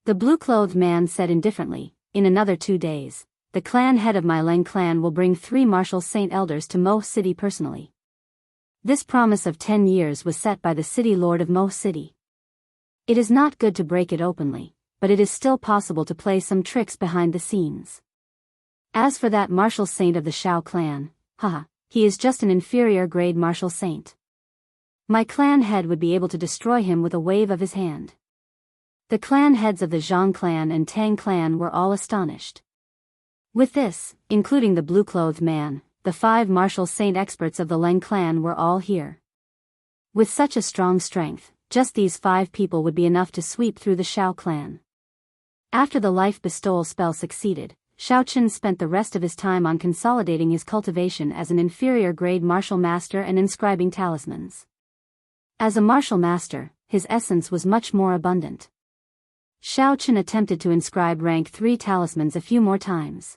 The blue-clothed man said indifferently, "In another 2 days, the clan head of my Leng clan will bring 3 martial saint elders to Mo City personally. This promise of 10 years was set by the city lord of Mo City. It is not good to break it openly, but it is still possible to play some tricks behind the scenes. As for that martial saint of the Shao clan, haha, he is just an inferior grade martial saint. My clan head would be able to destroy him with a wave of his hand. The clan heads of the Zhang clan and Tang clan were all astonished. With this, including the blue-clothed man, the 5 martial saint experts of the Leng clan were all here. With such a strong strength, just these 5 people would be enough to sweep through the Shao clan. After the life bestowal spell succeeded, Xiaoqun spent the rest of his time on consolidating his cultivation as an inferior grade martial master and inscribing talismans. As a martial master, his essence was much more abundant. Xiaoqun attempted to inscribe rank 3 talismans a few more times.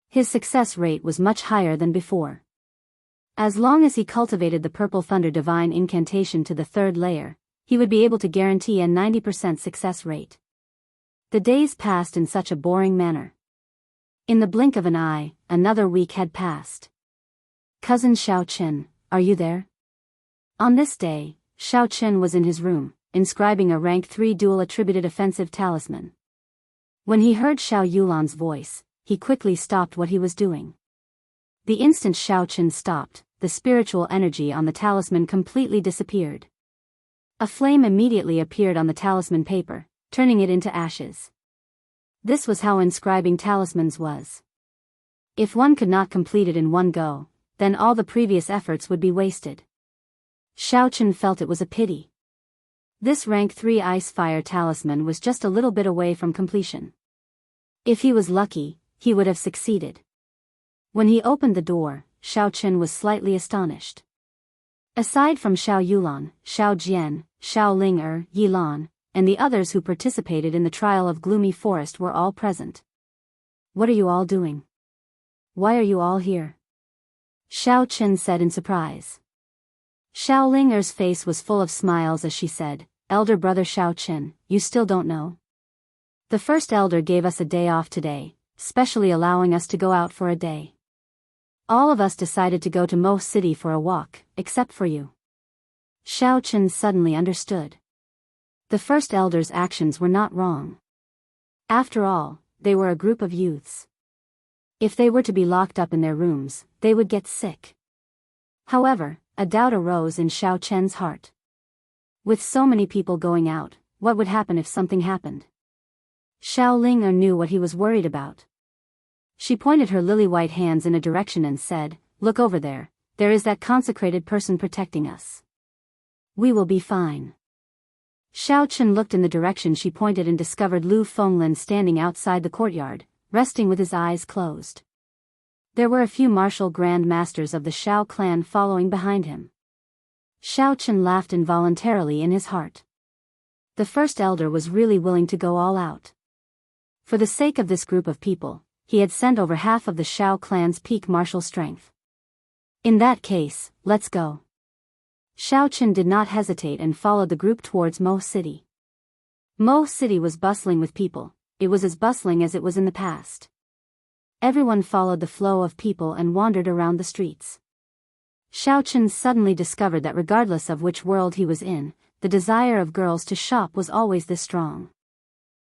His success rate was much higher than before. As long as he cultivated the Purple Thunder Divine Incantation to the 3rd layer, he would be able to guarantee a 90% success rate. The days passed in such a boring manner. In the blink of an eye, another week had passed. Cousin Xiaoqun, are you there? On this day, Xiaoqun was in his room, inscribing a rank 3 dual attributed offensive talisman. When he heard Xiao Yulan's voice, he quickly stopped what he was doing. The instant Xiaoqun stopped, the spiritual energy on the talisman completely disappeared. A flame immediately appeared on the talisman paper, turning it into ashes. This was how inscribing talismans was. If one could not complete it in one go, then all the previous efforts would be wasted. Xiaoqun felt it was a pity. This rank 3 ice fire talisman was just a little bit away from completion. If he was lucky, he would have succeeded. When he opened the door, Xiaoqun was slightly astonished. Aside from Xiao Yulan, Xiao Jian, Xiao Ling Yilan, and the others who participated in the trial of Gloomy Forest were all present. What are you all doing? Why are you all here? Xiaoqun said in surprise. Xiao Linger's face was full of smiles as she said, Elder brother Xiaoqun, you still don't know? The first elder gave us a day off today, specially allowing us to go out for a day. All of us decided to go to Mo City for a walk, except for you. Xiaoqun suddenly understood. The first elder's actions were not wrong. After all, they were a group of youths. If they were to be locked up in their rooms, they would get sick. However, a doubt arose in Xiaoqun's heart. With so many people going out, what would happen if something happened? Xiao Linger knew what he was worried about. She pointed her lily-white hands in a direction and said, Look over there, there is that consecrated person protecting us. We will be fine. Xiaoqun looked in the direction she pointed and discovered Lu Fenglin standing outside the courtyard, resting with his eyes closed. There were a few martial grand masters of the Shao clan following behind him. Xiaoqun laughed involuntarily in his heart. The first elder was really willing to go all out. For the sake of this group of people, he had sent over half of the Shao clan's peak martial strength. In that case, let's go. Xiaoqun did not hesitate and followed the group towards Mo City. Mo City was bustling with people, it was as bustling as it was in the past. Everyone followed the flow of people and wandered around the streets. Xiaoqun suddenly discovered that regardless of which world he was in, the desire of girls to shop was always this strong.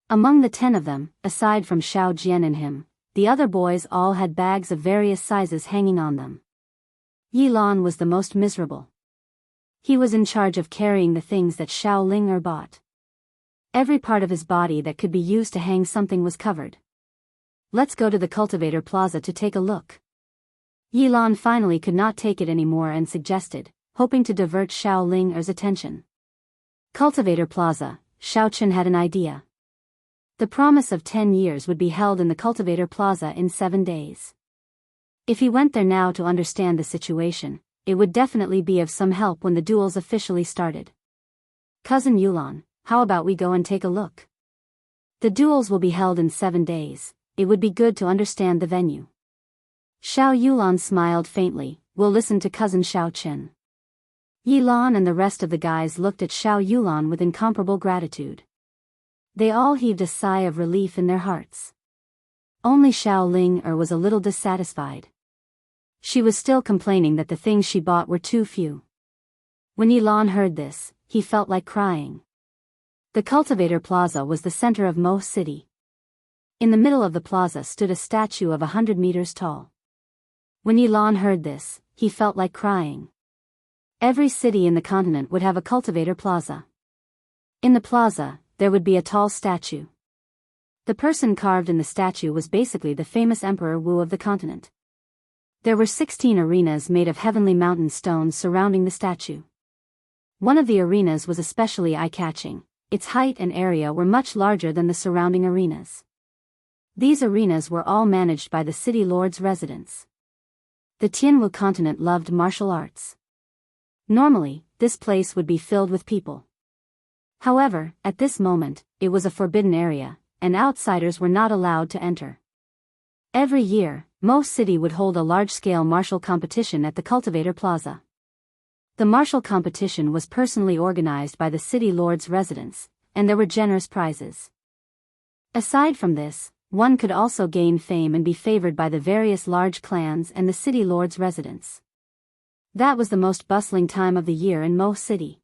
Among the 10 of them, aside from Xiao Jian and him, the other boys all had bags of various sizes hanging on them. Yilan was the most miserable. He was in charge of carrying the things that Xiao Linger bought. Every part of his body that could be used to hang something was covered. Let's go to the Cultivator Plaza to take a look. Yilan finally could not take it anymore and suggested, hoping to divert Xiao Linger's attention. Cultivator Plaza, Xiaoqun had an idea. The promise of 10 years would be held in the Cultivator Plaza in 7 days. If he went there now to understand the situation, it would definitely be of some help when the duels officially started. Cousin Yulan, how about we go and take a look? The duels will be held in 7 days, it would be good to understand the venue. Xiao Yulan smiled faintly, we'll listen to cousin Xiaoqun. Yilan and the rest of the guys looked at Xiao Yulan with incomparable gratitude. They all heaved a sigh of relief in their hearts. Only Xiao Linger was a little dissatisfied. She was still complaining that the things she bought were too few. When Yilan heard this, he felt like crying. The Cultivator Plaza was the center of Mo City. In the middle of the plaza stood a statue of 100 meters tall. When Yilan heard this, he felt like crying. Every city in the continent would have a cultivator plaza. In the plaza, there would be a tall statue. The person carved in the statue was basically the famous Emperor Wu of the continent. There were 16 arenas made of heavenly mountain stones surrounding the statue. One of the arenas was especially eye-catching. Its height and area were much larger than the surrounding arenas. These arenas were all managed by the city lord's residents. The Tianwu continent loved martial arts. Normally, this place would be filled with people. However, at this moment, it was a forbidden area, and outsiders were not allowed to enter. Every year, Mo City would hold a large-scale martial competition at the Cultivator Plaza. The martial competition was personally organized by the city lord's residents, and there were generous prizes. Aside from this, one could also gain fame and be favored by the various large clans and the city lord's residents. That was the most bustling time of the year in Mo City.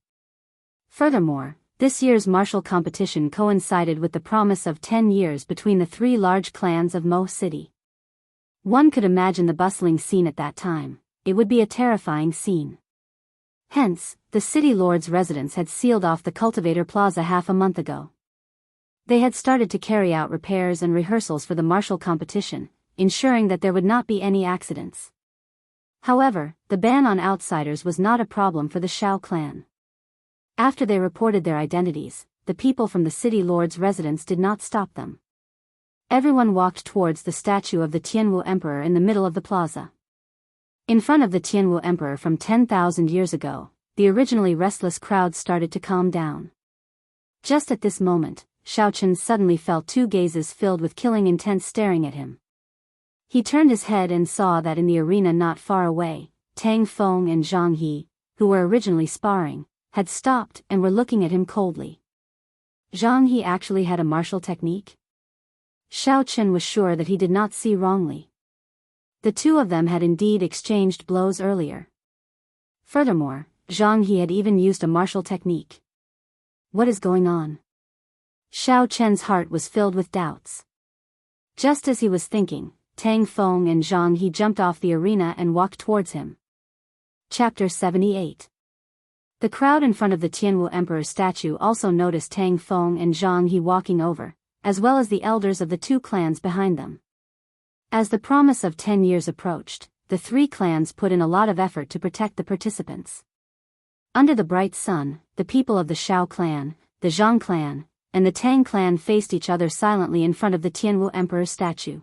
Furthermore, this year's martial competition coincided with the promise of 10 years between the three large clans of Mo City. One could imagine the bustling scene at that time. It would be a terrifying scene. Hence, the city lord's residents had sealed off the Cultivator Plaza half a month ago. They had started to carry out repairs and rehearsals for the martial competition, ensuring that there would not be any accidents. However, the ban on outsiders was not a problem for the Shao clan. After they reported their identities, the people from the city lord's residence did not stop them. Everyone walked towards the statue of the Tianwu Emperor in the middle of the plaza. In front of the Tianwu Emperor from 10,000 years ago, the originally restless crowd started to calm down. Just at this moment, Xiaochen suddenly felt two gazes filled with killing intent staring at him. He turned his head and saw that in the arena not far away, Tang Feng and Zhang He, who were originally sparring, had stopped and were looking at him coldly. Zhang He actually had a martial technique? Xiaochen was sure that he did not see wrongly. The two of them had indeed exchanged blows earlier. Furthermore, Zhang He had even used a martial technique. What is going on? Xiaochen's heart was filled with doubts. Just as he was thinking, Tang Feng and Zhang He jumped off the arena and walked towards him. Chapter 78. The crowd in front of the Tianwu Emperor's statue also noticed Tang Feng and Zhang He walking over, as well as the elders of the two clans behind them. As the promise of 10 years approached, the three clans put in a lot of effort to protect the participants. Under the bright sun, the people of the Shao clan, the Zhang clan, and the Tang clan faced each other silently in front of the Tianwu Emperor's statue.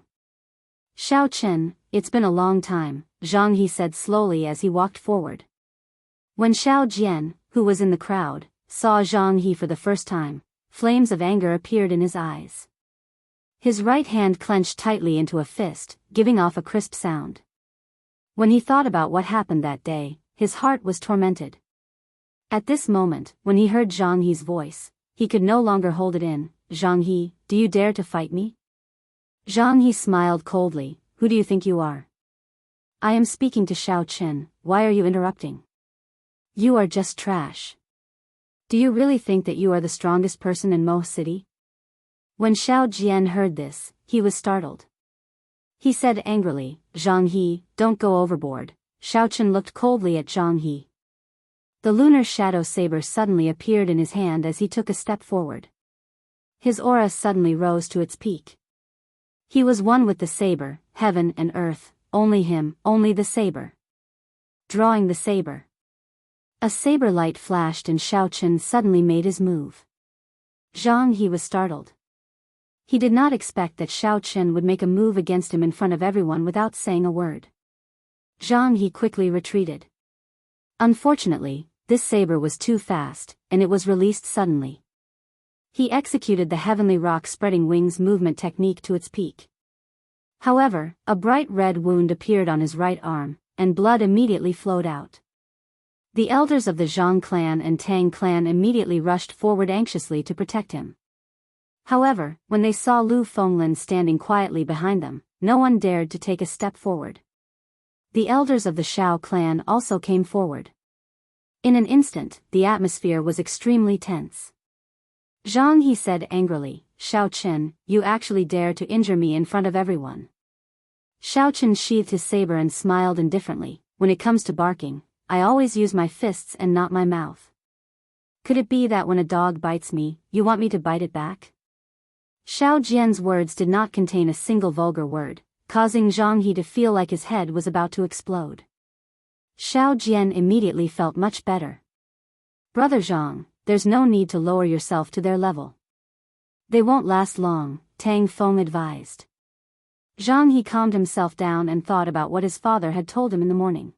Xiaochen, it's been a long time, Zhang He said slowly as he walked forward. When Xiao Jian, who was in the crowd, saw Zhang He for the first time, flames of anger appeared in his eyes. His right hand clenched tightly into a fist, giving off a crisp sound. When he thought about what happened that day, his heart was tormented. At this moment, when he heard Zhang He's voice, he could no longer hold it in. Zhang He, do you dare to fight me? Zhang He smiled coldly. Who do you think you are? I am speaking to Xiaochen, why are you interrupting? You are just trash. Do you really think that you are the strongest person in Mo City? When Xiao Jian heard this, he was startled. He said angrily, Zhang He, don't go overboard. Xiaochen looked coldly at Zhang He. The lunar shadow saber suddenly appeared in his hand as he took a step forward. His aura suddenly rose to its peak. He was one with the saber, heaven and earth, only him, only the saber. Drawing the saber. A saber light flashed and Xiaochen suddenly made his move. Zhang He was startled. He did not expect that Xiaochen would make a move against him in front of everyone without saying a word. Zhang He quickly retreated. Unfortunately, this saber was too fast, and it was released suddenly. He executed the heavenly rock spreading wings movement technique to its peak. However, a bright red wound appeared on his right arm, and blood immediately flowed out. The elders of the Zhang clan and Tang clan immediately rushed forward anxiously to protect him. However, when they saw Lu Fenglin standing quietly behind them, no one dared to take a step forward. The elders of the Shao clan also came forward. In an instant, the atmosphere was extremely tense. Jianghu said angrily, Xiaoqin, you actually dare to injure me in front of everyone. Xiaoqin sheathed his saber and smiled indifferently, when it comes to barking, I always use my fists and not my mouth. Could it be that when a dog bites me, you want me to bite it back? Xiao Jian's words did not contain a single vulgar word, causing Jianghu to feel like his head was about to explode. Xiao Jian immediately felt much better. Brother Zhang, there's no need to lower yourself to their level. They won't last long, Tang Feng advised. Jianghu calmed himself down and thought about what his father had told him in the morning.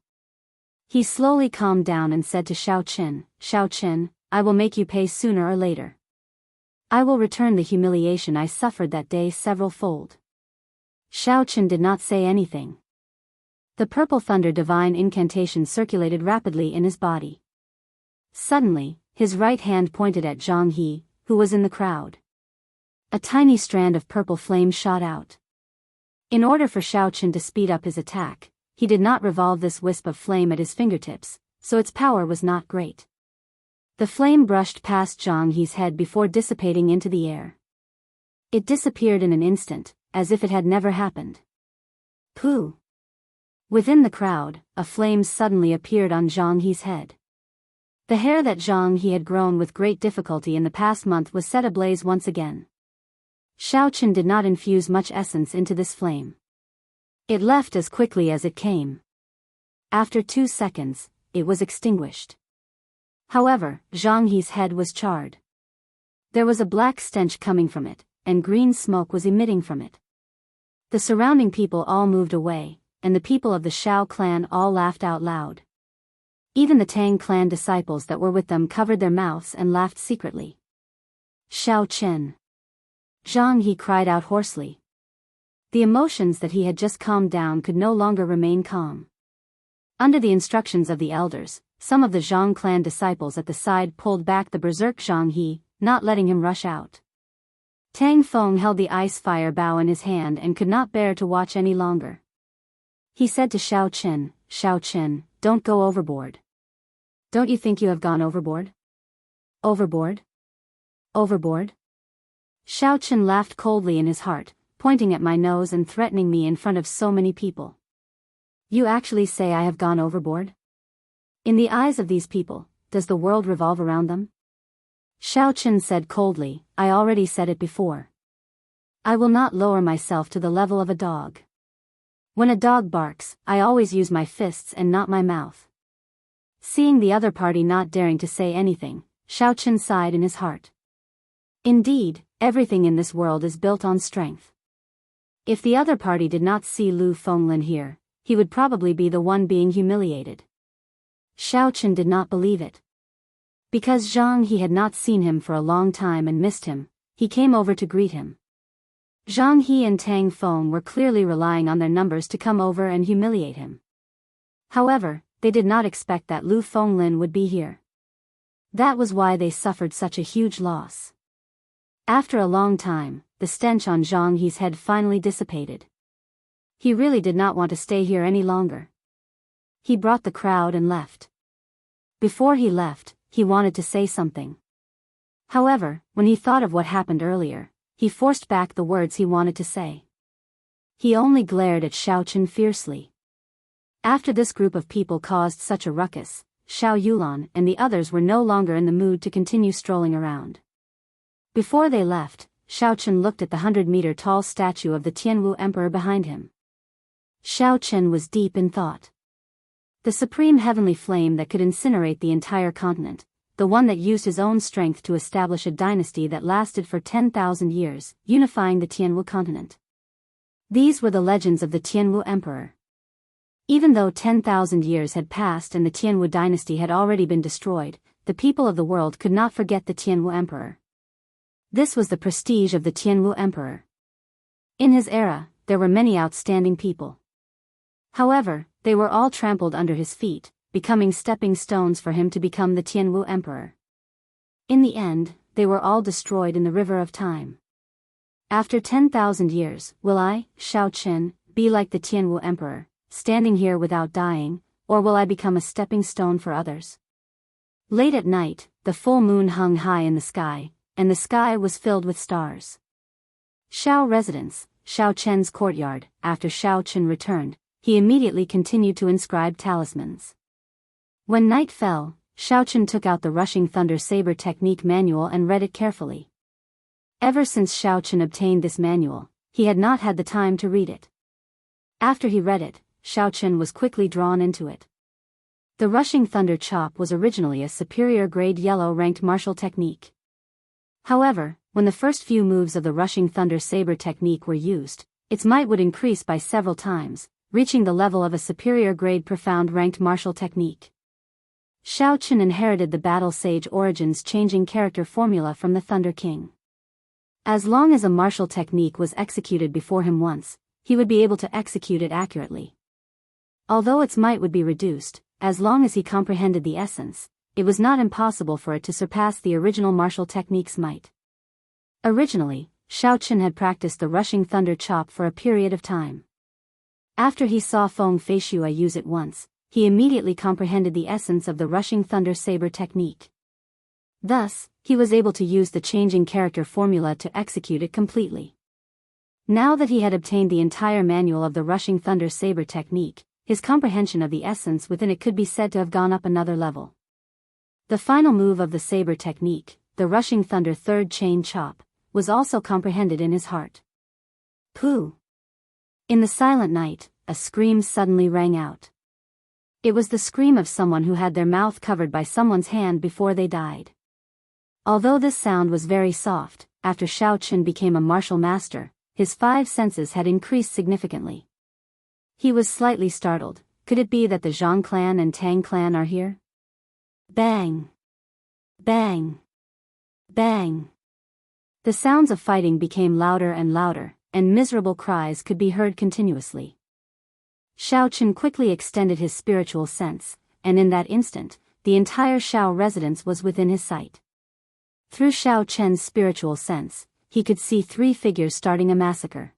He slowly calmed down and said to Xiaoqin, I will make you pay sooner or later. I will return the humiliation I suffered that day several-fold. Xiaoqin did not say anything. The purple thunder divine incantation circulated rapidly in his body. Suddenly, his right hand pointed at Jianghu, who was in the crowd. A tiny strand of purple flame shot out. In order for Xiaoqin to speed up his attack, he did not revolve this wisp of flame at his fingertips, so its power was not great. The flame brushed past Jianghu's head before dissipating into the air. It disappeared in an instant, as if it had never happened. Pooh! Within the crowd, a flame suddenly appeared on Jianghu's head. The hair that Jianghu had grown with great difficulty in the past month was set ablaze once again. Xiaoqin did not infuse much essence into this flame. It left as quickly as it came. After 2 seconds, it was extinguished. However, Jianghu's head was charred. There was a black stench coming from it, and green smoke was emitting from it. The surrounding people all moved away, and the people of the Shao clan all laughed out loud. Even the Tang clan disciples that were with them covered their mouths and laughed secretly. Xiaoqin! Jianghu cried out hoarsely. The emotions that he had just calmed down could no longer remain calm. Under the instructions of the elders, some of the Zhang clan disciples at the side pulled back the berserk Jianghu, not letting him rush out. Tang Feng held the ice fire bow in his hand and could not bear to watch any longer. He said to Xiaoqin, don't go overboard. Don't you think you have gone overboard? Overboard? Overboard? Xiaoqin laughed coldly in his heart, pointing at my nose and threatening me in front of so many people. You actually say I have gone overboard? In the eyes of these people, does the world revolve around them? Xiaoqin said coldly, I already said it before. I will not lower myself to the level of a dog. When a dog barks, I always use my fists and not my mouth. Seeing the other party not daring to say anything, Xiaoqin sighed in his heart. Indeed, everything in this world is built on strength. If the other party did not see Lu Fenglin here, he would probably be the one being humiliated. Xiaoqin did not believe it. Because Jianghu had not seen him for a long time and missed him, he came over to greet him. Jianghu and Tang Feng were clearly relying on their numbers to come over and humiliate him. However, they did not expect that Lu Fenglin would be here. That was why they suffered such a huge loss. After a long time, the stench on Jianghu's head finally dissipated. He really did not want to stay here any longer. He brought the crowd and left. Before he left, he wanted to say something. However, when he thought of what happened earlier, he forced back the words he wanted to say. He only glared at Xiaoqin fiercely. After this group of people caused such a ruckus, Xiao Yulan and the others were no longer in the mood to continue strolling around. Before they left, Xiaoqin looked at the 100-meter-tall statue of the Tianwu Emperor behind him. Xiaoqin was deep in thought. The supreme heavenly flame that could incinerate the entire continent, the one that used his own strength to establish a dynasty that lasted for 10,000 years, unifying the Tianwu continent. These were the legends of the Tianwu Emperor. Even though 10,000 years had passed and the Tianwu dynasty had already been destroyed, the people of the world could not forget the Tianwu Emperor. This was the prestige of the Tianwu Emperor. In his era, there were many outstanding people. However, they were all trampled under his feet, becoming stepping stones for him to become the Tianwu Emperor. In the end, they were all destroyed in the river of time. After 10,000 years, will I, Xiaoqin, be like the Tianwu Emperor, standing here without dying, or will I become a stepping stone for others? Late at night, the full moon hung high in the sky, and the sky was filled with stars. Xiao residence, Xiao Chen's courtyard. After Xiao Chen returned, he immediately continued to inscribe talismans. When night fell, Xiao Chen took out the Rushing Thunder Saber Technique manual and read it carefully. Ever since Xiao Chen obtained this manual, he had not had the time to read it. After he read it, Xiao Chen was quickly drawn into it. The Rushing Thunder Chop was originally a superior grade yellow-ranked martial technique. However, when the first few moves of the Rushing Thunder Saber technique were used, its might would increase by several times, reaching the level of a superior grade profound-ranked martial technique. Xiao Chen inherited the Battle Sage Origins changing character formula from the Thunder King. As long as a martial technique was executed before him once, he would be able to execute it accurately. Although its might would be reduced, as long as he comprehended the essence, it was not impossible for it to surpass the original martial technique's might. Originally, Xiao Chen had practiced the Rushing Thunder Chop for a period of time. After he saw Feng Feishua use it once, he immediately comprehended the essence of the Rushing Thunder Saber technique. Thus, he was able to use the changing character formula to execute it completely. Now that he had obtained the entire manual of the Rushing Thunder Saber technique, his comprehension of the essence within it could be said to have gone up another level. The final move of the Saber technique, the Rushing Thunder Third Chain Chop, was also comprehended in his heart. Pooh! In the silent night, a scream suddenly rang out. It was the scream of someone who had their mouth covered by someone's hand before they died. Although this sound was very soft, after Xiao Chen became a martial master, his 5 senses had increased significantly. He was slightly startled. Could it be that the Zhang clan and Tang clan are here? Bang! Bang! Bang! The sounds of fighting became louder and louder, and miserable cries could be heard continuously. Xiao Chen quickly extended his spiritual sense, and in that instant, the entire Xiao residence was within his sight. Through Xiao Chen's spiritual sense, he could see 3 figures starting a massacre.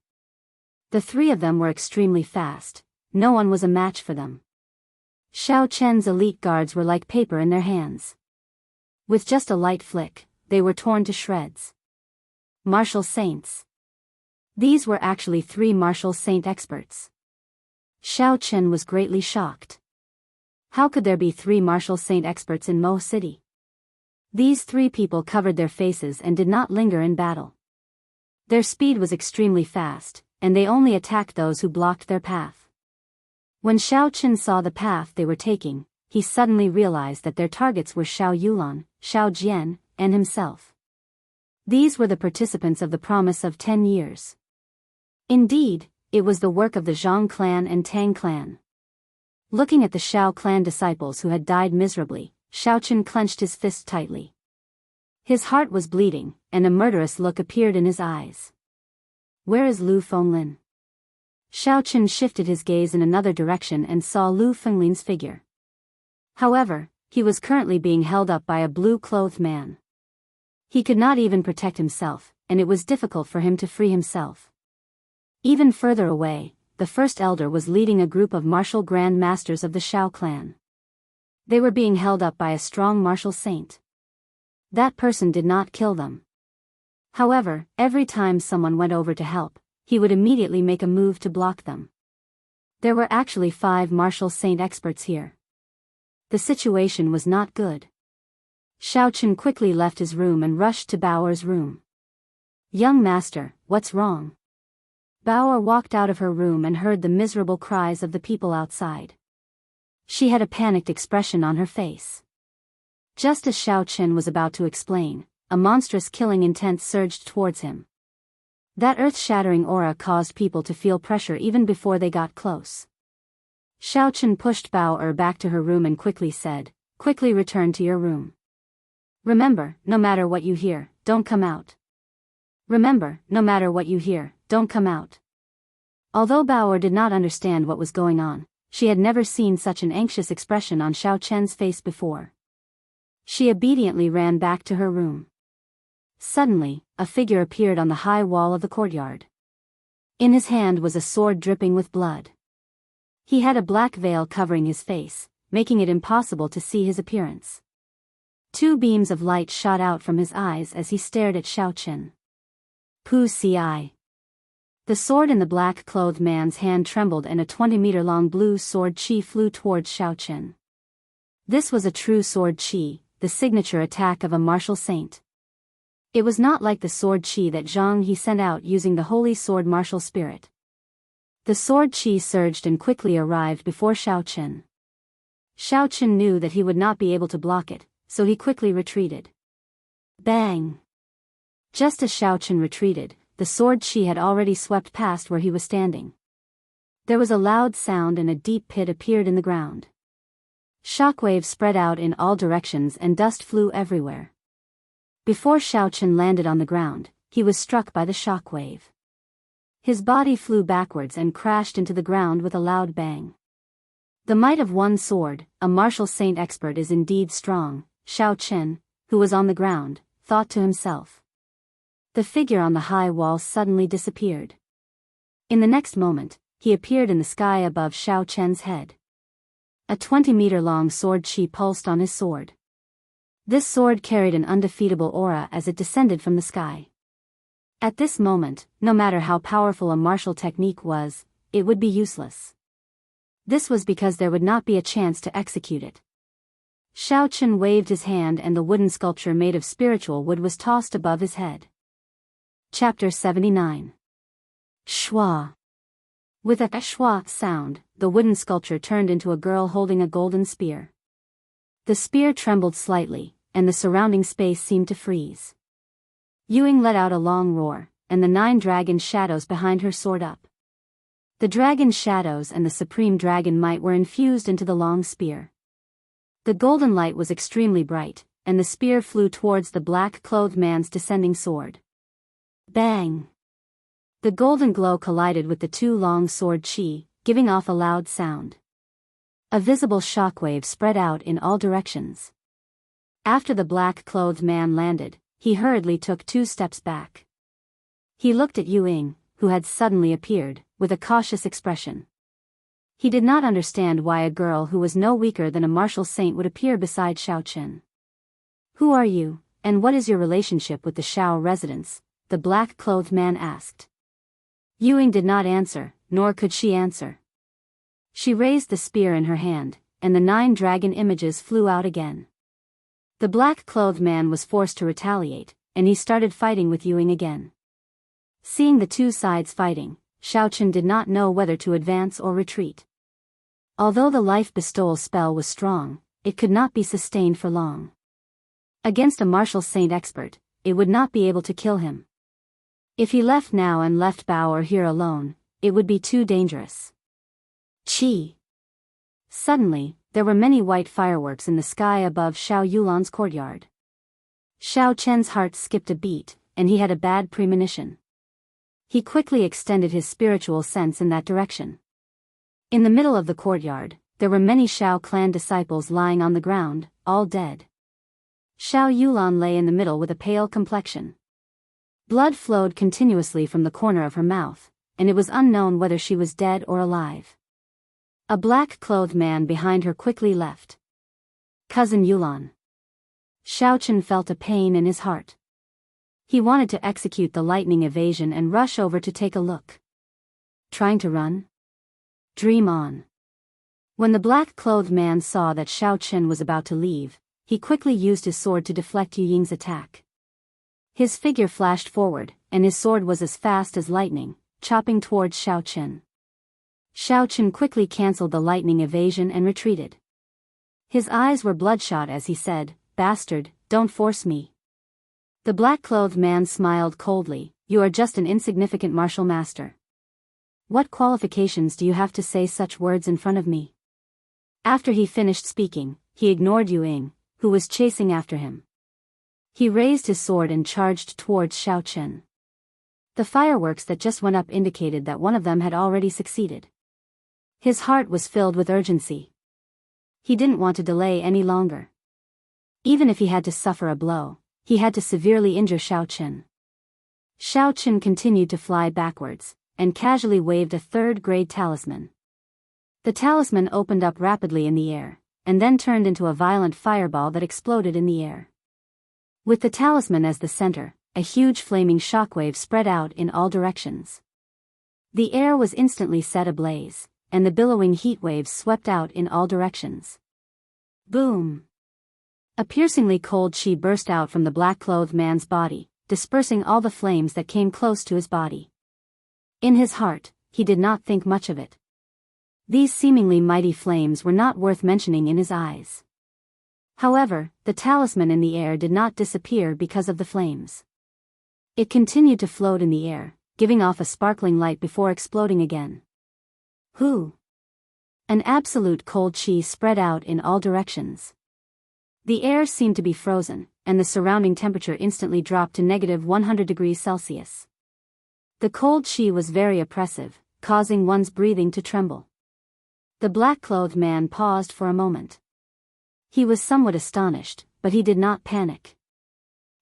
The 3 of them were extremely fast. No one was a match for them. Xiao Chen's elite guards were like paper in their hands. With just a light flick, they were torn to shreds. Martial saints. These were actually 3 martial saint experts. Xiao Chen was greatly shocked. How could there be 3 martial saint experts in Mo City? These 3 people covered their faces and did not linger in battle. Their speed was extremely fast, and they only attacked those who blocked their path. When Xiao Chen saw the path they were taking, he suddenly realized that their targets were Xiao Yulan, Xiao Jian, and himself. These were the participants of the promise of 10 years. Indeed, it was the work of the Zhang clan and Tang clan. Looking at the Xiao clan disciples who had died miserably, Xiao Chen clenched his fist tightly. His heart was bleeding, and a murderous look appeared in his eyes. Where is Lu Fenglin? Xiao Chen shifted his gaze in another direction and saw Lu Fenglin's figure. However, he was currently being held up by a blue-clothed man. He could not even protect himself, and it was difficult for him to free himself. Even further away, the first elder was leading a group of martial grand masters of the Xiao clan. They were being held up by a strong martial saint. That person did not kill them. However, every time someone went over to help, he would immediately make a move to block them. There were actually 5 martial saint experts here. The situation was not good. Xiao Chen quickly left his room and rushed to Bao'er's room. Young master, what's wrong? Bao'er walked out of her room and heard the miserable cries of the people outside. She had a panicked expression on her face. Just as Xiao Chen was about to explain, a monstrous killing intent surged towards him. That earth-shattering aura caused people to feel pressure even before they got close. Xiao Chen pushed Bao'er back to her room and quickly said, "Quickly return to your room. Remember, no matter what you hear, don't come out. Remember, no matter what you hear, don't come out." Although Bao'er did not understand what was going on, she had never seen such an anxious expression on Xiao Chen's face before. She obediently ran back to her room. Suddenly, a figure appeared on the high wall of the courtyard. In his hand was a sword dripping with blood. He had a black veil covering his face, making it impossible to see his appearance. Two beams of light shot out from his eyes as he stared at Xiaochen. Pu ci. The sword in the black-clothed man's hand trembled and a 20-meter-long blue sword chi flew towards Xiaochen. This was a true sword chi, the signature attack of a martial saint. It was not like the sword chi that Jianghu sent out using the holy sword martial spirit. The sword chi surged and quickly arrived before Xiaochen. Xiaochen knew that he would not be able to block it, so he quickly retreated. Bang! Just as Xiaochen retreated, the sword chi had already swept past where he was standing. There was a loud sound and a deep pit appeared in the ground. Shockwaves spread out in all directions and dust flew everywhere. Before Xiaochen landed on the ground, he was struck by the shockwave. His body flew backwards and crashed into the ground with a loud bang. The might of one sword, a martial saint expert is indeed strong, Xiaochen, who was on the ground, thought to himself. The figure on the high wall suddenly disappeared. In the next moment, he appeared in the sky above Xiaochen's head. A 20-meter-long sword chi pulsed on his sword. This sword carried an undefeatable aura as it descended from the sky. At this moment, no matter how powerful a martial technique was, it would be useless. This was because there would not be a chance to execute it. Xiaochen waved his hand and the wooden sculpture made of spiritual wood was tossed above his head. Chapter 79. Schwa. With a schwa sound, the wooden sculpture turned into a girl holding a golden spear. The spear trembled slightly, and the surrounding space seemed to freeze. Yuing let out a long roar, and the 9 dragon shadows behind her soared up. The dragon shadows and the supreme dragon might were infused into the long spear. The golden light was extremely bright, and the spear flew towards the black-clothed man's descending sword. Bang! The golden glow collided with the 2 long sword chi, giving off a loud sound. A visible shockwave spread out in all directions. After the black-clothed man landed, he hurriedly took 2 steps back. He looked at Yuing, who had suddenly appeared, with a cautious expression. He did not understand why a girl who was no weaker than a martial saint would appear beside Xiaochen. "Who are you, and what is your relationship with the Shao residents?" the black-clothed man asked. Yuing did not answer, nor could she answer. She raised the spear in her hand, and the 9 dragon images flew out again. The black-clothed man was forced to retaliate, and he started fighting with Yuing again. Seeing the 2 sides fighting, Xiaochen did not know whether to advance or retreat. Although the life bestowal spell was strong, it could not be sustained for long. Against a martial saint expert, it would not be able to kill him. If he left now and left Bao or here alone, it would be too dangerous. Chi! Suddenly, there were many white fireworks in the sky above Xiao Yulan's courtyard. Xiao Chen's heart skipped a beat, and he had a bad premonition. He quickly extended his spiritual sense in that direction. In the middle of the courtyard, there were many Xiao clan disciples lying on the ground, all dead. Xiao Yulan lay in the middle with a pale complexion. Blood flowed continuously from the corner of her mouth, and it was unknown whether she was dead or alive. A black-clothed man behind her quickly left. "Cousin Yulan." Xiaochen felt a pain in his heart. He wanted to execute the lightning evasion and rush over to take a look. Trying to run? Dream on. When the black-clothed man saw that Xiaochen was about to leave, he quickly used his sword to deflect Yu Ying's attack. His figure flashed forward, and his sword was as fast as lightning, chopping towards Xiaochen. Xiaochen quickly cancelled the lightning evasion and retreated. His eyes were bloodshot as he said, "Bastard, don't force me." The black-clothed man smiled coldly, "You are just an insignificant martial master. What qualifications do you have to say such words in front of me?" After he finished speaking, he ignored Yuing, who was chasing after him. He raised his sword and charged towards Xiaochen. The fireworks that just went up indicated that one of them had already succeeded. His heart was filled with urgency. He didn't want to delay any longer. Even if he had to suffer a blow, he had to severely injure Xiaochen. Xiaochen continued to fly backwards, and casually waved a 3rd-grade talisman. The talisman opened up rapidly in the air, and then turned into a violent fireball that exploded in the air. With the talisman as the center, a huge flaming shockwave spread out in all directions. The air was instantly set ablaze, and the billowing heat waves swept out in all directions. Boom! A piercingly cold chi burst out from the black-clothed man's body, dispersing all the flames that came close to his body. In his heart, he did not think much of it. These seemingly mighty flames were not worth mentioning in his eyes. However, the talisman in the air did not disappear because of the flames. It continued to float in the air, giving off a sparkling light before exploding again. Whoo! An absolute cold chi spread out in all directions. The air seemed to be frozen, and the surrounding temperature instantly dropped to -100 degrees Celsius. The cold chi was very oppressive, causing one's breathing to tremble. The black-clothed man paused for a moment. He was somewhat astonished, but he did not panic.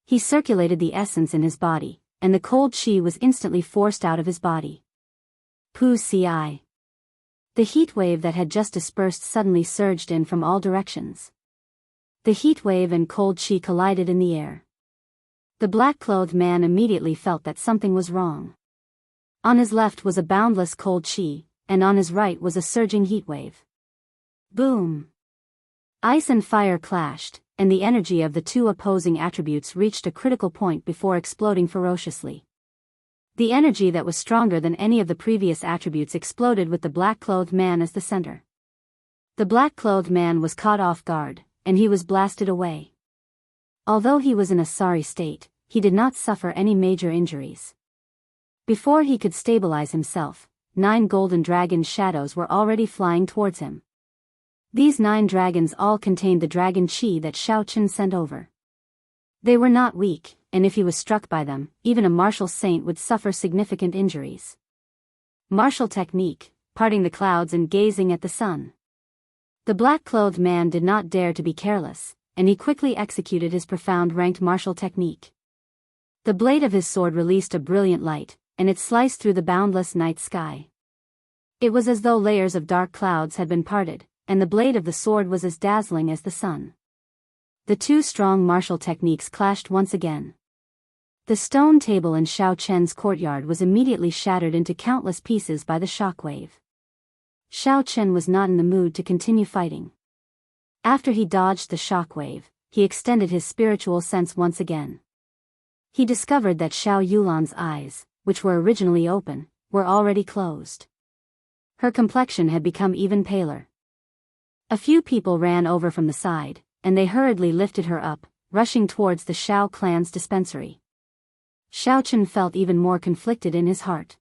He circulated the essence in his body, and the cold chi was instantly forced out of his body. Pu ci. The heat wave that had just dispersed suddenly surged in from all directions. The heat wave and cold chi collided in the air. The black-clothed man immediately felt that something was wrong. On his left was a boundless cold chi, and on his right was a surging heat wave. Boom! Ice and fire clashed, and the energy of the two opposing attributes reached a critical point before exploding ferociously. The energy that was stronger than any of the previous attributes exploded with the black-clothed man as the center. The black-clothed man was caught off guard, and he was blasted away. Although he was in a sorry state, he did not suffer any major injuries. Before he could stabilize himself, 9 golden dragon shadows were already flying towards him. These 9 dragons all contained the dragon chi that Xiaochen sent over. They were not weak, and if he was struck by them, even a martial saint would suffer significant injuries. Martial technique, parting the clouds and gazing at the sun. The black-clothed man did not dare to be careless, and he quickly executed his profound ranked martial technique. The blade of his sword released a brilliant light, and it sliced through the boundless night sky. It was as though layers of dark clouds had been parted, and the blade of the sword was as dazzling as the sun. The two strong martial techniques clashed once again. The stone table in Xiaochen's courtyard was immediately shattered into countless pieces by the shockwave. Xiaochen was not in the mood to continue fighting. After he dodged the shockwave, he extended his spiritual sense once again. He discovered that Xiao Yulan's eyes, which were originally open, were already closed. Her complexion had become even paler. A few people ran over from the side, and they hurriedly lifted her up, rushing towards the Xiao clan's dispensary. Xiaochen felt even more conflicted in his heart.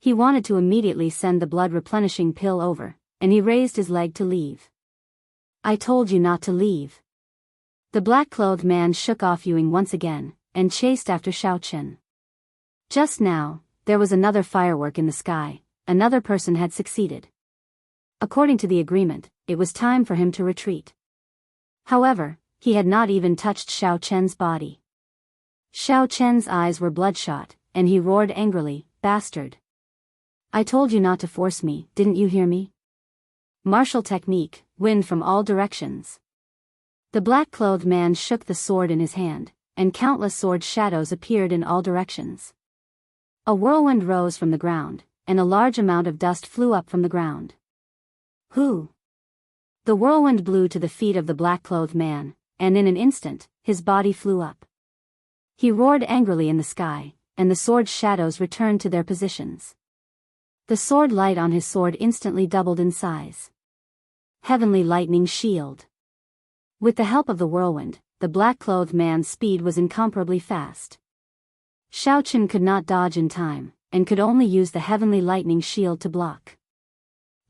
He wanted to immediately send the blood-replenishing pill over, and he raised his leg to leave. "I told you not to leave." The black-clothed man shook off Yuing once again, and chased after Xiaochen. Just now, there was another firework in the sky. Another person had succeeded. According to the agreement, it was time for him to retreat. However, he had not even touched Xiaochen's body. Xiaochen's eyes were bloodshot, and he roared angrily, "Bastard! I told you not to force me, didn't you hear me?" Martial technique, wind from all directions. The black-clothed man shook the sword in his hand, and countless sword shadows appeared in all directions. A whirlwind rose from the ground, and a large amount of dust flew up from the ground. Whoo! The whirlwind blew to the feet of the black-clothed man, and in an instant, his body flew up. He roared angrily in the sky, and the sword shadows returned to their positions. The sword light on his sword instantly doubled in size. Heavenly lightning shield. With the help of the whirlwind, the black-clothed man's speed was incomparably fast. Xiaochen could not dodge in time, and could only use the heavenly lightning shield to block.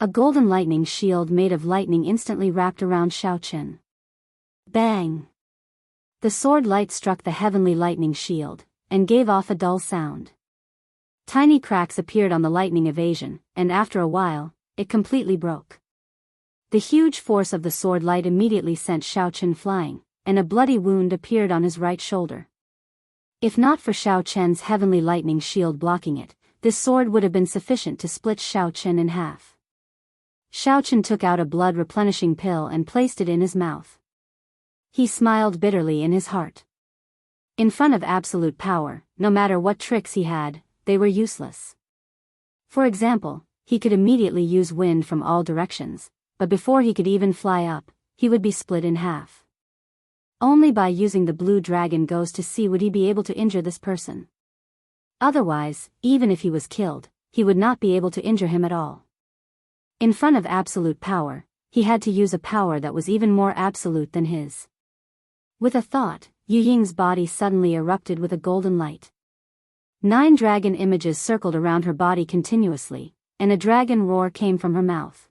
A golden lightning shield made of lightning instantly wrapped around Xiaochen. Bang! The sword light struck the heavenly lightning shield, and gave off a dull sound. Tiny cracks appeared on the lightning evasion, and after a while, it completely broke. The huge force of the sword light immediately sent Xiaochen flying, and a bloody wound appeared on his right shoulder. If not for Xiaochen's heavenly lightning shield blocking it, this sword would have been sufficient to split Xiaochen in half. Xiaochen took out a blood-replenishing pill and placed it in his mouth. He smiled bitterly in his heart. In front of absolute power, no matter what tricks he had, they were useless. For example, he could immediately use wind from all directions, but before he could even fly up, he would be split in half. Only by using the blue dragon goes to see would he be able to injure this person. Otherwise, even if he was killed, he would not be able to injure him at all. In front of absolute power, he had to use a power that was even more absolute than his. With a thought, Yu Ying's body suddenly erupted with a golden light. 9 dragon images circled around her body continuously, and a dragon roar came from her mouth.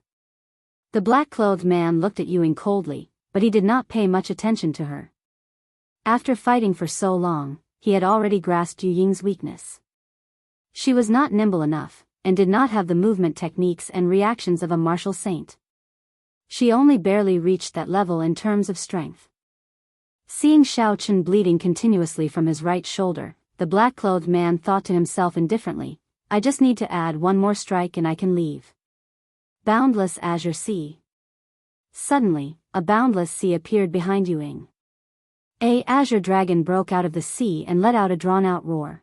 The black-clothed man looked at Yu Ying coldly, but he did not pay much attention to her. After fighting for so long, he had already grasped Yu Ying's weakness. She was not nimble enough, and did not have the movement techniques and reactions of a martial saint. She only barely reached that level in terms of strength. Seeing Xiaochen bleeding continuously from his right shoulder, the black-clothed man thought to himself indifferently, I just need to add one more strike and I can leave. Boundless Azure Sea. Suddenly, a boundless sea appeared behind Yu Ying. A azure dragon broke out of the sea and let out a drawn-out roar.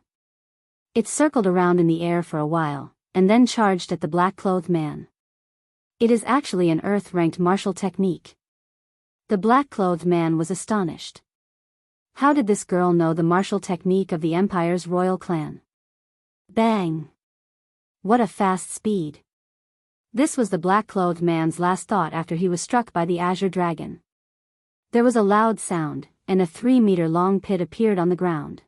It circled around in the air for a while, and then charged at the black-clothed man. It is actually an earth-ranked martial technique. The black-clothed man was astonished. How did this girl know the martial technique of the Empire's royal clan? Bang! What a fast speed! This was the black-clothed man's last thought after he was struck by the azure dragon. There was a loud sound, and a 3-meter-long pit appeared on the ground.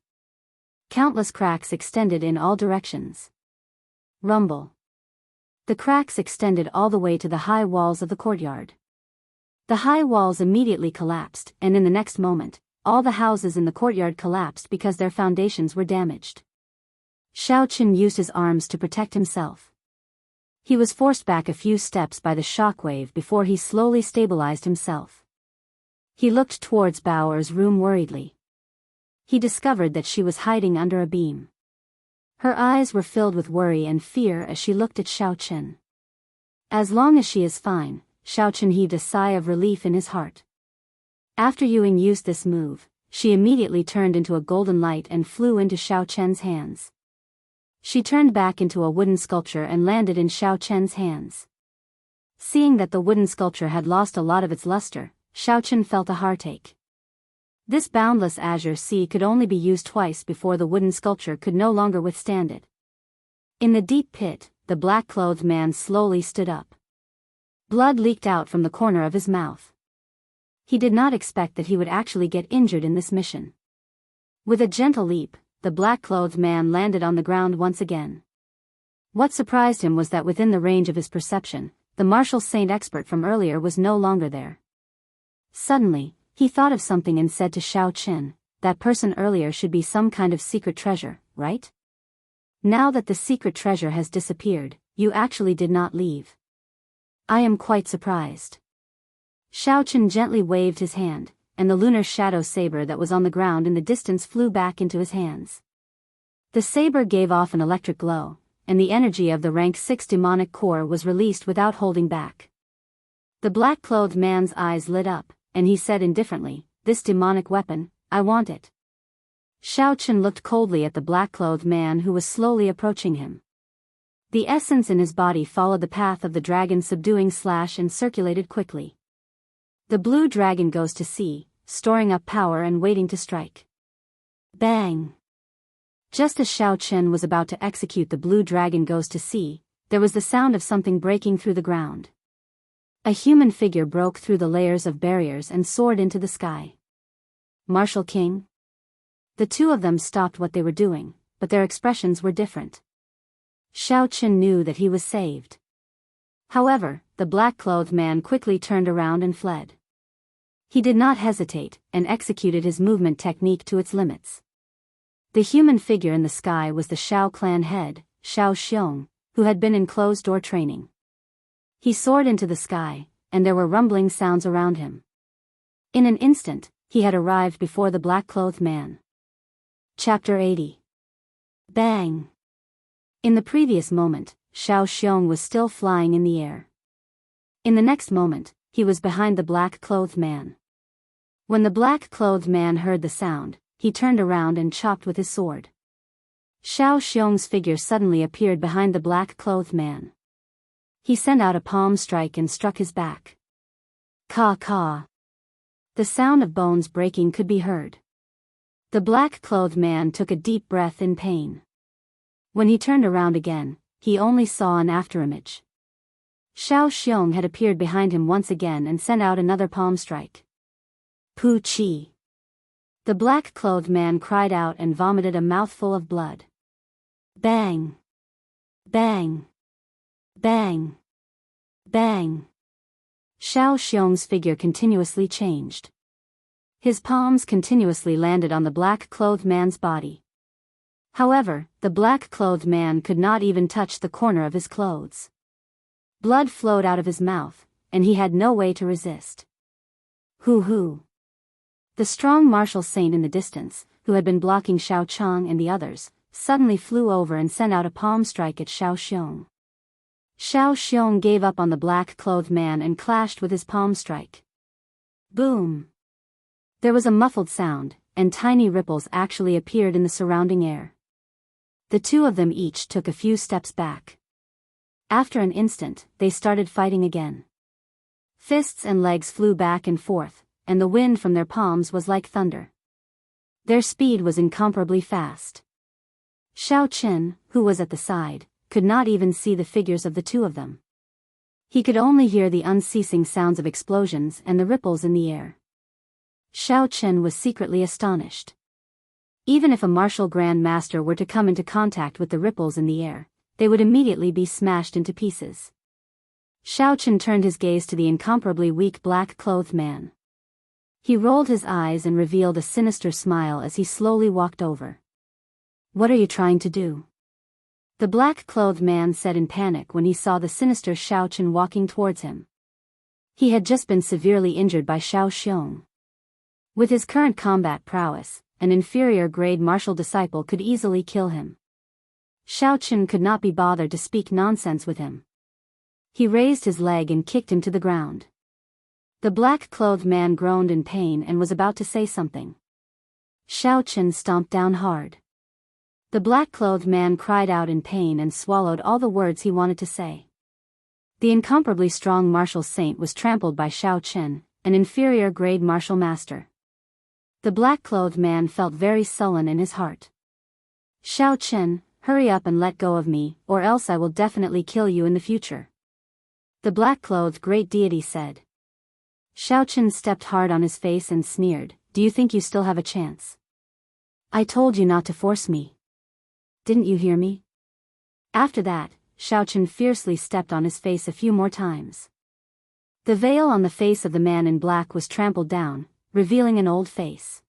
Countless cracks extended in all directions. Rumble. The cracks extended all the way to the high walls of the courtyard. The high walls immediately collapsed, and in the next moment, all the houses in the courtyard collapsed because their foundations were damaged. Xiaochen used his arms to protect himself. He was forced back a few steps by the shockwave before he slowly stabilized himself. He looked towards Bao'er's room worriedly. He discovered that she was hiding under a beam. Her eyes were filled with worry and fear as she looked at Xiaochen. As long as she is fine, Xiaochen heaved a sigh of relief in his heart. After Yu Ying used this move, she immediately turned into a golden light and flew into Xiaochen's hands. She turned back into a wooden sculpture and landed in Xiaochen's hands. Seeing that the wooden sculpture had lost a lot of its luster, Xiaochen felt a heartache. This boundless azure sea could only be used twice before the wooden sculpture could no longer withstand it. In the deep pit, the black-clothed man slowly stood up. Blood leaked out from the corner of his mouth. He did not expect that he would actually get injured in this mission. With a gentle leap, the black-clothed man landed on the ground once again. What surprised him was that within the range of his perception, the martial saint expert from earlier was no longer there. Suddenly, he thought of something and said to Xiaochen, that person earlier should be some kind of secret treasure, right? Now that the secret treasure has disappeared, you actually did not leave. I am quite surprised. Xiaochen gently waved his hand, and the lunar shadow saber that was on the ground in the distance flew back into his hands. The saber gave off an electric glow, and the energy of the rank 6 demonic core was released without holding back. The black-clothed man's eyes lit up, and he said indifferently, this demonic weapon, I want it. Xiaochen looked coldly at the black-clothed man who was slowly approaching him. The essence in his body followed the path of the dragon subduing slash and circulated quickly. The blue dragon goes to sea, storing up power and waiting to strike. Bang! Just as Xiaochen was about to execute the blue dragon goes to sea, there was the sound of something breaking through the ground. A human figure broke through the layers of barriers and soared into the sky. Martial King? The two of them stopped what they were doing, but their expressions were different. Xiaochen knew that he was saved. However, the black-clothed man quickly turned around and fled. He did not hesitate, and executed his movement technique to its limits. The human figure in the sky was the Shao clan head, Shao Xiong, who had been in closed-door training. He soared into the sky, and there were rumbling sounds around him. In an instant, he had arrived before the black-clothed man. Chapter 80. Bang! In the previous moment, Shao Xiong was still flying in the air. In the next moment, he was behind the black-clothed man. When the black-clothed man heard the sound, he turned around and chopped with his sword. Xiao Xiong's figure suddenly appeared behind the black-clothed man. He sent out a palm strike and struck his back. Caw. The sound of bones breaking could be heard. The black-clothed man took a deep breath in pain. When he turned around again, he only saw an afterimage. Xiao Xiong had appeared behind him once again and sent out another palm strike. Pu Chi. The black-clothed man cried out and vomited a mouthful of blood. Bang! Bang! Bang! Bang! Xiao Xiong's figure continuously changed. His palms continuously landed on the black-clothed man's body. However, the black-clothed man could not even touch the corner of his clothes. Blood flowed out of his mouth, and he had no way to resist. Hoo! The strong martial saint in the distance, who had been blocking Xiao Chang and the others, suddenly flew over and sent out a palm strike at Xiao Xiong. Xiao Xiong gave up on the black-clothed man and clashed with his palm strike. Boom! There was a muffled sound, and tiny ripples actually appeared in the surrounding air. The two of them each took a few steps back. After an instant, they started fighting again. Fists and legs flew back and forth, and the wind from their palms was like thunder. Their speed was incomparably fast. Xiao Qin, who was at the side, could not even see the figures of the two of them. He could only hear the unceasing sounds of explosions and the ripples in the air. Xiao Qin was secretly astonished. Even if a martial Grand Master were to come into contact with the ripples in the air, they would immediately be smashed into pieces. Xiao Qin turned his gaze to the incomparably weak black-clothed man. He rolled his eyes and revealed a sinister smile as he slowly walked over. What are you trying to do? The black-clothed man said in panic when he saw the sinister Xiao Qin walking towards him. He had just been severely injured by Xiao Xiong. With his current combat prowess, an inferior-grade martial disciple could easily kill him. Xiao Qin could not be bothered to speak nonsense with him. He raised his leg and kicked him to the ground. The black-clothed man groaned in pain and was about to say something. Xiao Qin stomped down hard. The black-clothed man cried out in pain and swallowed all the words he wanted to say. The incomparably strong martial saint was trampled by Xiao Qin, an inferior-grade martial master. The black-clothed man felt very sullen in his heart. Xiao Qin, hurry up and let go of me, or else I will definitely kill you in the future. The black-clothed great deity said. Xiao Qin stepped hard on his face and sneered, do you think you still have a chance? I told you not to force me. Didn't you hear me? After that, Xiao Qin fiercely stepped on his face a few more times. The veil on the face of the man in black was trampled down, revealing an old face.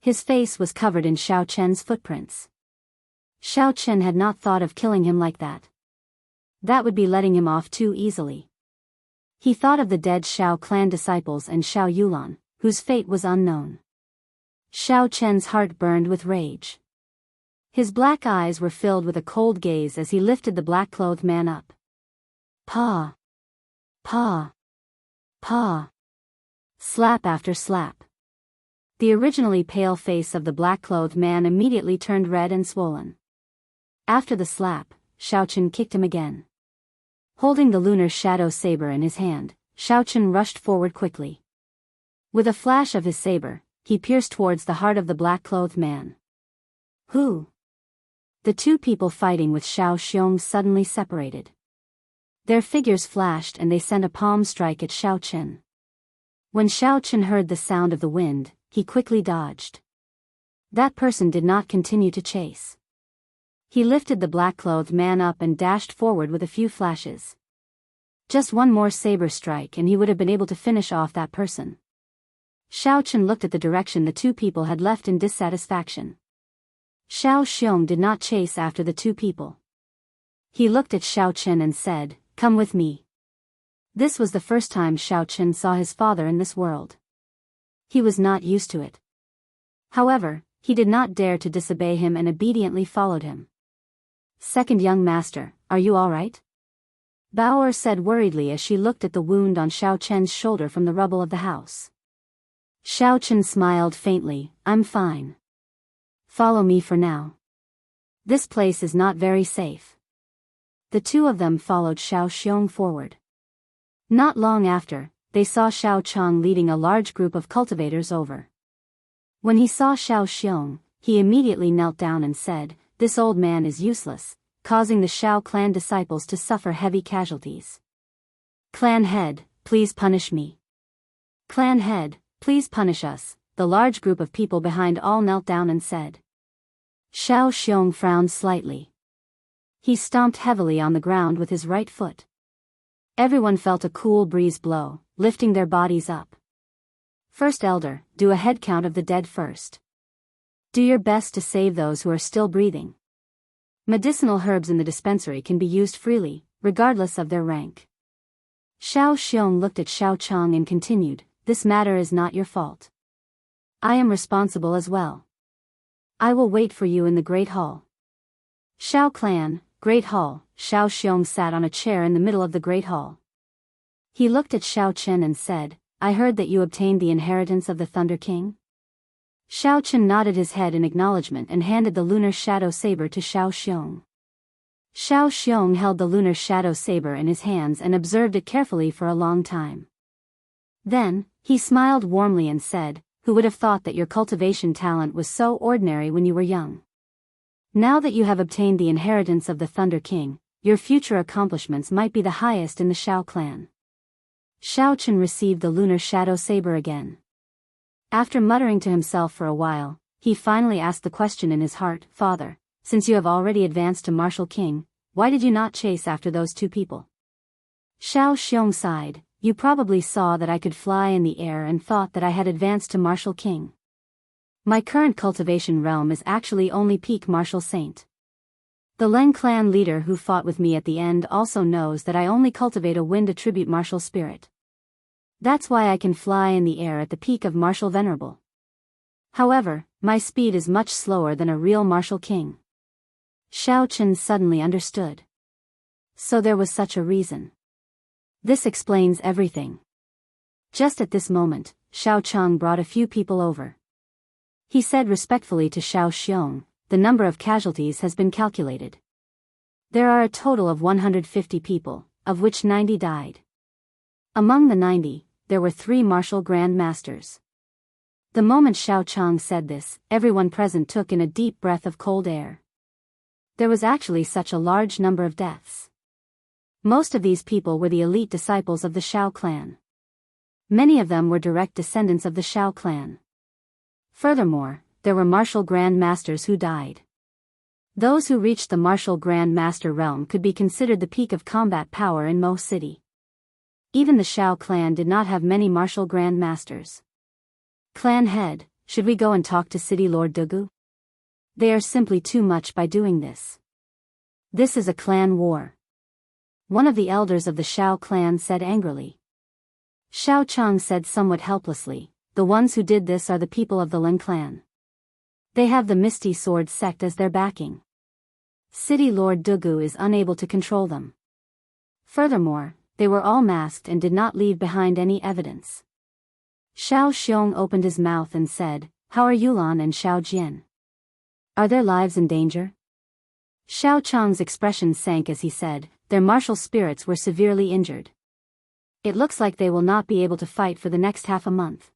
His face was covered in Xiao Qin's footprints. Xiao Qin had not thought of killing him like that. That would be letting him off too easily. He thought of the dead Xiao clan disciples and Xiao Yulan, whose fate was unknown. Xiao Qin's heart burned with rage. His black eyes were filled with a cold gaze as he lifted the black-clothed man up. Paw! Paw! Paw! Slap after slap. The originally pale face of the black-clothed man immediately turned red and swollen. After the slap, Xiao Qin kicked him again. Holding the lunar shadow saber in his hand, Xiao Qin rushed forward quickly. With a flash of his saber, he pierced towards the heart of the black-clothed man. Who? The two people fighting with Xiao Xiong suddenly separated. Their figures flashed and they sent a palm strike at Xiao Qin. When Xiao Qin heard the sound of the wind, he quickly dodged. That person did not continue to chase. He lifted the black-clothed man up and dashed forward with a few flashes. Just one more saber strike and he would have been able to finish off that person. Xiao Qin looked at the direction the two people had left in dissatisfaction. Xiao Xiong did not chase after the two people. He looked at Xiao Qin and said, "Come with me." This was the first time Xiao Qin saw his father in this world. He was not used to it. However, he did not dare to disobey him and obediently followed him. Second young master, are you all right? Baoer said worriedly as she looked at the wound on Xiao Chen's shoulder from the rubble of the house. Xiao Chen smiled faintly. I'm fine. Follow me for now. This place is not very safe. The two of them followed Xiao Xiong forward. Not long after, they saw Xiao Chang leading a large group of cultivators over. When he saw Xiao Xiong, he immediately knelt down and said, "This old man is useless, causing the Xiao clan disciples to suffer heavy casualties. Clan head, please punish me. Clan head, please punish us." The large group of people behind all knelt down and said. Xiao Xiong frowned slightly. He stomped heavily on the ground with his right foot. Everyone felt a cool breeze blow, lifting their bodies up. First Elder, do a head count of the dead first. Do your best to save those who are still breathing. Medicinal herbs in the dispensary can be used freely, regardless of their rank. Xiao Xiong looked at Xiao Chang and continued, "This matter is not your fault. I am responsible as well. I will wait for you in the Great Hall." Xiao Clan, Great Hall. Xiao Xiong sat on a chair in the middle of the Great Hall. He looked at Xiao Chen and said, "I heard that you obtained the inheritance of the Thunder King?" Xiao Chen nodded his head in acknowledgement and handed the lunar shadow saber to Xiao Xiong. Xiao Xiong held the lunar shadow saber in his hands and observed it carefully for a long time. Then, he smiled warmly and said, "Who would have thought that your cultivation talent was so ordinary when you were young? Now that you have obtained the inheritance of the Thunder King, your future accomplishments might be the highest in the Xiao clan." Xiao Chen received the lunar shadow saber again. After muttering to himself for a while, he finally asked the question in his heart, "Father, since you have already advanced to Martial King, why did you not chase after those two people?" Xiao Xiong sighed, "You probably saw that I could fly in the air and thought that I had advanced to Martial King. My current cultivation realm is actually only peak Martial Saint. The Leng clan leader who fought with me at the end also knows that I only cultivate a wind attribute martial spirit. That's why I can fly in the air at the peak of Martial Venerable. However, my speed is much slower than a real Martial King." Xiao Chen suddenly understood. So there was such a reason. This explains everything. Just at this moment, Xiao Chang brought a few people over. He said respectfully to Xiao Xiong, "The number of casualties has been calculated. There are a total of 150 people, of which 90 died. Among the 90, there were 3 martial grand masters." The moment Xiao Chang said this, everyone present took in a deep breath of cold air. There was actually such a large number of deaths. Most of these people were the elite disciples of the Xiao clan. Many of them were direct descendants of the Xiao clan. Furthermore, there were martial grand masters who died. Those who reached the martial grand master realm could be considered the peak of combat power in Mo City. Even the Xiao clan did not have many martial grand masters. "Clan head, should we go and talk to City Lord Dugu? They are simply too much by doing this. This is a clan war." One of the elders of the Xiao clan said angrily. Xiao Chang said somewhat helplessly, "The ones who did this are the people of the Lin clan. They have the Misty Sword sect as their backing. City Lord Dugu is unable to control them. Furthermore, they were all masked and did not leave behind any evidence." Xiao Xiong opened his mouth and said, "How are Yulan and Xiao Jian? Are their lives in danger?" Xiao Chang's expression sank as he said, "Their martial spirits were severely injured. It looks like they will not be able to fight for the next half a month."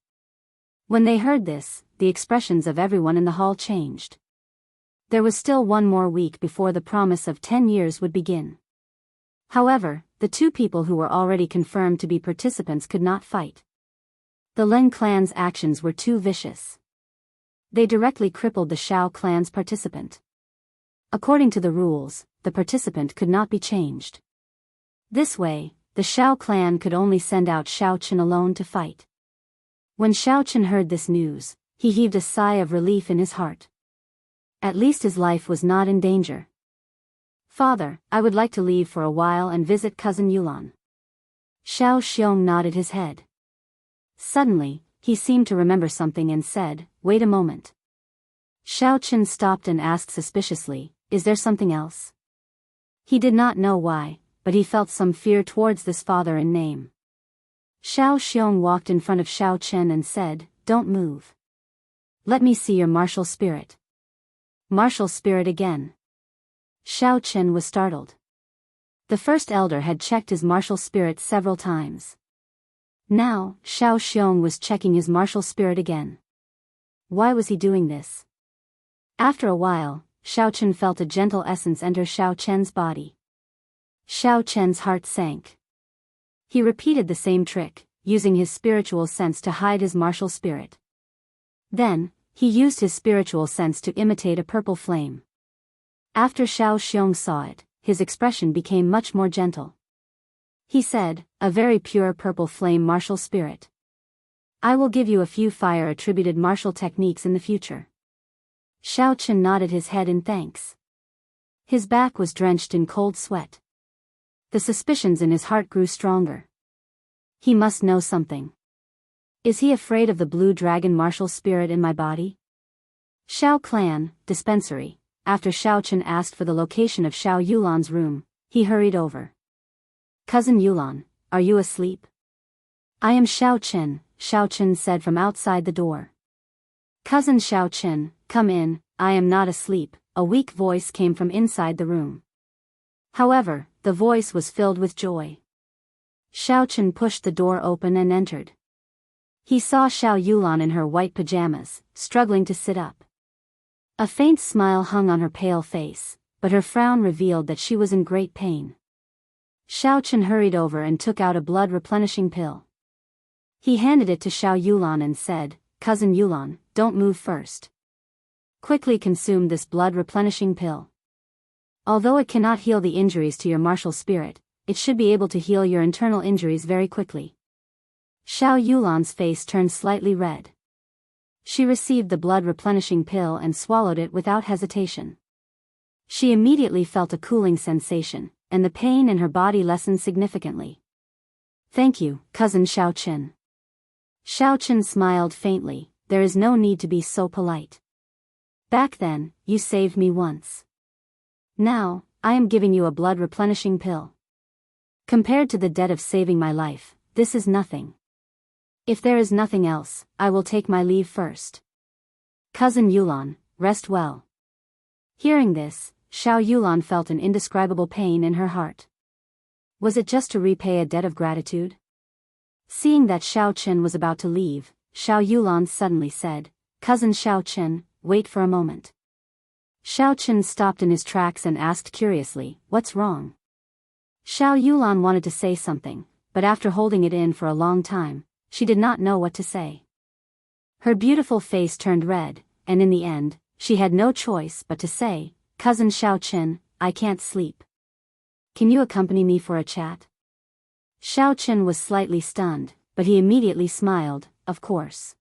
When they heard this, the expressions of everyone in the hall changed. There was still one more week before the promise of 10 years would begin. However, the 2 people who were already confirmed to be participants could not fight. The Leng clan's actions were too vicious. They directly crippled the Xiao clan's participant. According to the rules, the participant could not be changed. This way, the Xiao clan could only send out Xiao Chen alone to fight. When Xiao Chen heard this news, he heaved a sigh of relief in his heart. At least his life was not in danger. "Father, I would like to leave for a while and visit cousin Yulan." Xiao Xiong nodded his head. Suddenly, he seemed to remember something and said, "Wait a moment." Xiao Chen stopped and asked suspiciously, "Is there something else?" He did not know why, but he felt some fear towards this father in name. Xiao Xiong walked in front of Xiao Chen and said, "Don't move. Let me see your martial spirit." Martial spirit again. Xiao Chen was startled. The first elder had checked his martial spirit several times. Now, Xiao Xiong was checking his martial spirit again. Why was he doing this? After a while, Xiao Chen felt a gentle essence enter Xiao Chen's body. Xiao Chen's heart sank. He repeated the same trick, using his spiritual sense to hide his martial spirit. Then, he used his spiritual sense to imitate a purple flame. After Xiao Xiong saw it, his expression became much more gentle. He said, "A very pure purple flame martial spirit. I will give you a few fire-attributed martial techniques in the future." Xiao Chen nodded his head in thanks. His back was drenched in cold sweat. The suspicions in his heart grew stronger. He must know something. Is he afraid of the blue dragon martial spirit in my body? Xiao Clan, dispensary. After Xiao Chen asked for the location of Xiao Yulan's room, he hurried over. "Cousin Yulan, are you asleep?" "I am Xiao Chen," Xiao Chen said from outside the door. "Cousin Xiao Chen, come in, I am not asleep," a weak voice came from inside the room. However, the voice was filled with joy. Xiao Chen pushed the door open and entered. He saw Xiao Yulan in her white pajamas, struggling to sit up. A faint smile hung on her pale face, but her frown revealed that she was in great pain. Xiao Chen hurried over and took out a blood-replenishing pill. He handed it to Xiao Yulan and said, "Cousin Yulan, don't move first. Quickly consume this blood-replenishing pill. Although it cannot heal the injuries to your martial spirit, it should be able to heal your internal injuries very quickly." Xiao Yulan's face turned slightly red. She received the blood-replenishing pill and swallowed it without hesitation. She immediately felt a cooling sensation, and the pain in her body lessened significantly. "Thank you, cousin Xiao Chen." Xiao Chen smiled faintly. "There is no need to be so polite. Back then, you saved me once. Now, I am giving you a blood-replenishing pill. Compared to the debt of saving my life, this is nothing. If there is nothing else, I will take my leave first. Cousin Yulan, rest well." Hearing this, Xiao Yulan felt an indescribable pain in her heart. Was it just to repay a debt of gratitude? Seeing that Xiao Chen was about to leave, Xiao Yulan suddenly said, "Cousin Xiao Chen, wait for a moment." Xiao Chen stopped in his tracks and asked curiously, "What's wrong?" Xiao Yulan wanted to say something, but after holding it in for a long time, she did not know what to say. Her beautiful face turned red, and in the end, she had no choice but to say, "Cousin Xiao Chen, I can't sleep. Can you accompany me for a chat?" Xiao Chen was slightly stunned, but he immediately smiled, "Of course."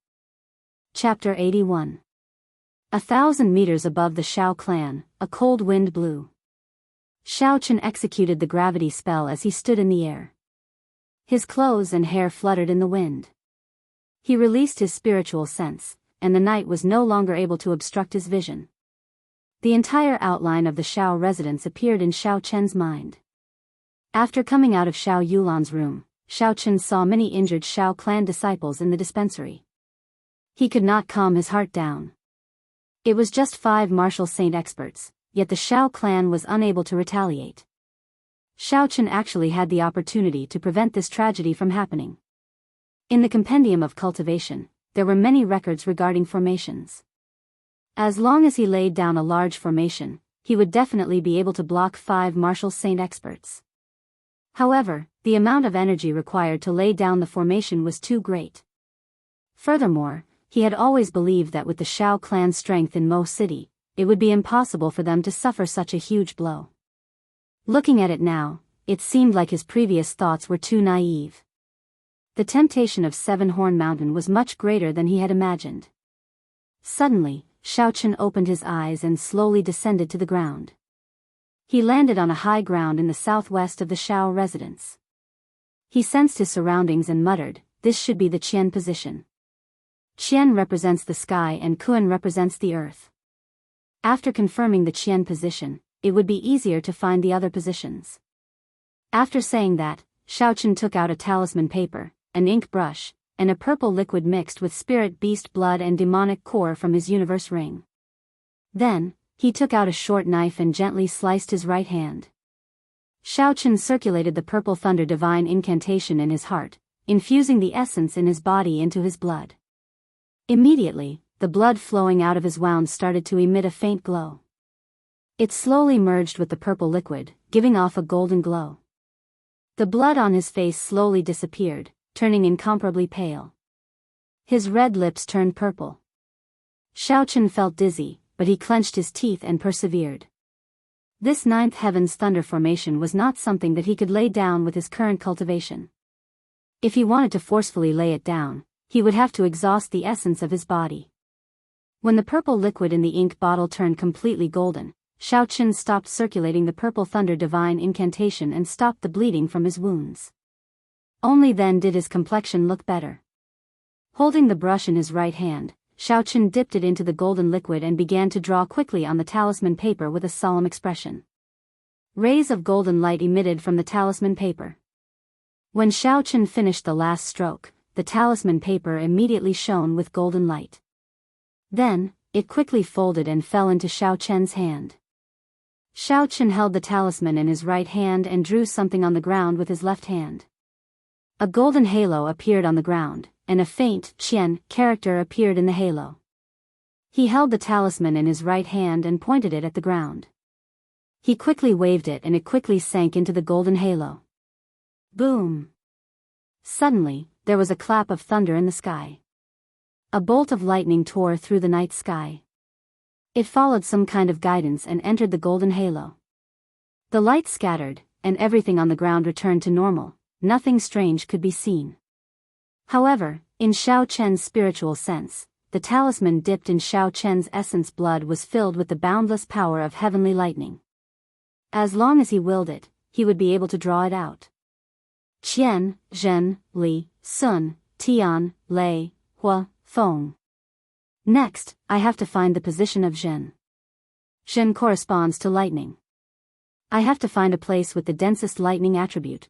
Chapter 81. 1,000 meters above the Xiao clan, a cold wind blew. Xiao Chen executed the gravity spell as he stood in the air. His clothes and hair fluttered in the wind. He released his spiritual sense, and the night was no longer able to obstruct his vision. The entire outline of the Xiao residence appeared in Xiao Chen's mind. After coming out of Xiao Yulan's room, Xiao Chen saw many injured Xiao clan disciples in the dispensary. He could not calm his heart down. It was just 5 martial saint experts, yet the Xiao clan was unable to retaliate. Xiao Chen actually had the opportunity to prevent this tragedy from happening. In the compendium of cultivation, there were many records regarding formations. As long as he laid down a large formation, he would definitely be able to block 5 martial saint experts. However, the amount of energy required to lay down the formation was too great. Furthermore, he had always believed that with the Xiao clan's strength in Mo City, it would be impossible for them to suffer such a huge blow. Looking at it now, it seemed like his previous thoughts were too naive. The temptation of Seven Horn Mountain was much greater than he had imagined. Suddenly, Xiao Chen opened his eyes and slowly descended to the ground. He landed on a high ground in the southwest of the Xiao residence. He sensed his surroundings and muttered, "This should be the Qian position." Qian represents the sky and Kun represents the earth. After confirming the Qian position, it would be easier to find the other positions. After saying that, Xiaochen took out a talisman paper, an ink brush, and a purple liquid mixed with spirit beast blood and demonic core from his universe ring. Then, he took out a short knife and gently sliced his right hand. Xiaochen circulated the purple thunder divine incantation in his heart, infusing the essence in his body into his blood. Immediately, the blood flowing out of his wounds started to emit a faint glow. It slowly merged with the purple liquid, giving off a golden glow. The blood on his face slowly disappeared, turning incomparably pale. His red lips turned purple. Xiaochen felt dizzy, but he clenched his teeth and persevered. This ninth heaven's thunder formation was not something that he could lay down with his current cultivation. If he wanted to forcefully lay it down, he would have to exhaust the essence of his body. When the purple liquid in the ink bottle turned completely golden, Xiaochen stopped circulating the purple thunder divine incantation and stopped the bleeding from his wounds. Only then did his complexion look better. Holding the brush in his right hand, Xiaochen dipped it into the golden liquid and began to draw quickly on the talisman paper with a solemn expression. Rays of golden light emitted from the talisman paper. When Xiaochen finished the last stroke, the talisman paper immediately shone with golden light. Then, it quickly folded and fell into Xiaochen's hand. Xiaochen held the talisman in his right hand and drew something on the ground with his left hand. A golden halo appeared on the ground, and a faint Qian character appeared in the halo. He held the talisman in his right hand and pointed it at the ground. He quickly waved it and it quickly sank into the golden halo. Boom! Suddenly, there was a clap of thunder in the sky. A bolt of lightning tore through the night sky. It followed some kind of guidance and entered the golden halo. The light scattered, and everything on the ground returned to normal. Nothing strange could be seen. However, in Xiaochen's spiritual sense, the talisman dipped in Xiaochen's essence blood was filled with the boundless power of heavenly lightning. As long as he willed it, he would be able to draw it out. Qian, Zhen, Li, Sun, Tian, Lei, Hua, Feng. Next, I have to find the position of Zhen. Zhen corresponds to lightning. I have to find a place with the densest lightning attribute.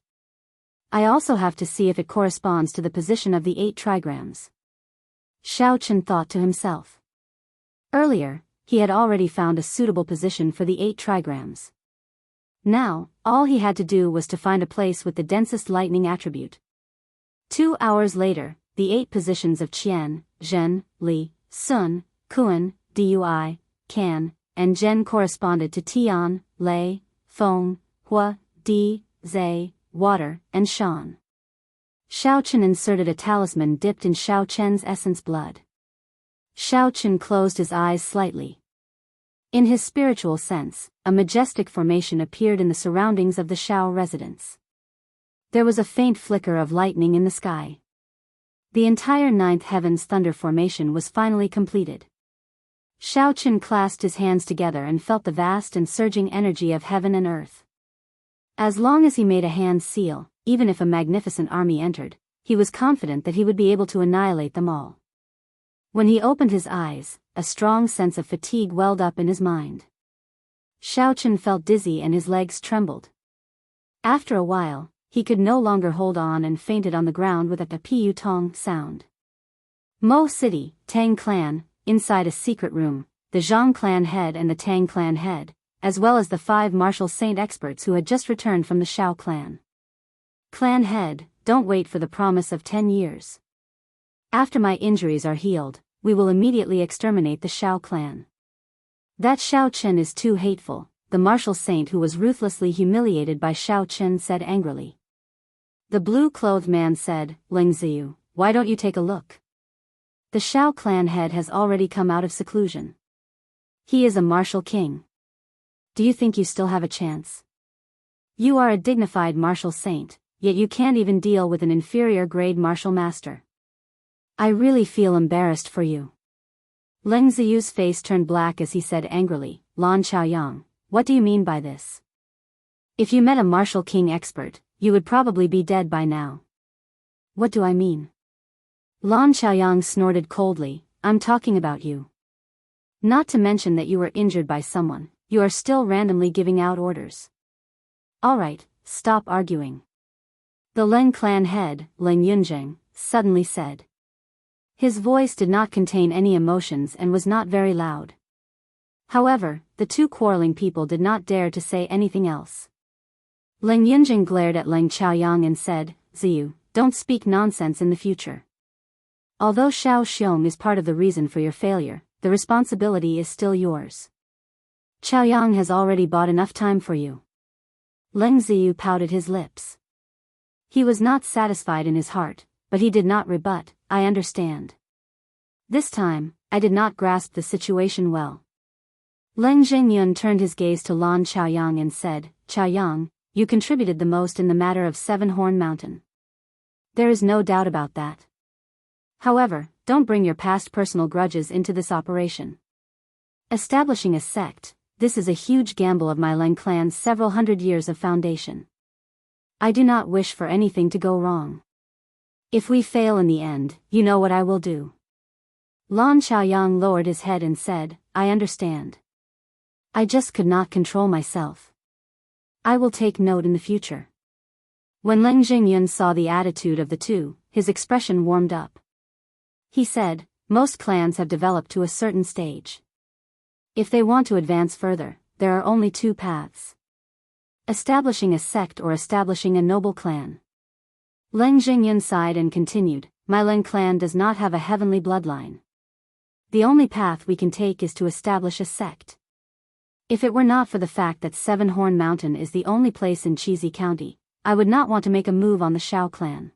I also have to see if it corresponds to the position of the 8 trigrams. Xiaochen thought to himself. Earlier, he had already found a suitable position for the 8 trigrams. Now, all he had to do was to find a place with the densest lightning attribute. 2 hours later, the 8 positions of Qian, Zhen, Li, Sun, Kuan, Dui, Can, and Zhen corresponded to Tian, Lei, Feng, Hua, Di, Zai, Water, and Shan. Xiaochen inserted a talisman dipped in Xiaochen's essence blood. Xiaochen closed his eyes slightly. In his spiritual sense, a majestic formation appeared in the surroundings of the Xiao residence. There was a faint flicker of lightning in the sky. The entire ninth heaven's thunder formation was finally completed. Xiaochen clasped his hands together and felt the vast and surging energy of heaven and earth. As long as he made a hand seal, even if a magnificent army entered, he was confident that he would be able to annihilate them all. When he opened his eyes, a strong sense of fatigue welled up in his mind. Xiaochen felt dizzy and his legs trembled. After a while, he could no longer hold on and fainted on the ground with a pu-tong sound. Mo City, Tang Clan, inside a secret room, the Zhang clan head and the Tang clan head, as well as the 5 martial saint experts who had just returned from the Xiao clan. Clan head, don't wait for the promise of 10 years. After my injuries are healed, we will immediately exterminate the Xiao clan. That Xiao Chen is too hateful, the martial saint who was ruthlessly humiliated by Xiao Chen said angrily. The blue-clothed man said, Ling Ziyu, why don't you take a look? The Xiao clan head has already come out of seclusion. He is a martial king. Do you think you still have a chance? You are a dignified martial saint, yet you can't even deal with an inferior grade martial master. I really feel embarrassed for you. Leng Ziyu's face turned black as he said angrily, Lan Chaoyang, what do you mean by this? If you met a martial king expert, you would probably be dead by now. What do I mean? Lan Chaoyang snorted coldly, I'm talking about you. Not to mention that you were injured by someone, you are still randomly giving out orders. Alright, stop arguing. The Leng clan head, Leng Yunjing, suddenly said. His voice did not contain any emotions and was not very loud. However, the two quarreling people did not dare to say anything else. Leng Yunjing glared at Leng Qiaoyang and said, Ziyu, don't speak nonsense in the future. Although Xiao Xiong is part of the reason for your failure, the responsibility is still yours. Qiaoyang has already bought enough time for you. Leng Ziyu pouted his lips. He was not satisfied in his heart, but he did not rebut, I understand. This time, I did not grasp the situation well. Leng Zhengyun turned his gaze to Lan Qiaoyang and said, Qiaoyang, you contributed the most in the matter of Seven Horn Mountain. There is no doubt about that. However, don't bring your past personal grudges into this operation. Establishing a sect, this is a huge gamble of my Leng clan's several hundred years of foundation. I do not wish for anything to go wrong. If we fail in the end, you know what I will do. Lan Qiaoyang lowered his head and said, I understand. I just could not control myself. I will take note in the future. When Leng Zhengyun saw the attitude of the two, his expression warmed up. He said, most clans have developed to a certain stage. If they want to advance further, there are only two paths. Establishing a sect or establishing a noble clan. Leng Zhengyun sighed and continued, my Leng clan does not have a heavenly bloodline. The only path we can take is to establish a sect. If it were not for the fact that Seven Horn Mountain is the only place in Chizi County, I would not want to make a move on the Shao clan.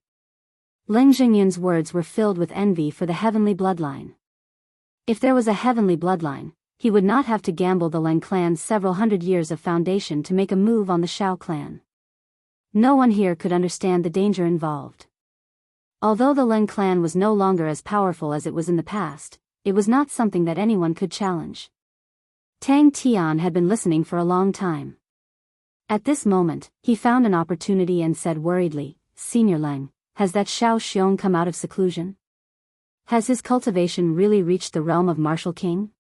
Leng Zhengyun's words were filled with envy for the heavenly bloodline. If there was a heavenly bloodline, he would not have to gamble the Leng clan's several hundred years of foundation to make a move on the Shao clan. No one here could understand the danger involved. Although the Leng clan was no longer as powerful as it was in the past, it was not something that anyone could challenge. Tang Tian had been listening for a long time. At this moment, he found an opportunity and said worriedly, Senior Leng, has that Xiao Xiong come out of seclusion? Has his cultivation really reached the realm of Martial King?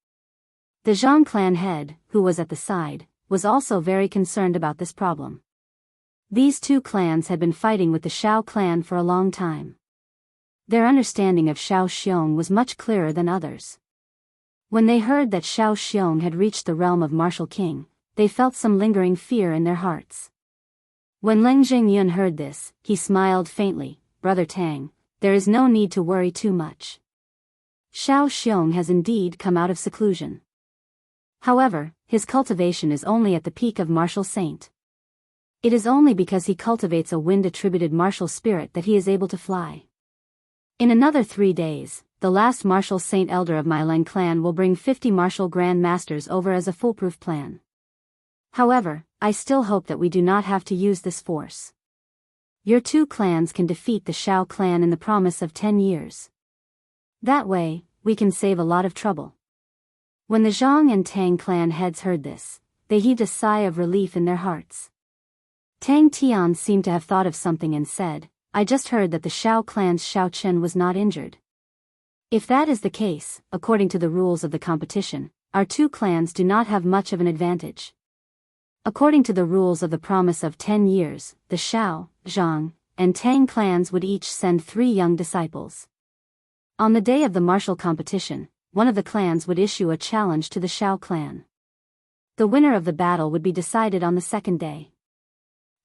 The Zhang clan head, who was at the side, was also very concerned about this problem. These two clans had been fighting with the Shao clan for a long time. Their understanding of Xiao Xiong was much clearer than others. When they heard that Xiao Xiong had reached the realm of Martial King, they felt some lingering fear in their hearts. When Leng Zhengyun heard this, he smiled faintly, Brother Tang, there is no need to worry too much. Xiao Xiong has indeed come out of seclusion. However, his cultivation is only at the peak of martial saint. It is only because he cultivates a wind-attributed martial spirit that he is able to fly. In another 3 days, the last martial saint elder of my Leng clan will bring 50 martial grand masters over as a foolproof plan. However, I still hope that we do not have to use this force. Your two clans can defeat the Shao clan in the promise of 10 years. That way, we can save a lot of trouble. When the Zhang and Tang clan heads heard this, they heaved a sigh of relief in their hearts. Tang Tian seemed to have thought of something and said, I just heard that the Shao clan's Shao Chen was not injured. If that is the case, according to the rules of the competition, our two clans do not have much of an advantage. According to the rules of the promise of 10 years, the Shao, Zhang, and Tang clans would each send 3 young disciples. On the day of the martial competition, one of the clans would issue a challenge to the Shao clan. The winner of the battle would be decided on the second day.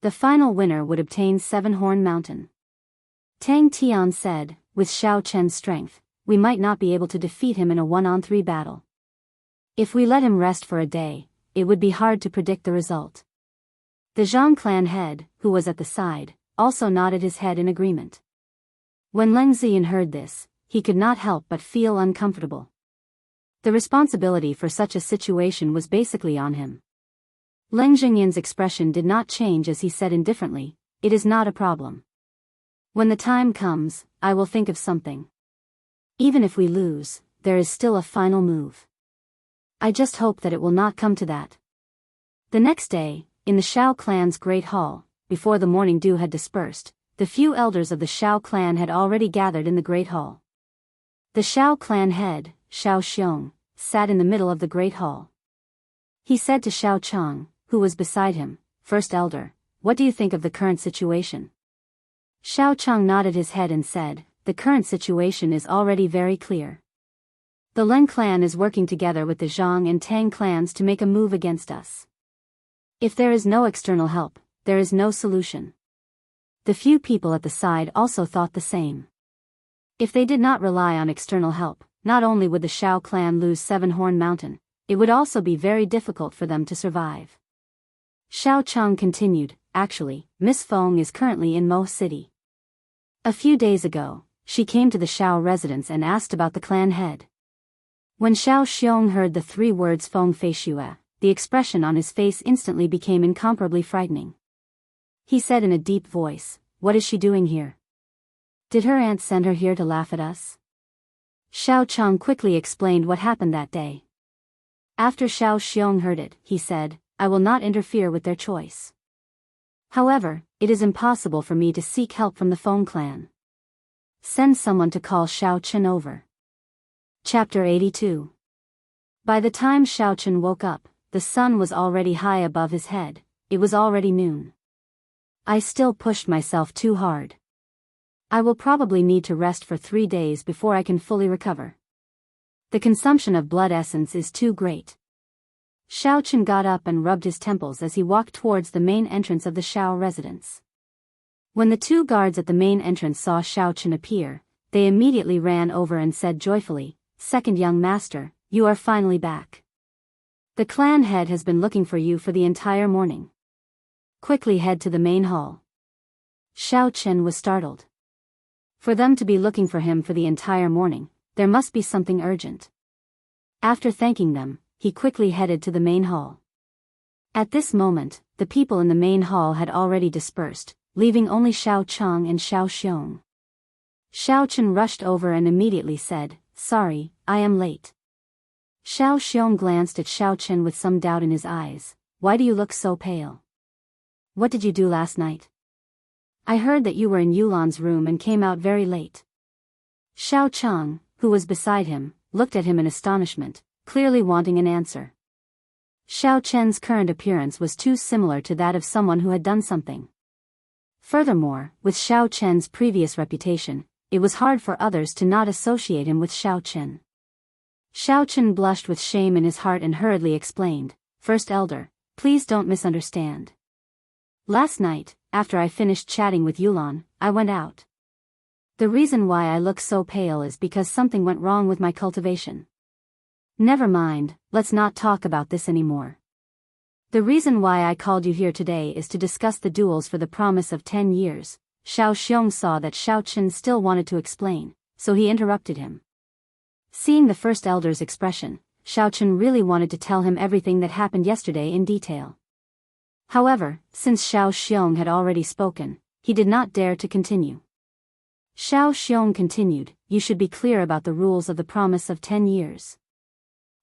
The final winner would obtain Seven Horn Mountain. Tang Tian said, with Xiao Chen's strength, we might not be able to defeat him in a 1-on-3 battle. If we let him rest for a day, it would be hard to predict the result. The Zhang clan head, who was at the side, also nodded his head in agreement. When Leng Ziyan heard this, he could not help but feel uncomfortable. The responsibility for such a situation was basically on him. Leng Zhengyan's expression did not change as he said indifferently, it is not a problem. When the time comes, I will think of something. Even if we lose, there is still a final move. I just hope that it will not come to that. The next day, in the Shao clan's great hall, before the morning dew had dispersed, the few elders of the Shao clan had already gathered in the great hall. The Shao clan head, Xiao Xiong, sat in the middle of the great hall. He said to Xiao Chang, who was beside him, First Elder, what do you think of the current situation? Xiao Cheng nodded his head and said, the current situation is already very clear. The Len clan is working together with the Zhang and Tang clans to make a move against us. If there is no external help, there is no solution. The few people at the side also thought the same. If they did not rely on external help, not only would the Shao clan lose Seven-Horn Mountain, it would also be very difficult for them to survive. Xiao Cheng continued, actually, Miss Feng is currently in Mo City. A few days ago, she came to the Shao residence and asked about the clan head. When Xiao Xiong heard the 3 words Feng Fei Xue, the expression on his face instantly became incomparably frightening. He said in a deep voice, what is she doing here? Did her aunt send her here to laugh at us? Xiao Cheng quickly explained what happened that day. After Xiao Xiong heard it, he said, I will not interfere with their choice. However, it is impossible for me to seek help from the Feng clan. Send someone to call Xiao Chen over. Chapter 82. By the time Xiao Chen woke up, the sun was already high above his head. It was already noon. I still pushed myself too hard. I will probably need to rest for 3 days before I can fully recover. The consumption of blood essence is too great. Xiao Chen got up and rubbed his temples as he walked towards the main entrance of the Shao residence. When the 2 guards at the main entrance saw Xiao Chen appear, they immediately ran over and said joyfully, Second young master, you are finally back. The clan head has been looking for you for the entire morning. Quickly head to the main hall. Xiao Chen was startled. For them to be looking for him for the entire morning, there must be something urgent. After thanking them, he quickly headed to the main hall. At this moment, the people in the main hall had already dispersed, leaving only Xiao Cheng and Xiao Xiong. Xiao Chen rushed over and immediately said, Sorry, I am late. Xiao Xiong glanced at Xiao Chen with some doubt in his eyes. Why do you look so pale? What did you do last night? I heard that you were in Yulan's room and came out very late. Xiao Cheng, who was beside him, looked at him in astonishment, clearly wanting an answer. Xiao Chen's current appearance was too similar to that of someone who had done something. Furthermore, with Xiao Chen's previous reputation, it was hard for others to not associate him with Xiao Chen. Xiao Chen blushed with shame in his heart and hurriedly explained, First Elder, please don't misunderstand. Last night, after I finished chatting with Yulan, I went out. The reason why I look so pale is because something went wrong with my cultivation. Never mind, let's not talk about this anymore. The reason why I called you here today is to discuss the duels for the promise of 10 years. Xiao Xiong saw that Xiao Chen still wanted to explain, so he interrupted him. Seeing the first elder's expression, Xiao Chen really wanted to tell him everything that happened yesterday in detail. However, since Xiao Xiong had already spoken, he did not dare to continue. Xiao Xiong continued, You should be clear about the rules of the promise of 10 years.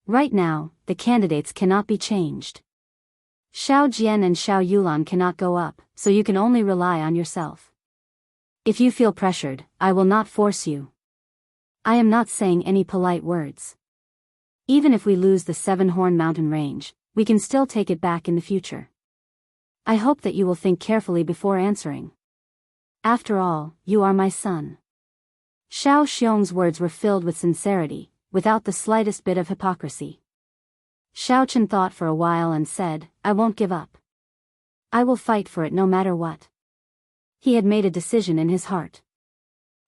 Right now, the candidates cannot be changed. Xiao Jian and Xiao Yulan cannot go up, so you can only rely on yourself. If you feel pressured, I will not force you. I am not saying any polite words. Even if we lose the Seven-Horn Mountain range, we can still take it back in the future. I hope that you will think carefully before answering. After all, you are my son. Xiao Xiong's words were filled with sincerity, without the slightest bit of hypocrisy. Xiao Chen thought for a while and said, I won't give up. I will fight for it no matter what. He had made a decision in his heart.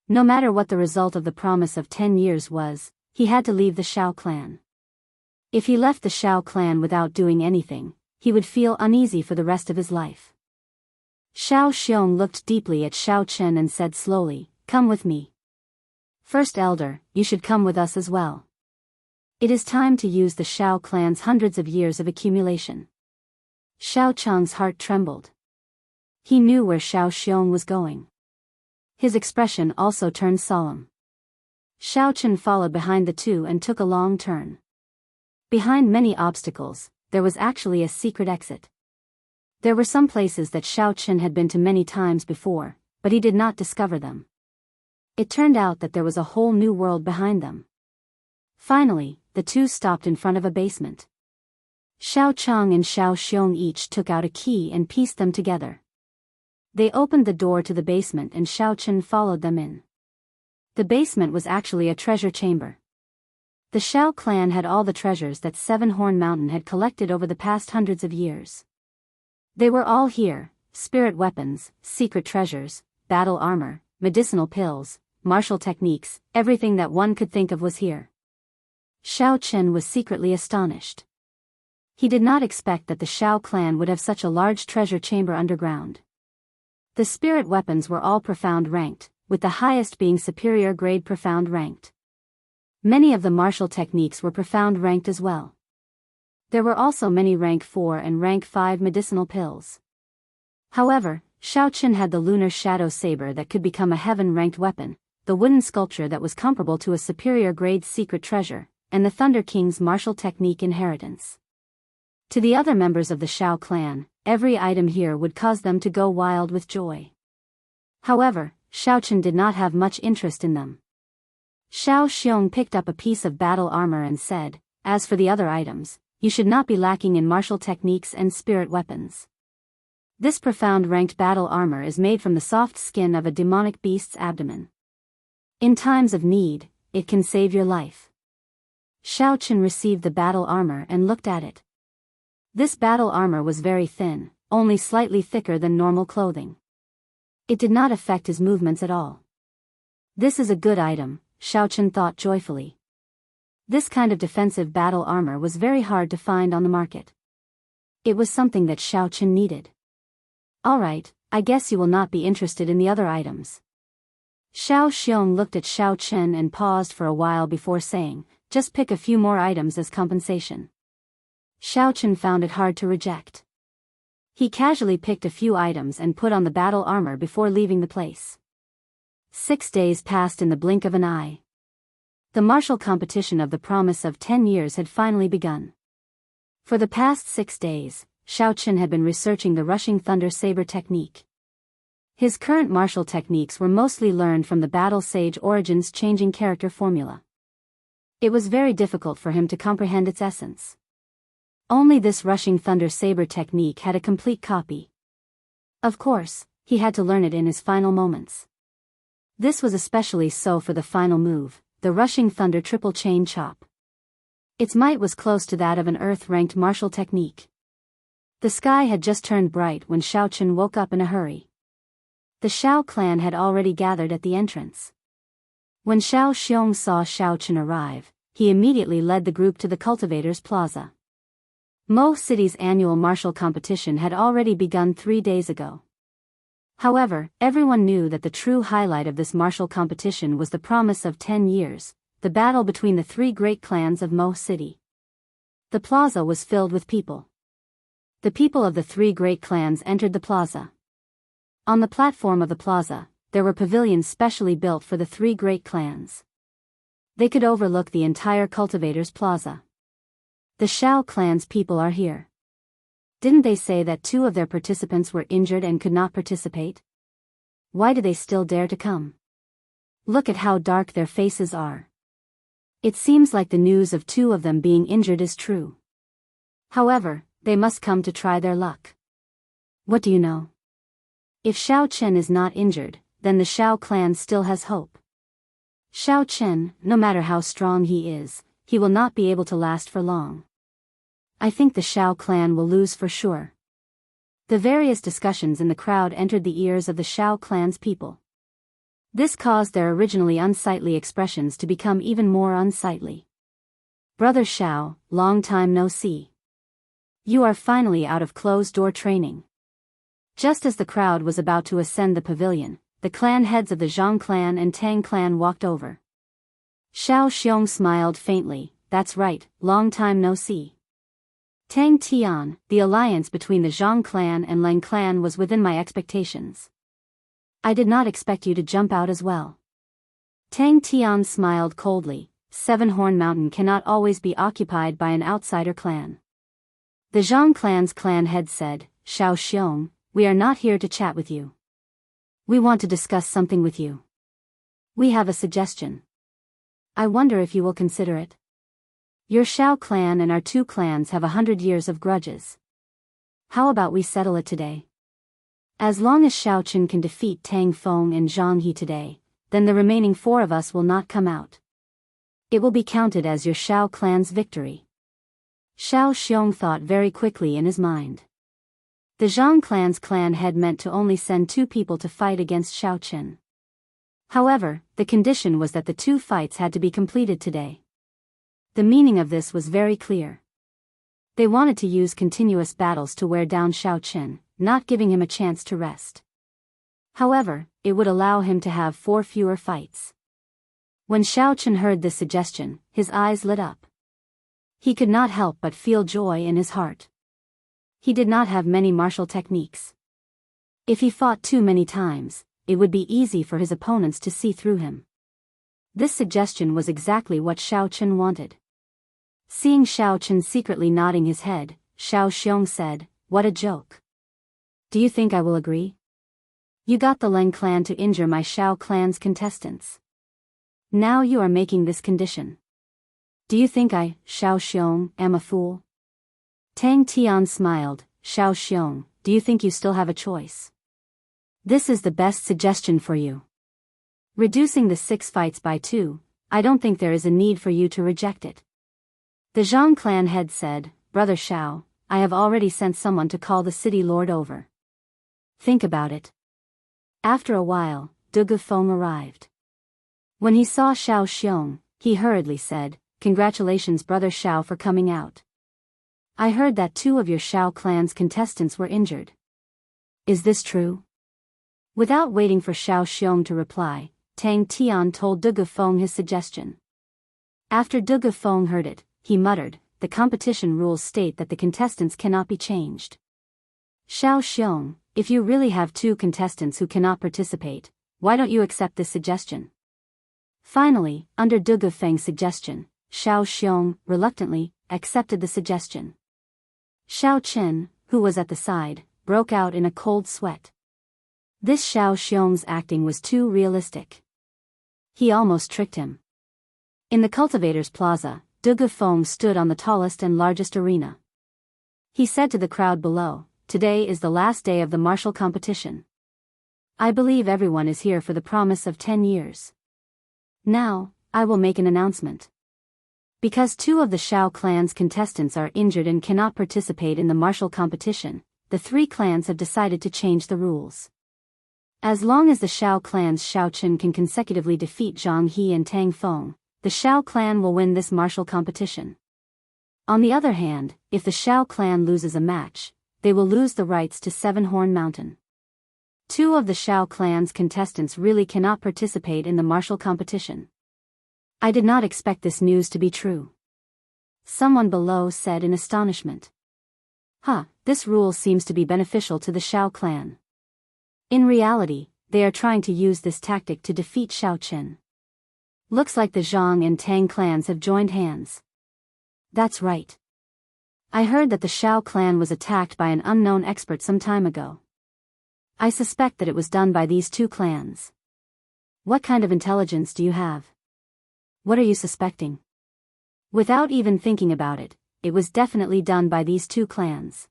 No matter what the result of the promise of 10 years was, he had to leave the Shao clan. If he left the Shao clan without doing anything, he would feel uneasy for the rest of his life. Xiao Xiong looked deeply at Xiao Chen and said slowly, Come with me. First Elder, you should come with us as well. It is time to use the Shao clan's hundreds of years of accumulation. Xiao Cheng's heart trembled. He knew where Xiao Xiong was going. His expression also turned solemn. Xiao Chen followed behind the two and took a long turn. Behind many obstacles, there was actually a secret exit. There were some places that Xiao Chen had been to many times before, but he did not discover them. It turned out that there was a whole new world behind them. Finally, the two stopped in front of a basement. Xiao Cheng and Xiao Xiong each took out a key and pieced them together. They opened the door to the basement and Xiao Chen followed them in. The basement was actually a treasure chamber. The Xiao clan had all the treasures that Seven Horn Mountain had collected over the past hundreds of years. They were all here: spirit weapons, secret treasures, battle armor, medicinal pills, martial techniques, everything that one could think of was here. Xiao Chen was secretly astonished. He did not expect that the Xiao clan would have such a large treasure chamber underground. The spirit weapons were all profound ranked, with the highest being superior grade profound ranked. Many of the martial techniques were profound ranked as well. There were also many rank 4 and rank 5 medicinal pills. However, Xiao Chen had the lunar shadow saber that could become a heaven-ranked weapon, the wooden sculpture that was comparable to a superior grade secret treasure, and the Thunder King's martial technique inheritance. To the other members of the Xiao clan, every item here would cause them to go wild with joy. However, Xiao Chen did not have much interest in them. Xiao Xiong picked up a piece of battle armor and said, "As for the other items, you should not be lacking in martial techniques and spirit weapons. This profound ranked battle armor is made from the soft skin of a demonic beast's abdomen. In times of need, it can save your life." Xiao Chen received the battle armor and looked at it. This battle armor was very thin, only slightly thicker than normal clothing. It did not affect his movements at all. This is a good item, Xiao Chen thought joyfully. This kind of defensive battle armor was very hard to find on the market. It was something that Xiao Chen needed. "Alright, I guess you will not be interested in the other items." Xiao Xiong looked at Xiao Chen and paused for a while before saying, "Just pick a few more items as compensation." Xiao Chen found it hard to reject. He casually picked a few items and put on the battle armor before leaving the place. 6 days passed in the blink of an eye. The martial competition of the promise of 10 years had finally begun. For the past 6 days, Xiao Chen had been researching the rushing thunder saber technique. His current martial techniques were mostly learned from the battle sage Origin's changing character formula. It was very difficult for him to comprehend its essence. Only this rushing thunder saber technique had a complete copy. Of course, he had to learn it in his final moments. This was especially so for the final move, the rushing thunder triple chain chop. Its might was close to that of an earth-ranked martial technique. The sky had just turned bright when Xiao Chen woke up in a hurry. The Xiao clan had already gathered at the entrance. When Xiao Xiong saw Xiao Chen arrive, he immediately led the group to the Cultivators Plaza. Mo City's annual martial competition had already begun 3 days ago. However, everyone knew that the true highlight of this martial competition was the promise of 10 years, the battle between the 3 great clans of Mo City. The plaza was filled with people. The people of the 3 great clans entered the plaza. On the platform of the plaza, there were pavilions specially built for the 3 great clans. They could overlook the entire Cultivators Plaza. "The Xiao clan's people are here. Didn't they say that 2 of their participants were injured and could not participate? Why do they still dare to come? Look at how dark their faces are. It seems like the news of 2 of them being injured is true. However, they must come to try their luck. What do you know? If Xiao Chen is not injured, then the Xiao clan still has hope. Xiao Chen, no matter how strong he will not be able to last for long. I think the Xiao clan will lose for sure." The various discussions in the crowd entered the ears of the Xiao clan's people. This caused their originally unsightly expressions to become even more unsightly. "Brother Xiao, long time no see. You are finally out of closed-door training." Just as the crowd was about to ascend the pavilion, the clan heads of the Zhang clan and Tang clan walked over. Xiao Xiong smiled faintly. "That's right, long time no see. Tang Tian, the alliance between the Zhang clan and Leng clan was within my expectations. I did not expect you to jump out as well." Tang Tian smiled coldly. "Seven Horn Mountain cannot always be occupied by an outsider clan." The Zhang clan's clan head said, "Xiao Xiong, we are not here to chat with you. We want to discuss something with you. We have a suggestion. I wonder if you will consider it. Your Xiao clan and our 2 clans have 100 years of grudges. How about we settle it today? As long as Xiaoqun can defeat Tang Feng and Zhang He today, then the remaining 4 of us will not come out. It will be counted as your Xiao clan's victory. Xiao Xiong thought very quickly in his mind. The Zhang clan's clan head meant to only send 2 people to fight against Xiaoqun. However, the condition was that the 2 fights had to be completed today. The meaning of this was very clear. They wanted to use continuous battles to wear down Xiaoqun, not giving him a chance to rest. However, it would allow him to have 4 fewer fights. When Xiaoqun heard this suggestion, his eyes lit up. He could not help but feel joy in his heart. He did not have many martial techniques. If he fought too many times, it would be easy for his opponents to see through him. This suggestion was exactly what Xiaoqun wanted. Seeing Xiaoqun secretly nodding his head, Xiao Xiong said, "What a joke. Do you think I will agree? You got the Leng clan to injure my Xiao clan's contestants. Now you are making this condition. Do you think I, Xiao Xiong, am a fool?" Tang Tian smiled. "Xiao Xiong, do you think you still have a choice? This is the best suggestion for you. Reducing the 6 fights by 2, I don't think there is a need for you to reject it." The Zhang clan head said, "Brother Xiao, I have already sent someone to call the city lord over. Think about it." After a while, Dugu Feng arrived. When he saw Xiao Xiong, he hurriedly said, "Congratulations Brother Xiao for coming out. I heard that 2 of your Xiao clan's contestants were injured. Is this true?" Without waiting for Xiao Xiong to reply, Tang Tian told Dugu Feng his suggestion. After Dugu Feng heard it, he muttered, "The competition rules state that the contestants cannot be changed. Xiao Xiong, if you really have 2 contestants who cannot participate, why don't you accept this suggestion?" Finally, under Dugu Feng's suggestion, Xiao Xiong, reluctantly, accepted the suggestion. Xiao Qin, who was at the side, broke out in a cold sweat. This Xiao Xiong's acting was too realistic. He almost tricked him. In the Cultivators' Plaza, Dugu Feng stood on the tallest and largest arena. He said to the crowd below, "Today is the last day of the martial competition. I believe everyone is here for the promise of 10 years. Now, I will make an announcement. Because 2 of the Xiao clan's contestants are injured and cannot participate in the martial competition, the 3 clans have decided to change the rules. As long as the Xiao clan's Xiaoqun can consecutively defeat Zhang He and Tang Feng, the Xiao clan will win this martial competition. On the other hand, if the Xiao clan loses a match, they will lose the rights to 7-Horn Mountain. 2 of the Xiao clan's contestants really cannot participate in the martial competition. I did not expect this news to be true." Someone below said in astonishment. This rule seems to be beneficial to the Xiao clan. In reality, they are trying to use this tactic to defeat Xiaoqun. Looks like the Zhang and Tang clans have joined hands. That's right. I heard that the Xiao clan was attacked by an unknown expert some time ago. I suspect that it was done by these 2 clans. What kind of intelligence do you have? What are you suspecting? Without even thinking about it, it was definitely done by these 2 clans.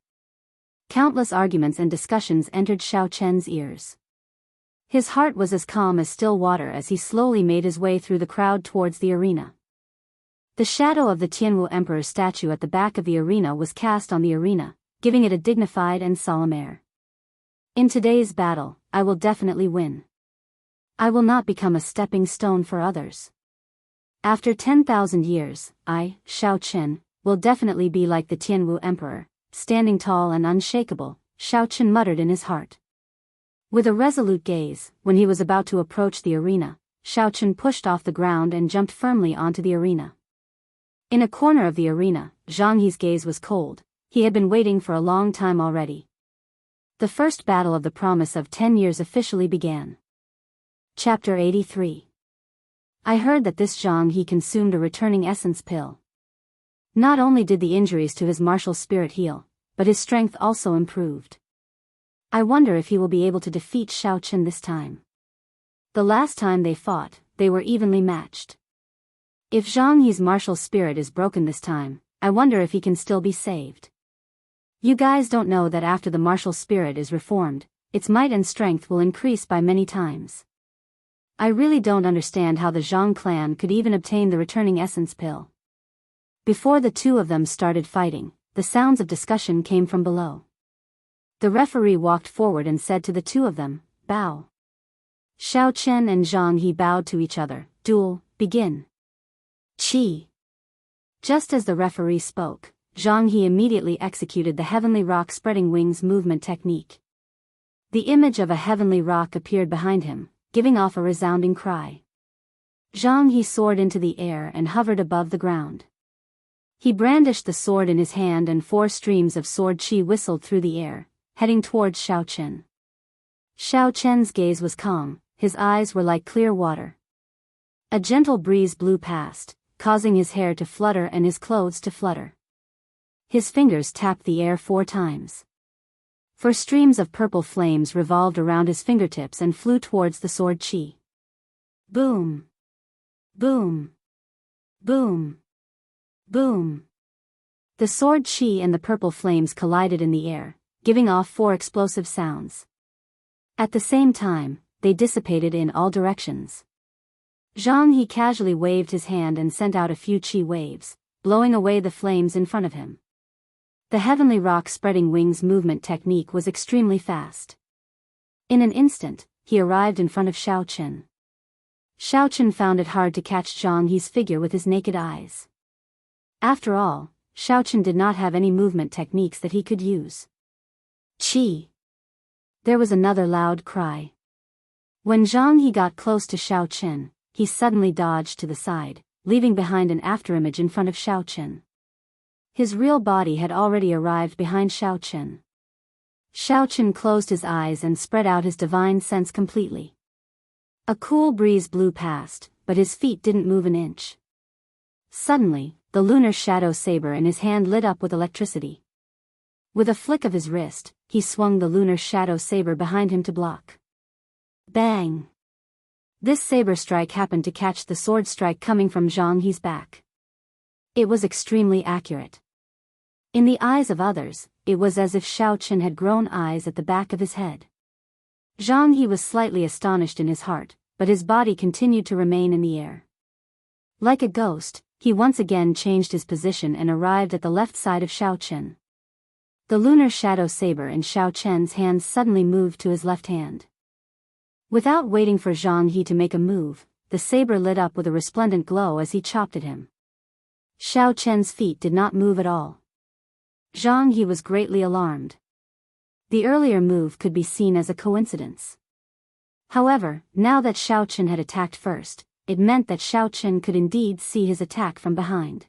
Countless arguments and discussions entered Xiaoqun's ears. His heart was as calm as still water as he slowly made his way through the crowd towards the arena. The shadow of the Tianwu Emperor's statue at the back of the arena was cast on the arena, giving it a dignified and solemn air. In today's battle, I will definitely win. I will not become a stepping stone for others. After 10,000 years, I, Xiaoqun, will definitely be like the Tianwu Emperor, standing tall and unshakable, Xiaoqun muttered in his heart. With a resolute gaze, when he was about to approach the arena, Xiaoqun pushed off the ground and jumped firmly onto the arena. In a corner of the arena, Zhang He's gaze was cold. He had been waiting for a long time already. The first battle of the promise of 10 years officially began. Chapter 83. I heard that this Zhang He consumed a returning essence pill. Not only did the injuries to his martial spirit heal, but his strength also improved. I wonder if he will be able to defeat Xiaoqun this time. The last time they fought, they were evenly matched. If Zhang He's martial spirit is broken this time, I wonder if he can still be saved. You guys don't know that after the martial spirit is reformed, its might and strength will increase by many times. I really don't understand how the Zhang clan could even obtain the returning essence pill. Before the two of them started fighting, the sounds of discussion came from below. The referee walked forward and said to the two of them, "Bow." Xiao Chen and Zhang He bowed to each other. "Duel, begin." Qi. Just as the referee spoke, Zhang He immediately executed the heavenly rock spreading wings movement technique. The image of a heavenly rock appeared behind him, giving off a resounding cry. Zhang He soared into the air and hovered above the ground. He brandished the sword in his hand and 4 streams of sword qi whistled through the air, heading towards Xiao Chen. Xiao Chen's gaze was calm, his eyes were like clear water. A gentle breeze blew past, causing his hair to flutter and his clothes to flutter. His fingers tapped the air 4 times. 4 streams of purple flames revolved around his fingertips and flew towards the sword qi. Boom! Boom! Boom! Boom! The sword qi and the purple flames collided in the air, giving off 4 explosive sounds. At the same time, they dissipated in all directions. Zhang He casually waved his hand and sent out a few qi waves, blowing away the flames in front of him. The heavenly rock spreading wings movement technique was extremely fast. In an instant, he arrived in front of Xiao Chen. Xiao Chen found it hard to catch Zhang He's figure with his naked eyes. After all, Xiao Chen did not have any movement techniques that he could use. Qi! There was another loud cry. When Zhang He got close to Xiao Chen, he suddenly dodged to the side, leaving behind an afterimage in front of Xiao Chen. His real body had already arrived behind Xiao Chen. Xiao Chen closed his eyes and spread out his divine sense completely. A cool breeze blew past, but his feet didn't move an inch. Suddenly, the lunar shadow saber in his hand lit up with electricity. With a flick of his wrist, he swung the lunar shadow saber behind him to block. Bang! This saber strike happened to catch the sword strike coming from Zhang He's back. It was extremely accurate. In the eyes of others, it was as if Xiao Chen had grown eyes at the back of his head. Zhang He was slightly astonished in his heart, but his body continued to remain in the air. Like a ghost, he once again changed his position and arrived at the left side of Xiao Chen. The lunar shadow saber in Xiao Chen's hand suddenly moved to his left hand. Without waiting for Zhang He to make a move, the saber lit up with a resplendent glow as he chopped at him. Xiao Chen's feet did not move at all. Zhang He was greatly alarmed. The earlier move could be seen as a coincidence. However, now that Xiao Chen had attacked first, it meant that Xiao Chen could indeed see his attack from behind.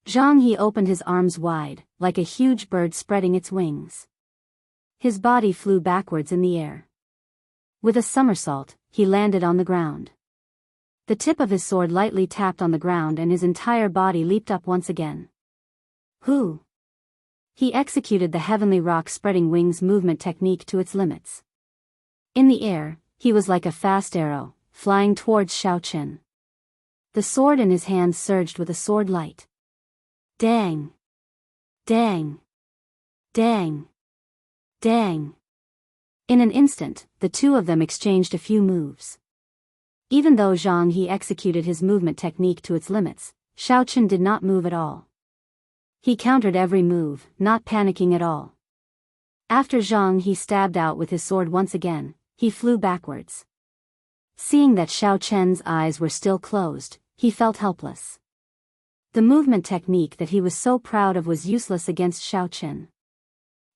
Zhang He opened his arms wide, like a huge bird spreading its wings. His body flew backwards in the air. With a somersault, he landed on the ground. The tip of his sword lightly tapped on the ground and his entire body leaped up once again. Who? He executed the heavenly rock spreading wings movement technique to its limits. In the air, he was like a fast arrow, flying towards Xiao Chen. The sword in his hand surged with a sword light. Dang! Dang! Dang! Dang! In an instant, the two of them exchanged a few moves. Even though Zhang He executed his movement technique to its limits, Xiao Chen did not move at all. He countered every move, not panicking at all. After Zhang He stabbed out with his sword once again, he flew backwards. Seeing that Xiao Chen's eyes were still closed, he felt helpless. The movement technique that he was so proud of was useless against Xiao Chen.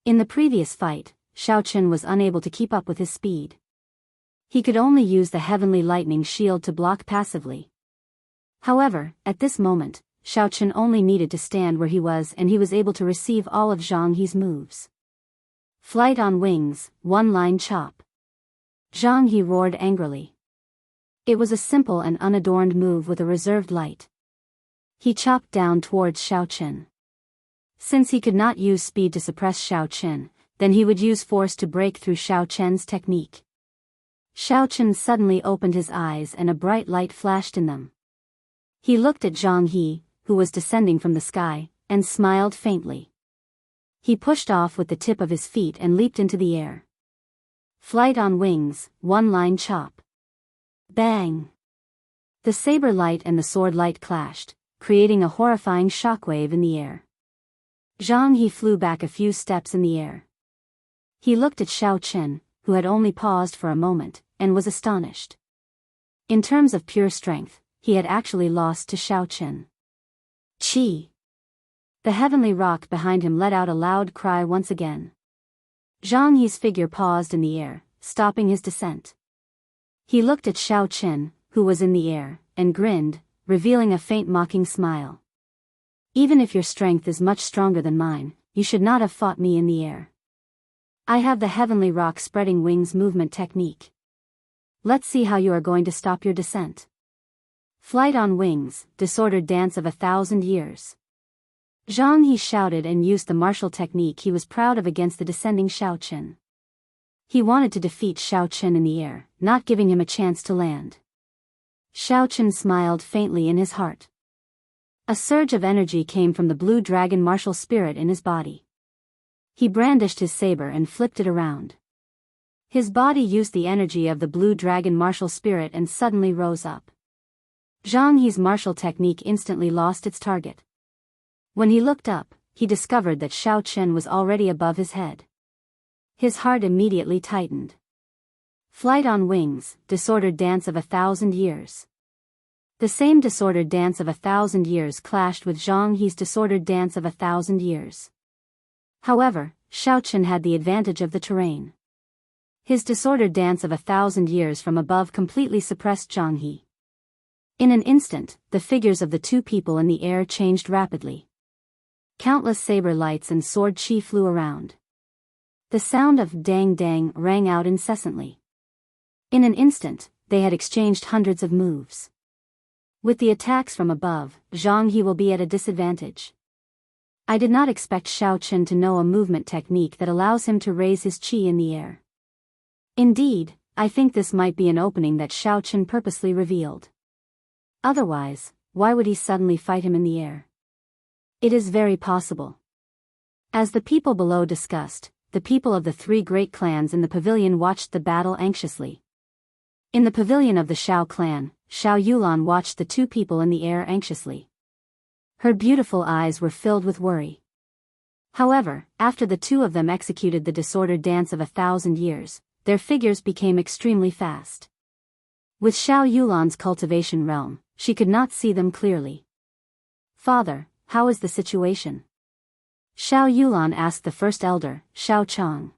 In the previous fight, Xiao Chen was unable to keep up with his speed. He could only use the heavenly lightning shield to block passively. However, at this moment, Xiao Chen only needed to stand where he was and he was able to receive all of Zhang He's moves. Flight on wings, one-line chop. Zhang He roared angrily. It was a simple and unadorned move with a reserved light. He chopped down towards Xiao Chen. Since he could not use speed to suppress Xiao Chen, then he would use force to break through Xiao Chen's technique. Xiao Chen suddenly opened his eyes and a bright light flashed in them. He looked at Zhang He, who was descending from the sky, and smiled faintly. He pushed off with the tip of his feet and leaped into the air. Flight on wings, one-line chop. Bang! The saber light and the sword light clashed, creating a horrifying shockwave in the air. Jianghu flew back a few steps in the air. He looked at Xiao Chen, who had only paused for a moment, and was astonished. In terms of pure strength, he had actually lost to Xiao Chen. Chi! The heavenly rock behind him let out a loud cry once again. Jianghu's figure paused in the air, stopping his descent. He looked at Xiao Chen, who was in the air, and grinned, revealing a faint mocking smile. Even if your strength is much stronger than mine, you should not have fought me in the air. I have the heavenly rock spreading wings movement technique. Let's see how you are going to stop your descent. Flight on wings, disordered dance of 1,000 years. Jianghu shouted and used the martial technique he was proud of against the descending Xiao Chen. He wanted to defeat Xiao Chen in the air, not giving him a chance to land. Xiao Chen smiled faintly in his heart. A surge of energy came from the blue dragon martial spirit in his body. He brandished his saber and flipped it around. His body used the energy of the blue dragon martial spirit and suddenly rose up. Jianghu's martial technique instantly lost its target. When he looked up, he discovered that Xiao Chen was already above his head. His heart immediately tightened. Flight on wings, disordered dance of 1,000 years. The same disordered dance of 1,000 years clashed with Jianghu's disordered dance of 1,000 years. However, Xiao Chen had the advantage of the terrain. His disordered dance of 1,000 years from above completely suppressed Jianghu. In an instant, the figures of the two people in the air changed rapidly. Countless saber lights and sword chi flew around. The sound of dang dang rang out incessantly. In an instant, they had exchanged hundreds of moves. With the attacks from above, Jianghu will be at a disadvantage. I did not expect Xiao Chen to know a movement technique that allows him to raise his chi in the air. Indeed, I think this might be an opening that Xiao Chen purposely revealed. Otherwise, why would he suddenly fight him in the air? It is very possible. As the people below discussed, the people of the three great clans in the pavilion watched the battle anxiously. In the pavilion of the Xiao clan, Xiao Yulan watched the two people in the air anxiously. Her beautiful eyes were filled with worry. However, after the two of them executed the disordered dance of 1,000 years, their figures became extremely fast. With Xiao Yulan's cultivation realm, she could not see them clearly. Father, how is the situation? Xiao Yulan asked the first elder, Xiao Chang.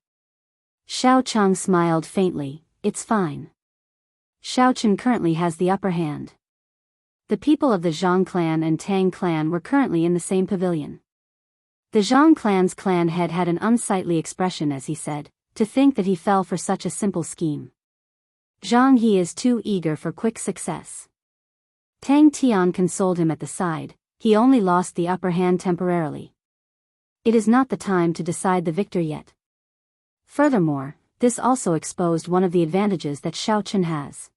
Xiao Chang smiled faintly, it's fine. Xiao Chen currently has the upper hand. The people of the Zhang clan and Tang clan were currently in the same pavilion. The Zhang clan's clan head had an unsightly expression as he said, to think that he fell for such a simple scheme. Zhang He is too eager for quick success. Tang Tian consoled him at the side, he only lost the upper hand temporarily. It is not the time to decide the victor yet. Furthermore, this also exposed one of the advantages that Xiao Chen has.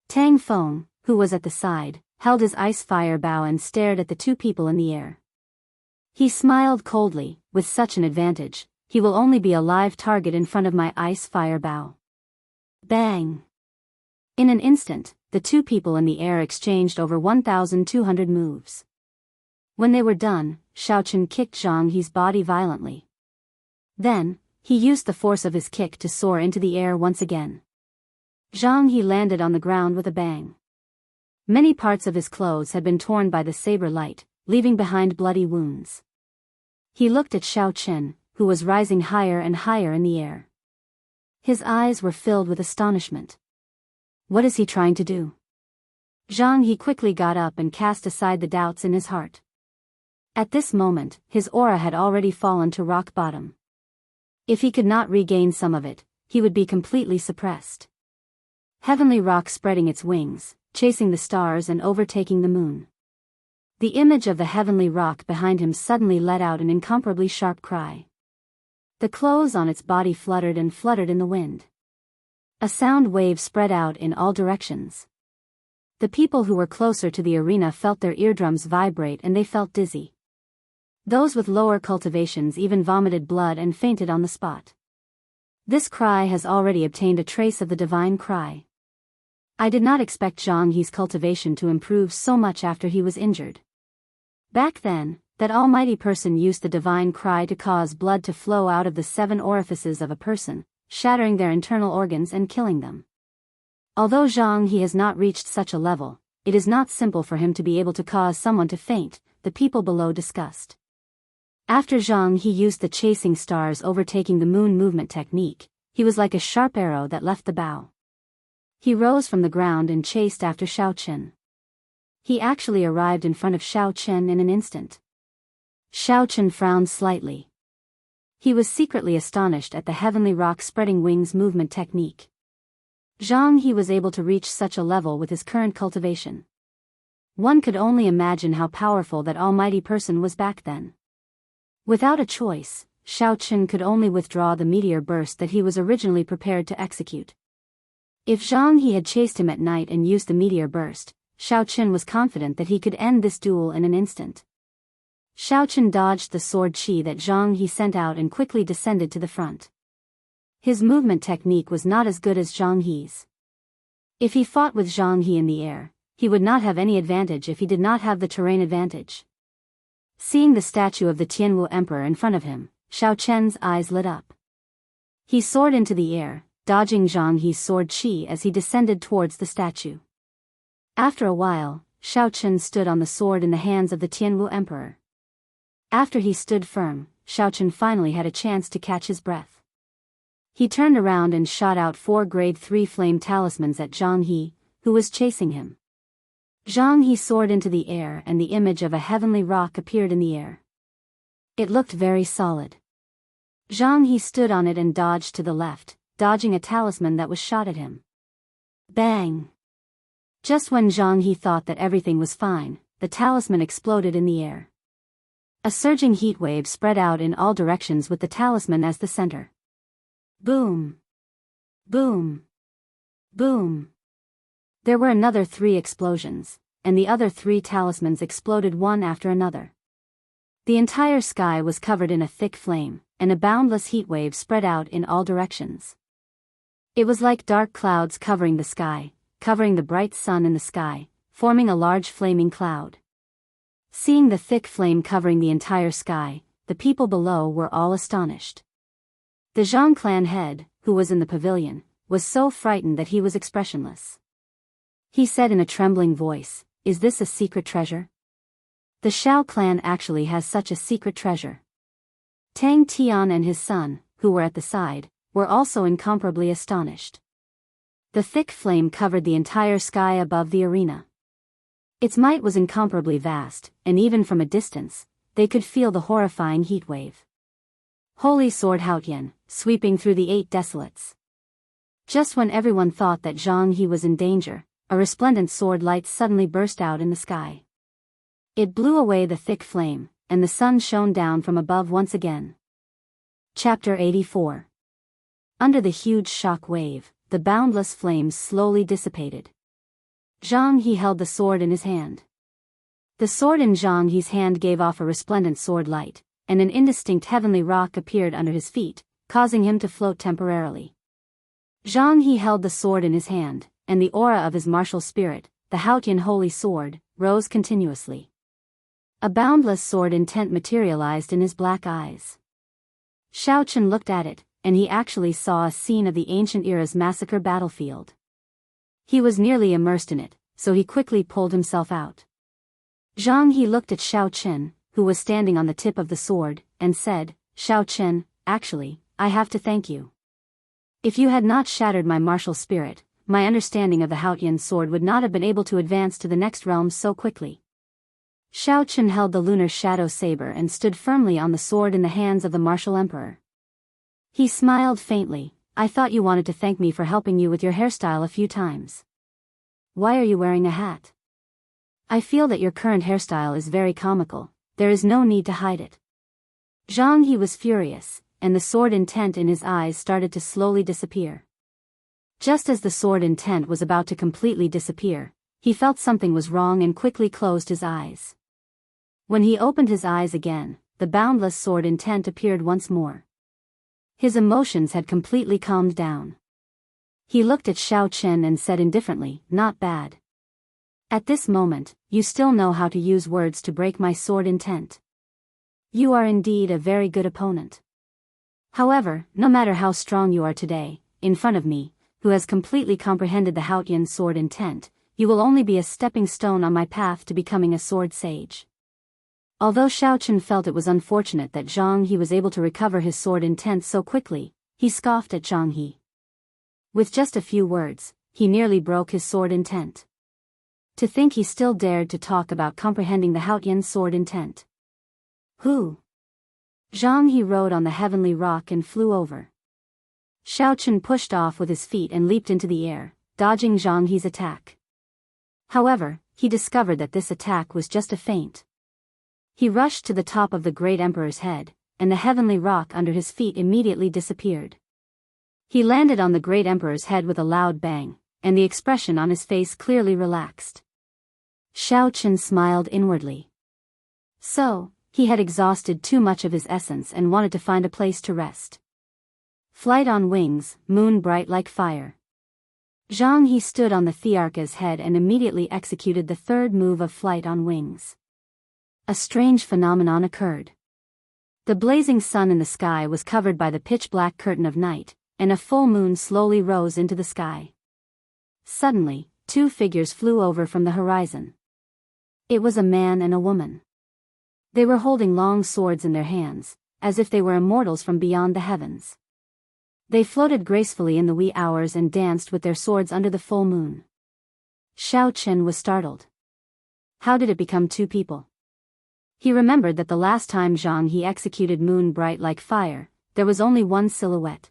Tang Feng, who was at the side, held his ice fire bow and stared at the two people in the air. He smiled coldly, with such an advantage, he will only be a live target in front of my ice fire bow. Bang! In an instant, the two people in the air exchanged over 1,200 moves. When they were done, Xiao Chen kicked Zhang He's body violently. Then, he used the force of his kick to soar into the air once again. Zhang He landed on the ground with a bang. Many parts of his clothes had been torn by the saber light, leaving behind bloody wounds. He looked at Xiao Chen, who was rising higher and higher in the air. His eyes were filled with astonishment. What is he trying to do? Zhang He quickly got up and cast aside the doubts in his heart. At this moment, his aura had already fallen to rock bottom. If he could not regain some of it, he would be completely suppressed. Heavenly rock spreading its wings, chasing the stars and overtaking the moon. The image of the heavenly rock behind him suddenly let out an incomparably sharp cry. The clothes on its body fluttered and fluttered in the wind. A sound wave spread out in all directions. The people who were closer to the arena felt their eardrums vibrate and they felt dizzy. Those with lower cultivations even vomited blood and fainted on the spot. This cry has already obtained a trace of the divine cry. I did not expect Zhang He's cultivation to improve so much after he was injured. Back then, that almighty person used the divine cry to cause blood to flow out of the 7 orifices of a person, shattering their internal organs and killing them. Although Zhang He has not reached such a level, it is not simple for him to be able to cause someone to faint, the people below discussed. After Zhang He used the chasing stars overtaking the moon movement technique, he was like a sharp arrow that left the bow. He rose from the ground and chased after Xiao Chen. He actually arrived in front of Xiao Chen in an instant. Xiao Chen frowned slightly. He was secretly astonished at the heavenly rock spreading wings movement technique. Zhang He was able to reach such a level with his current cultivation. One could only imagine how powerful that almighty person was back then. Without a choice, Xiao Chen could only withdraw the meteor burst that he was originally prepared to execute. If Zhang He had chased him at night and used the meteor burst, Xiao Chen was confident that he could end this duel in an instant. Xiao Chen dodged the sword chi that Zhang He sent out and quickly descended to the front. His movement technique was not as good as Zhang He's. If he fought with Zhang He in the air, he would not have any advantage if he did not have the terrain advantage. Seeing the statue of the Tianwu Emperor in front of him, Xiao Chen's eyes lit up. He soared into the air, dodging Zhang He's sword chi as he descended towards the statue. After a while, Xiao Chen stood on the sword in the hands of the Tianwu Emperor. After he stood firm, Xiao Chen finally had a chance to catch his breath. He turned around and shot out 4 grade 3 flame talismans at Zhang He, who was chasing him. Zhang He soared into the air and the image of a heavenly rock appeared in the air. It looked very solid. Zhang He stood on it and dodged to the left, dodging a talisman that was shot at him. Bang! Just when Zhang He thought that everything was fine, the talisman exploded in the air. A surging heat wave spread out in all directions with the talisman as the center. Boom! Boom! Boom! There were another 3 explosions, and the other 3 talismans exploded one after another. The entire sky was covered in a thick flame, and a boundless heat wave spread out in all directions. It was like dark clouds covering the sky, covering the bright sun in the sky, forming a large flaming cloud. Seeing the thick flame covering the entire sky, the people below were all astonished. The Zhang clan head, who was in the pavilion, was so frightened that he was expressionless. He said in a trembling voice, "Is this a secret treasure?" The Xiao clan actually has such a secret treasure. Tang Tian and his son, who were at the side, were also incomparably astonished. The thick flame covered the entire sky above the arena. Its might was incomparably vast, and even from a distance, they could feel the horrifying heat wave. Holy sword Haotian, sweeping through the 8 desolates. Just when everyone thought that Zhang He was in danger, a resplendent sword light suddenly burst out in the sky. It blew away the thick flame, and the sun shone down from above once again. Chapter 84. Under the huge shock wave, the boundless flames slowly dissipated. Zhang He held the sword in his hand. The sword in Zhang He's hand gave off a resplendent sword light, and an indistinct heavenly rock appeared under his feet, causing him to float temporarily. Zhang He held the sword in his hand, and the aura of his martial spirit, the Haotian holy sword, rose continuously. A boundless sword intent materialized in his black eyes. Xiao Chen looked at it, and he actually saw a scene of the ancient era's massacre battlefield. He was nearly immersed in it, so he quickly pulled himself out. Zhang He looked at Xiao Chen, who was standing on the tip of the sword, and said, "Xiao Chen, actually, I have to thank you. If you had not shattered my martial spirit, my understanding of the Haotian sword would not have been able to advance to the next realm so quickly." Xiao Chen held the lunar shadow saber and stood firmly on the sword in the hands of the martial emperor. He smiled faintly. "I thought you wanted to thank me for helping you with your hairstyle a few times. Why are you wearing a hat? I feel that your current hairstyle is very comical, there is no need to hide it." Zhang He was furious, and the sword intent in his eyes started to slowly disappear. Just as the sword intent was about to completely disappear, he felt something was wrong and quickly closed his eyes. When he opened his eyes again, the boundless sword intent appeared once more. His emotions had completely calmed down. He looked at Xiao Chen and said indifferently, "Not bad. At this moment, you still know how to use words to break my sword intent. You are indeed a very good opponent. However, no matter how strong you are today, in front of me, who has completely comprehended the Haotian sword intent, you will only be a stepping stone on my path to becoming a sword sage." Although Xiao Chen felt it was unfortunate that Zhang He was able to recover his sword intent so quickly, he scoffed at Zhang He. With just a few words, he nearly broke his sword intent. To think he still dared to talk about comprehending the Haotian sword intent. Who? Zhang He rode on the heavenly rock and flew over. Xiao Chen pushed off with his feet and leaped into the air, dodging Zhang He's attack. However, he discovered that this attack was just a feint. He rushed to the top of the great emperor's head, and the heavenly rock under his feet immediately disappeared. He landed on the great emperor's head with a loud bang, and the expression on his face clearly relaxed. Xiao Chen smiled inwardly. So, he had exhausted too much of his essence and wanted to find a place to rest. Flight on wings, moon bright like fire. Zhang He stood on the Thearcha's head and immediately executed the third move of flight on wings. A strange phenomenon occurred. The blazing sun in the sky was covered by the pitch-black curtain of night, and a full moon slowly rose into the sky. Suddenly, two figures flew over from the horizon. It was a man and a woman. They were holding long swords in their hands, as if they were immortals from beyond the heavens. They floated gracefully in the wee hours and danced with their swords under the full moon. Xiao Chen was startled. How did it become two people? He remembered that the last time Zhang He executed moon bright like fire, there was only one silhouette.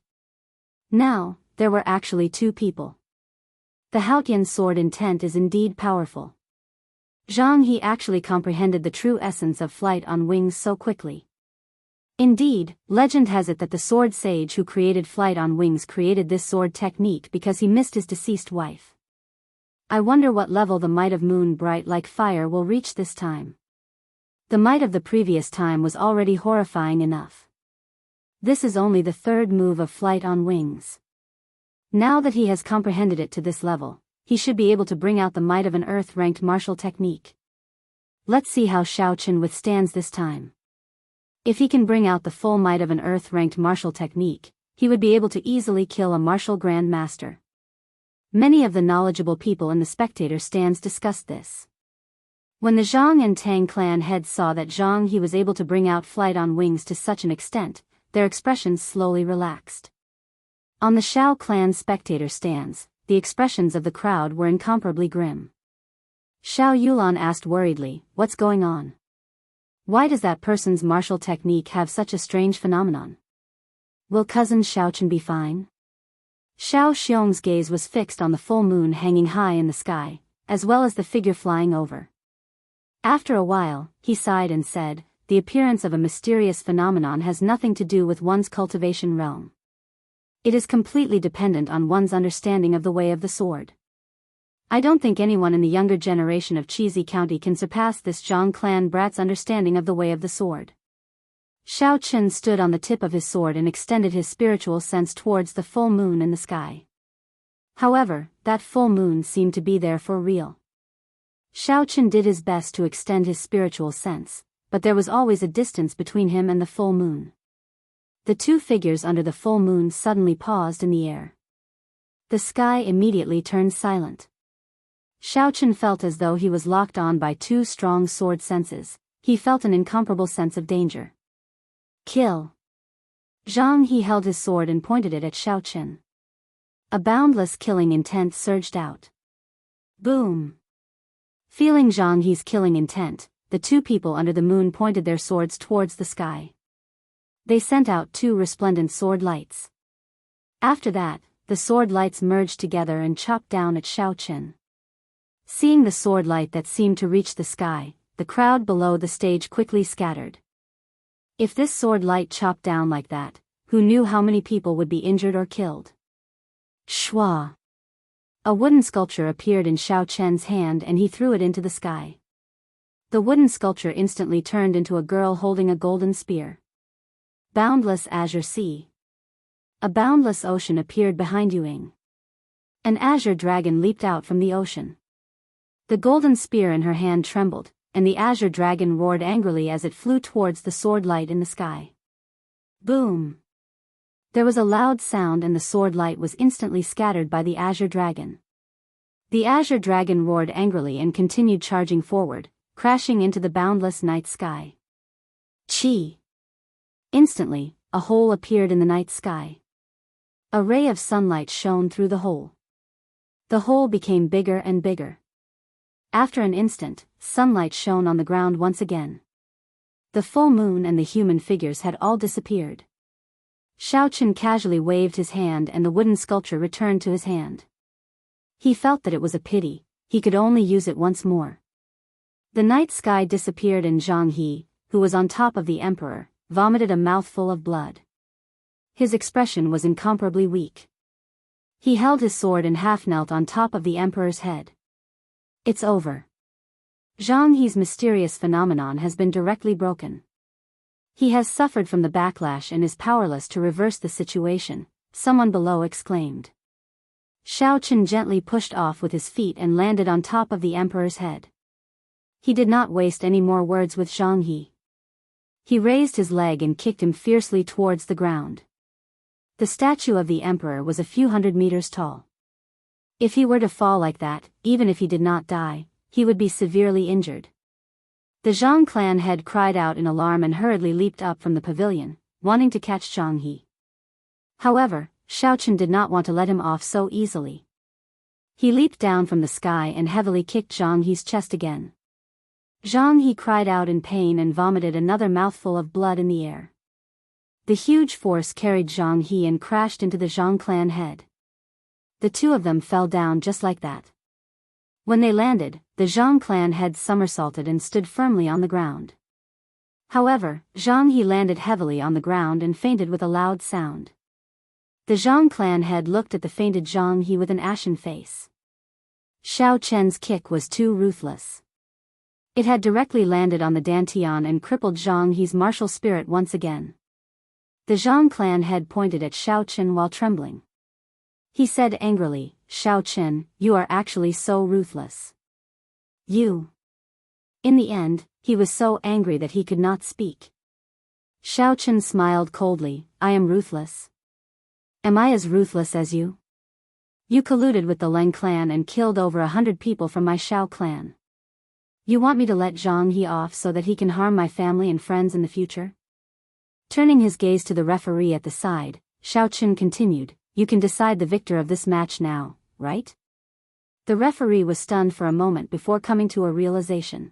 Now, there were actually two people. The Haotian sword intent is indeed powerful. Zhang He actually comprehended the true essence of flight on wings so quickly. Indeed, legend has it that the sword sage who created flight on wings created this sword technique because he missed his deceased wife. I wonder what level the might of moon bright like fire will reach this time. The might of the previous time was already horrifying enough. This is only the third move of flight on wings. Now that he has comprehended it to this level, he should be able to bring out the might of an earth-ranked martial technique. Let's see how Xiao Chen withstands this time. If he can bring out the full might of an earth-ranked martial technique, he would be able to easily kill a martial grand master. Many of the knowledgeable people in the spectator stands discussed this. When the Zhang and Tang clan heads saw that Zhang He was able to bring out flight on wings to such an extent, their expressions slowly relaxed. On the Shao clan spectator stands, the expressions of the crowd were incomparably grim. Xiao Yulan asked worriedly, "What's going on? Why does that person's martial technique have such a strange phenomenon? Will cousin Xiao Chen be fine?" Xiao Xiong's gaze was fixed on the full moon hanging high in the sky, as well as the figure flying over. After a while, he sighed and said, "The appearance of a mysterious phenomenon has nothing to do with one's cultivation realm. It is completely dependent on one's understanding of the way of the sword. I don't think anyone in the younger generation of Chizi County can surpass this Zhang clan brat's understanding of the way of the sword." Xiao Chen stood on the tip of his sword and extended his spiritual sense towards the full moon in the sky. However, that full moon seemed to be there for real. Xiao Chen did his best to extend his spiritual sense, but there was always a distance between him and the full moon. The two figures under the full moon suddenly paused in the air. The sky immediately turned silent. Xiao Chen felt as though he was locked on by two strong sword senses. He felt an incomparable sense of danger. Kill. Zhang He held his sword and pointed it at Xiao Chen. A boundless killing intent surged out. Boom. Feeling Zhang He's killing intent, the two people under the moon pointed their swords towards the sky. They sent out two resplendent sword lights. After that, the sword lights merged together and chopped down at Xiao Chen. Seeing the sword light that seemed to reach the sky, the crowd below the stage quickly scattered. If this sword light chopped down like that, who knew how many people would be injured or killed? Shwa! A wooden sculpture appeared in Xiao Chen's hand and he threw it into the sky. The wooden sculpture instantly turned into a girl holding a golden spear. Boundless azure sea. A boundless ocean appeared behind Yuing. An azure dragon leaped out from the ocean. The golden spear in her hand trembled, and the azure dragon roared angrily as it flew towards the sword light in the sky. Boom! There was a loud sound and the sword light was instantly scattered by the azure dragon. The azure dragon roared angrily and continued charging forward, crashing into the boundless night sky. Chi! Instantly, a hole appeared in the night sky. A ray of sunlight shone through the hole. The hole became bigger and bigger. After an instant, sunlight shone on the ground once again. The full moon and the human figures had all disappeared. Xiaochen casually waved his hand and the wooden sculpture returned to his hand. He felt that it was a pity, he could only use it once more. The night sky disappeared and Jianghu, who was on top of the emperor, vomited a mouthful of blood. His expression was incomparably weak. He held his sword and half-knelt on top of the emperor's head. It's over. Jianghu's mysterious phenomenon has been directly broken. He has suffered from the backlash and is powerless to reverse the situation, someone below exclaimed. Xiaochen gently pushed off with his feet and landed on top of the emperor's head. He did not waste any more words with Jianghu. He raised his leg and kicked him fiercely towards the ground. The statue of the emperor was a few hundred meters tall. If he were to fall like that, even if he did not die, he would be severely injured. The Zhang clan head cried out in alarm and hurriedly leaped up from the pavilion, wanting to catch Jianghu. However, Xiaochen did not want to let him off so easily. He leaped down from the sky and heavily kicked Jianghu's chest again. Jianghu cried out in pain and vomited another mouthful of blood in the air. The huge force carried Jianghu and crashed into the Zhang clan head. The two of them fell down just like that. When they landed, the Zhang clan head somersaulted and stood firmly on the ground. However, Jianghu landed heavily on the ground and fainted with a loud sound. The Zhang clan head looked at the fainted Jianghu with an ashen face. Xiaochen's kick was too ruthless. It had directly landed on the dantian and crippled Jianghu's martial spirit once again. The Zhang clan head pointed at Xiaochen while trembling. He said angrily, "Xiaochen, you are actually so ruthless. You." In the end, he was so angry that he could not speak. Xiaochen smiled coldly, "I am ruthless. Am I as ruthless as you? You colluded with the Leng clan and killed over 100 people from my Xiao clan. You want me to let Jianghu off so that he can harm my family and friends in the future?" Turning his gaze to the referee at the side, Xiaochen continued, "You can decide the victor of this match now, right?" The referee was stunned for a moment before coming to a realization.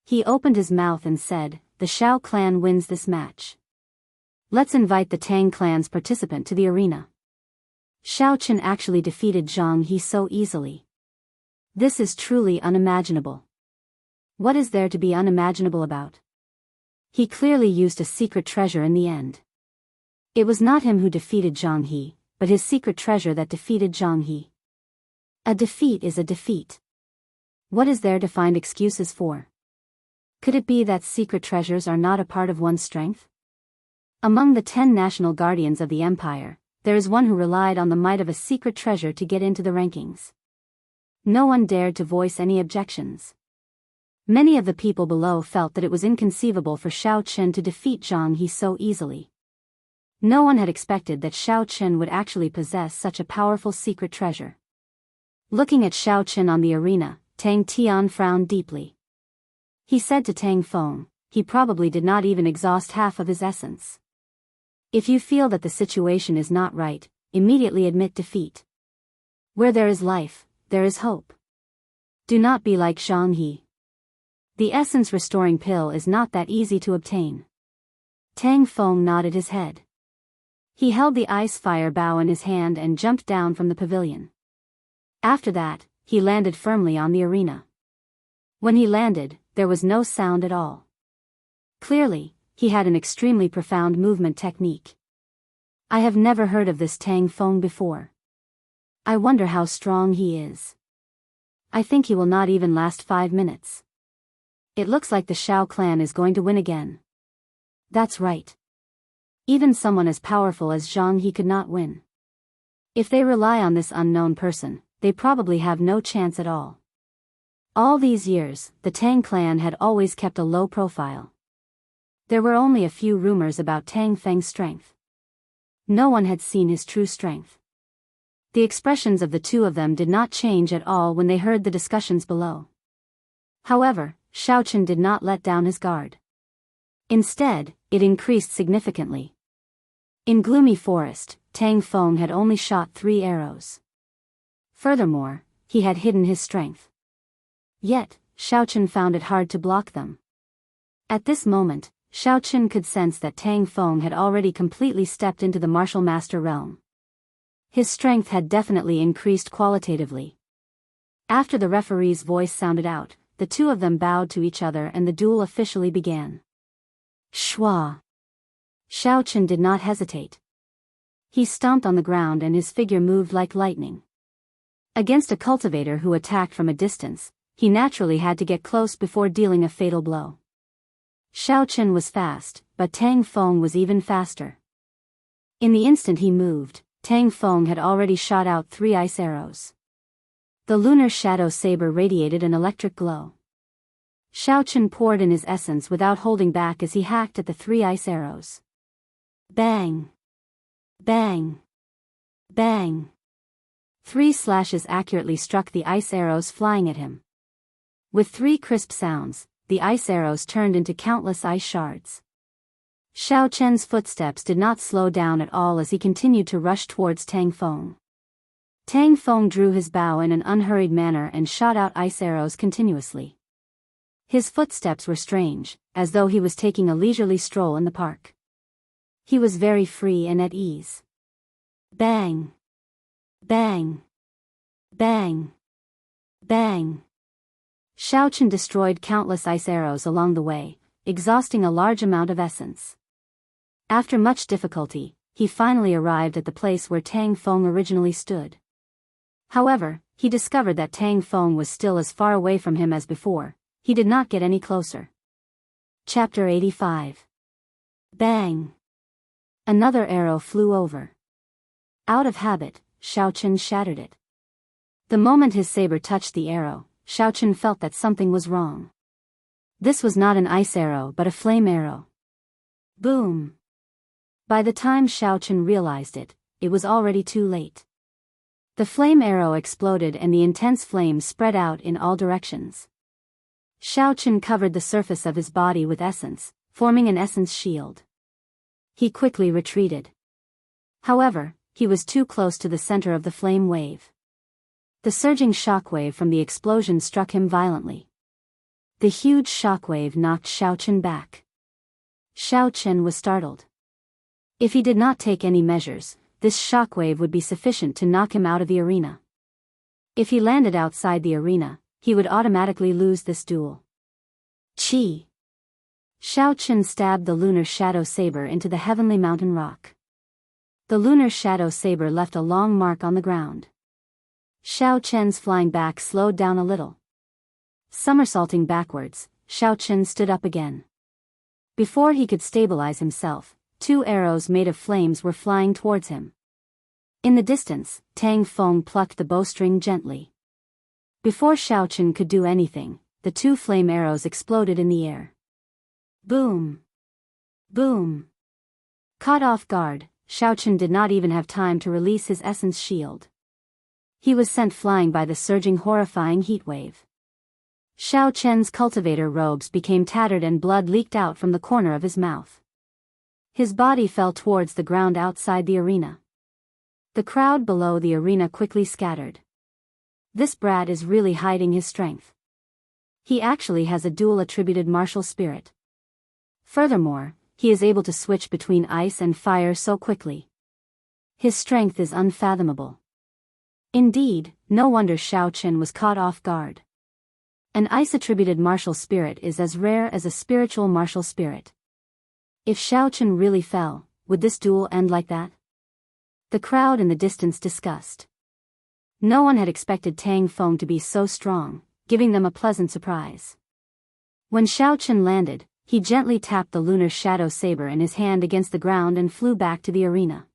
He opened his mouth and said, "The Xiao clan wins this match. Let's invite the Tang clan's participant to the arena." Xiaochen actually defeated Jianghu so easily. This is truly unimaginable. What is there to be unimaginable about? He clearly used a secret treasure in the end. It was not him who defeated Jianghu, but his secret treasure that defeated Jianghu. A defeat is a defeat. What is there to find excuses for? Could it be that secret treasures are not a part of one's strength? Among the 10 national guardians of the empire, there is one who relied on the might of a secret treasure to get into the rankings. No one dared to voice any objections. Many of the people below felt that it was inconceivable for Xiaochen to defeat Jianghu so easily. No one had expected that Xiaochen would actually possess such a powerful secret treasure. Looking at Xiaochen on the arena, Tang Tian frowned deeply. He said to Tang Feng, "He probably did not even exhaust half of his essence. If you feel that the situation is not right, immediately admit defeat. Where there is life, there is hope. Do not be like Jianghu. The essence restoring pill is not that easy to obtain." Tang Feng nodded his head. He held the ice fire bow in his hand and jumped down from the pavilion. After that, he landed firmly on the arena. When he landed, there was no sound at all. Clearly, he had an extremely profound movement technique. I have never heard of this Tang Feng before. I wonder how strong he is. I think he will not even last 5 minutes. It looks like the Xiao clan is going to win again. That's right. Even someone as powerful as Zhang He could not win. If they rely on this unknown person, they probably have no chance at all. All these years, the Tang clan had always kept a low profile. There were only a few rumors about Tang Feng's strength. No one had seen his true strength. The expressions of the two of them did not change at all when they heard the discussions below. However, Xiaochen did not let down his guard. Instead, it increased significantly. In Gloomy Forest, Tang Feng had only shot 3 arrows. Furthermore, he had hidden his strength. Yet, Xiaochen found it hard to block them. At this moment, Xiaochen could sense that Tang Feng had already completely stepped into the martial master realm. His strength had definitely increased qualitatively. After the referee's voice sounded out, the two of them bowed to each other and the duel officially began. Shua! Xiaochen did not hesitate. He stomped on the ground and his figure moved like lightning. Against a cultivator who attacked from a distance, he naturally had to get close before dealing a fatal blow. Xiaochen was fast, but Tang Feng was even faster. In the instant he moved, Tang Feng had already shot out 3 ice arrows. The lunar shadow saber radiated an electric glow. Xiaochen poured in his essence without holding back as he hacked at the 3 ice arrows. Bang! Bang! Bang! 3 slashes accurately struck the ice arrows flying at him. With 3 crisp sounds, the ice arrows turned into countless ice shards. Xiaochen's footsteps did not slow down at all as he continued to rush towards Tang Feng. Tang Feng drew his bow in an unhurried manner and shot out ice arrows continuously. His footsteps were strange, as though he was taking a leisurely stroll in the park. He was very free and at ease. Bang! Bang! Bang! Bang! Xiaochen destroyed countless ice arrows along the way, exhausting a large amount of essence. After much difficulty, he finally arrived at the place where Tang Feng originally stood. However, he discovered that Tang Feng was still as far away from him as before. He did not get any closer. Chapter 85. Bang! Another arrow flew over. Out of habit, Xiaochen shattered it. The moment his saber touched the arrow, Xiaochen felt that something was wrong. This was not an ice arrow but a flame arrow. Boom! By the time Xiaochen realized it, it was already too late. The flame arrow exploded and the intense flames spread out in all directions. Xiaochen covered the surface of his body with essence, forming an essence shield. He quickly retreated. However, he was too close to the center of the flame wave. The surging shockwave from the explosion struck him violently. The huge shockwave knocked Xiaochen back. Xiaochen was startled. If he did not take any measures, this shockwave would be sufficient to knock him out of the arena. If he landed outside the arena, he would automatically lose this duel. Chi! Xiaochen stabbed the lunar shadow saber into the heavenly mountain rock. The lunar shadow saber left a long mark on the ground. Xiaochen's flying back slowed down a little. Somersaulting backwards, Xiaochen stood up again. Before he could stabilize himself, 2 arrows made of flames were flying towards him. In the distance, Tang Feng plucked the bowstring gently. Before Xiaochen could do anything, the 2 flame arrows exploded in the air. Boom! Boom! Caught off guard, Xiaochen did not even have time to release his essence shield. He was sent flying by the surging horrifying heat wave. Xiaochen's cultivator robes became tattered and blood leaked out from the corner of his mouth. His body fell towards the ground outside the arena. The crowd below the arena quickly scattered. This brat is really hiding his strength. He actually has a dual-attributed martial spirit. Furthermore, he is able to switch between ice and fire so quickly. His strength is unfathomable. Indeed, no wonder Xiaochen was caught off guard. An ice-attributed martial spirit is as rare as a spiritual martial spirit. If Xiaochen really fell, would this duel end like that? The crowd in the distance discussed. No one had expected Tang Feng to be so strong, giving them a pleasant surprise. When Xiaochen landed, He gently tapped the lunar shadow saber in his hand against the ground and flew back to the arena.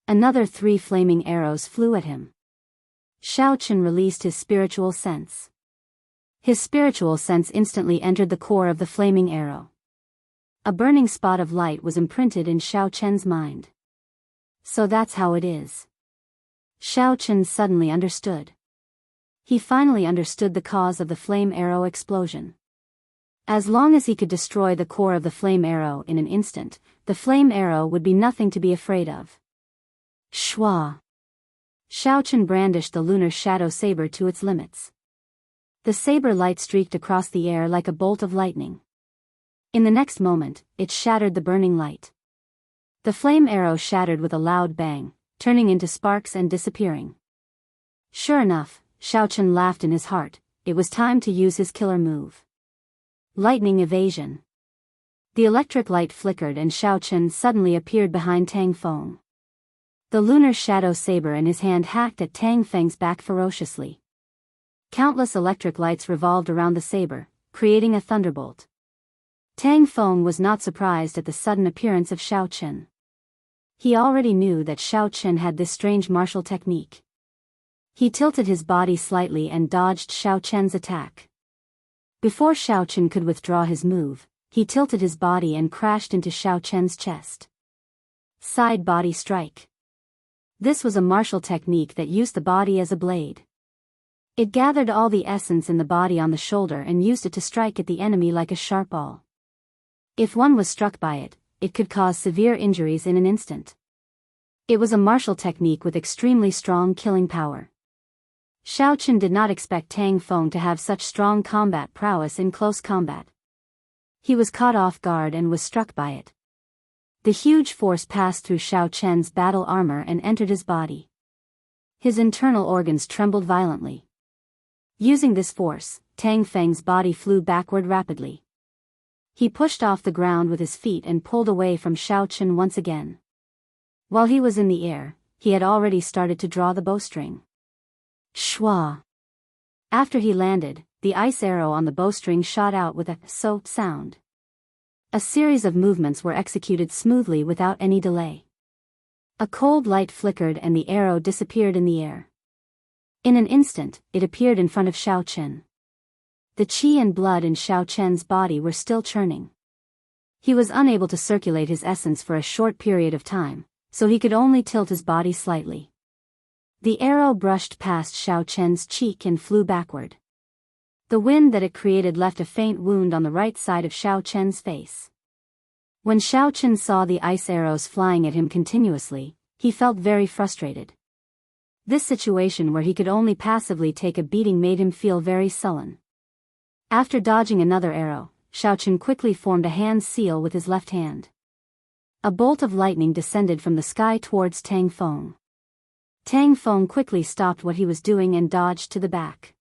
Another 3 flaming arrows flew at him. Xiaochen released his spiritual sense. His spiritual sense instantly entered the core of the flaming arrow. A burning spot of light was imprinted in Xiaochen's mind. So that's how it is. Xiaochen suddenly understood. He finally understood the cause of the flame arrow explosion. As long as he could destroy the core of the flame arrow in an instant, the flame arrow would be nothing to be afraid of. Shua! Xiaochen brandished the lunar shadow saber to its limits. The saber light streaked across the air like a bolt of lightning. In the next moment, it shattered the burning light. The flame arrow shattered with a loud bang, turning into sparks and disappearing. Sure enough, Xiaochen laughed in his heart. It was time to use his killer move. Lightning evasion. The electric light flickered and Xiaochen suddenly appeared behind Tang Feng. The lunar shadow saber in his hand hacked at Tang Feng's back ferociously. Countless electric lights revolved around the saber, creating a thunderbolt. Tang Feng was not surprised at the sudden appearance of Xiaochen. He already knew that Xiaochen had this strange martial technique. He tilted his body slightly and dodged Xiaochen's attack. Before Xiaochen could withdraw his move, he tilted his body and crashed into Xiaochen's chest. Side body strike. This was a martial technique that used the body as a blade. It gathered all the essence in the body on the shoulder and used it to strike at the enemy like a sharp awl. If one was struck by it, it could cause severe injuries in an instant. It was a martial technique with extremely strong killing power. Xiaochen did not expect Tang Feng to have such strong combat prowess in close combat. He was caught off guard and was struck by it. The huge force passed through Xiaochen's battle armor and entered his body. His internal organs trembled violently. Using this force, Tang Feng's body flew backward rapidly. He pushed off the ground with his feet and pulled away from Xiaochen once again. While he was in the air, he had already started to draw the bowstring. Shua! After he landed, the ice arrow on the bowstring shot out with a so sound. A series of movements were executed smoothly without any delay. A cold light flickered and the arrow disappeared in the air. In an instant, it appeared in front of Xiaochen. The qi and blood in Xiaochen's body were still churning. He was unable to circulate his essence for a short period of time, so he could only tilt his body slightly. The arrow brushed past Xiaochen's cheek and flew backward. The wind that it created left a faint wound on the right side of Xiaochen's face. When Xiaochen saw the ice arrows flying at him continuously, he felt very frustrated. This situation where he could only passively take a beating made him feel very sullen. After dodging another arrow, Xiaochen quickly formed a hand seal with his left hand. A bolt of lightning descended from the sky towards Tang Feng. Tang Feng quickly stopped what he was doing and dodged to the back.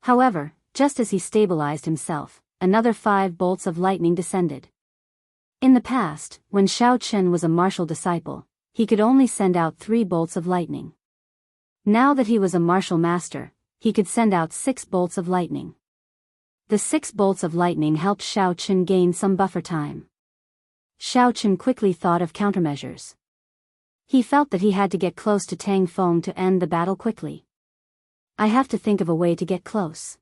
However, just as he stabilized himself, another 5 bolts of lightning descended. In the past, when Xiaochen was a martial disciple, he could only send out 3 bolts of lightning. Now that he was a martial master, he could send out 6 bolts of lightning. The 6 bolts of lightning helped Xiaochen gain some buffer time. Xiaochen quickly thought of countermeasures. He felt that he had to get close to Tang Feng to end the battle quickly. I have to think of a way to get close.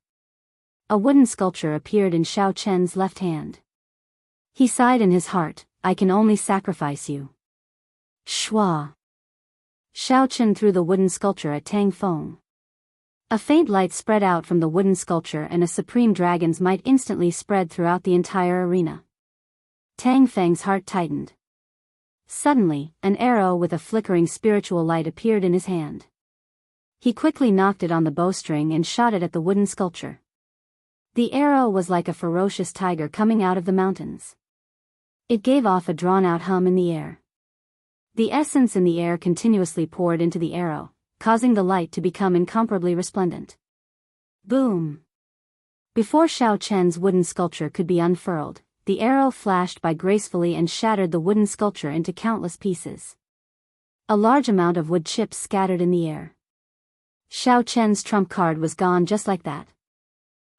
A wooden sculpture appeared in Xiaochen's left hand. He sighed in his heart, I can only sacrifice you. Shua! Xiaochen threw the wooden sculpture at Tang Feng. A faint light spread out from the wooden sculpture and a supreme dragon's might instantly spread throughout the entire arena. Tang Feng's heart tightened. Suddenly, an arrow with a flickering spiritual light appeared in his hand. He quickly knocked it on the bowstring and shot it at the wooden sculpture. The arrow was like a ferocious tiger coming out of the mountains. It gave off a drawn-out hum in the air. The essence in the air continuously poured into the arrow, causing the light to become incomparably resplendent. Boom! Before Xiaochen's wooden sculpture could be unfurled, the arrow flashed by gracefully and shattered the wooden sculpture into countless pieces. A large amount of wood chips scattered in the air. Xiaochen's trump card was gone just like that.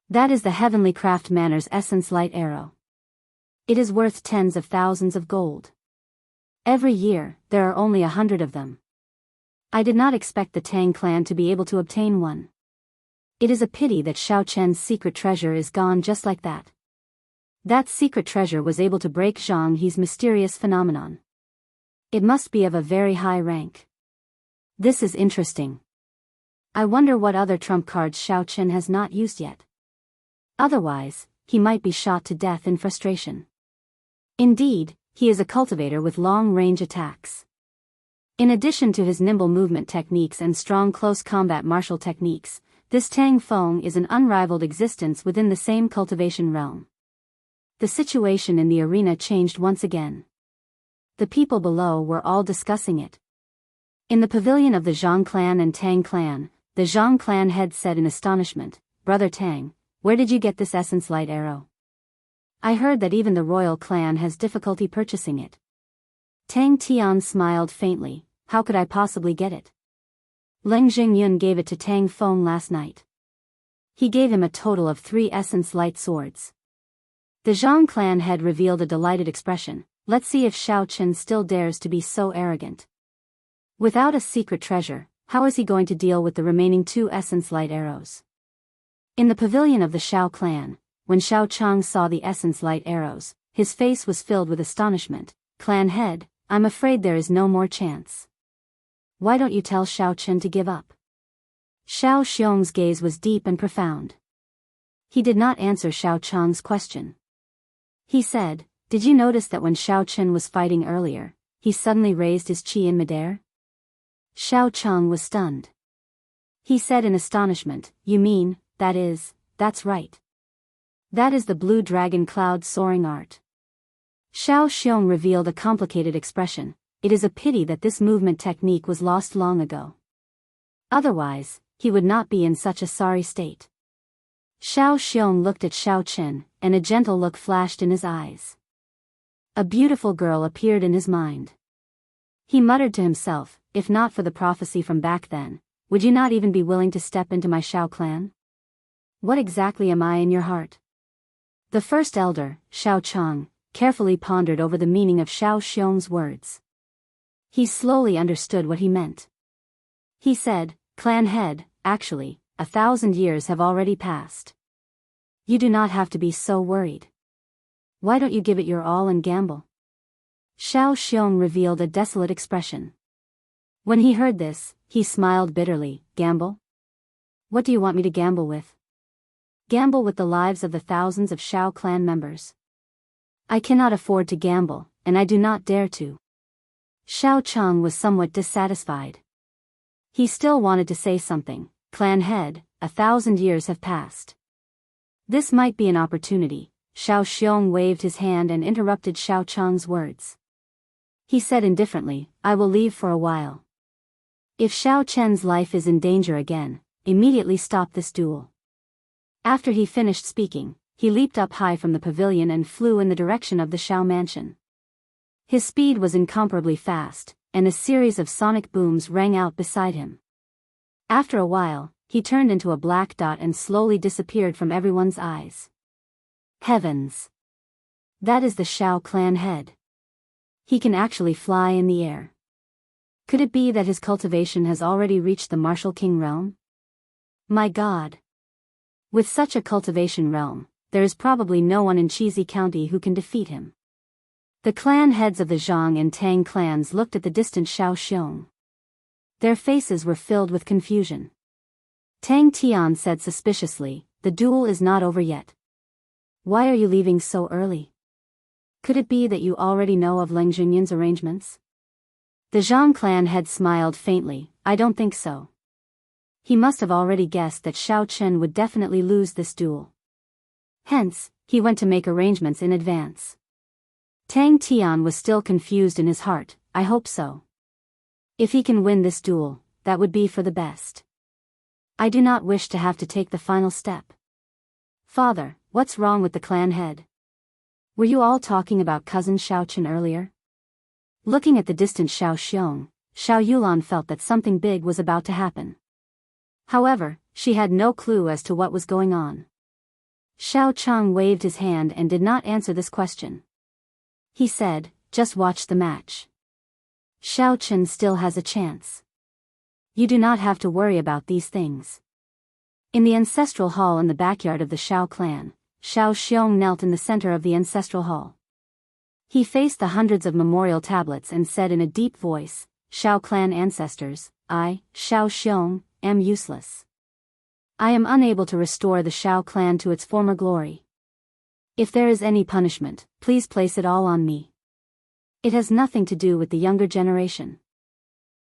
That is the Heavenly Craft Manor's Essence Light Arrow. It is worth tens of thousands of gold. Every year, there are only 100 of them. I did not expect the Tang clan to be able to obtain one. It is a pity that Xiao Chen's secret treasure is gone just like that. That secret treasure was able to break Zhang He's mysterious phenomenon. It must be of a very high rank. This is interesting. I wonder what other trump cards Xiao Chen has not used yet. Otherwise, he might be shot to death in frustration. Indeed, he is a cultivator with long-range attacks. In addition to his nimble movement techniques and strong close combat martial techniques, this Tang Feng is an unrivaled existence within the same cultivation realm. The situation in the arena changed once again. The people below were all discussing it. In the pavilion of the Zhang clan and Tang clan, the Zhang clan head said in astonishment, "Brother Tang, where did you get this essence light arrow? I heard that even the royal clan has difficulty purchasing it." Tang Tian smiled faintly, "How could I possibly get it? Leng Jingyun gave it to Tang Feng last night. He gave him a total of 3 essence light swords." The Zhang clan head revealed a delighted expression. Let's see if Xiao Chen still dares to be so arrogant. Without a secret treasure, how is he going to deal with the remaining 2 essence light arrows? In the pavilion of the Xiao clan, when Xiao Chang saw the essence light arrows, his face was filled with astonishment. "Clan head, I'm afraid there is no more chance. Why don't you tell Xiao Chen to give up?" Xiao Xiong's gaze was deep and profound. He did not answer Xiao Chang's question. He said, "Did you notice that when Xiao Chen was fighting earlier, he suddenly raised his qi in midair?" Xiao Chang was stunned. He said in astonishment, "You mean, that's right. That is the blue dragon cloud soaring art." Xiao Xiong revealed a complicated expression. It is a pity that this movement technique was lost long ago. Otherwise, he would not be in such a sorry state. Xiao Xiong looked at Xiao Chen, and a gentle look flashed in his eyes. A beautiful girl appeared in his mind. He muttered to himself, "If not for the prophecy from back then, would you not even be willing to step into my Xiao clan? What exactly am I in your heart?" The first elder, Xiao Chang, carefully pondered over the meaning of Xiao Xiong's words. He slowly understood what he meant. He said, "Clan head, actually, 1,000 years have already passed. You do not have to be so worried. Why don't you give it your all and gamble?" Xiao Xiong revealed a desolate expression. When he heard this, he smiled bitterly. "Gamble? What do you want me to gamble with?" "Gamble with the lives of the thousands of Xiao clan members. I cannot afford to gamble, and I do not dare to." Xiao Chang was somewhat dissatisfied. He still wanted to say something. "Clan head, 1,000 years have passed. This might be an opportunity." Xiao Xiong waved his hand and interrupted Xiao Chang's words. He said indifferently, "I will leave for a while. If Xiao Chen's life is in danger again, immediately stop this duel." After he finished speaking, he leaped up high from the pavilion and flew in the direction of the Xiao mansion. His speed was incomparably fast, and a series of sonic booms rang out beside him. After a while, he turned into a black dot and slowly disappeared from everyone's eyes. Heavens! That is the Xiao clan head. He can actually fly in the air. Could it be that his cultivation has already reached the martial king realm? My God! With such a cultivation realm, there is probably no one in Chizi County who can defeat him. The clan heads of the Zhang and Tang clans looked at the distant Xiao Xiong. Their faces were filled with confusion. Tang Tian said suspiciously, "The duel is not over yet. Why are you leaving so early? Could it be that you already know of Leng Jinyun's arrangements?" The Zhang clan head smiled faintly, "I don't think so. He must have already guessed that Xiao Chen would definitely lose this duel. Hence, he went to make arrangements in advance." Tang Tian was still confused in his heart. "I hope so. If he can win this duel, that would be for the best. I do not wish to have to take the final step." "Father, what's wrong with the clan head? Were you all talking about cousin Xiao Chen earlier?" Looking at the distant Xiao Xiong, Xiao Yulan felt that something big was about to happen. However, she had no clue as to what was going on. Xiao Chang waved his hand and did not answer this question. He said, just watch the match. Xiao Chen still has a chance. You do not have to worry about these things. In the ancestral hall in the backyard of the Xiao clan, Xiao Xiong knelt in the center of the ancestral hall. He faced the hundreds of memorial tablets and said in a deep voice, Xiao clan ancestors, I, Xiao Xiong, am useless. I am unable to restore the Xiao clan to its former glory. If there is any punishment, please place it all on me. It has nothing to do with the younger generation.